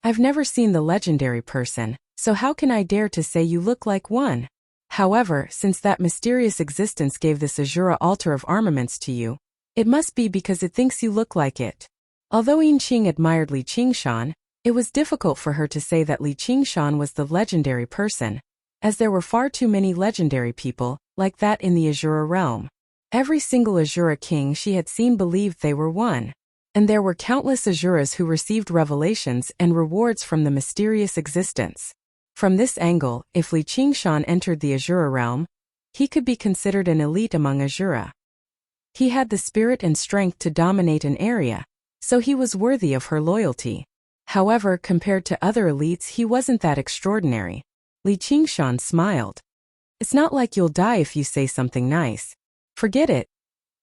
I've never seen the legendary person, so how can I dare to say you look like one? However, since that mysterious existence gave this Azura altar of armaments to you, it must be because it thinks you look like it. Although Yin Qing admired Li Qingshan, it was difficult for her to say that Li Qingshan was the legendary person, as there were far too many legendary people like that in the Azura realm. Every single Azura king she had seen believed they were one. And there were countless Azuras who received revelations and rewards from the mysterious existence. From this angle, if Li Qingshan entered the Azura realm, he could be considered an elite among Azura. He had the spirit and strength to dominate an area, so he was worthy of her loyalty. However, compared to other elites, he wasn't that extraordinary. Li Qingshan smiled. It's not like you'll die if you say something nice. Forget it.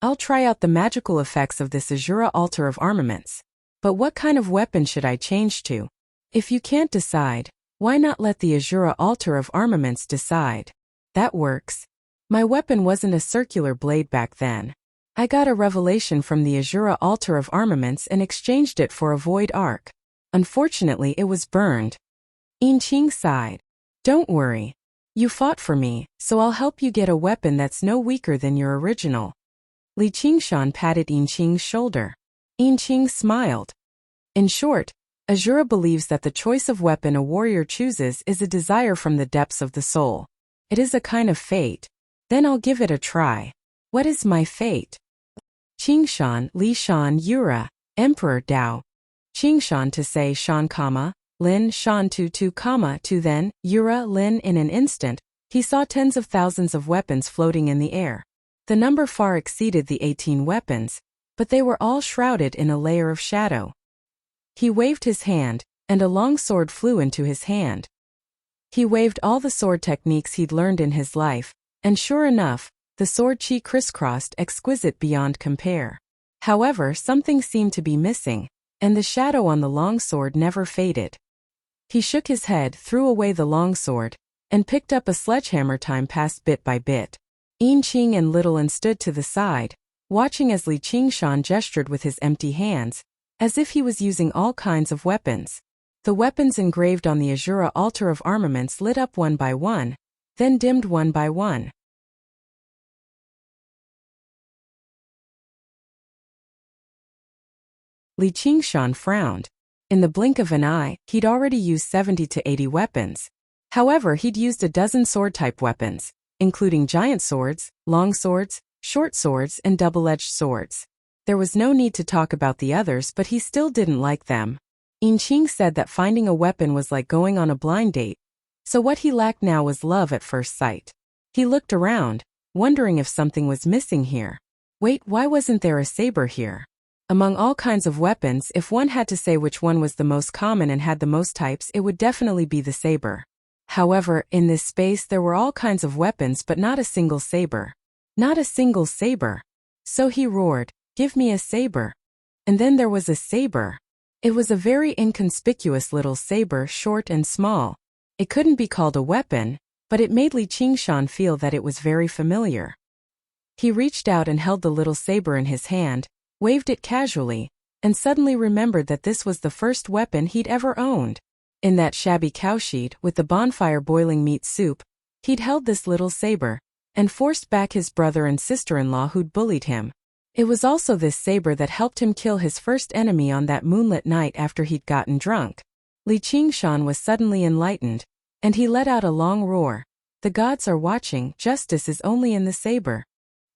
I'll try out the magical effects of this Azura altar of armaments. But what kind of weapon should I change to? If you can't decide, why not let the Azura altar of armaments decide? That works. My weapon wasn't a circular blade back then. I got a revelation from the Azura altar of armaments and exchanged it for a void arc. Unfortunately, it was burned. Yin Qing sighed. Don't worry. You fought for me, so I'll help you get a weapon that's no weaker than your original. Li Qingshan patted Yin Qing's shoulder. Yin Qing smiled. In short, Azura believes that the choice of weapon a warrior chooses is a desire from the depths of the soul. It is a kind of fate. Then I'll give it a try. What is my fate? Qingshan, Li Shan, Yura, Emperor Dao. Qingshan to say Shan, Lin Shan to then, Yura Lin. In an instant, he saw tens of thousands of weapons floating in the air. The number far exceeded the 18 weapons, but they were all shrouded in a layer of shadow. He waved his hand, and a long sword flew into his hand. He waved all the sword techniques he'd learned in his life, and sure enough, the sword chi crisscrossed exquisite beyond compare. However, something seemed to be missing, and the shadow on the long sword never faded. He shook his head, threw away the long sword, and picked up a sledgehammer. Time passed bit by bit. Yin Qing and Little stood to the side, watching as Li Qingshan gestured with his empty hands, as if he was using all kinds of weapons. The weapons engraved on the Azura altar of armaments lit up one by one. then dimmed one by one. Li Qingshan frowned. In the blink of an eye, he'd already used 70 to 80 weapons. However, he'd used a dozen sword-type weapons, including giant swords, long swords, short swords, and double-edged swords. There was no need to talk about the others, but he still didn't like them. Yinqing said that finding a weapon was like going on a blind date, so what he lacked now was love at first sight. He looked around, wondering if something was missing here. Wait, why wasn't there a saber here? Among all kinds of weapons, if one had to say which one was the most common and had the most types, it would definitely be the saber. However, in this space there were all kinds of weapons but not a single saber. Not a single saber. So he roared, "Give me a saber." And then there was a saber. It was a very inconspicuous little saber, short and small. It couldn't be called a weapon, but it made Li Qingshan feel that it was very familiar. He reached out and held the little saber in his hand, waved it casually, and suddenly remembered that this was the first weapon he'd ever owned. In that shabby cowshed with the bonfire boiling meat soup, he'd held this little saber, and forced back his brother and sister-in-law who'd bullied him. It was also this saber that helped him kill his first enemy on that moonlit night after he'd gotten drunk. Li Qingshan was suddenly enlightened, and he let out a long roar. The gods are watching, justice is only in the saber.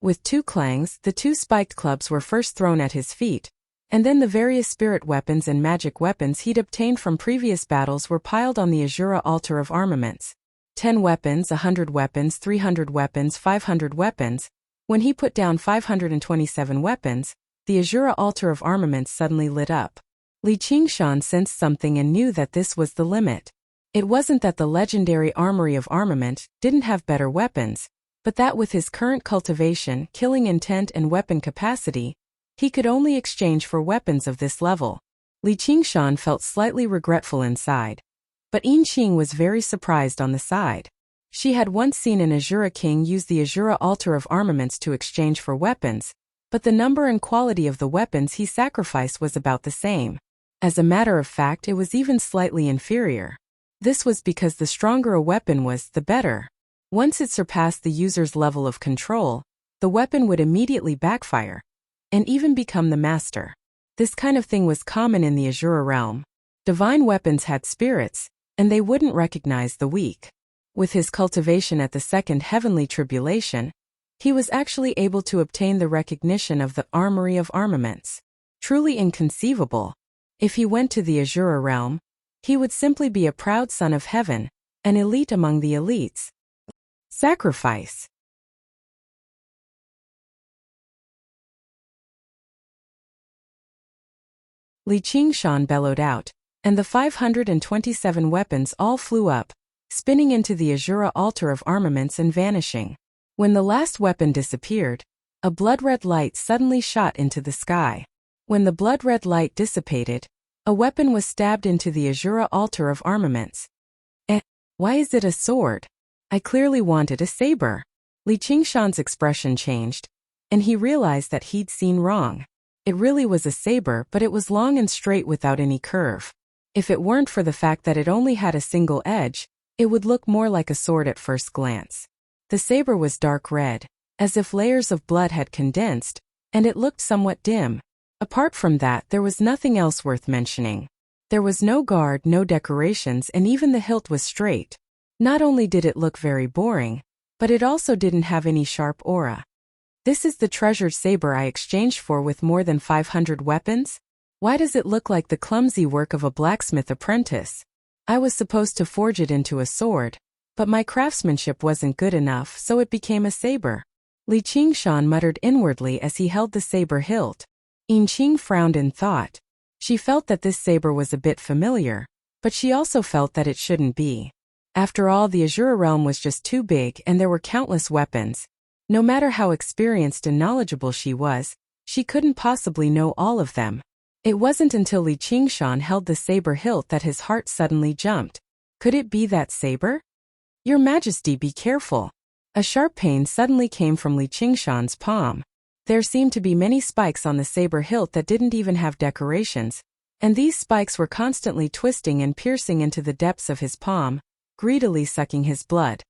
With two clangs, the two spiked clubs were first thrown at his feet, and then the various spirit weapons and magic weapons he'd obtained from previous battles were piled on the Azura altar of armaments. 10 weapons, 100 weapons, 300 weapons, 500 weapons. When he put down 527 weapons, the Azura altar of armaments suddenly lit up. Li Qingshan sensed something and knew that this was the limit. It wasn't that the legendary armory of armament didn't have better weapons, but that with his current cultivation, killing intent, and weapon capacity, he could only exchange for weapons of this level. Li Qingshan felt slightly regretful inside. But Yinqing was very surprised on the side. She had once seen an Azura king use the Azura altar of armaments to exchange for weapons, but the number and quality of the weapons he sacrificed was about the same. As a matter of fact, it was even slightly inferior. This was because the stronger a weapon was, the better. Once it surpassed the user's level of control, the weapon would immediately backfire, and even become the master. This kind of thing was common in the Azura realm. Divine weapons had spirits, and they wouldn't recognize the weak. With his cultivation at the second heavenly tribulation, he was actually able to obtain the recognition of the armory of armaments. Truly inconceivable. If he went to the Azura realm, he would simply be a proud son of heaven, an elite among the elites. Sacrifice. Li Qingshan bellowed out, and the 527 weapons all flew up, spinning into the Azura altar of armaments and vanishing. When the last weapon disappeared, a blood-red light suddenly shot into the sky. When the blood-red light dissipated, a weapon was stabbed into the Azura altar of armaments. Why is it a sword? I clearly wanted a saber. Li Qingshan's expression changed, and he realized that he'd seen wrong. It really was a saber, but it was long and straight without any curve. If it weren't for the fact that it only had a single edge, it would look more like a sword at first glance. The saber was dark red, as if layers of blood had condensed, and it looked somewhat dim. Apart from that, there was nothing else worth mentioning. There was no guard, no decorations, and even the hilt was straight. Not only did it look very boring, but it also didn't have any sharp aura. This is the treasured saber I exchanged for with more than 500 weapons? Why does it look like the clumsy work of a blacksmith apprentice? I was supposed to forge it into a sword, but my craftsmanship wasn't good enough, so it became a saber. Li Qingshan muttered inwardly as he held the saber hilt. Yinqing frowned in thought. She felt that this saber was a bit familiar, but she also felt that it shouldn't be. After all, the Azura realm was just too big and there were countless weapons. No matter how experienced and knowledgeable she was, she couldn't possibly know all of them. It wasn't until Li Qingshan held the saber hilt that his heart suddenly jumped. Could it be that saber? Your Majesty, be careful. A sharp pain suddenly came from Li Qingshan's palm. There seemed to be many spikes on the saber hilt that didn't even have decorations, and these spikes were constantly twisting and piercing into the depths of his palm, greedily sucking his blood.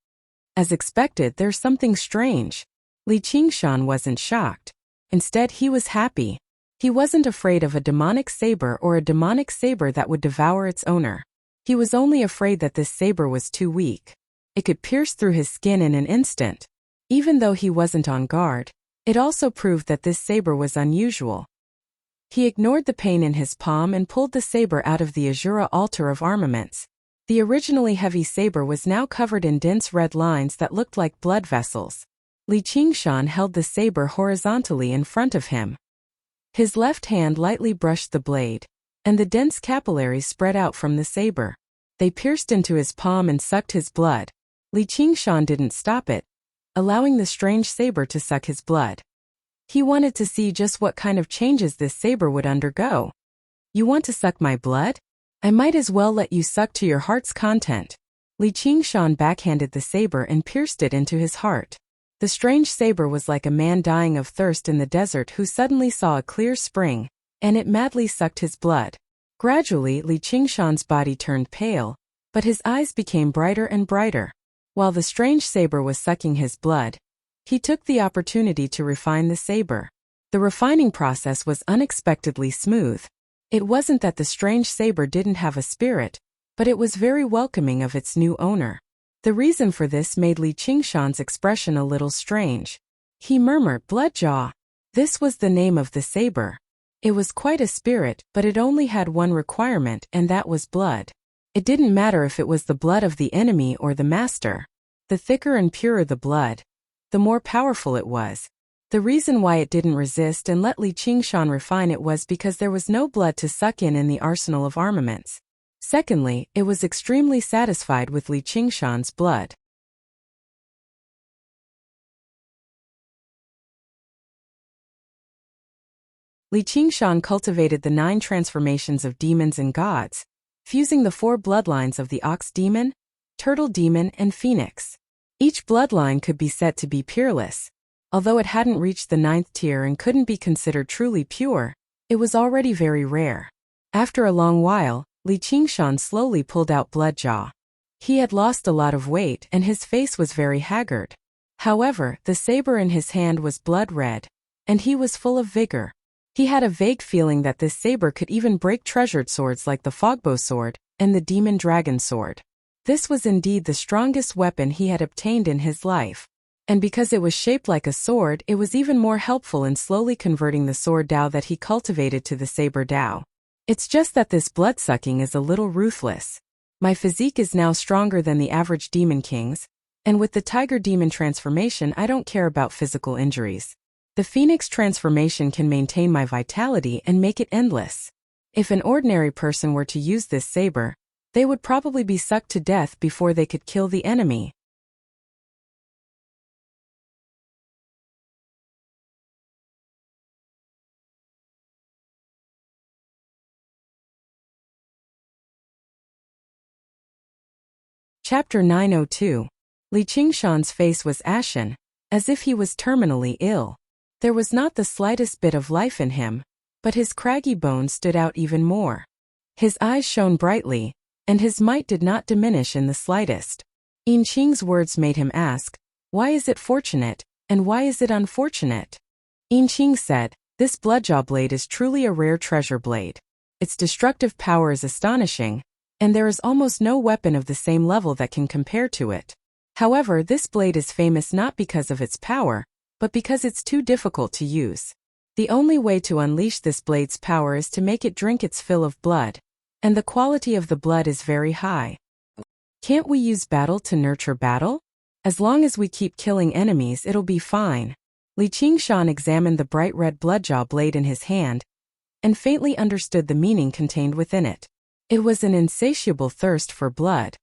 As expected, there's something strange. Li Qingshan wasn't shocked. Instead, he was happy. He wasn't afraid of a demonic saber or a demonic saber that would devour its owner. He was only afraid that this saber was too weak. It could pierce through his skin in an instant. Even though he wasn't on guard, it also proved that this saber was unusual. He ignored the pain in his palm and pulled the saber out of the Azura altar of armaments. The originally heavy saber was now covered in dense red lines that looked like blood vessels. Li Qingshan held the saber horizontally in front of him. His left hand lightly brushed the blade, and the dense capillaries spread out from the saber. They pierced into his palm and sucked his blood. Li Qingshan didn't stop it, allowing the strange saber to suck his blood. He wanted to see just what kind of changes this saber would undergo. "You want to suck my blood? I might as well let you suck to your heart's content." Li Qingshan backhanded the saber and pierced it into his heart. The strange saber was like a man dying of thirst in the desert who suddenly saw a clear spring, and it madly sucked his blood. Gradually, Li Qingshan's body turned pale, but his eyes became brighter and brighter. While the strange saber was sucking his blood, he took the opportunity to refine the saber. The refining process was unexpectedly smooth. It wasn't that the strange saber didn't have a spirit, but it was very welcoming of its new owner. The reason for this made Li Qingshan's expression a little strange. He murmured, "Bloodjaw." This was the name of the saber. It was quite a spirit, but it only had one requirement, and that was blood. It didn't matter if it was the blood of the enemy or the master. The thicker and purer the blood, the more powerful it was. The reason why it didn't resist and let Li Qingshan refine it was because there was no blood to suck in the arsenal of armaments. Secondly, it was extremely satisfied with Li Qingshan's blood. Li Qingshan cultivated the 9 transformations of demons and gods, fusing the 4 bloodlines of the ox demon, turtle demon, and phoenix. Each bloodline could be said to be peerless. Although it hadn't reached the 9th tier and couldn't be considered truly pure, it was already very rare. After a long while, Li Qingshan slowly pulled out Bloodjaw. He had lost a lot of weight and his face was very haggard. However, the saber in his hand was blood red, and he was full of vigor. He had a vague feeling that this saber could even break treasured swords like the Fogbow sword and the Demon Dragon sword. This was indeed the strongest weapon he had obtained in his life. And because it was shaped like a sword, it was even more helpful in slowly converting the sword Dao that he cultivated to the saber Dao. It's just that this blood-sucking is a little ruthless. My physique is now stronger than the average demon king's, and with the tiger demon transformation I don't care about physical injuries. The phoenix transformation can maintain my vitality and make it endless. If an ordinary person were to use this saber, they would probably be sucked to death before they could kill the enemy. Chapter 902. Li Qingshan's face was ashen, as if he was terminally ill. There was not the slightest bit of life in him, but his craggy bones stood out even more. His eyes shone brightly, and his might did not diminish in the slightest. Yin Qing's words made him ask, "Why is it fortunate, and why is it unfortunate?" Yin Qing said, "This Bloodjaw blade is truly a rare treasure blade. Its destructive power is astonishing, and there is almost no weapon of the same level that can compare to it. However, this blade is famous not because of its power, but because it's too difficult to use. The only way to unleash this blade's power is to make it drink its fill of blood, and the quality of the blood is very high. Can't we use battle to nurture battle? As long as we keep killing enemies, it'll be fine." Li Qingshan examined the bright red Bloodjaw blade in his hand, and faintly understood the meaning contained within it. It was an insatiable thirst for blood.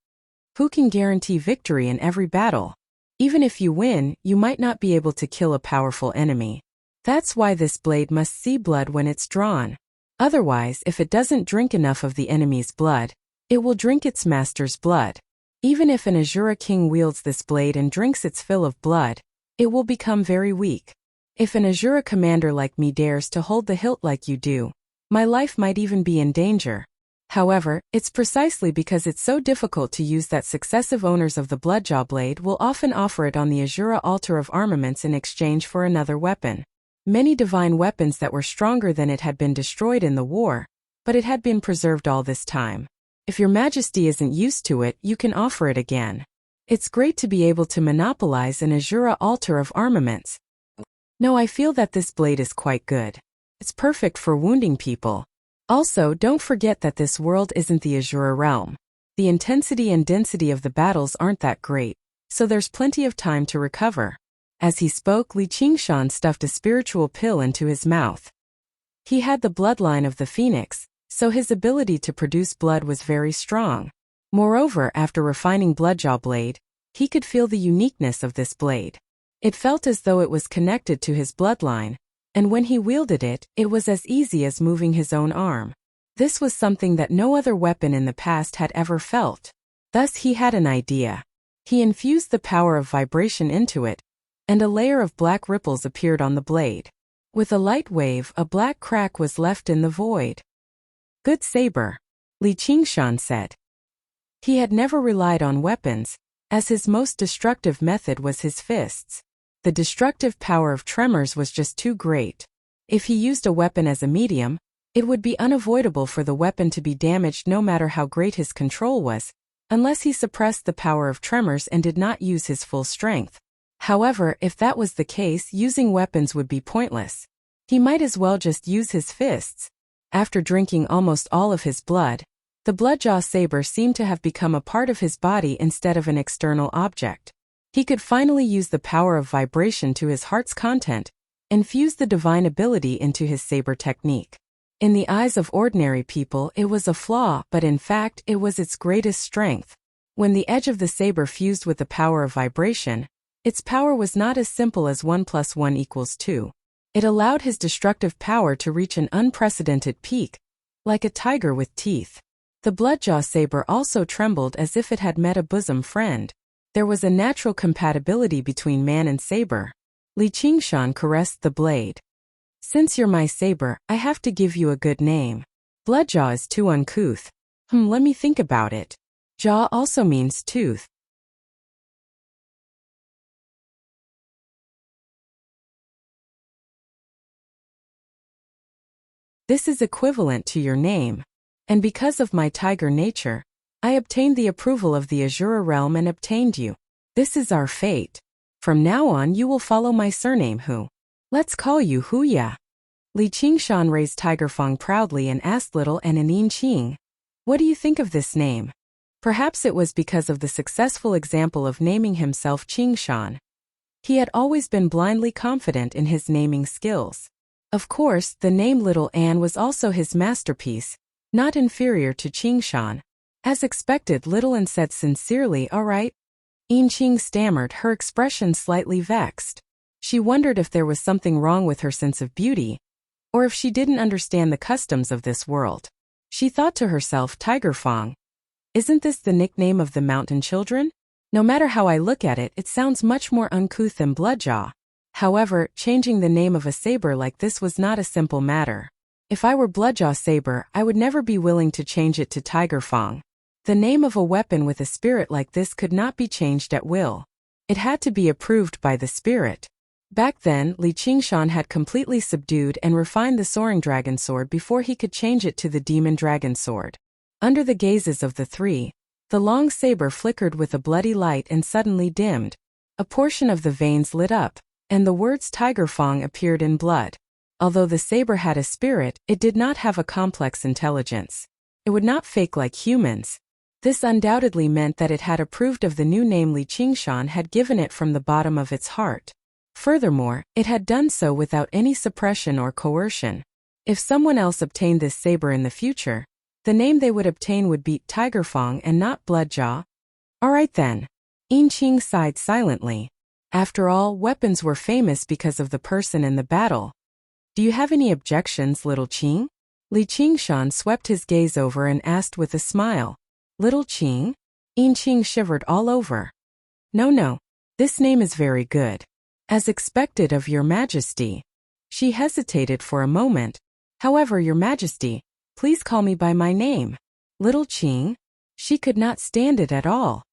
Who can guarantee victory in every battle? Even if you win, you might not be able to kill a powerful enemy. That's why this blade must see blood when it's drawn. Otherwise, if it doesn't drink enough of the enemy's blood, it will drink its master's blood. Even if an Azura king wields this blade and drinks its fill of blood, it will become very weak. If an Azura commander like me dares to hold the hilt like you do, my life might even be in danger. However, it's precisely because it's so difficult to use that successive owners of the Bloodjaw blade will often offer it on the Azura altar of armaments in exchange for another weapon. Many divine weapons that were stronger than it had been destroyed in the war, but it had been preserved all this time. If your majesty isn't used to it, you can offer it again. It's great to be able to monopolize an Azura altar of armaments. No, I feel that this blade is quite good. It's perfect for wounding people. Also, don't forget that this world isn't the Azura realm. The intensity and density of the battles aren't that great, so there's plenty of time to recover. As he spoke, Li Qingshan stuffed a spiritual pill into his mouth. He had the bloodline of the phoenix, so his ability to produce blood was very strong. Moreover, after refining Bloodjaw blade, he could feel the uniqueness of this blade. It felt as though it was connected to his bloodline, and when he wielded it, it was as easy as moving his own arm. This was something that no other weapon in the past had ever felt. Thus he had an idea. He infused the power of vibration into it, and a layer of black ripples appeared on the blade. With a light wave, a black crack was left in the void. Good saber, Li Qingshan said. He had never relied on weapons, as his most destructive method was his fists. The destructive power of tremors was just too great. If he used a weapon as a medium, it would be unavoidable for the weapon to be damaged no matter how great his control was, unless he suppressed the power of tremors and did not use his full strength. However, if that was the case, using weapons would be pointless. He might as well just use his fists. After drinking almost all of his blood, the Bloodjaw saber seemed to have become a part of his body instead of an external object. He could finally use the power of vibration to his heart's content, and fuse the divine ability into his saber technique. In the eyes of ordinary people, it was a flaw, but in fact, it was its greatest strength. When the edge of the saber fused with the power of vibration, its power was not as simple as 1 + 1 = 2. It allowed his destructive power to reach an unprecedented peak, like a tiger with teeth. The Bloodjaw saber also trembled as if it had met a bosom friend. There was a natural compatibility between man and saber. Li Qingshan caressed the blade. Since you're my saber, I have to give you a good name. Bloodjaw is too uncouth. Let me think about it. Jaw also means tooth. This is equivalent to your name. And because of my tiger nature, I obtained the approval of the Azura realm and obtained you. This is our fate. From now on you will follow my surname Hu. Let's call you Huya. Li Qingshan raised Tigerfang proudly and asked little and Anin Qing, what do you think of this name? Perhaps it was because of the successful example of naming himself Qingshan. He had always been blindly confident in his naming skills. Of course, the name Little Anne was also his masterpiece, not inferior to Qingshan. As expected, Little Anne said sincerely, all right. Yin Qing stammered, her expression slightly vexed. She wondered if there was something wrong with her sense of beauty, or if she didn't understand the customs of this world. She thought to herself, Tigerfang. Isn't this the nickname of the mountain children? No matter how I look at it, it sounds much more uncouth than Bloodjaw. However, changing the name of a saber like this was not a simple matter. If I were Bloodjaw Saber, I would never be willing to change it to Tigerfang. The name of a weapon with a spirit like this could not be changed at will. It had to be approved by the spirit. Back then, Li Qingshan had completely subdued and refined the soaring dragon sword before he could change it to the demon dragon sword. Under the gazes of the three, the long saber flickered with a bloody light and suddenly dimmed. A portion of the veins lit up, and the words Tigerfang appeared in blood. Although the saber had a spirit, it did not have a complex intelligence. It would not fake like humans. This undoubtedly meant that it had approved of the new name Li Qingshan had given it from the bottom of its heart. Furthermore, it had done so without any suppression or coercion. If someone else obtained this saber in the future, the name they would obtain would be Tigerfang and not Bloodjaw. All right then. Yin Qing sighed silently. After all, weapons were famous because of the person in the battle. Do you have any objections, Little Qing? Li Qingshan swept his gaze over and asked with a smile. Little Qing? Yin Qing shivered all over. No. This name is very good. As expected of your majesty. She hesitated for a moment. However, your majesty, please call me by my name. Little Qing? She could not stand it at all.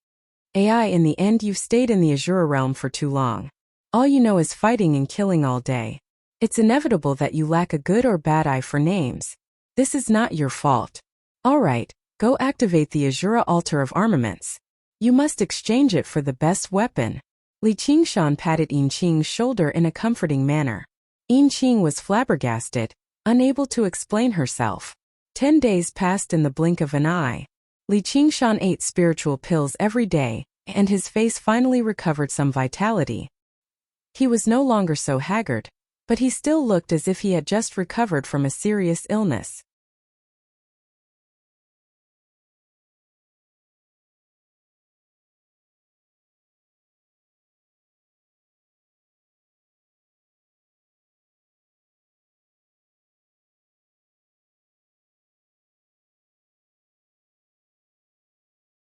AI, in the end you've stayed in the Azure realm for too long. All you know is fighting and killing all day. It's inevitable that you lack a good or bad eye for names. This is not your fault. Alright, go activate the Azure altar of armaments. You must exchange it for the best weapon. Li Qingshan patted Yin Qing's shoulder in a comforting manner. Yin Qing was flabbergasted, unable to explain herself. 10 days passed in the blink of an eye. Li Qingshan ate spiritual pills every day, and his face finally recovered some vitality. He was no longer so haggard, but he still looked as if he had just recovered from a serious illness.